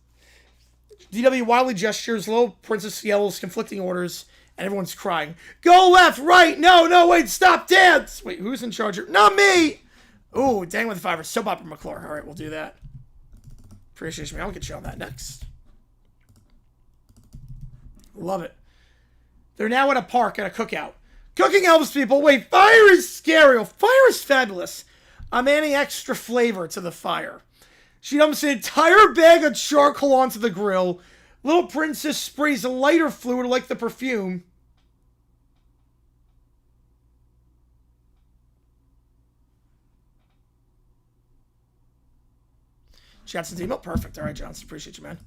DW wildly gestures. Little Princess yells conflicting orders. And everyone's crying. Go left, right. No, wait, stop, dance. Wait, who's in charge? Not me. Ooh, dang with the fiver. Soap opera McClure. All right, we'll do that. Appreciation. I'll get you on that next. Love it. They're now at a park at a cookout. Cooking helps people. Wait, fire is scary. Oh, fire is fabulous. I'm adding extra flavor to the fire. She dumps an entire bag of charcoal onto the grill. Little Princess sprays a lighter fluid like the perfume. Johnson's email. Perfect. All right, Johnson. Appreciate you, man.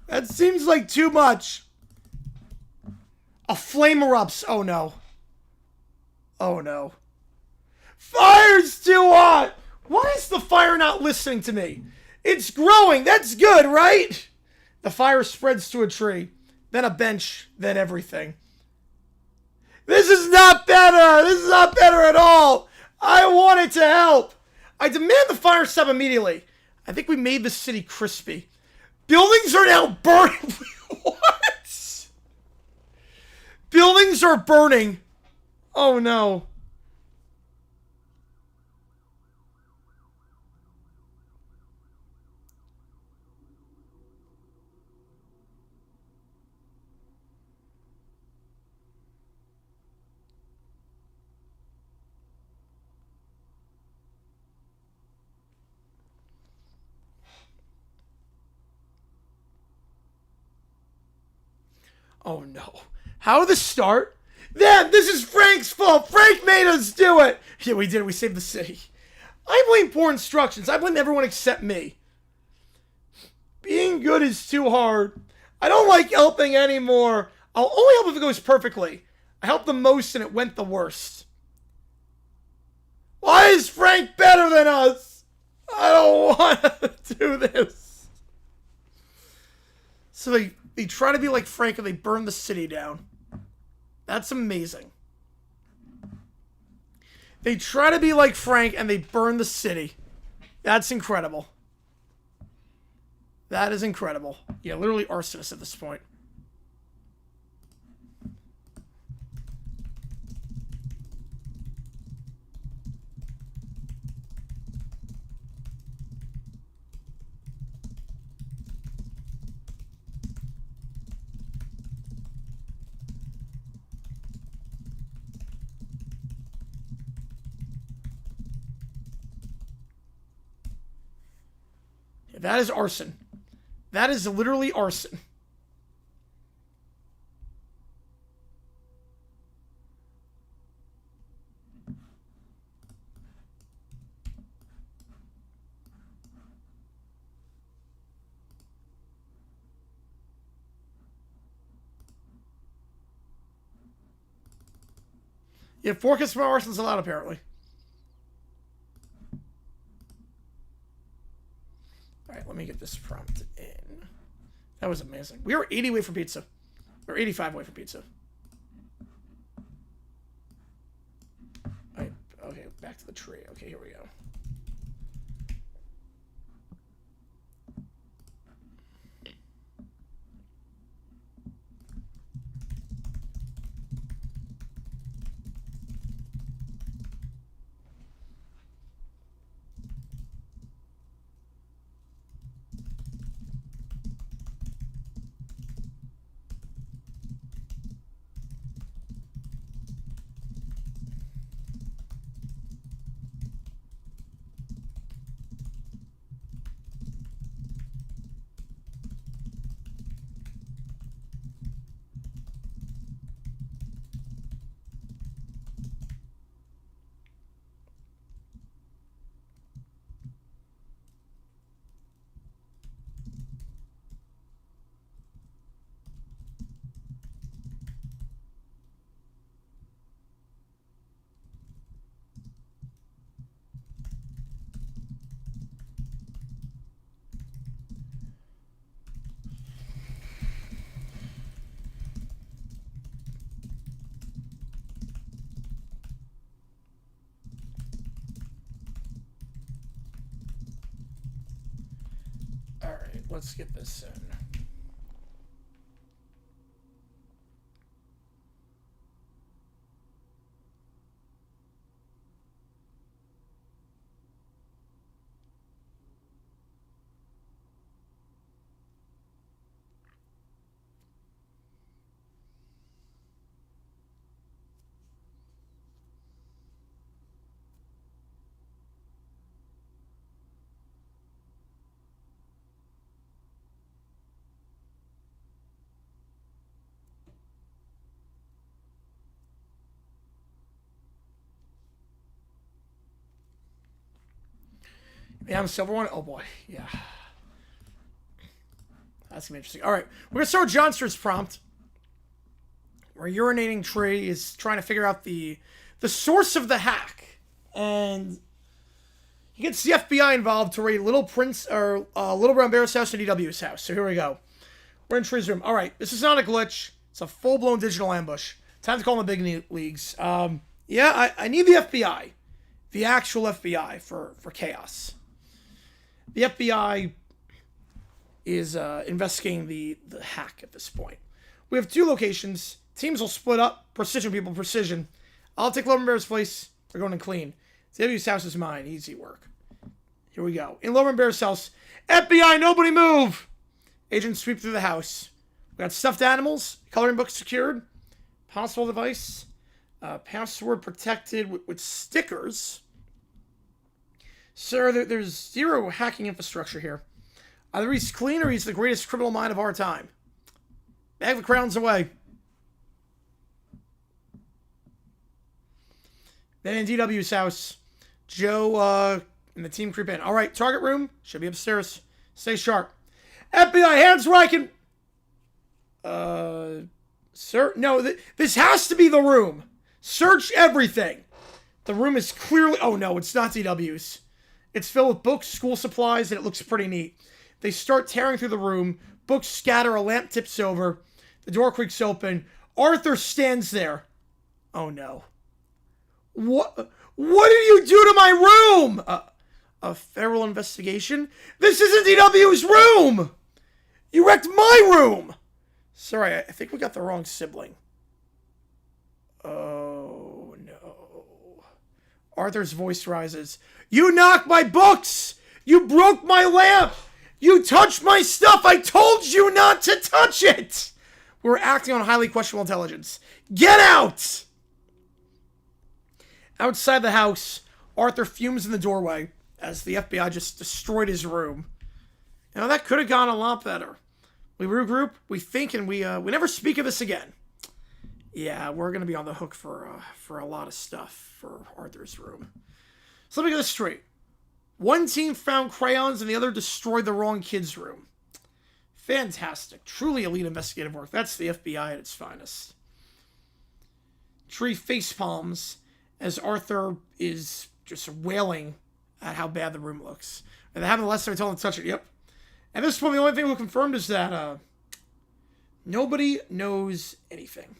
That seems like too much. A flame erupts. Oh, no. Oh, no. Fire's too hot. Why is the fire not listening to me? It's growing. That's good, right? The fire spreads to a tree, then a bench, then everything. This is not better. This is not better at all. I want it to help. I demand the fire stop immediately. I think we made the city crispy. Buildings are now burning. What? Buildings are burning. Oh, no. Oh, no. How the start? Then, this is Frank's fault. Frank made us do it. Yeah, we did. We saved the city. I blame poor instructions. I blame everyone except me. Being good is too hard. I don't like helping anymore. I'll only help if it goes perfectly. I helped the most and it went the worst. Why is Frank better than us? I don't want to do this. So they try to be like Frank and they burn the city down. That's amazing. They try to be like Frank and they burn the city. That's incredible. That is incredible. Yeah, literally arsonists at this point. That is arson. That is literally arson. Yeah, 4 kills from arson's allowed, apparently. Alright, let me get this prompt in. That was amazing. We were 80 away from pizza. Or 85 away from pizza. Alright, okay, back to the tree. Okay, here we go. Alright, let's get this in. Yeah, I'm silver one. Oh boy, yeah. That's gonna be interesting. All right, we're gonna start with Johnster's prompt. Where urinating tree is trying to figure out the source of the hack, and he gets the FBI involved to raid Little Brown Bear's house and DW's house. So here we go. We're in Tree's room. All right, this is not a glitch. It's a full-blown digital ambush. Time to call in the big leagues. Yeah, I need the FBI, the actual FBI for chaos. The FBI is investigating the hack at this point. We have 2 locations. Teams will split up. Precision people, precision. I'll take Lower Bear's place. We're going to clean. DW's house is mine. Easy work. Here we go. In Lower Bear's house. FBI, nobody move! Agents sweep through the house. We got stuffed animals. Coloring book secured. Possible device. Password protected with stickers. Sir, there's 0 hacking infrastructure here. Either he's clean or he's the greatest criminal mind of our time. Bag the crowns away. Then in DW's house, Joe and the team creep in. All right, target room should be upstairs. Stay sharp. FBI, hands where I can... Sir? No, this has to be the room. Search everything. The room is clearly... Oh, no, it's not DW's. It's filled with books, school supplies, and it looks pretty neat. They start tearing through the room. Books scatter. A lamp tips over. The door creaks open. Arthur stands there. Oh, no. What did you do to my room? A federal investigation? This isn't DW's room! You wrecked my room! Sorry, I think we got the wrong sibling. Oh, no. Arthur's voice rises. You knocked my books! You broke my lamp! You touched my stuff! I told you not to touch it! We're acting on highly questionable intelligence. Get out! Outside the house, Arthur fumes in the doorway as the FBI just destroyed his room. Now, that could have gone a lot better. We regroup, we think, and we never speak of this again. Yeah, we're going to be on the hook for a lot of stuff for Arthur's room. So let me get this straight. One team found crayons and the other destroyed the wrong kid's room. Fantastic. Truly elite investigative work. That's the FBI at its finest. Tree face palms as Arthur is just wailing at how bad the room looks. And they haven't the last time I told him to touch it. Yep. At this point, the only thing we confirmed is that nobody knows anything.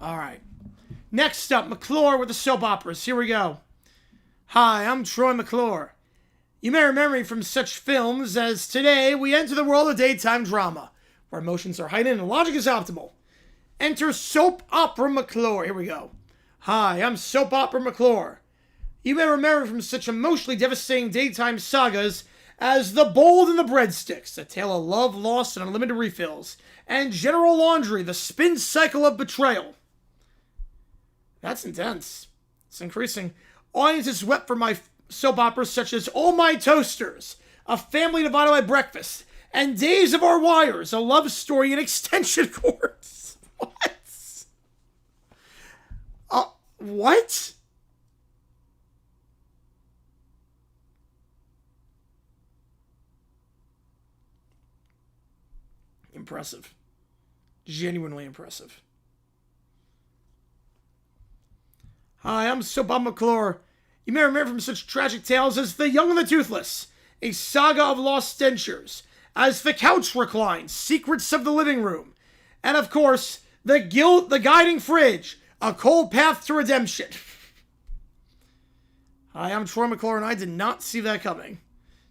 All right. Next up, McClure with the soap operas. Here we go. Hi, I'm Troy McClure. You may remember me from such films as Today We Enter the World of Daytime Drama, where emotions are heightened and logic is optimal. Enter Soap Opera McClure. Here we go. Hi, I'm Soap Opera McClure. You may remember me from such emotionally devastating daytime sagas as The Bold and the Breadsticks, a tale of love, loss, and unlimited refills, and General Laundry, the spin cycle of betrayal. That's intense. It's increasing. Audiences wept for my soap operas such as All My Toasters, A Family Divided by Breakfast, and Days of Our Wires, a love story in extension cords. What? What? Impressive. Genuinely impressive. Hi, I'm Soap Opera McClure. You may remember from such tragic tales as The Young and the Toothless, a saga of lost dentures, as The Couch Reclines, Secrets of the Living Room, and of course, The Guiding Fridge, A Cold Path to Redemption. Hi, I'm Troy McClure, and I did not see that coming.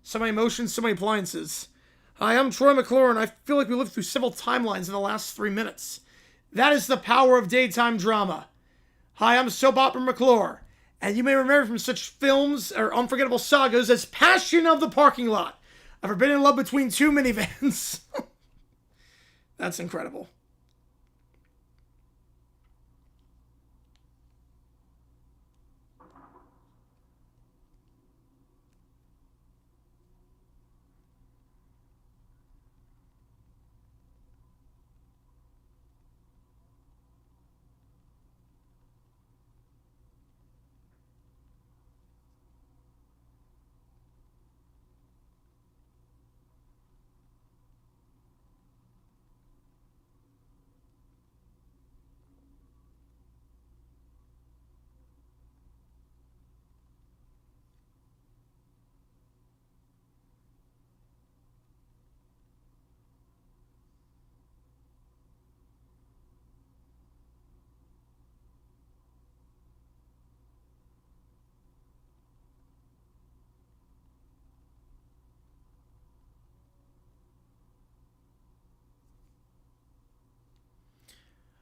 So many emotions, so many appliances. Hi, I'm Troy McClure, and I feel like we lived through several timelines in the last 3 minutes. That is the power of daytime drama. Hi, I'm Soap Opera McClure, and you may remember from such films or unforgettable sagas as Passion of the Parking Lot, A Forbidden Love Between Two Minivans. That's incredible.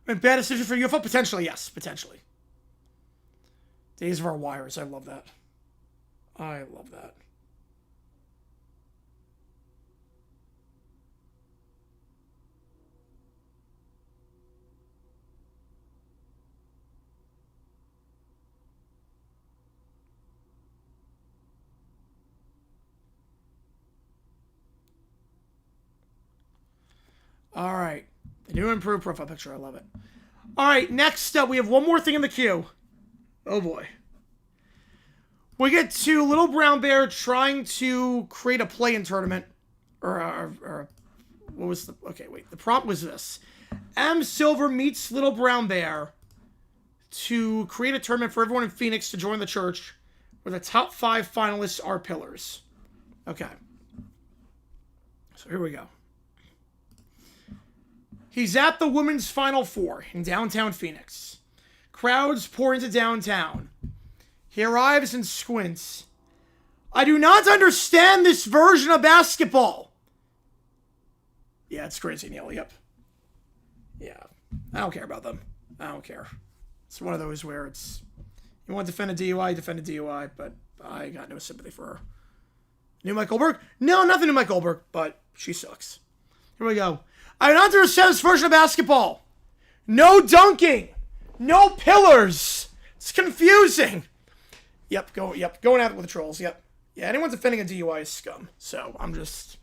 And bad decision for UFL? Potentially, yes. Potentially. Days of Our Wires. I love that. I love that. All right. The new improved profile picture. I love it. All right. Next up, we have one more thing in the queue. Oh, boy. We get to Little Brown Bear trying to create a play-in tournament. Or what was the... Okay, wait. The prompt was this. M. Silver meets Little Brown Bear to create a tournament for everyone in Phoenix to join the church, where the top 5 finalists are pillars. Okay. So here we go. He's at the women's Final Four in downtown Phoenix. Crowds pour into downtown. He arrives and squints. I do not understand this version of basketball. Yeah, it's crazy, Neil. Yep. Yeah. I don't care about them. I don't care. It's one of those where it's, you want to defend a DUI, defend a DUI, but I got no sympathy for her. New Mike Goldberg? No, nothing new Mike Goldberg, but she sucks. Here we go. I do not understand this version of basketball. No dunking. No pillars. It's confusing. Yep, going at it with the trolls. Yep. Yeah, anyone defending a DUI is scum. So I'm just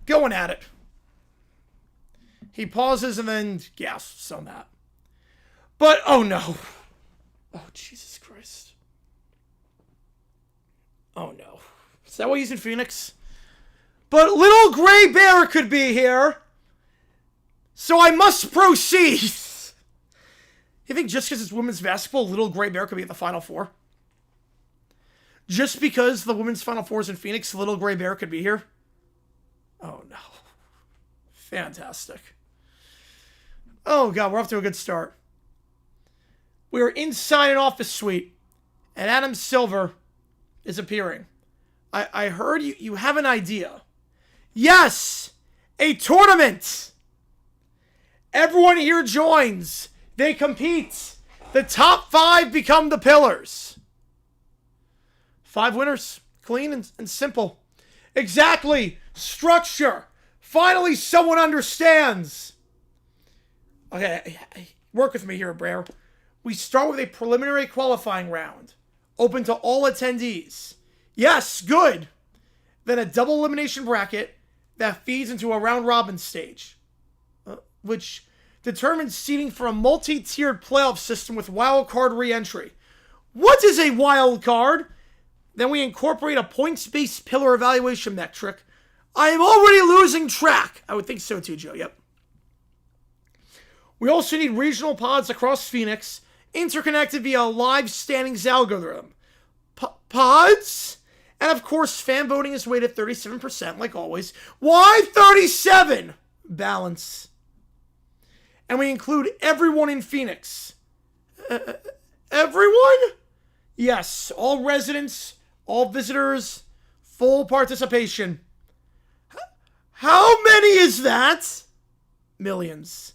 going at it. He pauses and then gasps on that. But, oh no. Oh, Jesus Christ. Oh no. Is that why he's in Phoenix? But little gray bear could be here. So I must proceed. You think just because it's women's basketball, little gray bear could be at the Final Four? Just because the women's Final Four is in Phoenix, little gray bear could be here? Oh no. Fantastic. Oh god, we're off to a good start. We are inside an office suite, and Adam Silver is appearing. I heard you have an idea. Yes! A tournament! Everyone here joins. They compete. The top 5 become the pillars. 5 winners. Clean and simple. Exactly. Structure. Finally, someone understands. Okay, work with me here, Brer. We start with a preliminary qualifying round. Open to all attendees. Yes, good. Then a double elimination bracket that feeds into a round-robin stage, which determines seeding for a multi-tiered playoff system with wild card re-entry. What is a wild card? Then we incorporate a points-based pillar evaluation metric. I am already losing track. I would think so too, Joe. Yep. We also need regional pods across Phoenix, interconnected via a live standings algorithm. Pods? And of course, fan voting is weighted 37%, like always. Why 37? Balance. And we include everyone in Phoenix. Everyone? Yes, all residents, all visitors, full participation. How many is that? Millions.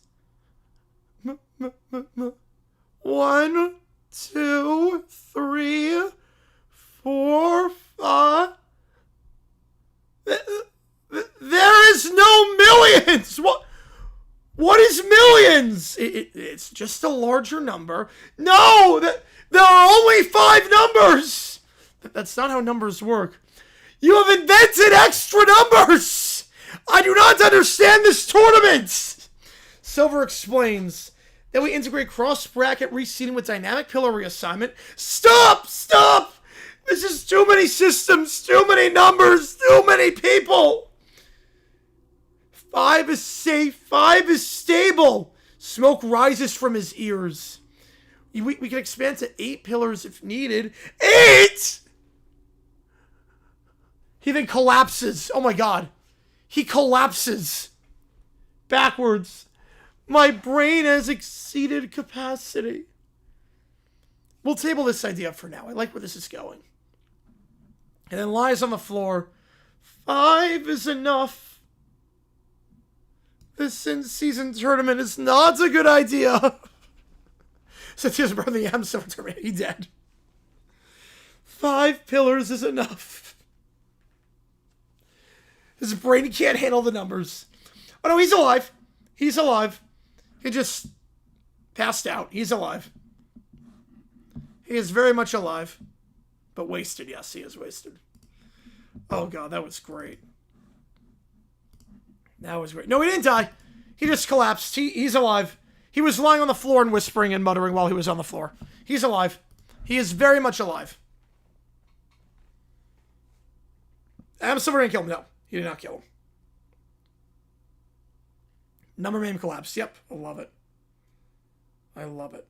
1, 2, 3, 4, 5. There is no millions. What is millions? It's just a larger number. No, there are only 5 numbers. That's not how numbers work. You have invented extra numbers. I do not understand this tournament. Silver explains. Then we integrate cross-bracket reseeding with dynamic pillar reassignment. Stop! Stop! This is too many systems, too many numbers, too many people. 5 is safe. 5 is stable. Smoke rises from his ears. We can expand to 8 pillars if needed. 8! He then collapses. Oh my god. He collapses. Backwards. My brain has exceeded capacity. We'll table this idea for now. I like where this is going. And then lies on the floor. 5 is enough. This in-season tournament is not a good idea. Since he was brother the Amsterdam tournament, he dead. 5 pillars is enough. His brain can't handle the numbers. Oh no, he's alive. He's alive. He just passed out. He's alive. He is very much alive. But wasted. Yes, he is wasted. Oh god, that was great. That was great. No, he didn't die. He just collapsed. He's alive. He was lying on the floor and whispering and muttering while he was on the floor. He's alive. He is very much alive. Adam Silver didn't kill him. No, he did not kill him. Number name collapsed. Yep, I love it. I love it.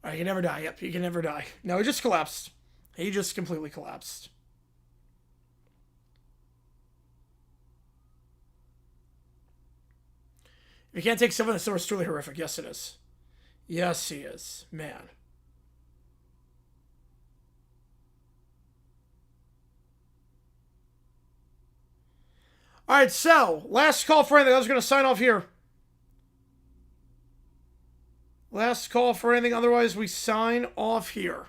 All right, he can never die. Yep, he can never die. No, he just collapsed. He just completely collapsed. If you can't take 7, the story's truly horrific. Yes, it is. Yes, he is. Man. All right, so last call for anything. I was going to sign off here. Last call for anything. Otherwise, we sign off here.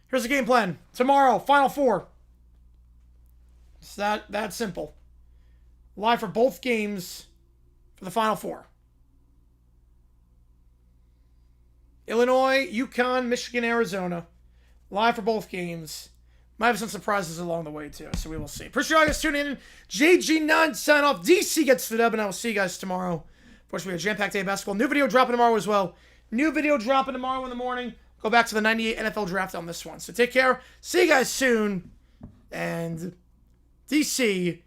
Here's the game plan. Tomorrow, Final Four. It's that simple. Live for both games for the Final Four. Illinois, UConn, Michigan, Arizona. Live for both games. Might have some surprises along the way, too, so we will see. Appreciate you guys tuning in. JG9 sign off. DC gets the dub, and I will see you guys tomorrow. Of course, we have a jam-packed day of basketball. New video dropping tomorrow as well. New video dropping tomorrow in the morning. Go back to the 98 NFL draft on this one. So take care. See you guys soon. And DC